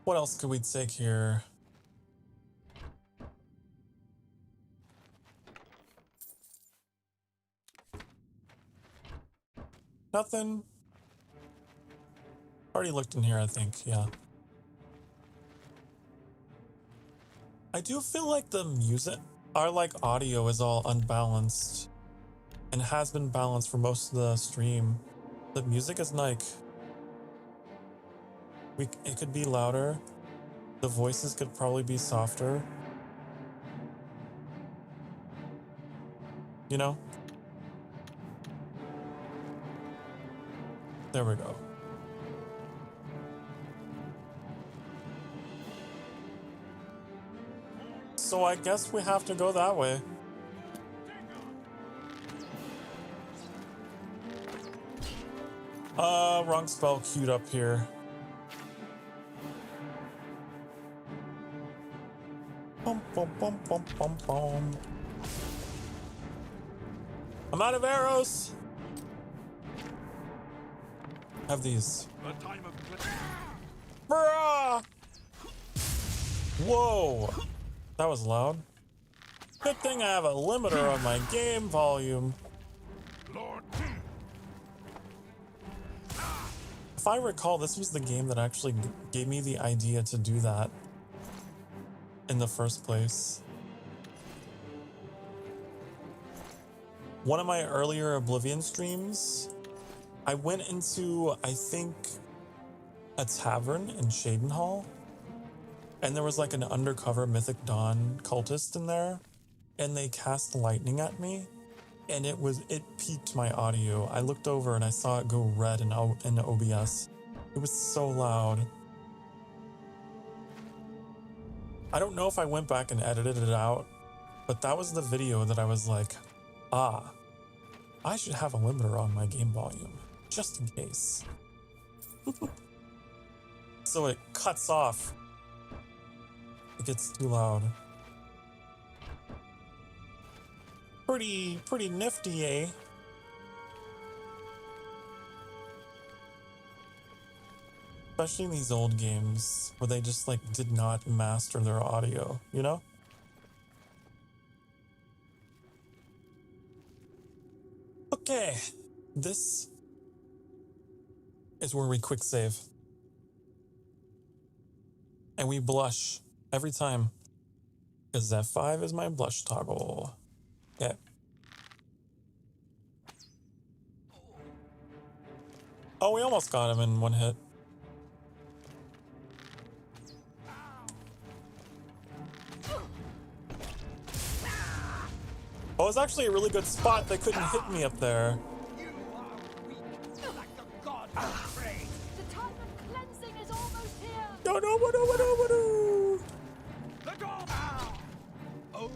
[SPEAKER 1] What else could we take here? Nothing. Already looked in here, I think. Yeah. I do feel like the music, our like audio is all unbalanced and has been balanced for most of the stream. The music is like, it could be louder. The voices could probably be softer. You know? There we go. So I guess we have to go that way. Wrong spell queued up here. Bum, bum, bum, bum, bum, bum. I'm out of arrows. Have these.
[SPEAKER 13] The time of
[SPEAKER 1] Bruh! Whoa! That was loud. Good thing I have a limiter on my game volume.
[SPEAKER 13] Lord.
[SPEAKER 1] If I recall, this was the game that actually gave me the idea to do that in the first place. One of my earlier Oblivion streams, I went into, I think, a tavern in Shadenhall, and there was like an undercover Mythic Dawn cultist in there, and they cast lightning at me, and it peaked my audio. I looked over and I saw it go red in OBS. It was so loud. I don't know if I went back and edited it out, but that was the video that I was like, ah, I should have a limiter on my game volume, just in case. So it cuts off. It gets too loud. Pretty nifty, eh? Especially in these old games where they just like did not master their audio, you know? Okay, this is where we quick save. And we blush every time. Because F5 is my blush toggle. Okay. Oh, we almost got him in one hit. Oh, it was actually a really good spot. They couldn't hit me up there.
[SPEAKER 8] You are weak, like the god of prey.
[SPEAKER 2] The time of cleansing is almost here.
[SPEAKER 1] No, no, no, no, no, no.
[SPEAKER 8] The god. Oh.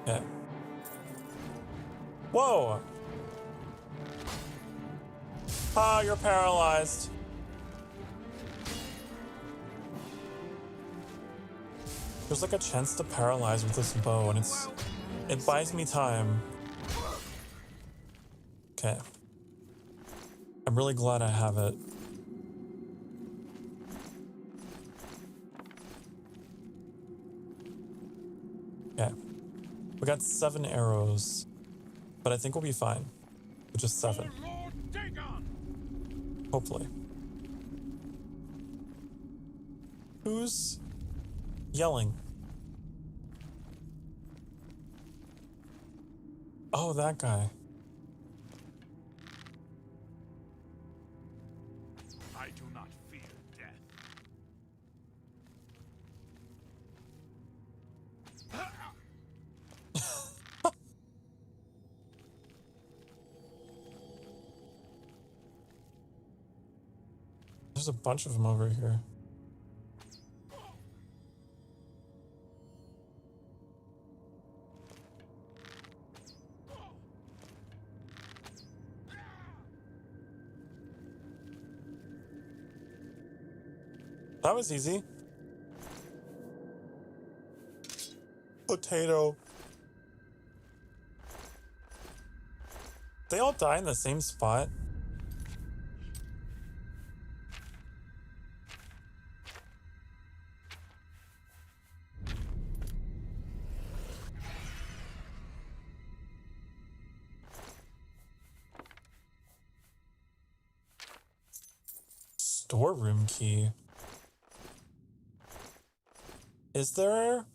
[SPEAKER 1] Okay. Whoa. Ah, you're paralyzed. There's like a chance to paralyze with this bow, and it buys me time. Okay. I'm really glad I have it. Okay. We got 7 arrows, but I think we'll be fine with just 7. Hopefully. Who's yelling? Oh, that guy.
[SPEAKER 13] I do not fear death.
[SPEAKER 1] There's a bunch of them over here. That was easy. Potato. They all die in the same spot. Storeroom key. Is there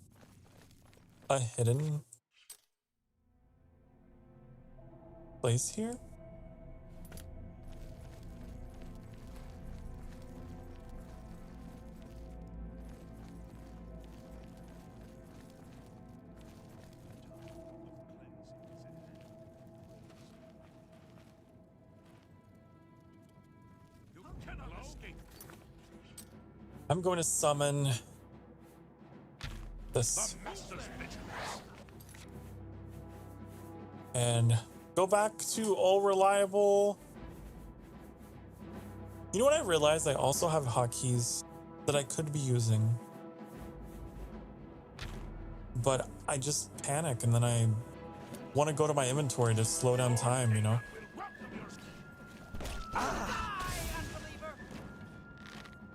[SPEAKER 1] a hidden place here?
[SPEAKER 13] You cannot escape.
[SPEAKER 1] I'm going to summon this and go back to all reliable. You know what I realized? I also have hotkeys that I could be using, but I just panic and then I want to go to my inventory to slow down time, you know?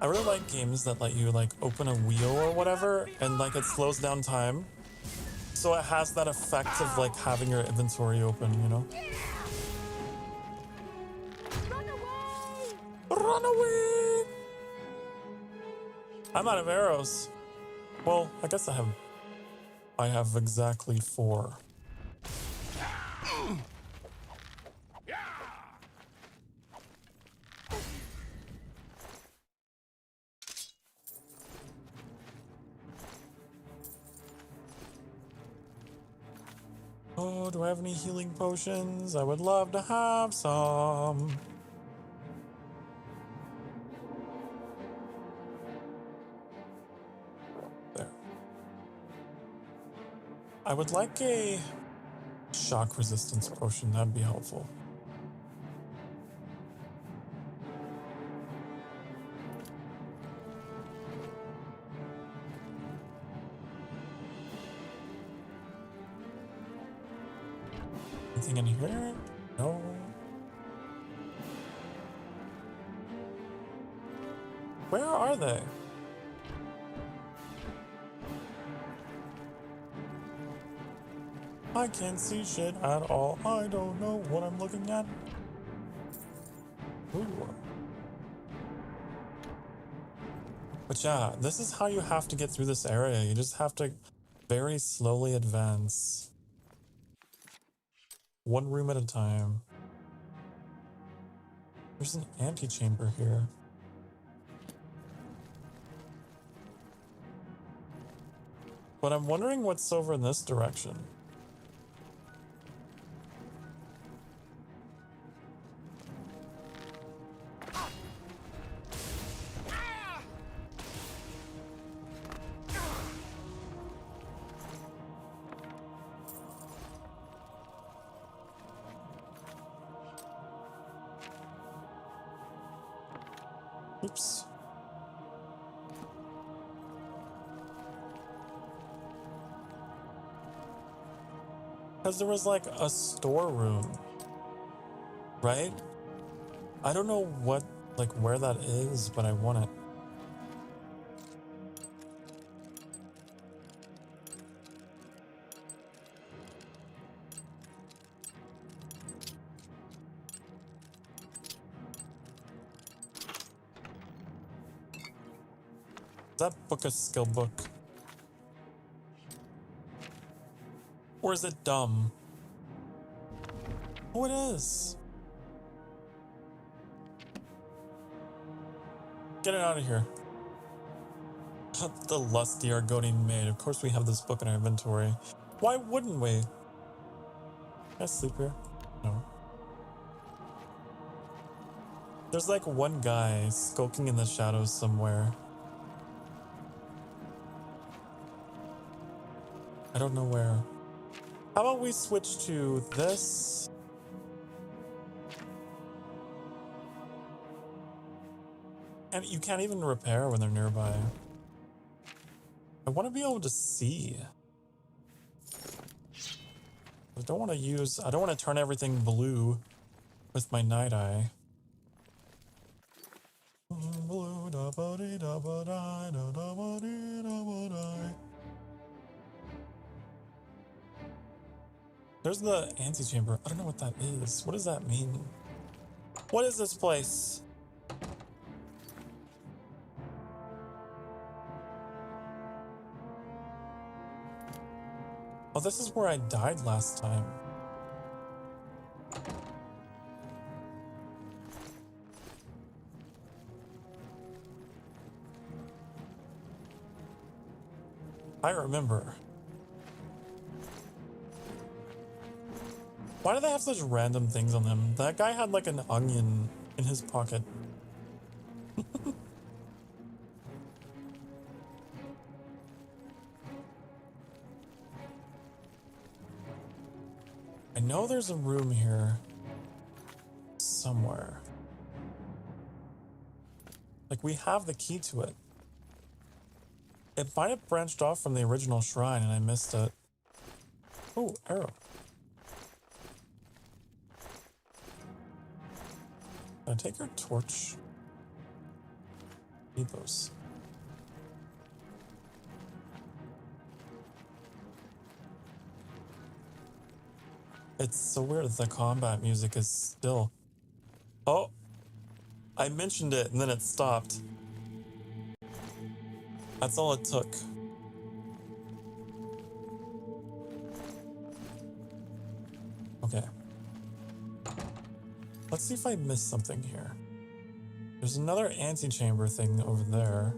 [SPEAKER 1] I really like games that let you like open a wheel or whatever and like it slows down time. So it has that effect of like having your inventory open, you know?
[SPEAKER 2] Run away!
[SPEAKER 1] Run away! I'm out of arrows. Well, I guess I have exactly 4. Oh, do I have any healing potions? I would love to have some. There. I would like a shock resistance potion. That'd be helpful. Anything in here? No. Where are they? I can't see shit at all. I don't know what I'm looking at. Ooh. But yeah, this is how you have to get through this area. You just have to very slowly advance. One room at a time. There's an antechamber here. But I'm wondering what's over in this direction. Oops. Because there was like a storeroom, right? I don't know what, like where that is, but I want it. Is that book a skill book? Or is it dumb? Oh, it is. Get it out of here. The lusty Argonian maid. Of course we have this book in our inventory. Why wouldn't we? Can I sleep here? No. There's like one guy skulking in the shadows somewhere. I don't know where. How about we switch to this? And you can't even repair when they're nearby. I want to be able to see. I don't want to turn everything blue with my night eye. There's the antechamber. I don't know what that is. What does that mean? What is this place? Oh, this is where I died last time. I remember. Why do they have such random things on him? That guy had like an onion in his pocket. I know there's a room here somewhere. Like we have the key to it. It might have branched off from the original shrine and I missed it. Oh, arrow. Can I take your torch? Need those. It's so weird that the combat music is still... Oh! I mentioned it and then it stopped. That's all it took. Okay. Let's see if I missed something here. There's another antechamber thing over there.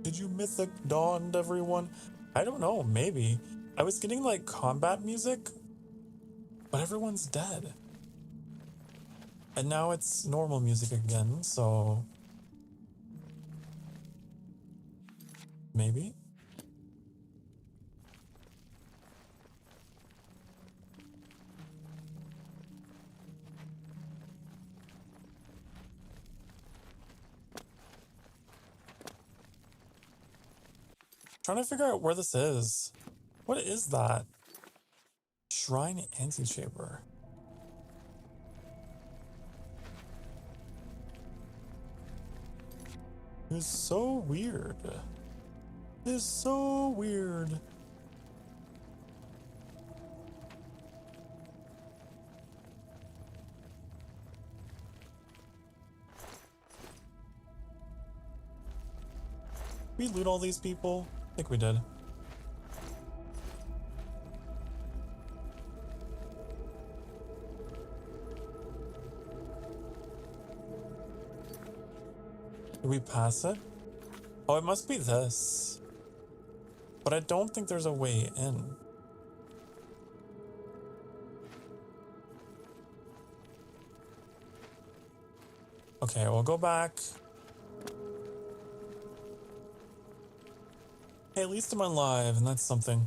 [SPEAKER 1] Did you mythic dawned, everyone? I don't know, maybe. I was getting like combat music, but everyone's dead. And now it's normal music again, so... maybe? Trying to figure out where this is. What is that? Shrine antechamber. It's so weird. is so weird. We loot all these people? I think we did. Did we pass it? Oh, it must be this. But I don't think there's a way in. Okay, we'll go back. Hey, at least I'm alive, and that's something.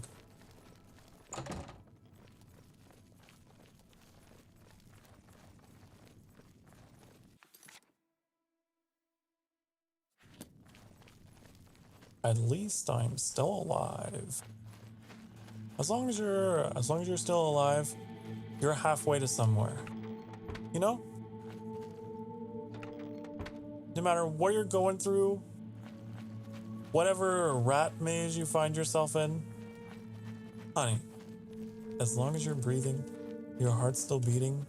[SPEAKER 1] At least I'm still alive. As long as you're still alive, you're halfway to somewhere. You know? No matter what you're going through, whatever rat maze you find yourself in, honey, as long as you're breathing, your heart's still beating,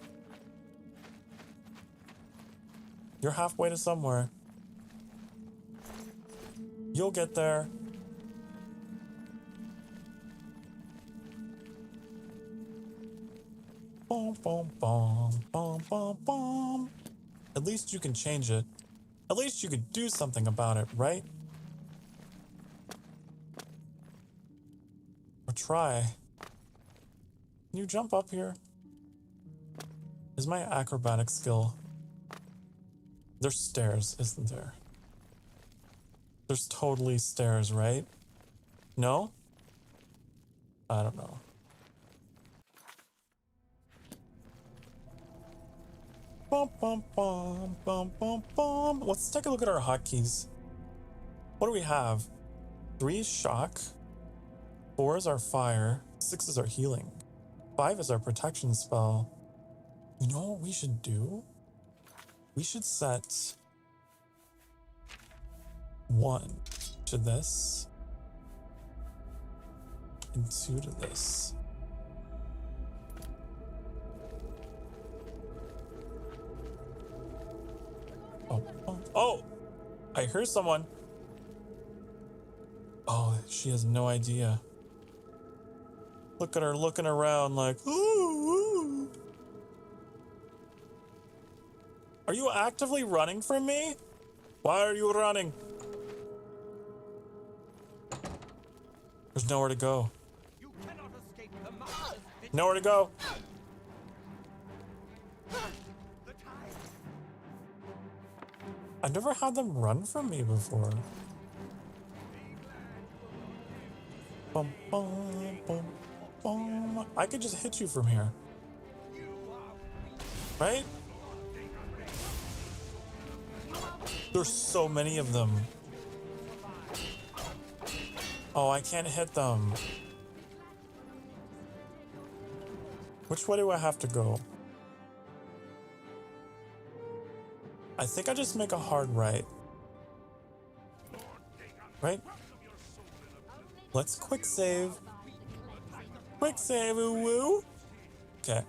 [SPEAKER 1] you're halfway to somewhere. You'll get there. Boom, boom, boom, boom, boom, boom. At least you can change it. At least you could do something about it, right? Or try. Can you jump up here? Is my acrobatic skill... There's stairs, isn't there? There's totally stairs, right? No? I don't know. Bum, bum, bum, bum, bum, bum. Let's take a look at our hotkeys. What do we have? 3 is shock. 4 is our fire. 6 is our healing. 5 is our protection spell. You know what we should do? We should set 1 to this and 2 to this. Oh, I hear someone. Oh, she has no idea. Look at her looking around like, ooh, ooh. Are you actively running from me? Why are you running? There's nowhere to go. Nowhere to go. I've never had them run from me before. Bum, bum, bum, bum. I could just hit you from here. Right? There's so many of them. Oh, I can't hit them. Which way do I have to go? I think I just make a hard right. Right? Let's quick save. Quick save, ooh woo. Okay.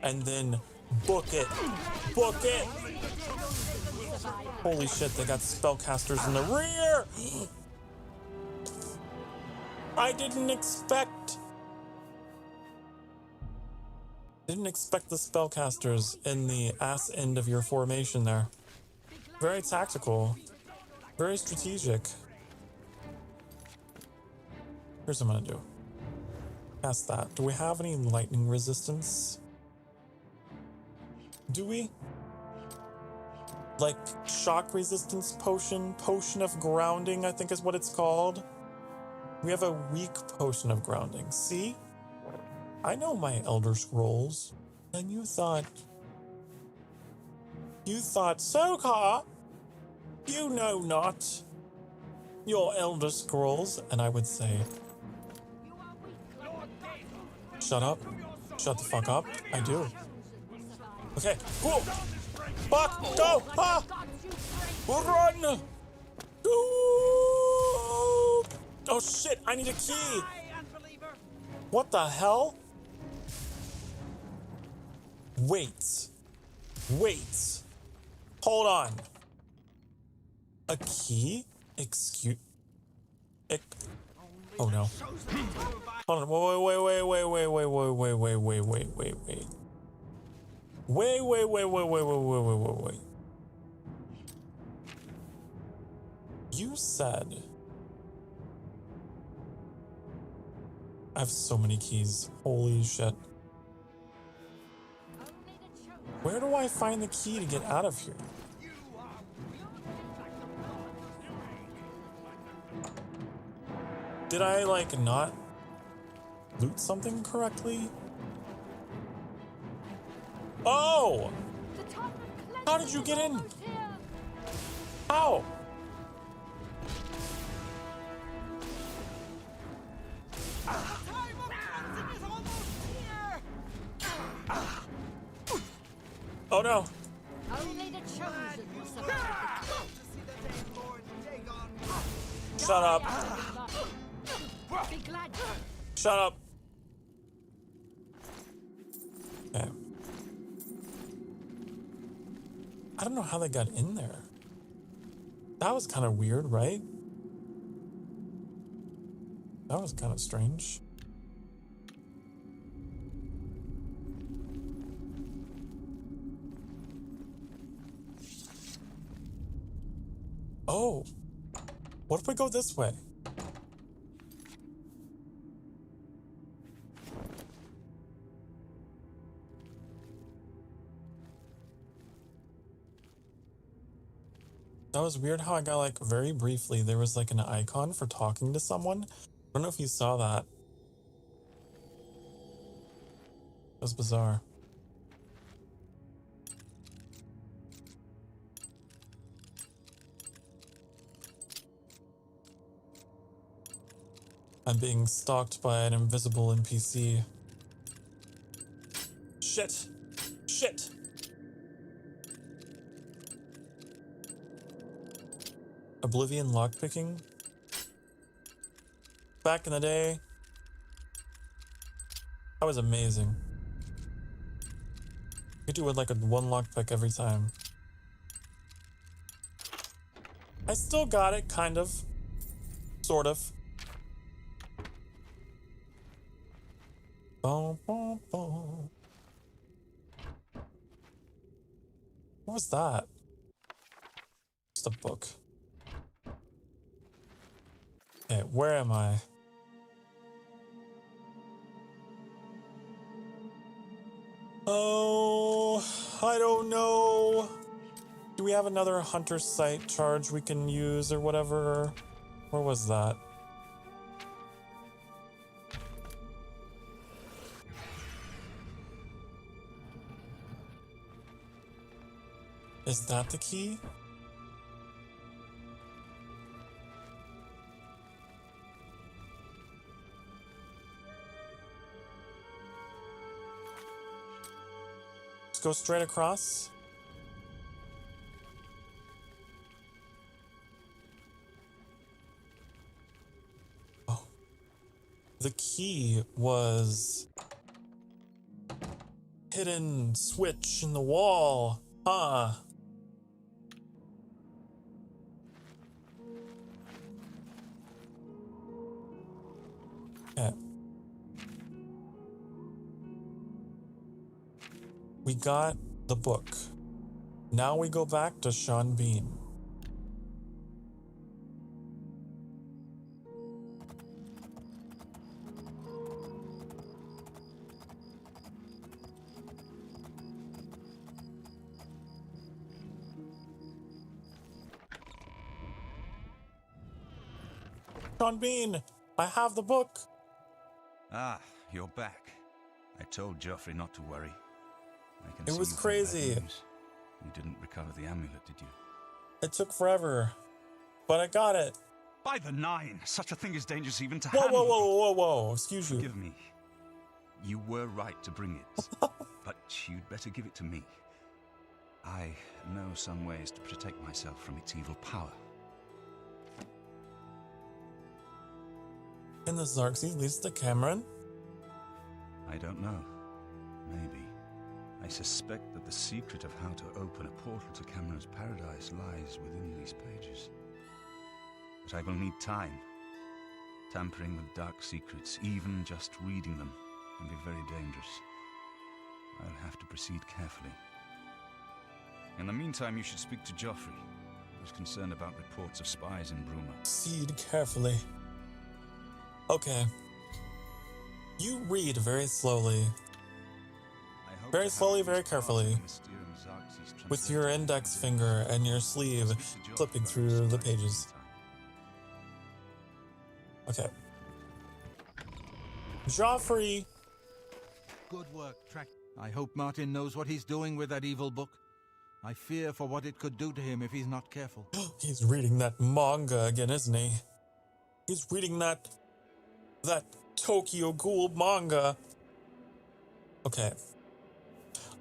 [SPEAKER 1] And then book it. Book it. Holy shit, they got spellcasters in the rear. I didn't expect the spellcasters in the ass end of your formation there. Very tactical. Very strategic. Here's what I'm gonna do. Cast that. Do we have any lightning resistance? Do we? Like shock resistance potion? Potion of grounding, I think is what it's called. We have a weak potion of grounding. See? I know my Elder Scrolls. And you thought, Sokar, you know not your Elder Scrolls. And I would say, shut up. Shut the fuck up. I do. Okay, cool. Fuck, go! Ah! Run! Oh shit, I need a key! What the hell? Wait. Wait. Hold on. A key? Excuse... Oh no. Hold on. Wait. Wait. You said... I have so many keys. Holy shit. Where do I find the key to get out of here? Did I, like, not loot something correctly? Oh! How did you get in? How? Oh no!
[SPEAKER 2] Only the chosen will survive.
[SPEAKER 1] Shut up!
[SPEAKER 2] Be glad.
[SPEAKER 1] Shut up! Okay. I don't know how they got in there. That was kind of weird, right? That was kind of strange. Oh, what if we go this way? That was weird how I got, like, very briefly, there was like an icon for talking to someone. I don't know if you saw that. It was bizarre. I'm being stalked by an invisible NPC. Shit! Shit! Oblivion lockpicking? Back in the day, that was amazing. You could do it like a one lockpick every time. I still got it, kind of. Sort of. Boom, boom, boom. What was that? Just a book. Okay, where am I? Oh, I don't know. Do we have another hunter site charge we can use or whatever? Where was that? Is that the key? Just go straight across. Oh. The key was hidden switch in the wall. Huh. Okay. We got the book. Now we go back to Sean Bean. Sean Bean, I have the book.
[SPEAKER 11] Ah, you're back. I told Geoffrey not to worry. I can
[SPEAKER 1] It
[SPEAKER 11] see
[SPEAKER 1] was
[SPEAKER 11] you've had
[SPEAKER 1] crazy.
[SPEAKER 11] bad news. You didn't recover the amulet, did you?
[SPEAKER 1] It took forever, but I got it.
[SPEAKER 11] By the nine! Such a thing is dangerous even to
[SPEAKER 1] Whoa,
[SPEAKER 11] handle.
[SPEAKER 1] whoa. Excuse you.
[SPEAKER 11] Forgive me. You were right to bring it, but you'd better give it to me. I know some ways to protect myself from its evil power.
[SPEAKER 1] And the Xerxes leads to Cameron?
[SPEAKER 11] I don't know. Maybe. I suspect that the secret of how to open a portal to Cameron's paradise lies within these pages. But I will need time. Tampering with dark secrets, even just reading them, can be very dangerous. I'll have to proceed carefully. In the meantime, you should speak to Joffrey, who's concerned about reports of spies in Bruma.
[SPEAKER 1] Proceed carefully. Okay. You read very slowly. Very slowly, very carefully. With your index finger and your sleeve flipping through the pages. Okay. Joffrey!
[SPEAKER 6] Good work, Track. I hope Martin knows what he's doing with that evil book. I fear for what it could do to him if he's not careful.
[SPEAKER 1] He's reading that manga again, isn't he? He's reading that Tokyo Ghoul manga. Okay.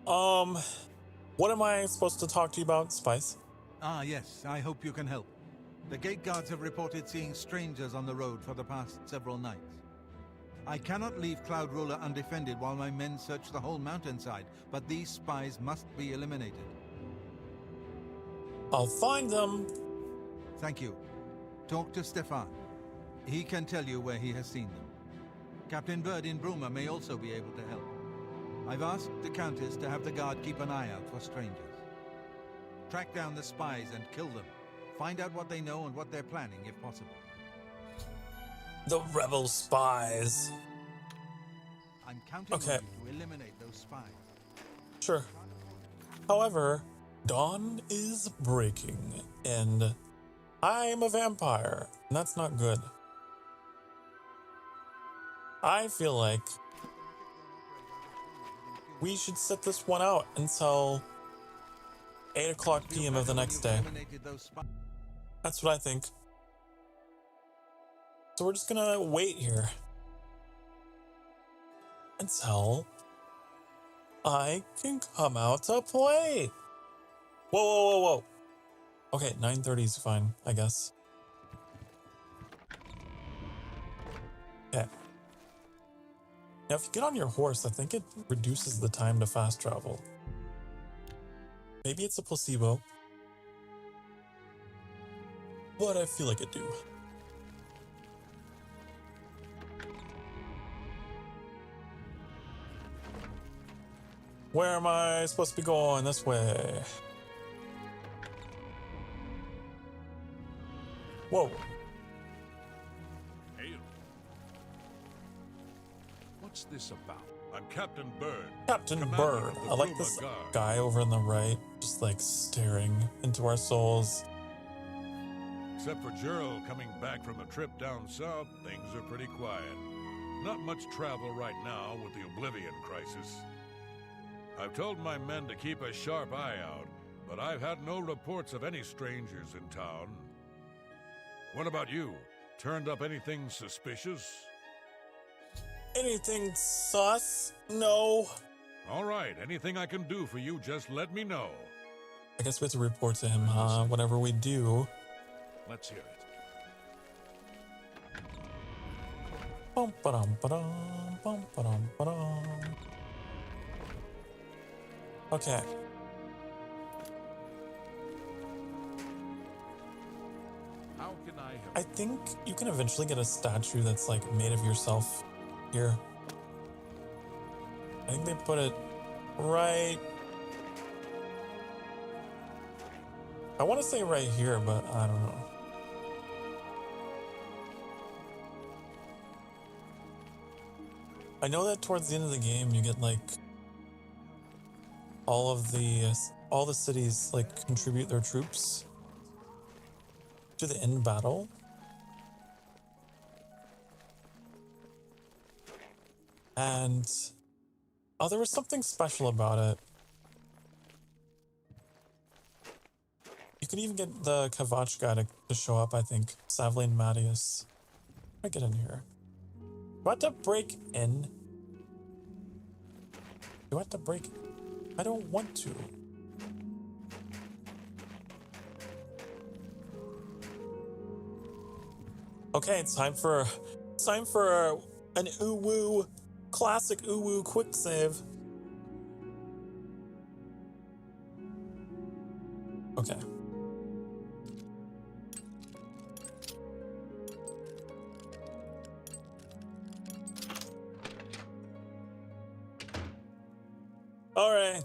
[SPEAKER 1] What am I supposed to talk to you about, Spice?
[SPEAKER 6] Ah, yes, I hope you can help. The gate guards have reported seeing strangers on the road for the past several nights. I cannot leave Cloud Ruler undefended while my men search the whole mountainside, but these spies must be eliminated.
[SPEAKER 1] I'll find them.
[SPEAKER 6] Thank you. Talk to Stefan. He can tell you where he has seen them. Captain Bird in Bruma may also be able to help. I've asked the Countess to have the guard keep an eye out for strangers. Track down the spies and kill them. Find out what they know and what they're planning, if possible.
[SPEAKER 1] The rebel spies.
[SPEAKER 6] I'm counting on you to eliminate those spies.
[SPEAKER 1] Sure. However, dawn is breaking, and I'm a vampire, and that's not good. I feel like we should sit this one out until 8 o'clock p.m. of the next day. That's what I think. So we're just gonna wait here until I can come out to play. Whoa, whoa, whoa, whoa. Okay, 9:30 is fine, I guess. Okay. Now, if you get on your horse, I think it reduces the time to fast travel. Maybe it's a placebo, but I feel like it do. Where am I supposed to be going? This way. Whoa.
[SPEAKER 13] Hail. What's this about?
[SPEAKER 10] I'm Captain Bird.
[SPEAKER 1] Captain
[SPEAKER 10] Commander
[SPEAKER 1] Bird.
[SPEAKER 10] of the
[SPEAKER 1] I like
[SPEAKER 10] Bruma
[SPEAKER 1] this
[SPEAKER 10] Guard.
[SPEAKER 1] guy over on the right, just like staring into our souls.
[SPEAKER 10] Except for Gerald coming back from a trip down south, things are pretty quiet. Not much travel right now with the Oblivion crisis. I've told my men to keep a sharp eye out, but I've had no reports of any strangers in town. What about you? Turned up anything suspicious?
[SPEAKER 1] Anything sus? No.
[SPEAKER 10] All right, anything I can do for you, just let me know.
[SPEAKER 1] I guess we have to report to him, huh? Whatever we do.
[SPEAKER 13] Let's hear it.
[SPEAKER 1] Bum ba-dum ba-dum, bum ba-dum ba-dum. Okay.
[SPEAKER 13] How can I help?
[SPEAKER 1] I think you can eventually get a statue that's like made of yourself here. I think they put it right. I want to say right here, but I don't know. I know that towards the end of the game you get like all the cities like contribute their troops to the end battle. And there was something special about it. You could even get the Kavach guy to show up, I think. Savlane Mattias. I get in here. Do I have to break in? Do I have to break? I don't want to. Okay, it's time for an uwu, classic uwu quick save. Okay. All right,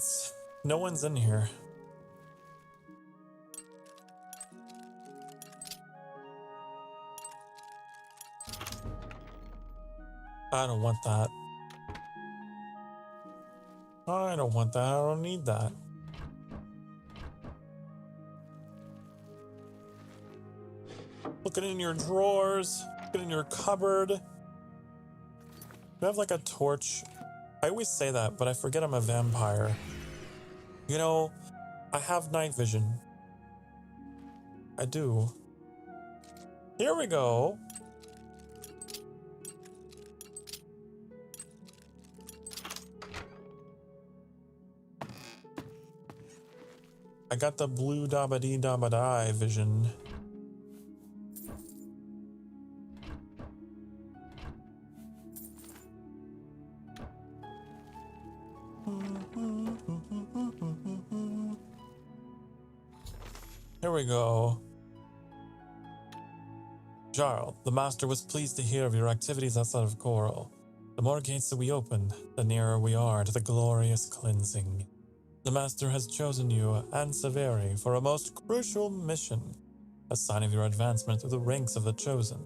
[SPEAKER 1] no one's in here. I don't want that. I don't want that. I don't need that. Looking in your drawers, looking in your cupboard. You have like a torch. I always say that, but I forget I'm a vampire. You know, I have night vision. I do. Here we go. I got the blue dabba-dee-dabba-die vision. Here we go. Jarl, the Master was pleased to hear of your activities outside of Coral. The more gates that we open, the nearer we are to the glorious cleansing. The Master has chosen you and Severi for a most crucial mission, a sign of your advancement through the ranks of the Chosen.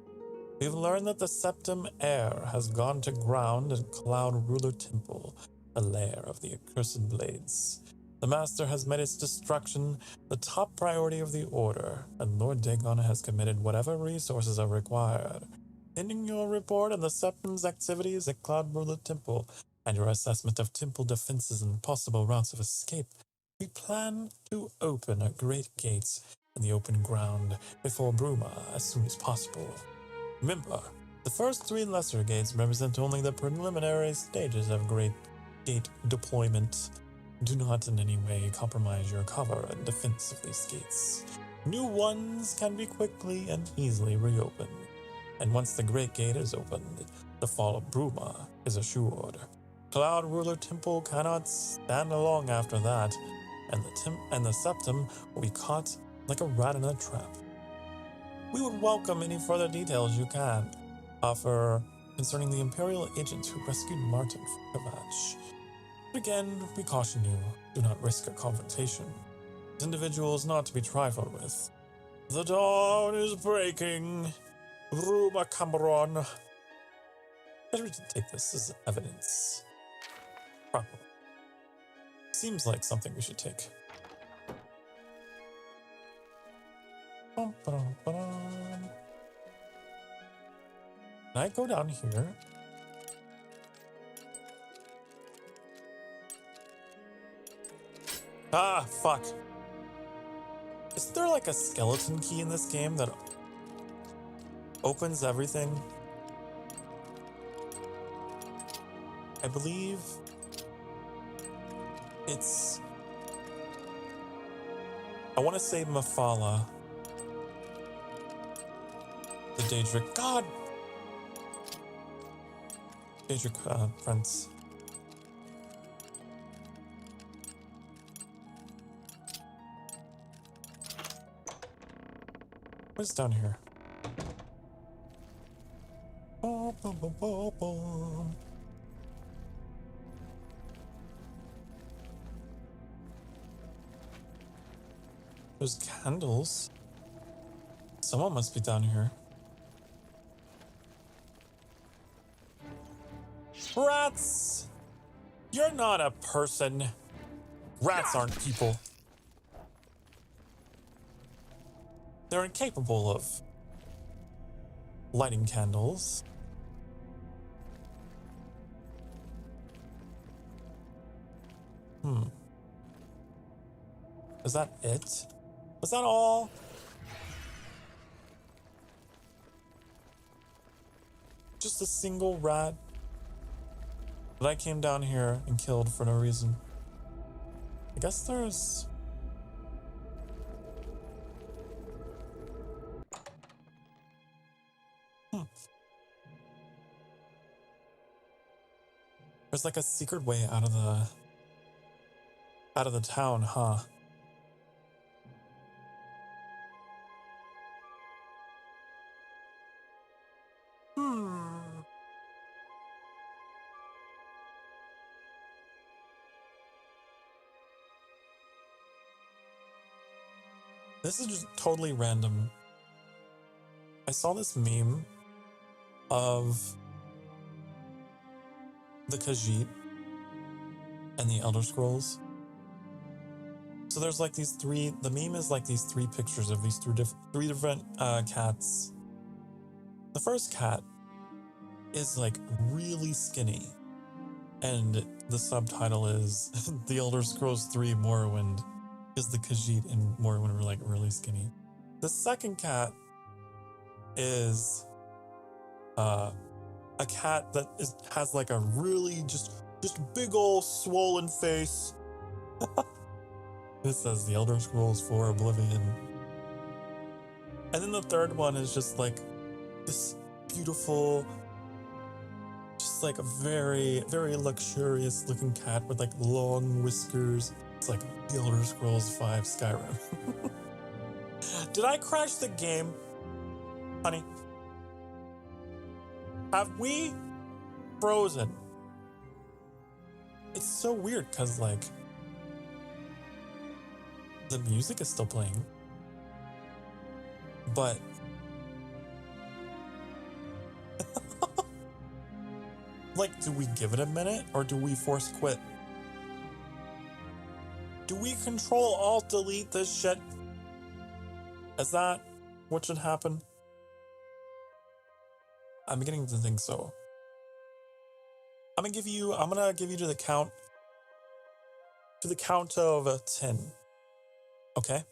[SPEAKER 1] We've learned that the Septim Heir has gone to ground at Cloud Ruler Temple, the lair of the accursed blades. The Master has made its destruction the top priority of the Order, and Lord Dagon has committed whatever resources are required. Pending your report on the Septim's activities at Cloud Ruler Temple and your assessment of temple defenses and possible routes of escape, we plan to open a great gate in the open ground before Bruma as soon as possible. Remember, the first 3 lesser gates represent only the preliminary stages of Great Gate deployment. Do not in any way compromise your cover and defense of these gates. New ones can be quickly and easily reopened. And once the Great Gate is opened, the fall of Bruma is assured. Cloud Ruler Temple cannot stand long after that, and the Septim will be caught like a rat in a trap. We would welcome any further details you can offer concerning the Imperial agent who rescued Martin from Kavach. Again, we caution you, do not risk a confrontation. This individual is not to be trifled with. The dawn is breaking. Ruma Cameron. Better to take this as evidence. Probably. Seems like something we should take. Can I go down here? Ah, fuck. Is there like a skeleton key in this game that opens everything? I believe it's... I want to say Mafala. The Daedric... God! Daedric Prince. What's down here? There's candles. Someone must be down here. Rats! You're not a person. Rats aren't people. They're incapable of lighting candles. Is that it? Was that all? Just a single rat that I came down here and killed for no reason. I guess there's... There's like a secret way out of the town, huh? This is just totally random. I saw this meme of the Khajiit and the Elder Scrolls. So there's like these three, the meme is like these three pictures of these three different cats. The first cat is like really skinny, and the subtitle is The Elder Scrolls 3 Morrowind, because the Khajiit in Morrowind were like really skinny. The second cat is a cat that has like a really just big old swollen face. This says The Elder Scrolls 4 Oblivion. And then the third one is just like this beautiful, just like a very, very luxurious looking cat with like long whiskers. It's like The Elder Scrolls 5 Skyrim. Did I crash the game? Honey? Have we frozen? It's so weird because like the music is still playing, but like, do we give it a minute or do we force quit? Do we Control Alt Delete this shit? Is that what should happen? I'm beginning to think so. I'm gonna give you to the count of 10. Okay?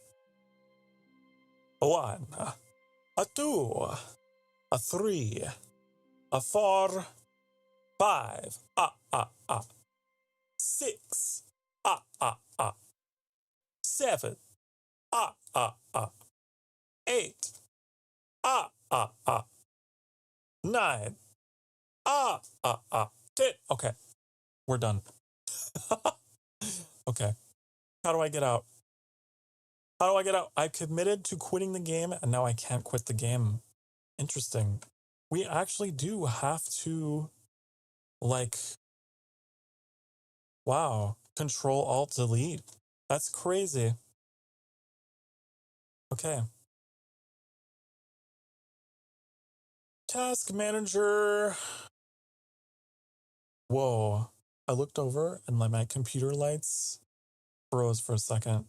[SPEAKER 1] 1, 2, 3, 4, 5, 6, 7, 8, 9, 10. Okay, we're done. Okay, how do I get out? I committed to quitting the game, and now I can't quit the game. Interesting. We actually do have to, like, wow, Control Alt Delete. That's crazy. Okay. Task Manager. Whoa. I looked over and like my computer lights froze for a second.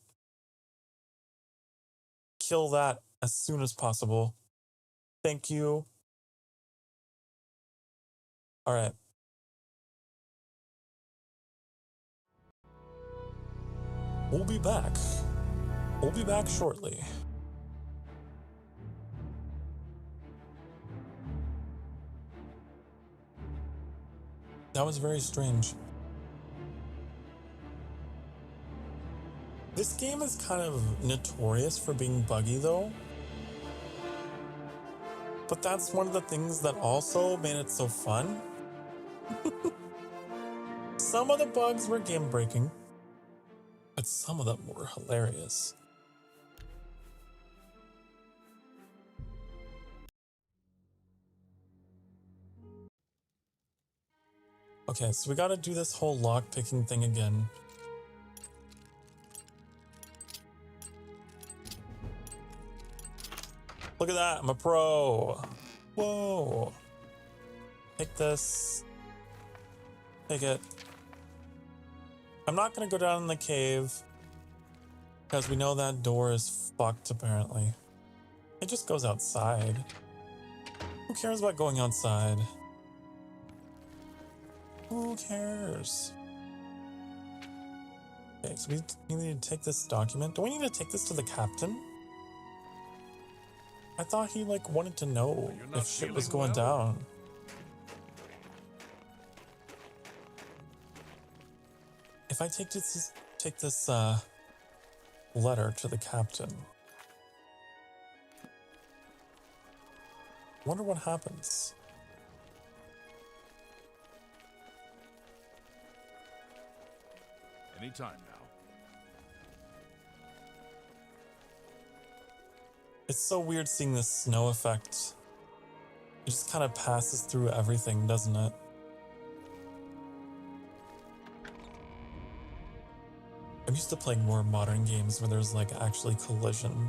[SPEAKER 1] Kill that as soon as possible. Thank you. All right. We'll be back. We'll be back shortly. That was very strange. This game is kind of notorious for being buggy though. But that's one of the things that also made it so fun. Some of the bugs were game breaking, but some of them were hilarious. Okay, so we gotta do this whole lock picking thing again. Look at that, I'm a pro. Whoa. Take this. Take it. I'm not gonna go down in the cave because we know that door is fucked apparently. It just goes outside. Who cares about going outside? Who cares? Okay, so we need to take this document. Do we need to take this to the captain? I thought he like wanted to know if shit was going down. If I take this letter to the captain, wonder what happens.
[SPEAKER 13] Anytime now.
[SPEAKER 1] It's so weird seeing this snow effect. It just kind of passes through everything, doesn't it? I'm used to playing more modern games where there's like actually collision.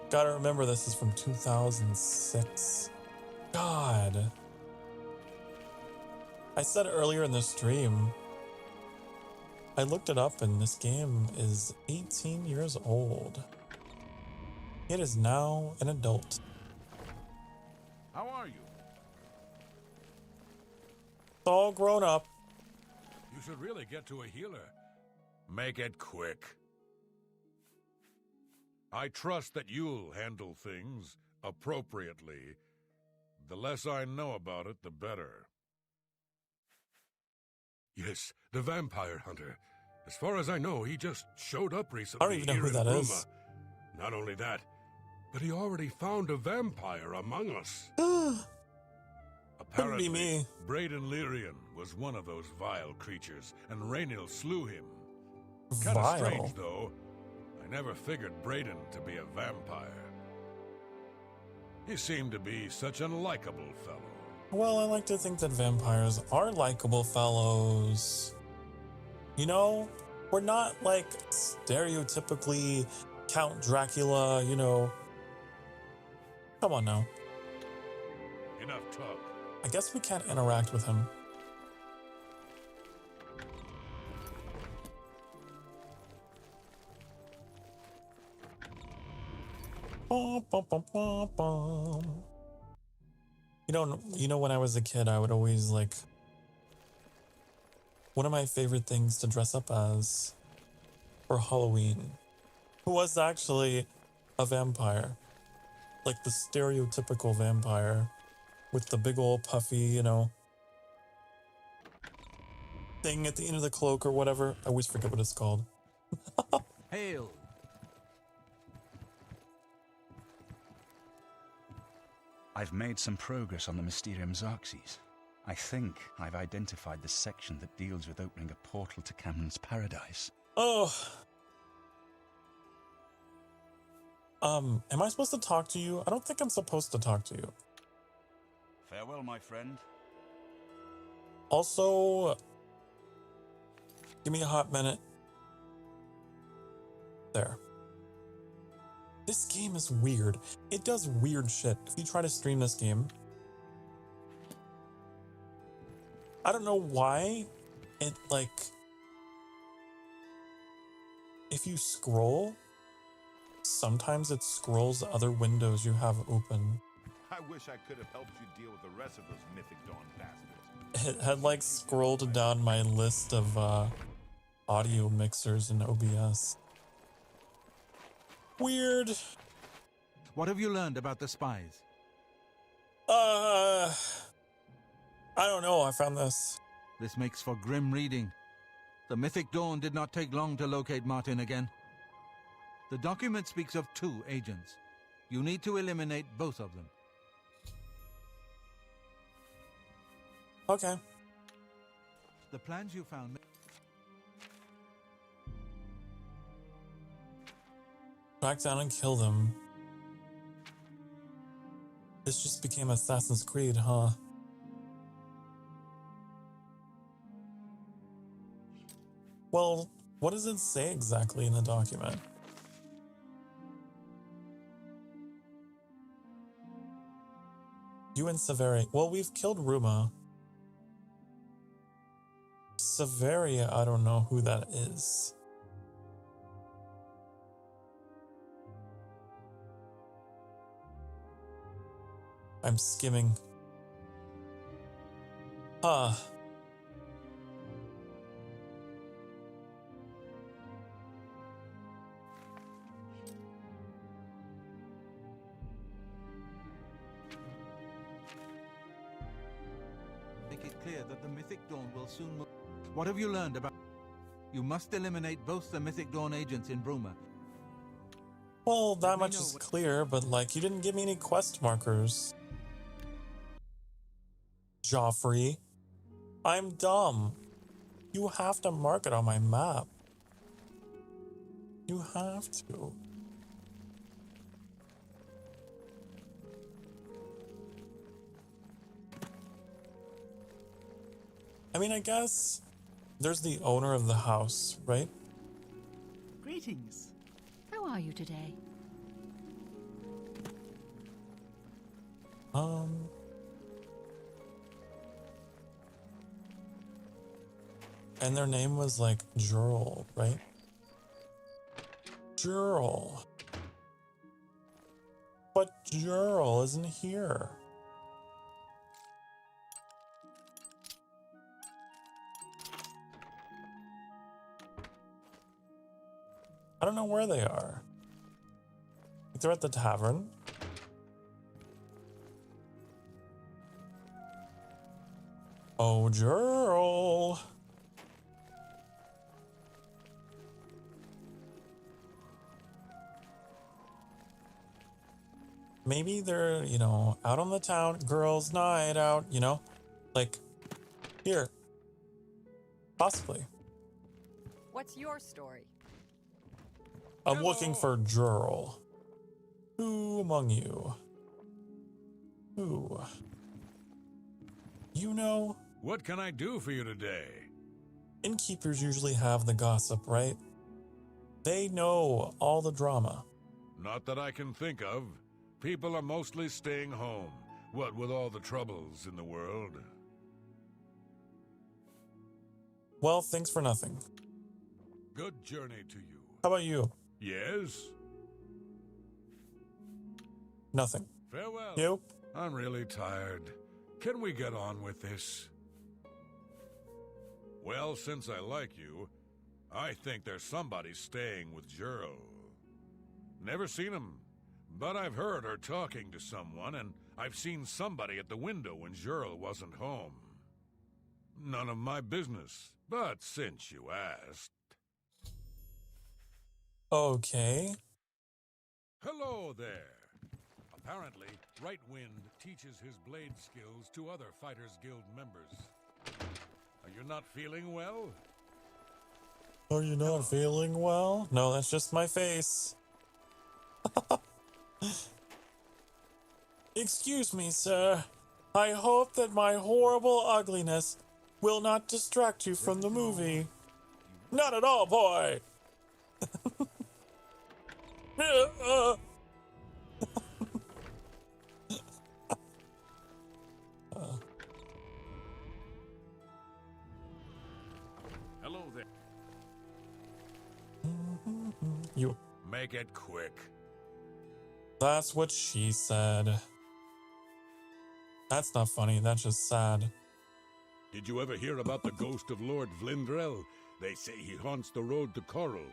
[SPEAKER 1] Gotta remember this is from 2006. God. I said earlier in the stream, I looked it up and this game is 18 years old. It is now an adult.
[SPEAKER 13] How are you?
[SPEAKER 1] It's all grown up.
[SPEAKER 10] You should really get to a healer. Make it quick. I trust that you'll handle things appropriately. The less I know about it, the better. Yes, the vampire hunter. As far as I know, he just showed up recently.
[SPEAKER 1] I don't even know who that is.
[SPEAKER 10] Not only that, but he already found a vampire among us. Apparently,
[SPEAKER 1] Couldn't be me.
[SPEAKER 10] Braden Lyrian was one of those vile creatures, and Raynil slew him. Kinda
[SPEAKER 1] Vile?
[SPEAKER 10] strange, though. I never figured Braden to be a vampire. He seemed to be such a likable fellow.
[SPEAKER 1] Well, I like to think that vampires are likable fellows. You know, we're not like stereotypically Count Dracula, you know. Come on now.
[SPEAKER 10] Enough talk.
[SPEAKER 1] I guess we can't interact with him. Bum, bum, bum, bum, bum. You know, when I was a kid, I would always like, one of my favorite things to dress up as for Halloween was actually a vampire. Like the stereotypical vampire with the big old puffy, you know, thing at the end of the cloak or whatever. I always forget what it's called.
[SPEAKER 6] Hail!
[SPEAKER 11] I've made some progress on the Mysterium Xarxes. I think I've identified the section that deals with opening a portal to Cameron's paradise.
[SPEAKER 1] Oh. Am I supposed to talk to you? I don't think I'm supposed to talk to you.
[SPEAKER 11] Farewell, my friend.
[SPEAKER 1] Also, give me a hot minute. There. This game is weird. It does weird shit. If you try to stream this game, I don't know why it, like, if you scroll, sometimes it scrolls other windows you have open.
[SPEAKER 12] I wish I could have helped you deal with the rest of those Mythic Dawn bastards.
[SPEAKER 1] It had like scrolled down my list of audio mixers in OBS. Weird.
[SPEAKER 6] What have you learned about the spies?
[SPEAKER 1] I don't know. I found this.
[SPEAKER 6] This makes for grim reading. The Mythic Dawn did not take long to locate Martin again. The document speaks of 2 agents. You need to eliminate both of them.
[SPEAKER 1] Okay.
[SPEAKER 6] The plans you found...
[SPEAKER 1] Track down and kill them. This just became Assassin's Creed, huh? Well, what does it say exactly in the document? You and Severia. Well, we've killed Ruma. Severia, I don't know who that is. I'm skimming. Huh.
[SPEAKER 6] Make it clear that the Mythic Dawn will soon move. What have you learned about... You must eliminate both the Mythic Dawn agents in Bruma.
[SPEAKER 1] Well, that much is clear, but like, you didn't give me any quest markers. Joffrey. I'm dumb. You have to mark it on my map. You have to. I mean, I guess there's the owner of the house, right?
[SPEAKER 3] Greetings.
[SPEAKER 2] How are you today?
[SPEAKER 1] And their name was like Jurl, right? Jurl. But Jurl isn't here. I don't know where they are. They're at the tavern. Oh, Jurl. Maybe they're, you know, out on the town, girls' night out, you know? Like, here. Possibly.
[SPEAKER 15] What's your story?
[SPEAKER 1] I'm looking for Jurl. Who among you? Who? You know?
[SPEAKER 10] What can I do for you today?
[SPEAKER 1] Innkeepers usually have the gossip, right? They know all the drama.
[SPEAKER 10] Not that I can think of. People are mostly staying home. What with all the troubles in the world.
[SPEAKER 1] Well, thanks for nothing.
[SPEAKER 10] Good journey to you.
[SPEAKER 1] How about you?
[SPEAKER 10] Yes?
[SPEAKER 1] Nothing.
[SPEAKER 10] Farewell.
[SPEAKER 1] You?
[SPEAKER 10] I'm really tired. Can we get on with this? Well, since I like you, I think there's somebody staying with Jurl. Never seen him, but I've heard her talking to someone, and I've seen somebody at the window when Jurl wasn't home. None of my business, but since you asked...
[SPEAKER 1] Okay.
[SPEAKER 10] Hello there. Apparently, Right Wind teaches his blade skills to other Fighters Guild members. Are you not feeling well?
[SPEAKER 1] Are you not feeling well? No, that's just my face. Excuse me, sir. I hope that my horrible ugliness will not distract you from the movie. Not at all, boy.
[SPEAKER 13] Hello there.
[SPEAKER 1] You.
[SPEAKER 10] Make it quick.
[SPEAKER 1] That's what she said. That's not funny, that's just sad.
[SPEAKER 10] Did you ever hear about the ghost of Lord Vlindrel? They say he haunts the road to Coral.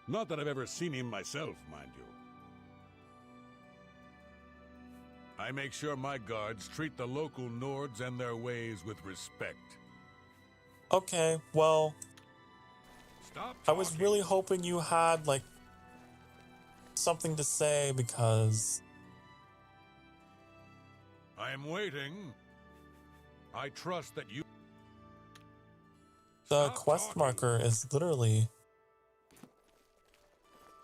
[SPEAKER 10] Not that I've ever seen him myself, mind you. I make sure my guards treat the local Nords and their ways with respect.
[SPEAKER 1] Okay, well...
[SPEAKER 10] Stop
[SPEAKER 1] I was really hoping you had, like, something to say, because...
[SPEAKER 10] I am waiting. I trust that you...
[SPEAKER 1] The quest marker is literally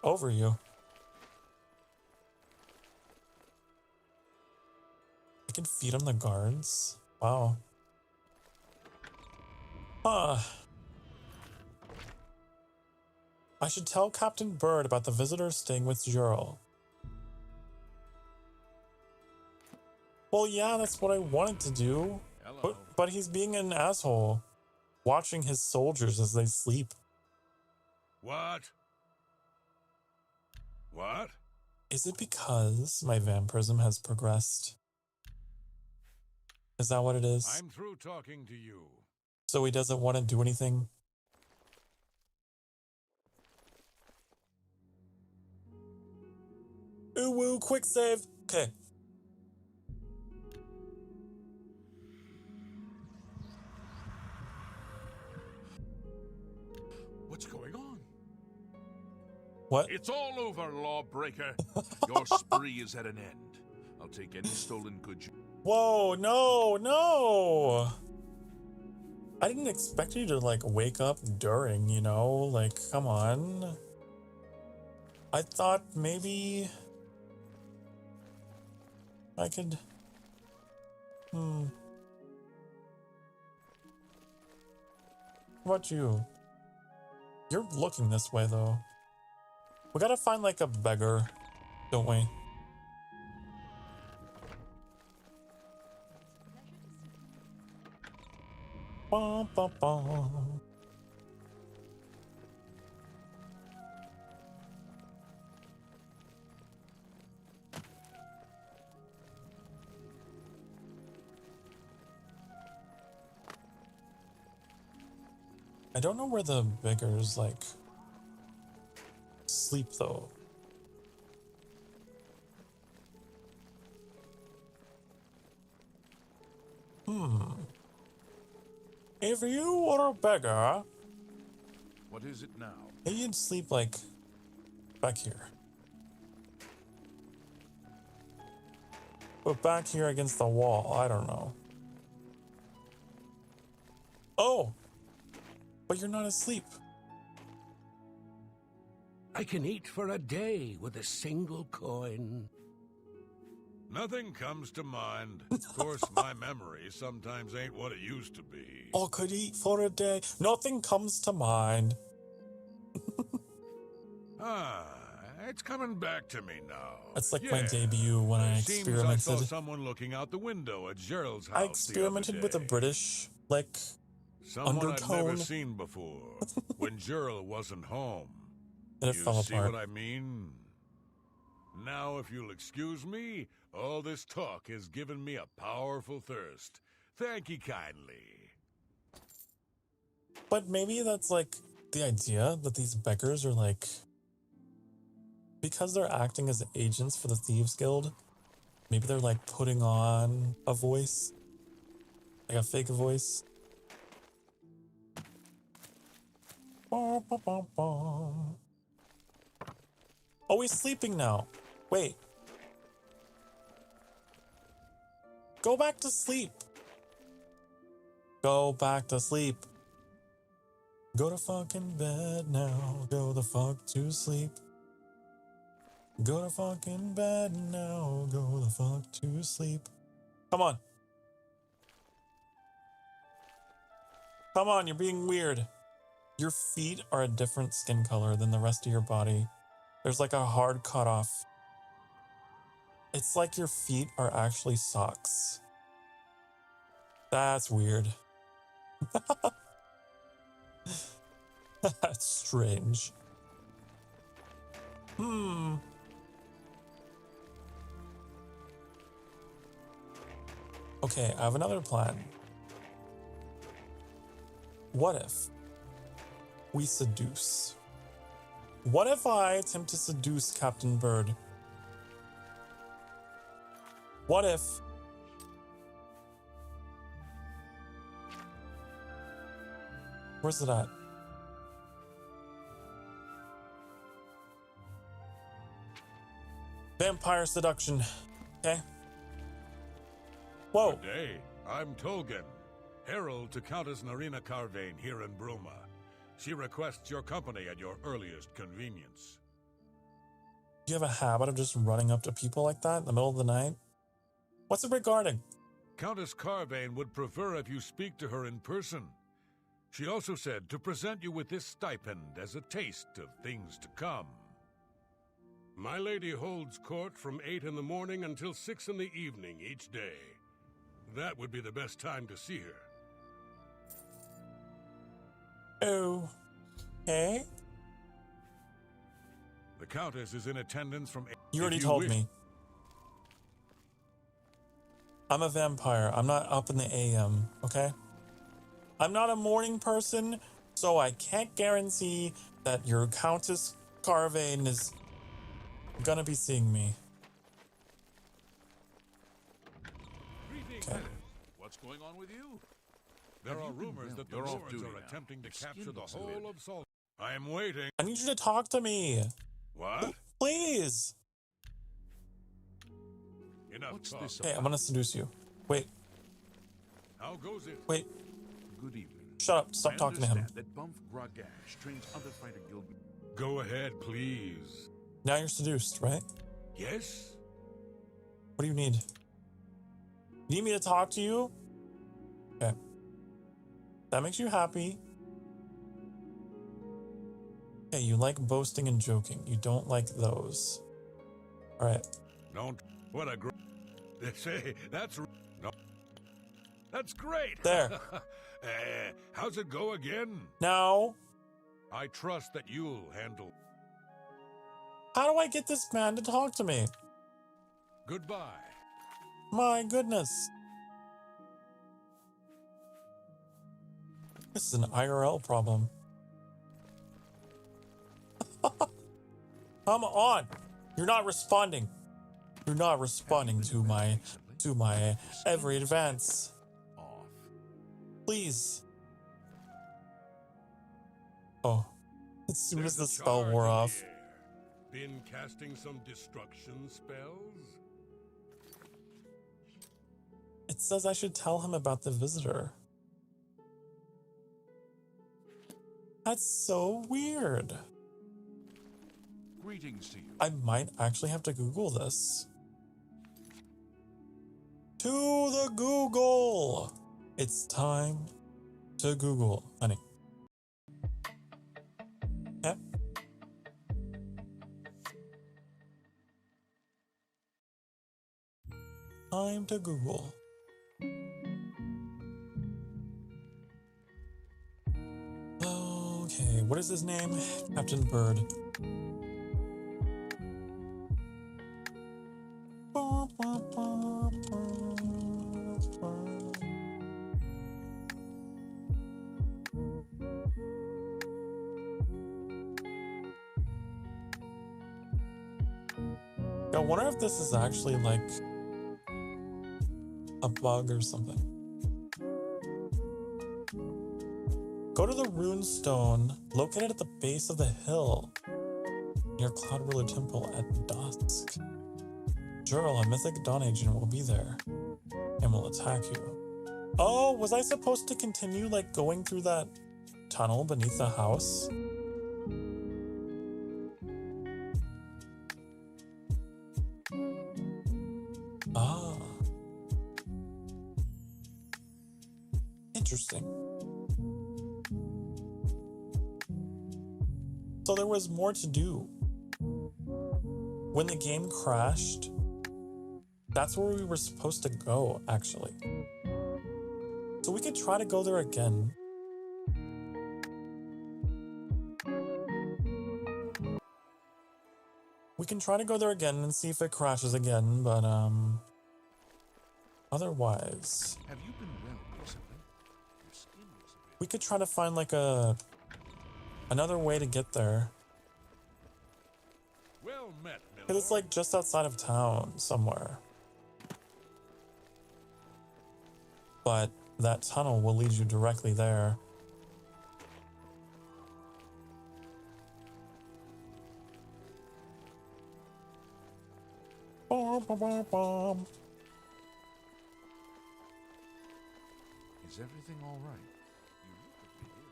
[SPEAKER 1] over you. I can feed him the guards. Wow. Huh. I should tell Captain Bird about the visitor staying with Jurl. Well, yeah, that's what I wanted to do. But he's being an asshole. Watching his soldiers as they sleep.
[SPEAKER 10] What? What?
[SPEAKER 1] Is it because my vampirism has progressed? Is that what it is?
[SPEAKER 10] I'm through talking to you.
[SPEAKER 1] So he doesn't want to do anything? Ooh woo, quick save. Okay.
[SPEAKER 13] What's going on?
[SPEAKER 1] What?
[SPEAKER 13] It's all over, lawbreaker. Your spree is at an end. I'll take any stolen goods you...
[SPEAKER 1] Whoa, no, no! I didn't expect you to, like, wake up during, you know? Like, come on. I thought maybe I could... What about you? You're looking this way, though. We gotta find, like, a beggar, don't we? Bum, bum, bum. I don't know where the beggars, like, sleep, though. If you were a beggar...
[SPEAKER 13] What is it now?
[SPEAKER 1] You'd sleep, like, back here. But back here against the wall, I don't know. Oh! But you're not asleep.
[SPEAKER 9] I can eat for a day with a single coin.
[SPEAKER 10] Nothing comes to mind. Of course, my memory sometimes ain't what it used to be.
[SPEAKER 1] Oh, could eat for a day. Nothing comes to mind.
[SPEAKER 10] It's coming back to me now.
[SPEAKER 1] That's like my debut when I experimented.
[SPEAKER 10] Seems I saw someone looking out the window at Gerald's house.
[SPEAKER 1] I experimented with a British, like,
[SPEAKER 10] someone
[SPEAKER 1] undertone.
[SPEAKER 10] I'd never seen before. When Gerald wasn't home.
[SPEAKER 1] And it fell
[SPEAKER 10] see
[SPEAKER 1] apart.
[SPEAKER 10] What I mean? Now, if you'll excuse me, all this talk has given me a powerful thirst. Thank you kindly.
[SPEAKER 1] But maybe that's, like, the idea that these beggars are, like... Because they're acting as agents for the Thieves Guild, maybe they're, like, putting on a voice. Like a fake voice. Oh, he's sleeping now. Wait. Go back to sleep. Go back to sleep. Go to fucking bed now. Go the fuck to sleep. Go to fucking bed now. Go the fuck to sleep. Come on. Come on, you're being weird. Your feet are a different skin color than the rest of your body. There's like a hard cutoff. It's like your feet are actually socks. That's weird. That's strange. Okay, I have another plan. What if we seduce? What if I attempt to seduce Captain Bird? What if... Where's it at? Vampire seduction. Okay. Whoa.
[SPEAKER 10] Good day. I'm Tolgan, herald to Countess Narina Carvane here in Bruma. She requests your company at your earliest convenience.
[SPEAKER 1] Do you have a habit of just running up to people like that in the middle of the night? What's it regarding?
[SPEAKER 10] Countess Carvane would prefer if you speak to her in person. She also said to present you with this stipend as a taste of things to come. My lady holds court from 8 in the morning until 6 in the evening each day. That would be the best time to see her.
[SPEAKER 1] Oh. Hey?
[SPEAKER 10] The Countess is in attendance from...
[SPEAKER 1] You already told me. I'm a vampire. I'm not up in the AM, okay? I'm not a morning person, so I can't guarantee that your Countess Carvane is gonna be seeing me. Okay.
[SPEAKER 13] What's going on with you?
[SPEAKER 10] There are rumors that the Lords are attempting to capture the whole of Salt. I am waiting.
[SPEAKER 1] I need you to talk to me.
[SPEAKER 10] What?
[SPEAKER 1] Please.
[SPEAKER 10] Enough talk.
[SPEAKER 1] Okay, I'm gonna seduce you. Wait.
[SPEAKER 10] How goes it?
[SPEAKER 1] Wait.
[SPEAKER 13] Good evening.
[SPEAKER 1] Shut up. Stop talking to him.
[SPEAKER 13] That Bumf Gragash trains other fighter guild.
[SPEAKER 10] Go ahead, please.
[SPEAKER 1] Now you're seduced, right?
[SPEAKER 10] Yes?
[SPEAKER 1] What do you need? You need me to talk to you? Okay. That makes you happy. Okay, you like boasting and joking. You don't like those. All right.
[SPEAKER 10] Don't. What a great. Say, that's. No. That's great.
[SPEAKER 1] There.
[SPEAKER 10] How's it go again?
[SPEAKER 1] Now.
[SPEAKER 10] I trust that you'll handle.
[SPEAKER 1] How do I get this man to talk to me?
[SPEAKER 10] Goodbye.
[SPEAKER 1] My goodness. This is an IRL problem. Come on. You're not responding. You're not responding to my every advance. Please. Oh. As soon as the spell wore off.
[SPEAKER 10] Been casting some destruction spells?
[SPEAKER 1] It says I should tell him about the visitor. That's so weird.
[SPEAKER 13] Greetings to you.
[SPEAKER 1] I might actually have to Google this. To the Google! It's time to Google, honey. Okay. Time to Google. Okay, what is his name? Captain Bird. I wonder if this is actually like a bug or something. Go to the runestone located at the base of the hill near Cloud Ruler Temple at dusk. Jurl, a mythic dawn agent, will be there and will attack you. Oh, was I supposed to continue like going through that tunnel beneath the house? Ah. Interesting. So there was more to do. When the game crashed, that's where we were supposed to go, actually. So we could try to go there again. We can try to go there again and see if it crashes again, but otherwise,
[SPEAKER 13] Have you been well recently? Your skin looks a bit.
[SPEAKER 1] we could try to find like another way to get there.
[SPEAKER 10] Well met, Miller.
[SPEAKER 1] Because it's like just outside of town somewhere. But that tunnel will lead you directly there. Bum, bum, bum, bum.
[SPEAKER 13] Is everything all right? You look a bit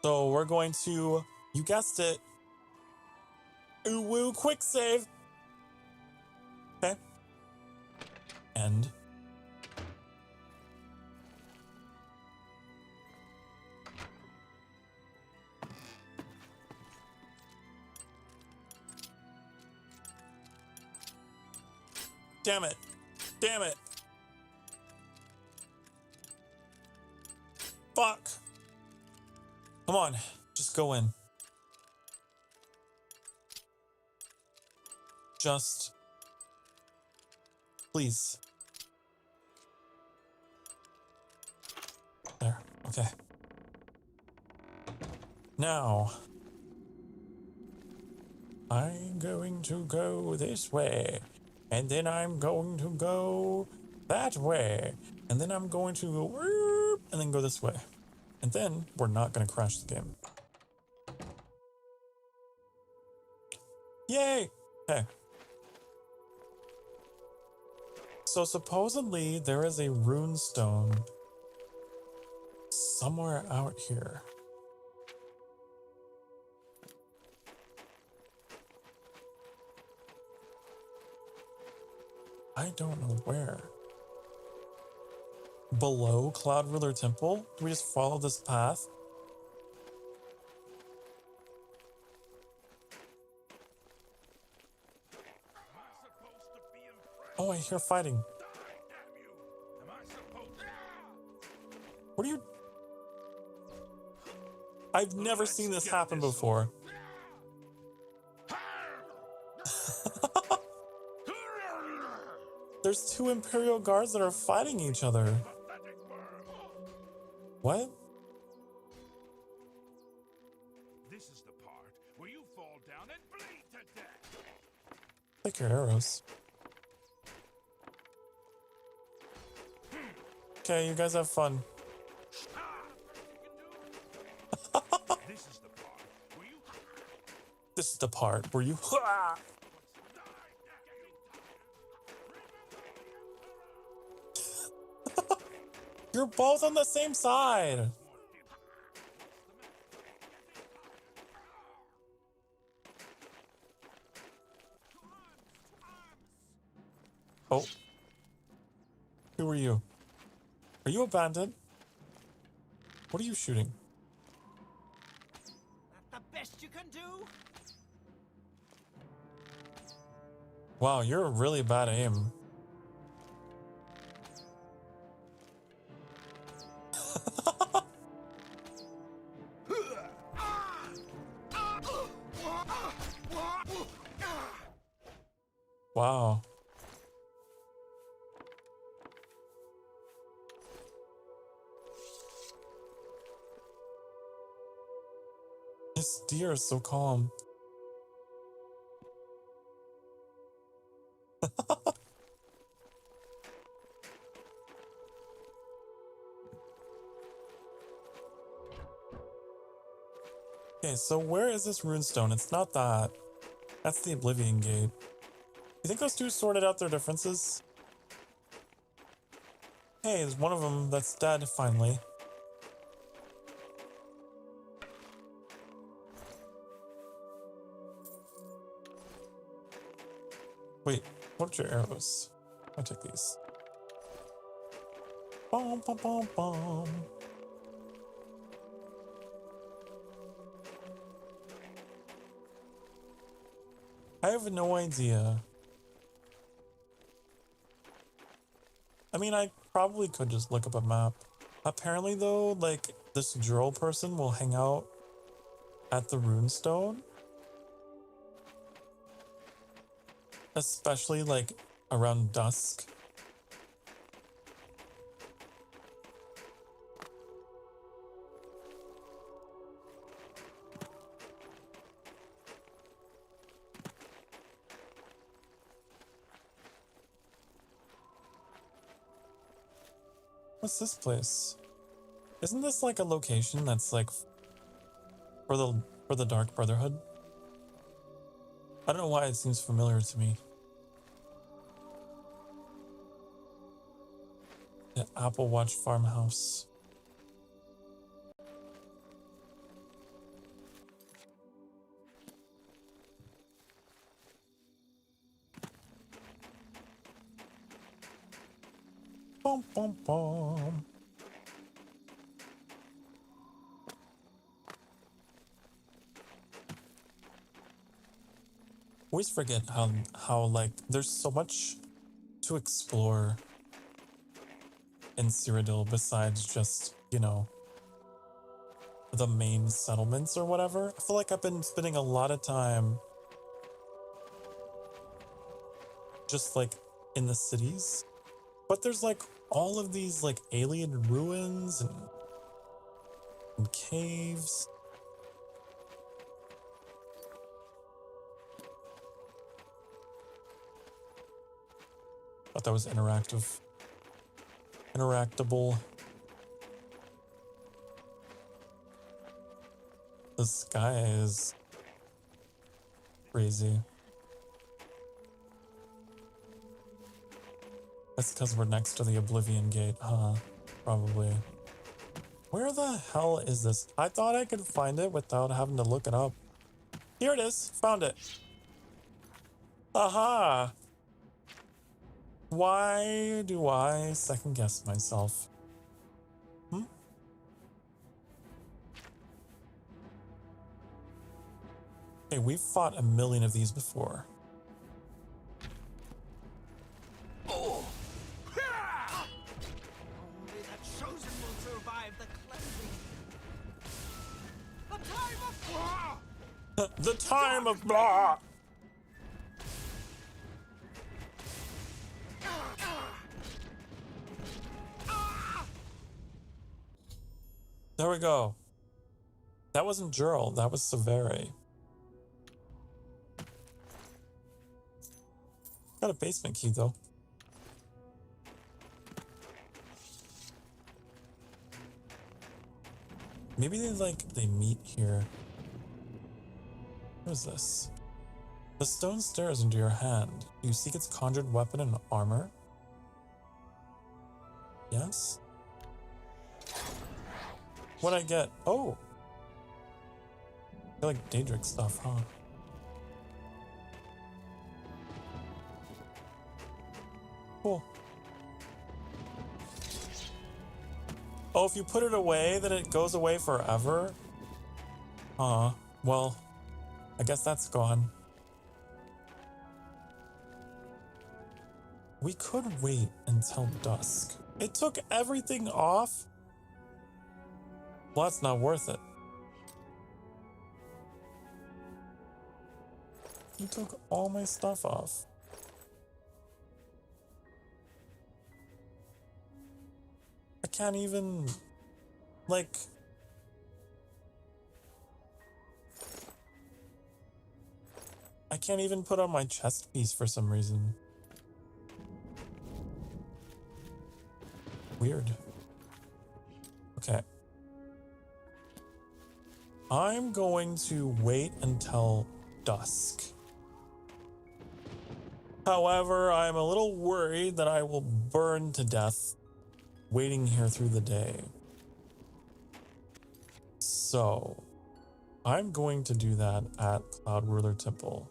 [SPEAKER 13] ill.
[SPEAKER 1] So we're going to, you guessed it, ooh woo quick save. Okay. And damn it. Damn it. Fuck. Come on. Just go in. Just. Please. There. Okay. Now. I'm going to go this way. And then I'm going to go that way. And then I'm going to go whoop, and then go this way. And then we're not going to crash the game. Yay! Okay. So supposedly there is a rune stone somewhere out here. I don't know where. Below Cloud Ruler Temple? Do we just follow this path? Oh, I hear fighting. What are you... I've never seen this happen before. There's two Imperial guards that are fighting each other. What?
[SPEAKER 13] This is the part where you fall down and bleed to death.
[SPEAKER 1] Take your arrows. Okay, you guys have fun.
[SPEAKER 13] This is the part where you...
[SPEAKER 1] This is the part where you... You're both on the same side. Oh. Who are you? Are you a bandit? What are you shooting?
[SPEAKER 8] That the best you can do?
[SPEAKER 1] Wow, you're a really bad aim. Wow. This deer is so calm. Okay, so where is this runestone? It's not that. That's the Oblivion Gate. You think those two sorted out their differences? Hey, there's one of them that's dead, finally. Wait, what are your arrows? I'll take these. Bom, bom, bom, bom. I have no idea. I mean, I probably could just look up a map. Apparently, though, like, this drill person will hang out at the runestone. Especially, like, around dusk. What's this place? Isn't this like a location that's like for the Dark Brotherhood? I don't know why it seems familiar to me. The Apple Watch Farmhouse. Bum, bum, bum. Always forget how like there's so much to explore in Cyrodiil besides just, you know, the main settlements or whatever. I feel like I've been spending a lot of time just like in the cities. But there's like all of these like alien ruins and caves. Thought that was interactable. The sky is crazy. That's because we're next to the Oblivion Gate, huh? Probably. Where the hell is this? I thought I could find it without having to look it up. Here it is. Found it. Aha! Why do I second guess myself? Okay, we've fought a million of these before.
[SPEAKER 8] Oh. Only the chosen will survive the cleansing. The time of blah!
[SPEAKER 1] The time of blah! There we go. That wasn't Jurl, that was Severe. Got a basement key though. Maybe they meet here. What is this? The stone stares into your hand. You seek its conjured weapon and armor? Yes? What'd I get? Oh! I like Daedric stuff, huh? Cool. Oh, if you put it away, then it goes away forever? Well, I guess that's gone. We could wait until dusk. It took everything off? Well, that's not worth it. You took all my stuff off. I can't even, like... I can't even put on my chest piece for some reason. Weird. Okay. I'm going to wait until dusk. However, I'm a little worried that I will burn to death waiting here through the day. So, I'm going to do that at Cloud Ruler Temple.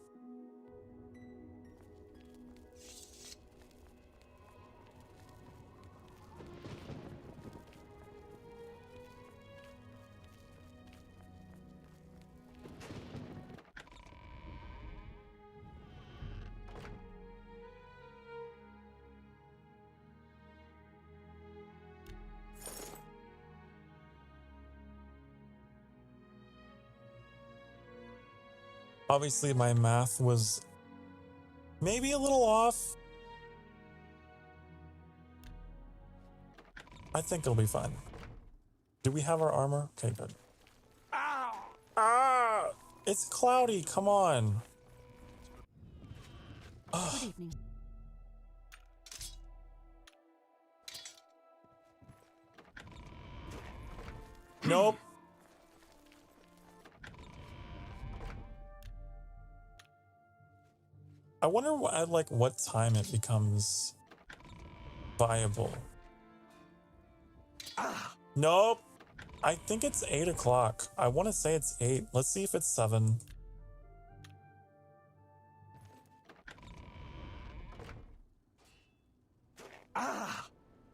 [SPEAKER 1] Obviously, my math was maybe a little off. I think it'll be fine. Do we have our armor? Okay, good. Ah! It's cloudy, come on.
[SPEAKER 2] Good evening.
[SPEAKER 1] Nope. I wonder at like what time it becomes viable. Nope. I think it's 8 o'clock. I want to say it's 8. Let's see if it's 7.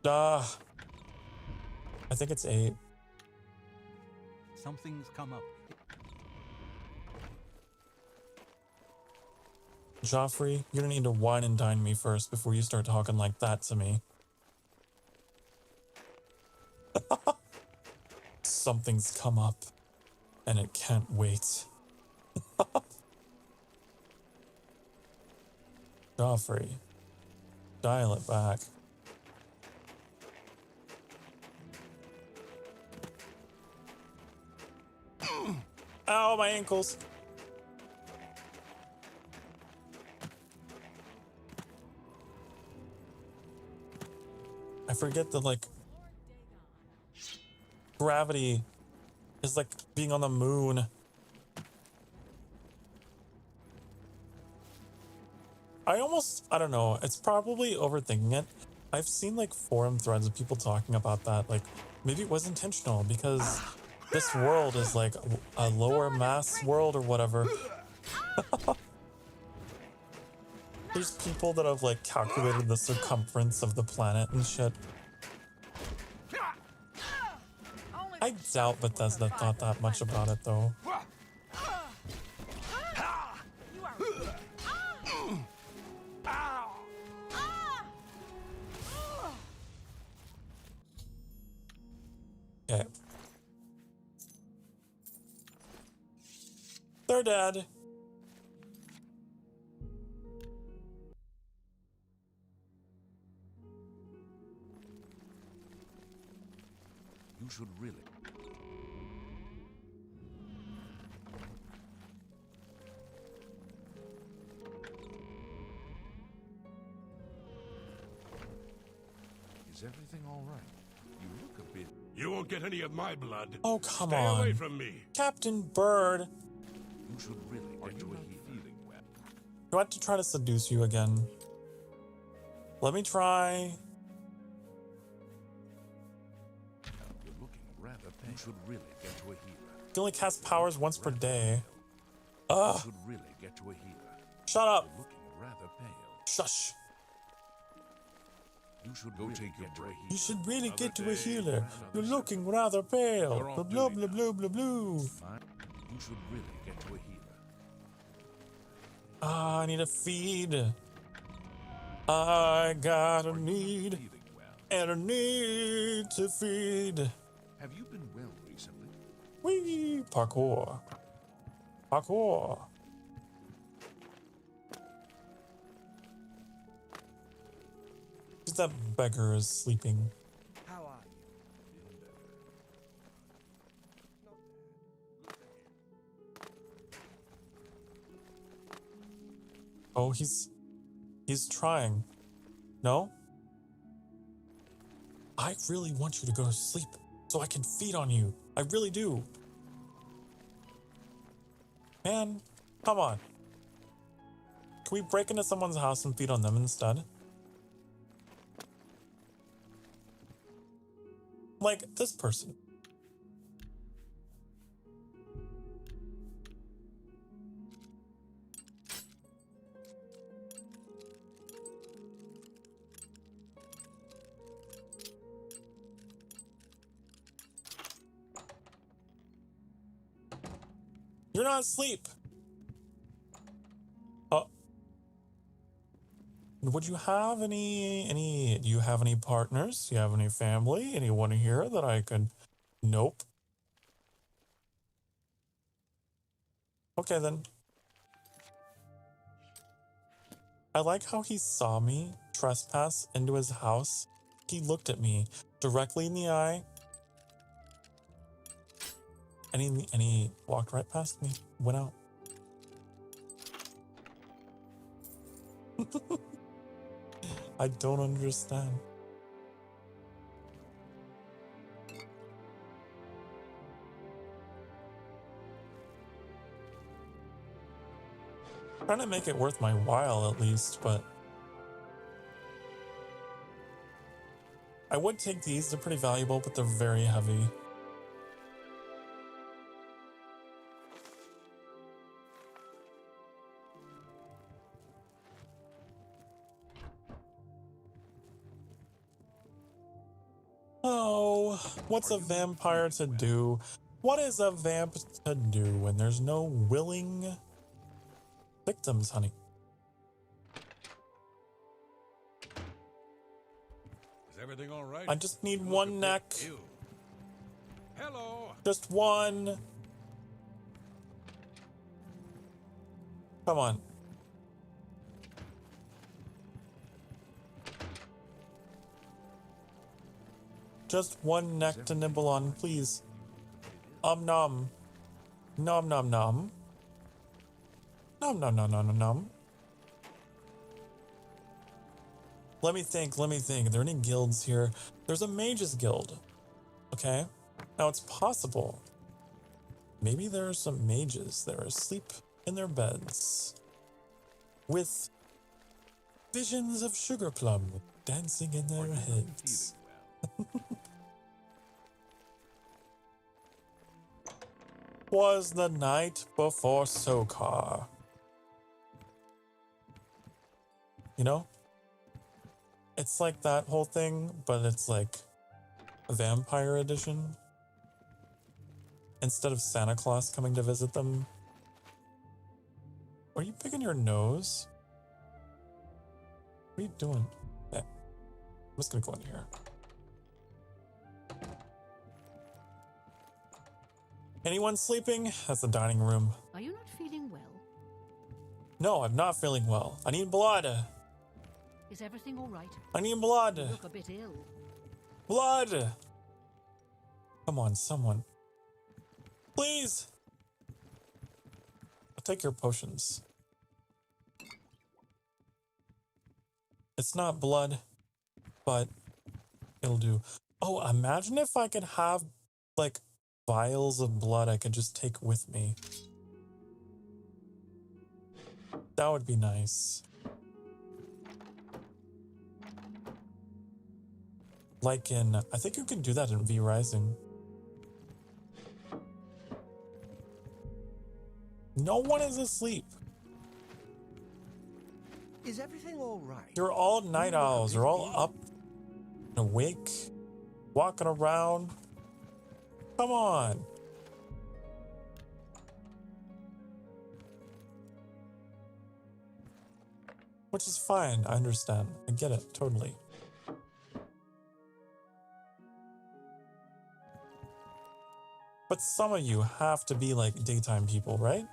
[SPEAKER 1] Duh. I think it's 8.
[SPEAKER 6] Something's come up.
[SPEAKER 1] Joffrey, you're gonna need to wine and dine me first before you start talking like that to me. Something's come up, and it can't wait. Joffrey, dial it back. Ow, my ankles. I forget that, like, gravity is like being on the moon. I don't know, it's probably overthinking it. I've seen like forum threads of people talking about that, like, Maybe it was intentional because this world is like a lower mass world or whatever. There's people that have like calculated the circumference of the planet and shit. I doubt Bethesda thought that much about it though. Okay. They're dead.
[SPEAKER 13] You should really. Is everything all right? You look a bit.
[SPEAKER 10] You won't get any of my blood.
[SPEAKER 1] Oh, come
[SPEAKER 10] Stay
[SPEAKER 1] on.
[SPEAKER 10] away from me.
[SPEAKER 1] Captain Bird.
[SPEAKER 13] You should really get to a healing well.
[SPEAKER 1] Do I have to try to seduce you again? Let me try.
[SPEAKER 13] You're looking rather pain. You should really get to a healer.
[SPEAKER 1] You can only cast powers once per day. Ugh.
[SPEAKER 13] You should really get to a healer.
[SPEAKER 1] Shut up.
[SPEAKER 13] You're looking rather pale.
[SPEAKER 1] Shush.
[SPEAKER 13] You should go take your break.
[SPEAKER 1] You should really get to a healer. You're looking rather pale. Blah, blah, blah, blah, blah, blah.
[SPEAKER 13] You should really get to a healer.
[SPEAKER 1] Ah, I need a feed. I got a need. And I need to feed.
[SPEAKER 13] Have you been well recently?
[SPEAKER 1] Whee! Parkour. Parkour. That beggar is sleeping.
[SPEAKER 5] How are you?
[SPEAKER 1] Oh, he's trying. No? I really want you to go to sleep so I can feed on you. I really do. Man, come on. Can we break into someone's house and feed on them instead? Like this person. You're not asleep. Would you have do you have any partners? Do you have any family? Anyone here that I could? Nope. Okay then. I like how he saw me trespass into his house. He looked at me directly in the eye. And he walked right past me, went out. I don't understand. Trying to make it worth my while at least, but I would take these. They're pretty valuable, but they're very heavy. Oh, what's a vampire to do? What is a vamp to do when there's no willing victims, honey?
[SPEAKER 10] Is everything all right?
[SPEAKER 1] I just need one neck.
[SPEAKER 10] Hello.
[SPEAKER 1] Just one. Come on. Just one neck to nibble on, please. Nom. Nom nom nom. Nom nom nom nom nom. Let me think. Are there any guilds here? There's a mages guild. Okay. Now it's possible. Maybe there are some mages that are asleep in their beds. With visions of sugar plum dancing in their heads. Was the night before Sokar. You know? It's like that whole thing, but it's like a vampire edition. Instead of Santa Claus coming to visit them. Are you picking your nose? What are you doing? Yeah. I'm just gonna go in here. Anyone sleeping? That's the dining room.
[SPEAKER 2] Are you not feeling well?
[SPEAKER 1] No, I'm not feeling well. I need blood.
[SPEAKER 2] Is everything all right?
[SPEAKER 1] I need blood.
[SPEAKER 2] You look a bit ill.
[SPEAKER 1] Blood! Come on, someone. Please! I'll take your potions. It's not blood, but it'll do. Oh, imagine if I could have, like, vials of blood I could just take with me. That would be nice. Like in, I think you can do that in V Rising. No one is asleep.
[SPEAKER 5] Is everything all right?
[SPEAKER 1] You're all night owls. You're all up and awake, walking around. Come on. Which is fine. I understand. I get it. Totally. But some of you have to be like daytime people, right?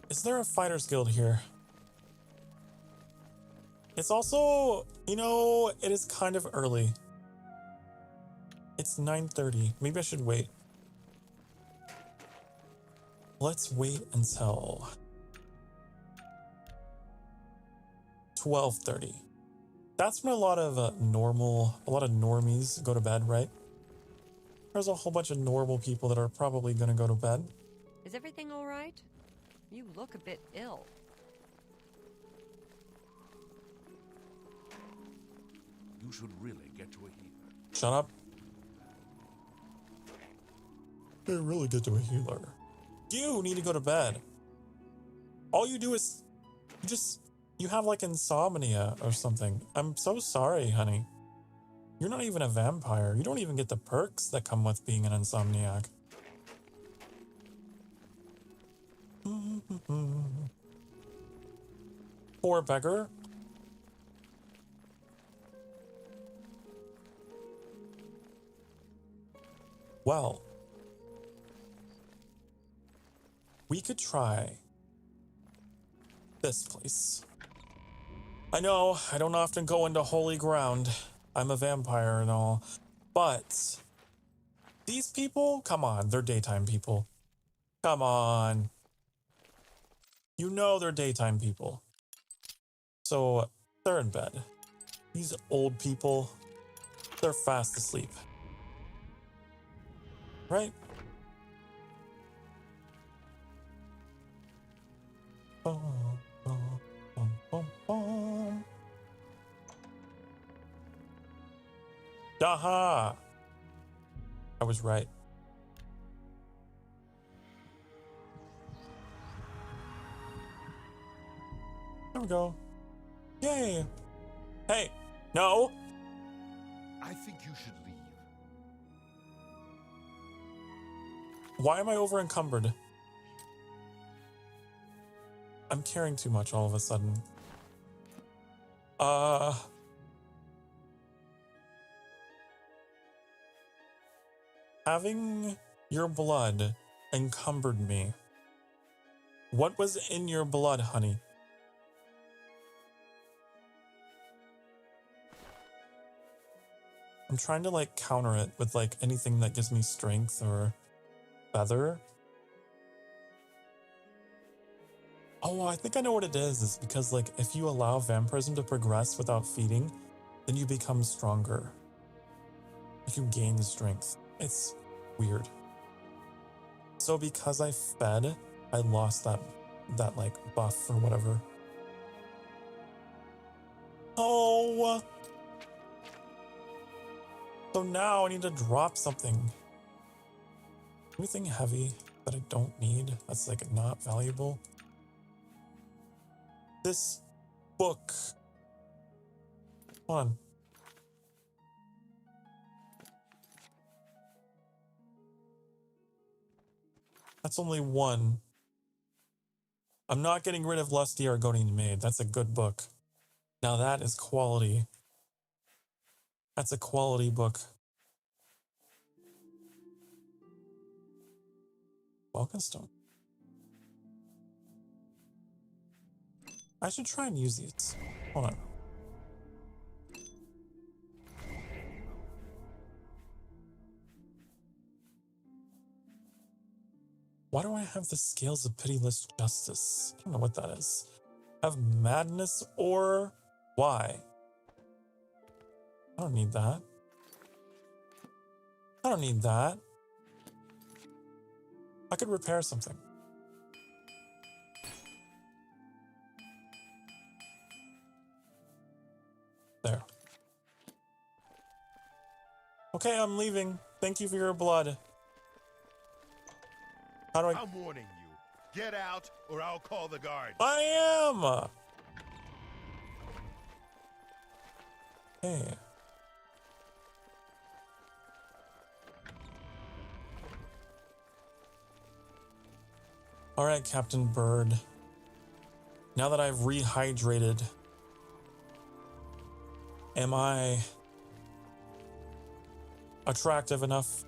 [SPEAKER 1] Is there a fighters guild here? It's also, you know, it is kind of early. It's 9:30. Maybe I should wait. Let's wait until 12:30. That's when a lot of normies go to bed, right? There's a whole bunch of normal people that are probably going to go to bed.
[SPEAKER 15] Is everything all right? You look a bit ill.
[SPEAKER 13] You should really get to a healer.
[SPEAKER 1] Shut up. I really get to a healer. You need to go to bed. All you do is you have like insomnia or something. I'm so sorry, honey. You're not even a vampire. You don't even get the perks that come with being an insomniac. Poor beggar. Well, we could try this place. I know I don't often go into holy ground. I'm a vampire and all, but these people, come on, they're daytime people. Come on. You know they're daytime people. So they're in bed. These old people, they're fast asleep. Right? Aha! I was right. There we go. Yay! Hey, no!
[SPEAKER 13] I think you should leave.
[SPEAKER 1] Why am I over encumbered? I'm carrying too much all of a sudden. Having your blood encumbered me. What was in your blood, honey? I'm trying to like counter it with like anything that gives me strength or feather. Oh, I think I know what it is. It's because like if you allow vampirism to progress without feeding, then you become stronger. Like you gain strength. It's weird. So because I fed, I lost that like buff or whatever. Oh. So now I need to drop something. Anything heavy that I don't need, that's like not valuable. This book. Hold on. That's only one. I'm not getting rid of Lusty Argonian Maid. That's a good book. Now that is quality. That's a quality book. Welkenstone. I should try and use these. Hold on. Why do I have the Scales of Pitiless Justice? I don't know what that is. I have Madness or why? I don't need that. I don't need that. I could repair something. There. Okay, I'm leaving. Thank you for your blood. How do I...
[SPEAKER 12] I'm warning you. Get out, or I'll call the guards.
[SPEAKER 1] I am! Hey. Alright, Captain Bird. Now that I've rehydrated, am I attractive enough?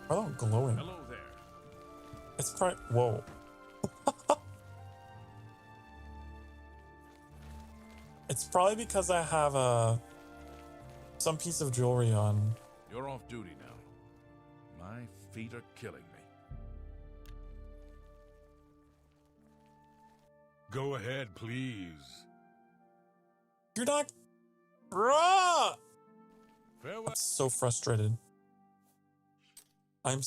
[SPEAKER 1] Are they glowing?
[SPEAKER 13] Hello there.
[SPEAKER 1] It's probably... Whoa. It's probably because I have some piece of jewelry on.
[SPEAKER 13] You're off duty now. My feet are killing me.
[SPEAKER 10] Go ahead, please.
[SPEAKER 1] You're not... Rah!
[SPEAKER 10] Farewell.
[SPEAKER 1] I'm so frustrated. I'm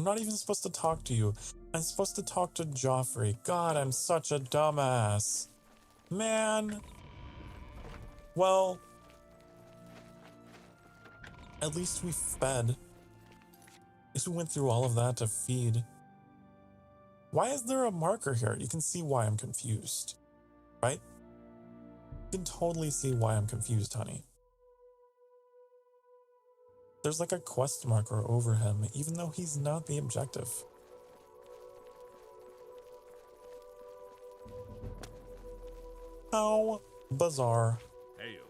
[SPEAKER 1] not even supposed to talk to you. I'm supposed to talk to Joffrey. God, I'm such a dumbass. Man. Well, at least we fed. At least we went through all of that to feed. Why is there a marker here? You can see why I'm confused, right? You can totally see why I'm confused, honey. There's like a quest marker over him, even though he's not the objective. How bizarre.
[SPEAKER 13] Hail.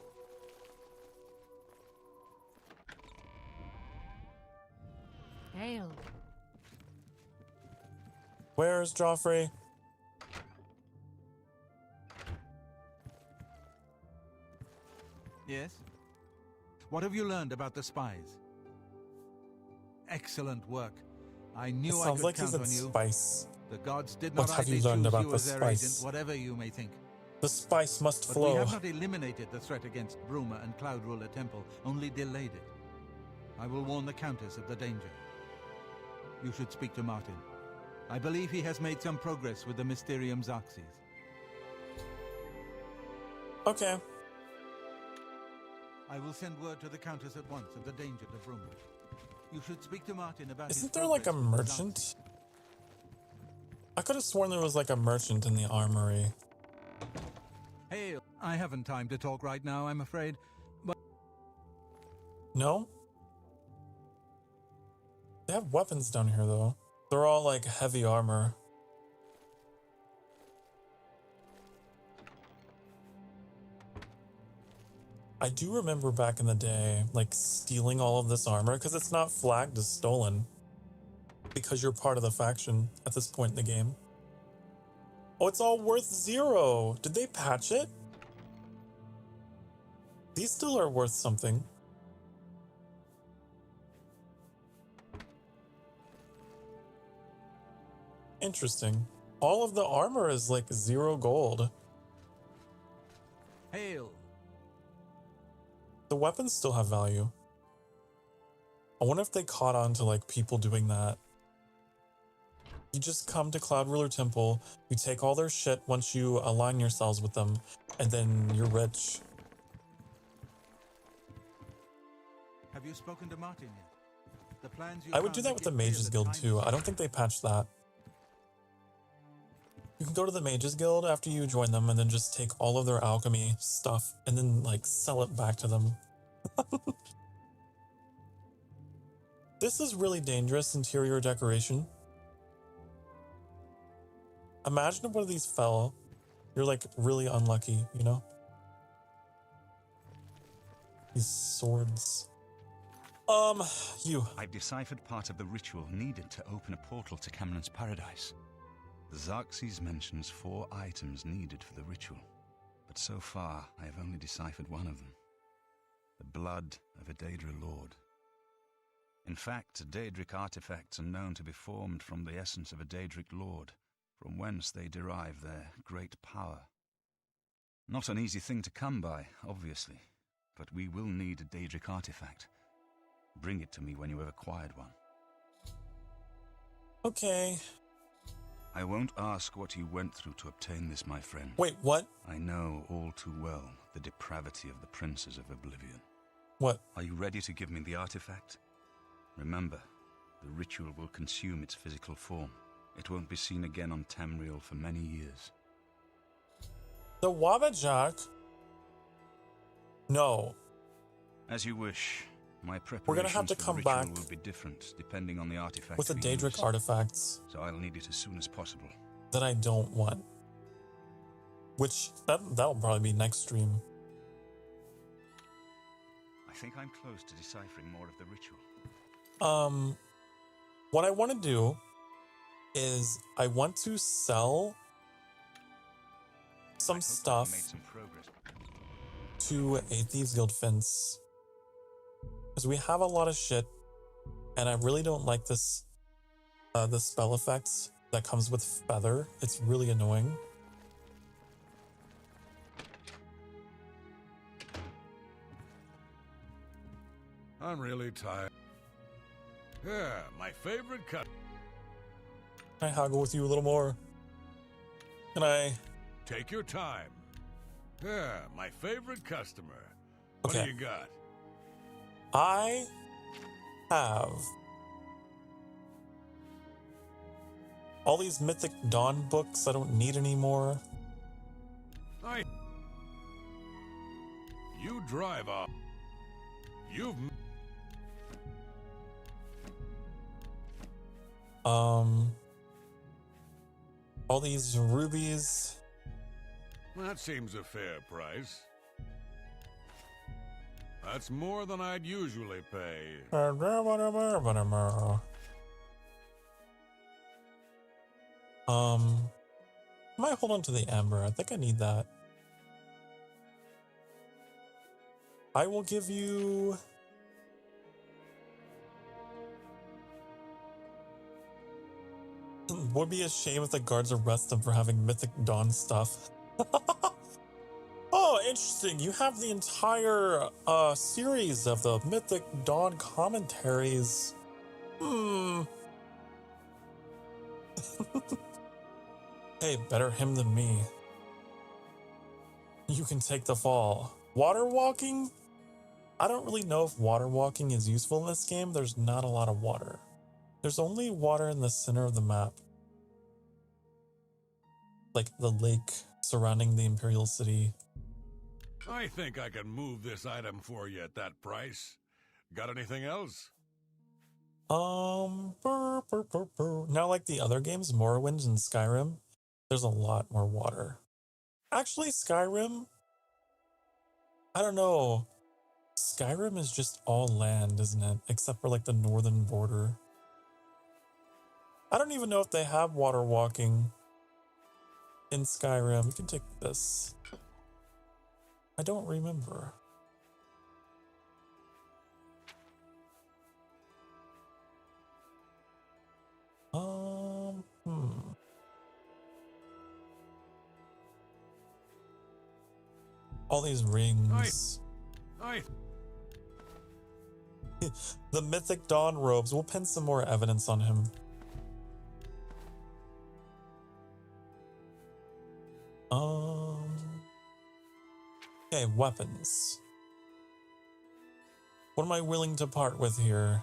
[SPEAKER 2] Hail.
[SPEAKER 1] Where's Joffrey?
[SPEAKER 6] Yes? What have you learned about the spies? Excellent work. I knew I could count on you.
[SPEAKER 1] Spice.
[SPEAKER 6] The gods did
[SPEAKER 1] What
[SPEAKER 6] not
[SPEAKER 1] have you
[SPEAKER 6] rightly
[SPEAKER 1] learned
[SPEAKER 6] choose
[SPEAKER 1] about
[SPEAKER 6] you
[SPEAKER 1] the
[SPEAKER 6] as their
[SPEAKER 1] spice?
[SPEAKER 6] agent, whatever you may think.
[SPEAKER 1] The spice must
[SPEAKER 6] But
[SPEAKER 1] flow.
[SPEAKER 6] we have not eliminated the threat against Bruma and Cloud Ruler Temple, only delayed it. I will warn the Countess of the danger. You should speak to Martin. I believe he has made some progress with the Mysterium Xerxes.
[SPEAKER 1] Okay.
[SPEAKER 6] I will send word to the Countess at once of the danger to Bruma. You should speak to Martin about
[SPEAKER 1] Isn't
[SPEAKER 6] his
[SPEAKER 1] there like a
[SPEAKER 6] progress with the
[SPEAKER 1] merchant?
[SPEAKER 6] Xerxes.
[SPEAKER 1] I could have sworn there was like a merchant in the armory.
[SPEAKER 6] Hail! I haven't time to talk right now, I'm afraid. But
[SPEAKER 1] No? They have weapons down here though. They're all like heavy armor. I do remember back in the day, like stealing all of this armor because it's not flagged as stolen. Because you're part of the faction at this point in the game. Oh, it's all worth 0. Did they patch it? These still are worth something. Interesting. All of the armor is like 0 gold.
[SPEAKER 6] hail!
[SPEAKER 1] The weapons still have value. I wonder if they caught on to like people doing that. You just come to Cloud Ruler Temple, you take all their shit once you align yourselves with them, and then you're rich.
[SPEAKER 6] Have you spoken to Martin yet? The plans you
[SPEAKER 1] I would do that with the Mages Guild too. I don't think they patched that. You can go to the Mages Guild after you join them and then just take all of their alchemy stuff and then like sell it back to them. This is really dangerous interior decoration. Imagine if one of these fell. You're like really unlucky, you know? These swords.
[SPEAKER 11] I've deciphered part of the ritual needed to open a portal to Cameron's paradise. The Xerxes mentions 4 items needed for the ritual, but so far I have only deciphered one of them. The blood of a Daedra Lord. In fact, Daedric artifacts are known to be formed from the essence of a Daedric Lord, from whence they derive their great power. Not an easy thing to come by, obviously, but we will need a Daedric artifact. Bring it to me when you have acquired one.
[SPEAKER 1] Okay.
[SPEAKER 11] I won't ask what you went through to obtain this, my friend.
[SPEAKER 1] Wait, what?
[SPEAKER 11] I know all too well the depravity of the princes of Oblivion.
[SPEAKER 1] What?
[SPEAKER 11] Are you ready to give me the artifact? Remember, the ritual will consume its physical form. It won't be seen again on Tamriel for many years.
[SPEAKER 1] The Wabbajack? No.
[SPEAKER 11] As you wish. My preparations
[SPEAKER 1] We're gonna have to come back
[SPEAKER 11] will be different depending on the artifact
[SPEAKER 1] with the
[SPEAKER 11] we
[SPEAKER 1] Daedric
[SPEAKER 11] use.
[SPEAKER 1] artifacts.
[SPEAKER 11] So I'll need it as soon as possible.
[SPEAKER 1] That I don't want. Which, that'll probably be next stream.
[SPEAKER 11] I think I'm close to deciphering more of the ritual.
[SPEAKER 1] What I want to do is I want to sell some stuff to a Thieves Guild fence. Because we have a lot of shit, and I really don't like this, the spell effect that comes with Feather. It's really annoying.
[SPEAKER 10] I'm really tired. Yeah, my favorite cut.
[SPEAKER 1] Can I haggle with you a little more? Can I?
[SPEAKER 10] Take your time. Yeah, my favorite customer. What do you got?
[SPEAKER 1] I have all these Mythic Dawn books I don't need anymore.
[SPEAKER 10] You drive up. You've...
[SPEAKER 1] All these rubies.
[SPEAKER 10] That seems a fair price. That's more than I'd usually pay.
[SPEAKER 1] I might hold on to the amber. I think I need that. I will give you... Would be a shame if the guards arrest them for having Mythic Dawn stuff. Oh, interesting. You have the entire series of the Mythic Dawn commentaries. Hey, better him than me. You can take the fall. Water walking? I don't really know if water walking is useful in this game. There's not a lot of water. There's only water in the center of the map. Like the lake surrounding the Imperial City.
[SPEAKER 10] I think I can move this item for you at that price. Got anything else?
[SPEAKER 1] Now like the other games, Morrowind and Skyrim, there's a lot more water. Actually, Skyrim, I don't know. Skyrim is just all land, isn't it? Except for like the northern border. I don't even know if they have water walking in Skyrim. You can take this. I don't remember. All these rings. The Mythic Dawn robes. We'll pin some more evidence on him. Okay, weapons. What am I willing to part with here?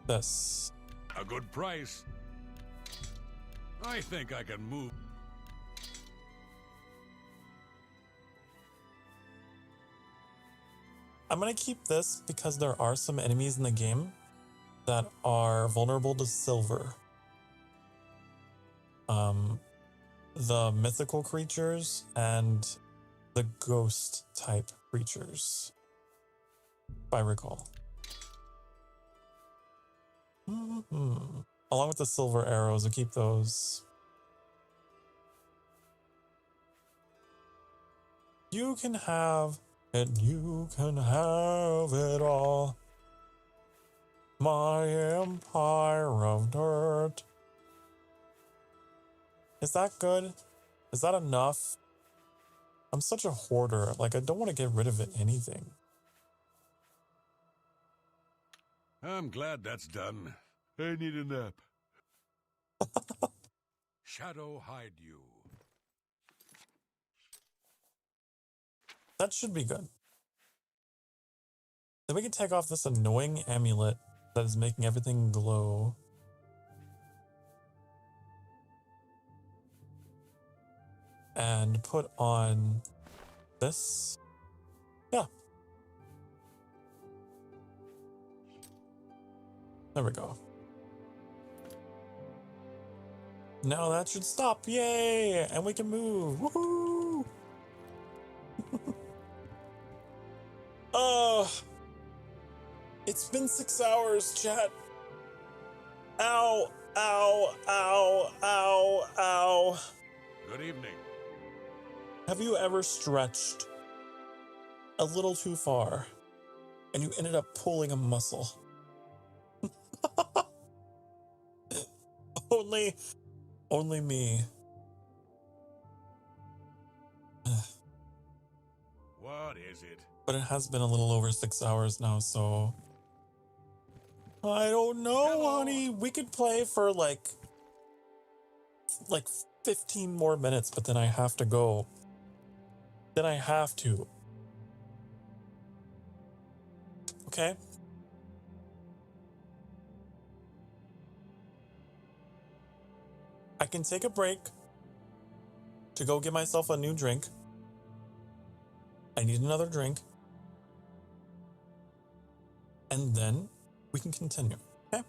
[SPEAKER 1] This.
[SPEAKER 10] A good price. I think I can move.
[SPEAKER 1] I'm gonna keep this because there are some enemies in the game that are vulnerable to silver. The mythical creatures and the ghost type creatures, if I recall. Along with the silver arrows, I'll keep those. You can have it, you can have it all. My empire of dirt. Is that good? Is that enough? I'm such a hoarder. Like, I don't want to get rid of it, anything.
[SPEAKER 10] I'm glad that's done. I need a nap. Shadow hide you.
[SPEAKER 1] That should be good. Then we can take off this annoying amulet that is making everything glow. And put on this. Yeah. There we go. Now that should stop. Yay! And we can move. Woohoo! It's been 6 hours, chat. Ow, ow, ow, ow, ow.
[SPEAKER 10] Good evening.
[SPEAKER 1] Have you ever stretched a little too far and you ended up pulling a muscle? Only me.
[SPEAKER 10] What is it?
[SPEAKER 1] But it has been a little over 6 hours now, so I don't know, honey. We could play for like 15 more minutes, but then I have to go. Then I have to. Okay? I can take a break to go get myself a new drink. I need another drink. And then we can continue, okay?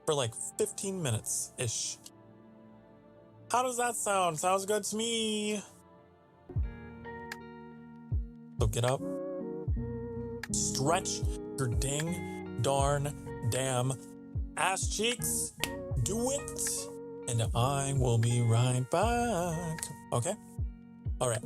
[SPEAKER 1] For like 15 minutes-ish. How does that sound? Sounds good to me. So get up. Stretch your dang, darn, damn ass cheeks. Do it. And I will be right back. Okay? All right.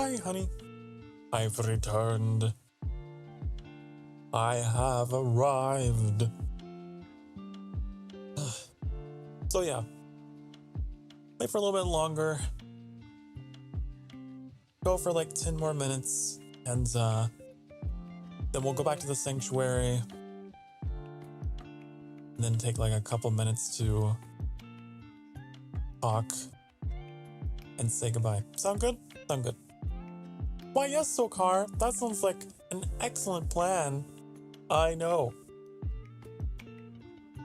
[SPEAKER 1] Hi, honey. I've returned. I have arrived. So yeah, play for a little bit longer. Go for like 10 more minutes, and then we'll go back to the sanctuary. And then take like a couple minutes to talk and say goodbye. Sound good? Sound good. Why, yes, Sokar. That sounds like an excellent plan. I know.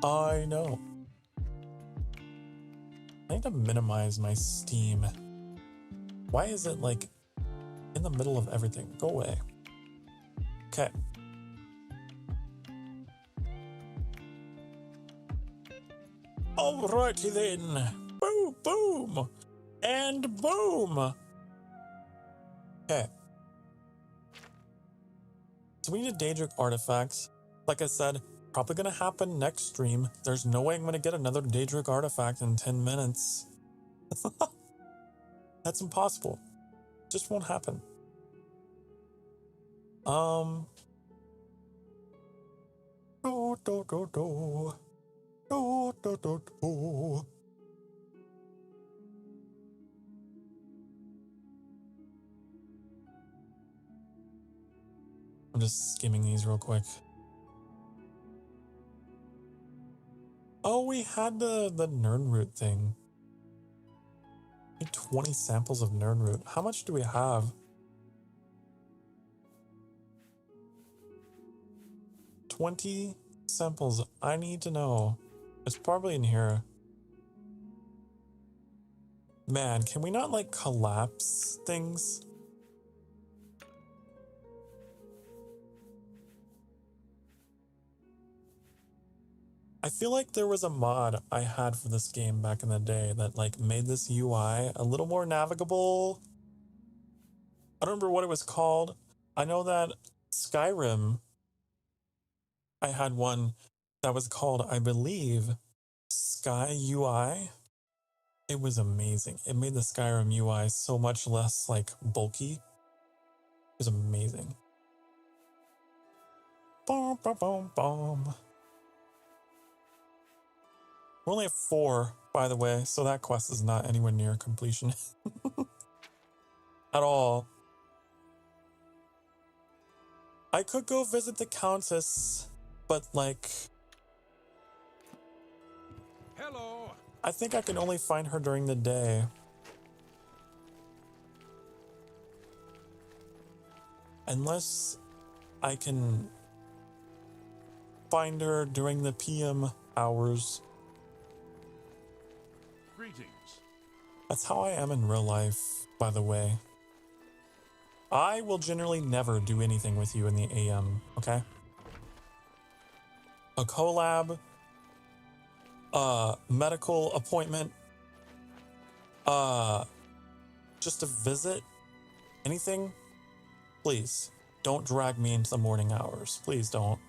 [SPEAKER 1] I know. I need to minimize my Steam. Why is it like in the middle of everything? Go away. Okay. Alrighty then. Boom, boom, and boom. Okay. So we need a Daedric artifact. Like I said, probably gonna happen next stream. There's no way I'm gonna get another Daedric artifact in 10 minutes. That's impossible. Just won't happen. Do, do, do, do. Do, do, do, do. I'm just skimming these real quick. Oh, we had the Nernroot thing. 20 samples of Nernroot. How much do we have? 20 samples. I need to know. It's probably in here. Man, can we not like collapse things? I feel like there was a mod I had for this game back in the day that like made this UI a little more navigable. I don't remember what it was called. I know that Skyrim, I had one that was called, I believe, Sky UI. It was amazing. It made the Skyrim UI so much less like bulky. It was amazing. Boom, boom, boom, boom. We're only at 4, by the way, so that quest is not anywhere near completion. At all. I could go visit the Countess, but like...
[SPEAKER 10] Hello.
[SPEAKER 1] I think I can only find her during the day. Unless I can find her during the PM hours.
[SPEAKER 13] Greetings.
[SPEAKER 1] That's how I am in real life, by the way. I will generally never do anything with you in the AM, okay? A collab, medical appointment, just a visit, anything, please don't drag me into the morning hours. Please don't.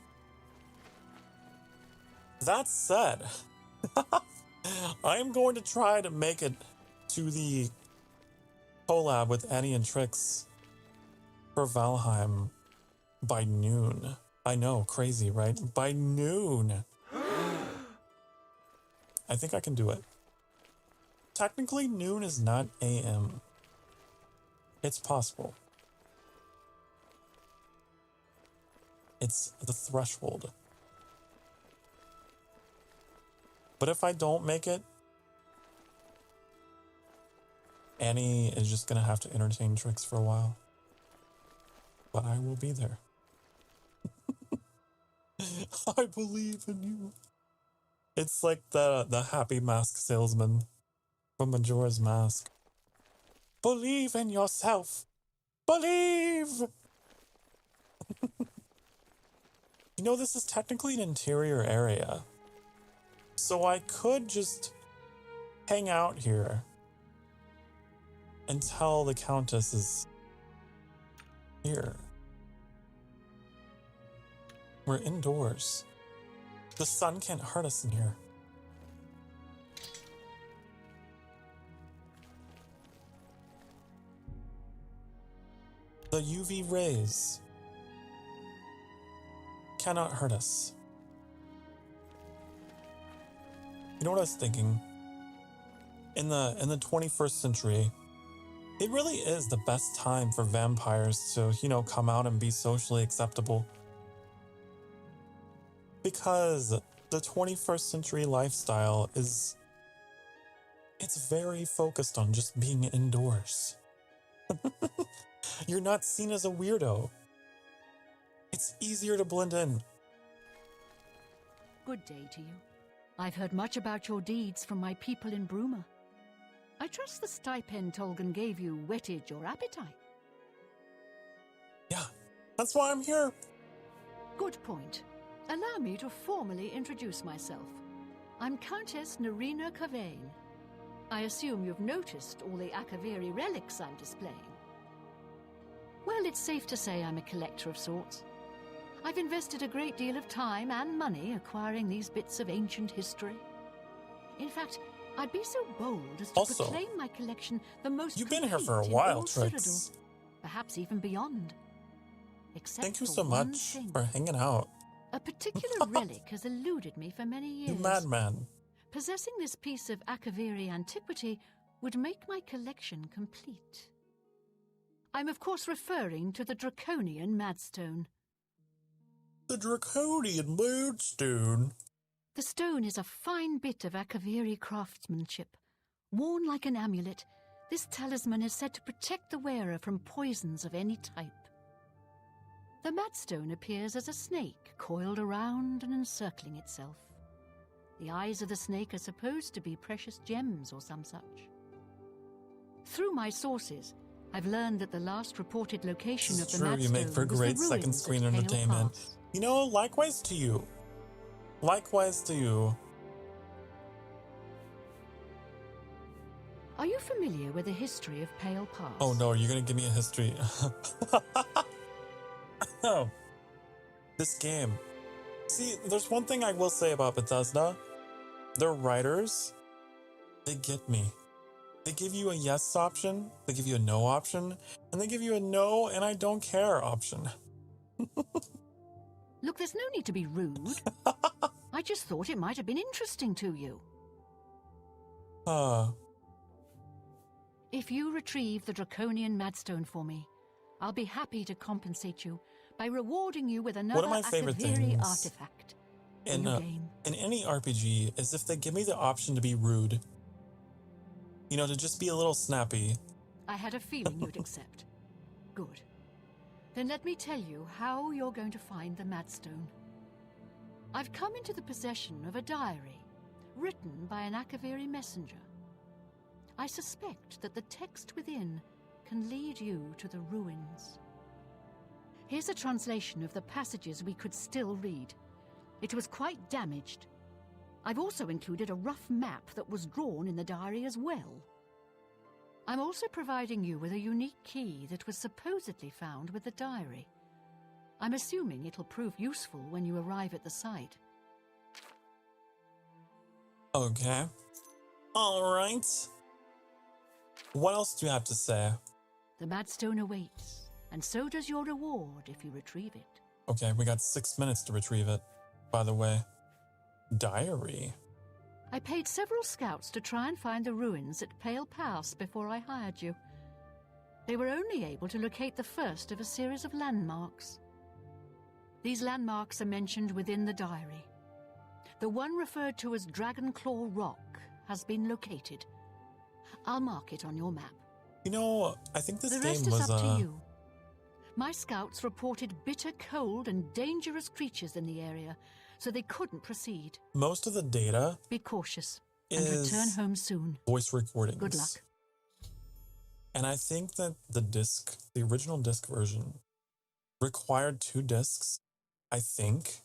[SPEAKER 1] That said, I'm going to try to make it to the collab with Annie and Trix for Valheim by noon. I know, crazy, right? By noon. I think I can do it. Technically, noon is not AM. It's possible. It's the threshold. But if I don't make it, Annie is just gonna have to entertain Trix for a while. But I will be there. I believe in you. It's like the happy mask salesman from Majora's Mask. Believe in yourself. Believe! You know, this is technically an interior area. So I could just hang out here until the Countess is here. We're indoors. The sun can't hurt us in here. The UV rays cannot hurt us. You know what I was thinking? In the 21st century, it really is the best time for vampires to, you know, come out and be socially acceptable. Because the 21st century lifestyle it's very focused on just being indoors. You're not seen as a weirdo. It's easier to blend in.
[SPEAKER 2] Good day to you. I've heard much about your deeds from my people in Bruma. I trust the stipend Tolgan gave you whetted your appetite.
[SPEAKER 1] Yeah, that's why I'm here.
[SPEAKER 2] Good point. Allow me to formally introduce myself. I'm Countess Narina Kavain. I assume you've noticed all the Akaviri relics I'm displaying. Well, it's safe to say I'm a collector of sorts. I've invested a great deal of time and money acquiring these bits of ancient history. In fact, I'd be so bold as to
[SPEAKER 1] Also,
[SPEAKER 2] proclaim my collection the most
[SPEAKER 1] you've been here
[SPEAKER 2] complete
[SPEAKER 1] for a
[SPEAKER 2] in
[SPEAKER 1] while,
[SPEAKER 2] all
[SPEAKER 1] Trix.
[SPEAKER 2] Cyrodiil, perhaps even beyond. Except
[SPEAKER 1] Thank you
[SPEAKER 2] for
[SPEAKER 1] so
[SPEAKER 2] one
[SPEAKER 1] much
[SPEAKER 2] thing.
[SPEAKER 1] for hanging out.
[SPEAKER 2] A particular relic has eluded me for many years.
[SPEAKER 1] You madman.
[SPEAKER 2] Possessing this piece of Akaviri antiquity would make my collection complete. I'm of course referring to the Draconian Madstone.
[SPEAKER 1] The Draconian Moonstone.
[SPEAKER 2] The stone is a fine bit of Akaviri craftsmanship. Worn like an amulet, this talisman is said to protect the wearer from poisons of any type. The Madstone appears as a snake coiled around and encircling itself. The eyes of the snake are supposed to be precious gems or some such. Through my sources, I've learned that the last reported location of the
[SPEAKER 1] True, you make for
[SPEAKER 2] Madstone was
[SPEAKER 1] great
[SPEAKER 2] the
[SPEAKER 1] second
[SPEAKER 2] ruins
[SPEAKER 1] screen
[SPEAKER 2] at Pale
[SPEAKER 1] entertainment.
[SPEAKER 2] Pass.
[SPEAKER 1] You know, likewise to you. Likewise to you.
[SPEAKER 2] Are you familiar with the history of Pale Pass?
[SPEAKER 1] Oh no, you're gonna give me a history. Oh, this game. See, there's one thing I will say about Bethesda. Their writers, they get me. They give you a yes option, they give you a no option, and they give you a no and I don't care option.
[SPEAKER 2] Look, there's no need to be rude. I just thought it might have been interesting to you. If you retrieve the Draconian Madstone for me, I'll be happy to compensate you by rewarding you with another
[SPEAKER 1] One of my favorite
[SPEAKER 2] Akaviri
[SPEAKER 1] things
[SPEAKER 2] artifact.
[SPEAKER 1] in
[SPEAKER 2] your game.
[SPEAKER 1] in any RPG is if they give me the option to be rude. You know, to just be a little snappy.
[SPEAKER 2] I had a feeling you'd accept. Good. Then let me tell you how you're going to find the Madstone. I've come into the possession of a diary written by an Akaviri messenger. I suspect that the text within can lead you to the ruins. Here's a translation of the passages we could still read. It was quite damaged. I've also included a rough map that was drawn in the diary as well. I'm also providing you with a unique key that was supposedly found with the diary. I'm assuming it'll prove useful when you arrive at the site.
[SPEAKER 1] Okay. Alright. What else do you have to say?
[SPEAKER 2] The Madstone awaits, and so does your reward if you retrieve it.
[SPEAKER 1] Okay, we got 6 minutes to retrieve it. By the way, diary.
[SPEAKER 2] I paid several scouts to try and find the ruins at Pale Pass before I hired you. They were only able to locate the first of a series of landmarks. These landmarks are mentioned within the diary. The one referred to as Dragonclaw Rock has been located. I'll mark it on your map.
[SPEAKER 1] You know, I think this
[SPEAKER 2] The
[SPEAKER 1] game
[SPEAKER 2] rest
[SPEAKER 1] was
[SPEAKER 2] is up to you. My scouts reported bitter cold and dangerous creatures in the area, so they couldn't proceed.
[SPEAKER 1] most of the data
[SPEAKER 2] Be cautious and
[SPEAKER 1] is
[SPEAKER 2] return home soon.
[SPEAKER 1] voice recordings.
[SPEAKER 2] Good luck.
[SPEAKER 1] And I think that the original disc version, required 2 discs, I think.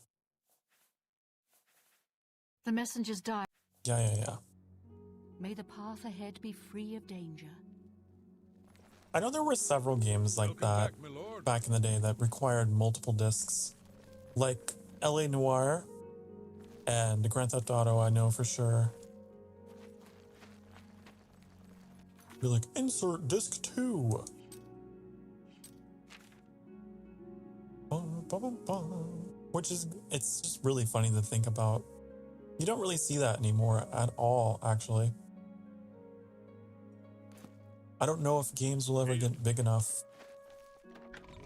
[SPEAKER 2] The messenger's died.
[SPEAKER 1] Yeah.
[SPEAKER 2] May the path ahead be free of danger.
[SPEAKER 1] I know there were several games like that back in the day that required multiple discs. Like LA Noire and Grand Theft Auto, I know for sure. Be like, insert disc 2. Which is, it's just really funny to think about. You don't really see that anymore at all, actually. I don't know if games will ever get big enough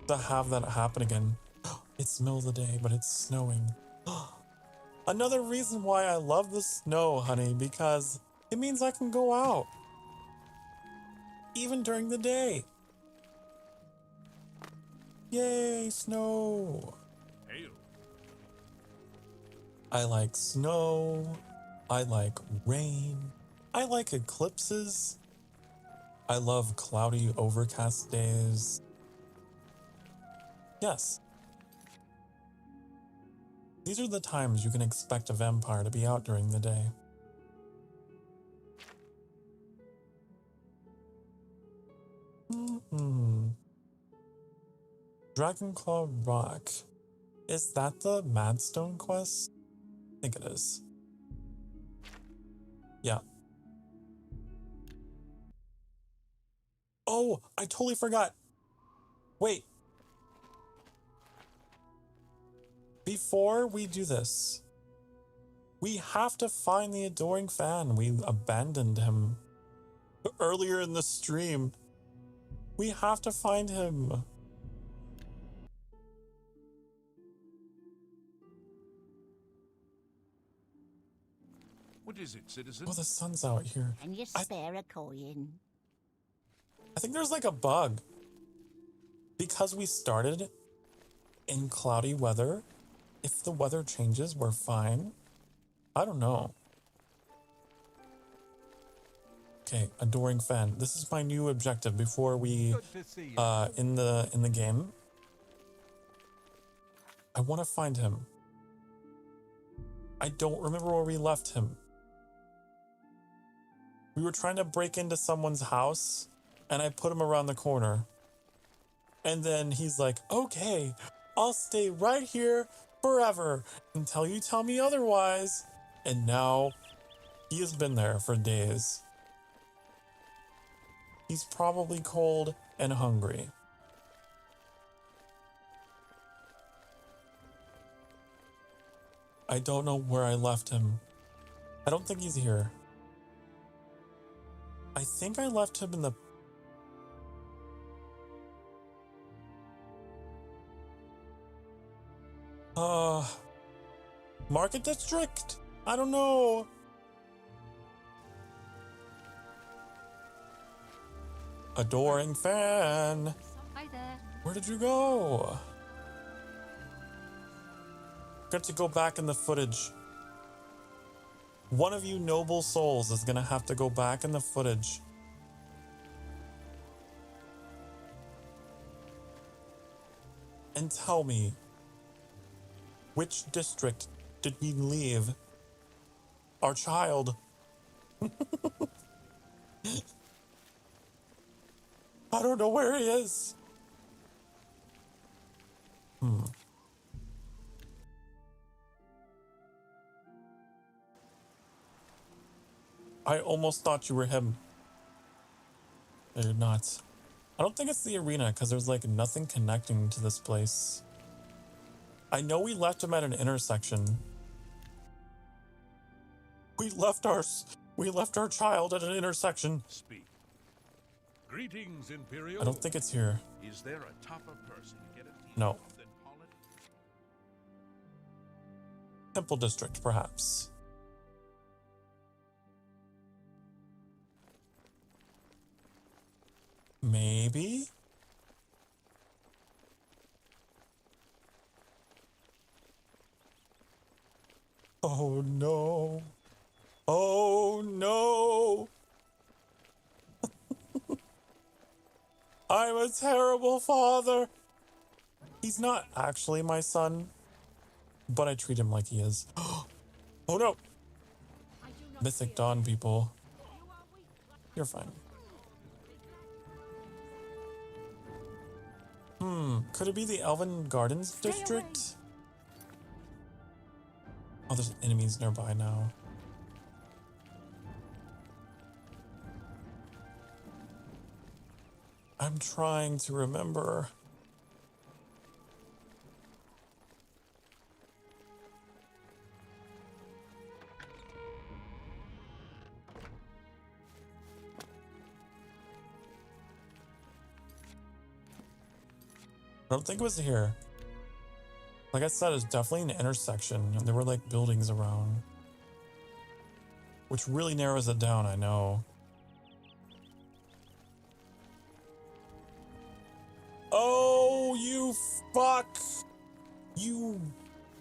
[SPEAKER 1] to have that happen again. It's the middle of the day, but it's snowing. Another reason why I love the snow, honey, because it means I can go out. Even during the day. Yay, snow. I like snow. I like rain. I like eclipses. I love cloudy, overcast days. Yes. These are the times you can expect a vampire to be out during the day. Dragonclaw Rock. Is that the Madstone quest? I think it is. Yeah. Oh, I totally forgot. Wait. Before we do this, we have to find the adoring fan. We abandoned him earlier in the stream. We have to find him.
[SPEAKER 13] What is it, citizen?
[SPEAKER 1] Oh, the sun's out here.
[SPEAKER 16] Can you spare a coin?
[SPEAKER 1] I think there's like a bug. Because we started in cloudy weather, if the weather changes, we're fine. I don't know. Okay, adoring fan. This is my new objective before we in the game. I want to find him. I don't remember where we left him. We were trying to break into someone's house and I put him around the corner. And then he's like, okay, I'll stay right here forever until you tell me otherwise. And now he has been there for days. He's probably cold and hungry. I don't know where I left him. I don't think he's here. I think I left him in the... Market District? I don't know. Adoring fan.
[SPEAKER 2] Hi there.
[SPEAKER 1] Where did you go? Got to go back in the footage. One of you noble souls is gonna have to go back in the footage. And tell me, which district did we leave our child? I don't know where he is. I almost thought you were him. But you're not. I don't think it's the arena because there's like nothing connecting to this place. I know we left him at an intersection. We left our child at an intersection.
[SPEAKER 13] Speak. Greetings, Imperial.
[SPEAKER 1] I don't think it's here.
[SPEAKER 13] Is there a tougher person to get a
[SPEAKER 1] No. Temple District, perhaps. Maybe? Oh no. Oh no. I'm a terrible father. He's not actually my son, but I treat him like he is. Oh no. Mythic Dawn people. You're fine. Could it be the Elven Gardens district? Oh, there's enemies nearby now. I'm trying to remember. don't think it was here. Like I said, it's definitely an intersection, and there were like buildings around. Which really narrows it down, I know. Oh, you fuck! You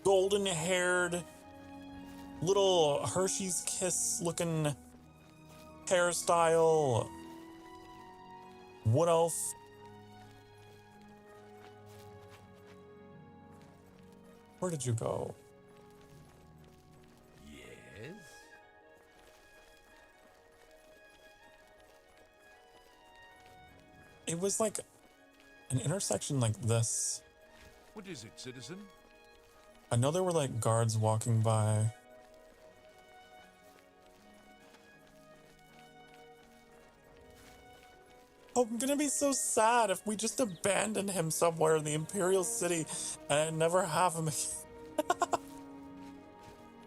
[SPEAKER 1] golden-haired, little Hershey's Kiss looking hairstyle wood elf. Where did you go?
[SPEAKER 9] Yes?
[SPEAKER 1] It was like an intersection like this.
[SPEAKER 13] What is it, citizen?
[SPEAKER 1] I know there were like guards walking by. Oh, I'm gonna be so sad if we just abandon him somewhere in the Imperial City and never have him again.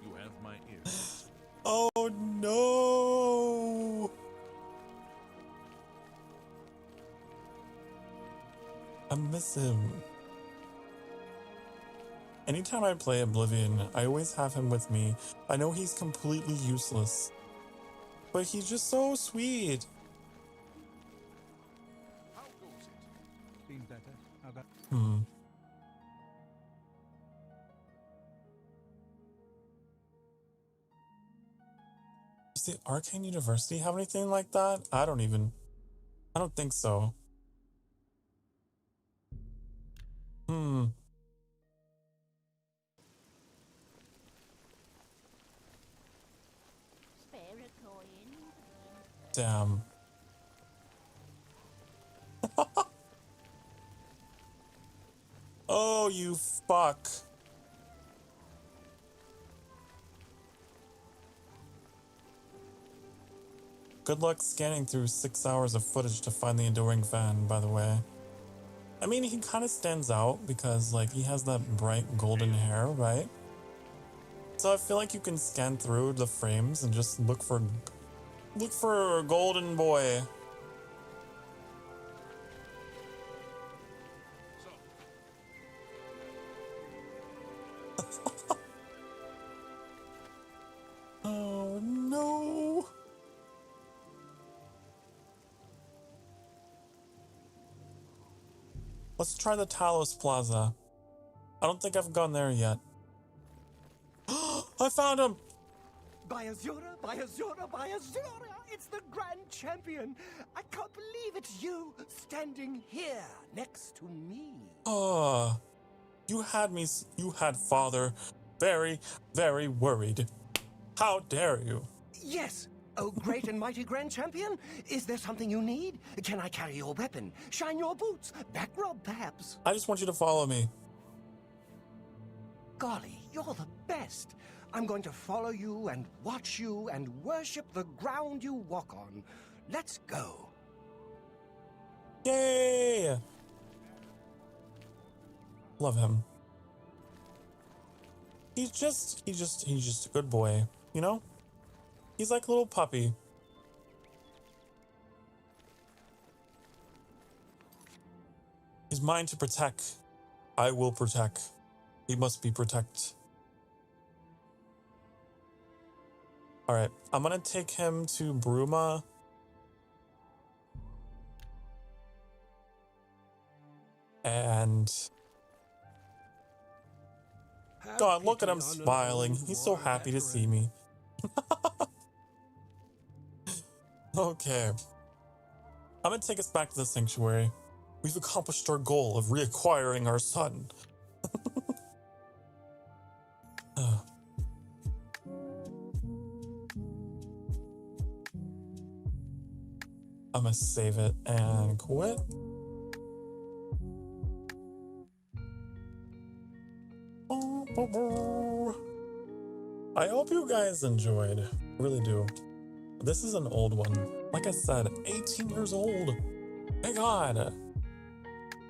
[SPEAKER 13] You have my ear.
[SPEAKER 1] Oh no! I miss him. Anytime I play Oblivion, I always have him with me. I know he's completely useless, but he's just so sweet.
[SPEAKER 13] How goes it?
[SPEAKER 6] Been better. How about?
[SPEAKER 1] Does the Arcane University have anything like that? I don't think so.
[SPEAKER 16] Spare a coin.
[SPEAKER 1] Damn. Oh, you fuck. Good luck scanning through 6 hours of footage to find the enduring fan, by the way. I mean, he kind of stands out because, like, he has that bright golden hair, right? So I feel like you can scan through the frames and just look for golden boy. Oh no. Let's try the Talos Plaza. I don't think I've gone there yet. I found him!
[SPEAKER 5] By Azura, by Azura, by Azura! It's the Grand Champion! I can't believe it's you standing here next to me.
[SPEAKER 1] You had father very, very worried. How dare you?
[SPEAKER 5] Yes! Oh, great and mighty Grand Champion! Is there something you need? Can I carry your weapon? Shine your boots? Back rub, perhaps?
[SPEAKER 1] I just want you to follow me.
[SPEAKER 5] Golly, you're the best! I'm going to follow you and watch you and worship the ground you walk on. Let's go.
[SPEAKER 1] Yay! Love him. He's just a good boy, you know? He's like a little puppy. He's mine to protect. I will protect. He must be protect. Alright, I'm gonna take him to Bruma. And... God, look at him smiling. He's so happy to see me. Okay. I'm gonna take us back to the sanctuary. We've accomplished our goal of reacquiring our son. I'm gonna save it and quit. I hope you guys enjoyed. I really do. This is an old one. Like I said, 18 years old. My God.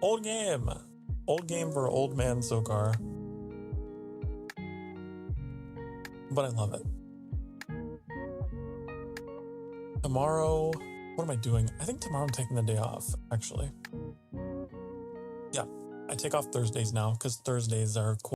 [SPEAKER 1] Old game. Old game for old man Sokar. But I love it. Tomorrow, what am I doing? I think tomorrow I'm taking the day off, actually. Yeah. I take off Thursdays now because Thursdays are cool.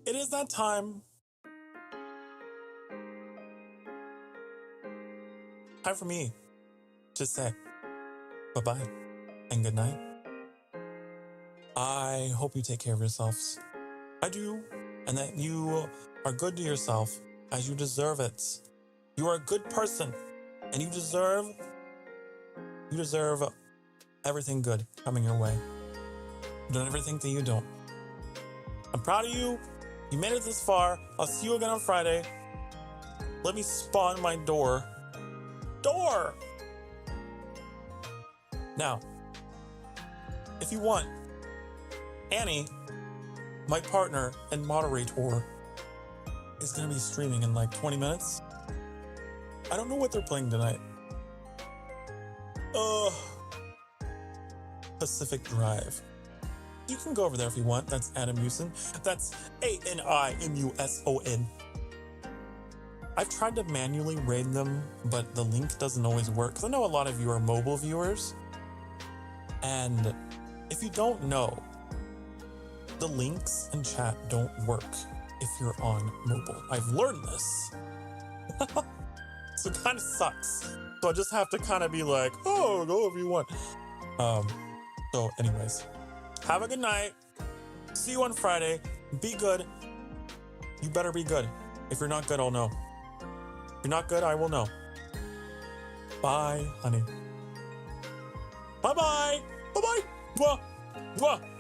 [SPEAKER 1] It is that time. Time for me to say bye-bye and good night. I hope you take care of yourselves. I do. And that you are good to yourself as you deserve it. You are a good person and you deserve everything good coming your way. Don't ever think that you don't. I'm proud of you. You made it this far. I'll see you again on Friday. Let me spawn my door. Now, if you want, Annie, my partner and moderator, is going to be streaming in like 20 minutes. I don't know what they're playing tonight. Pacific Drive. You can go over there if you want. That's Animuson. That's ANIMUSON. I've tried to manually raid them, but the link doesn't always work. Because I know a lot of you are mobile viewers. And if you don't know, the links in chat don't work if you're on mobile. I've learned this. So it kind of sucks. So I just have to kind of be like, oh, go if you want. So anyways, have a good night. See you on Friday. Be good. You better be good. If you're not good, I'll know. If you're not good, I will know. Bye, honey. Bye-bye. Bye-bye. Mwah. Mwah.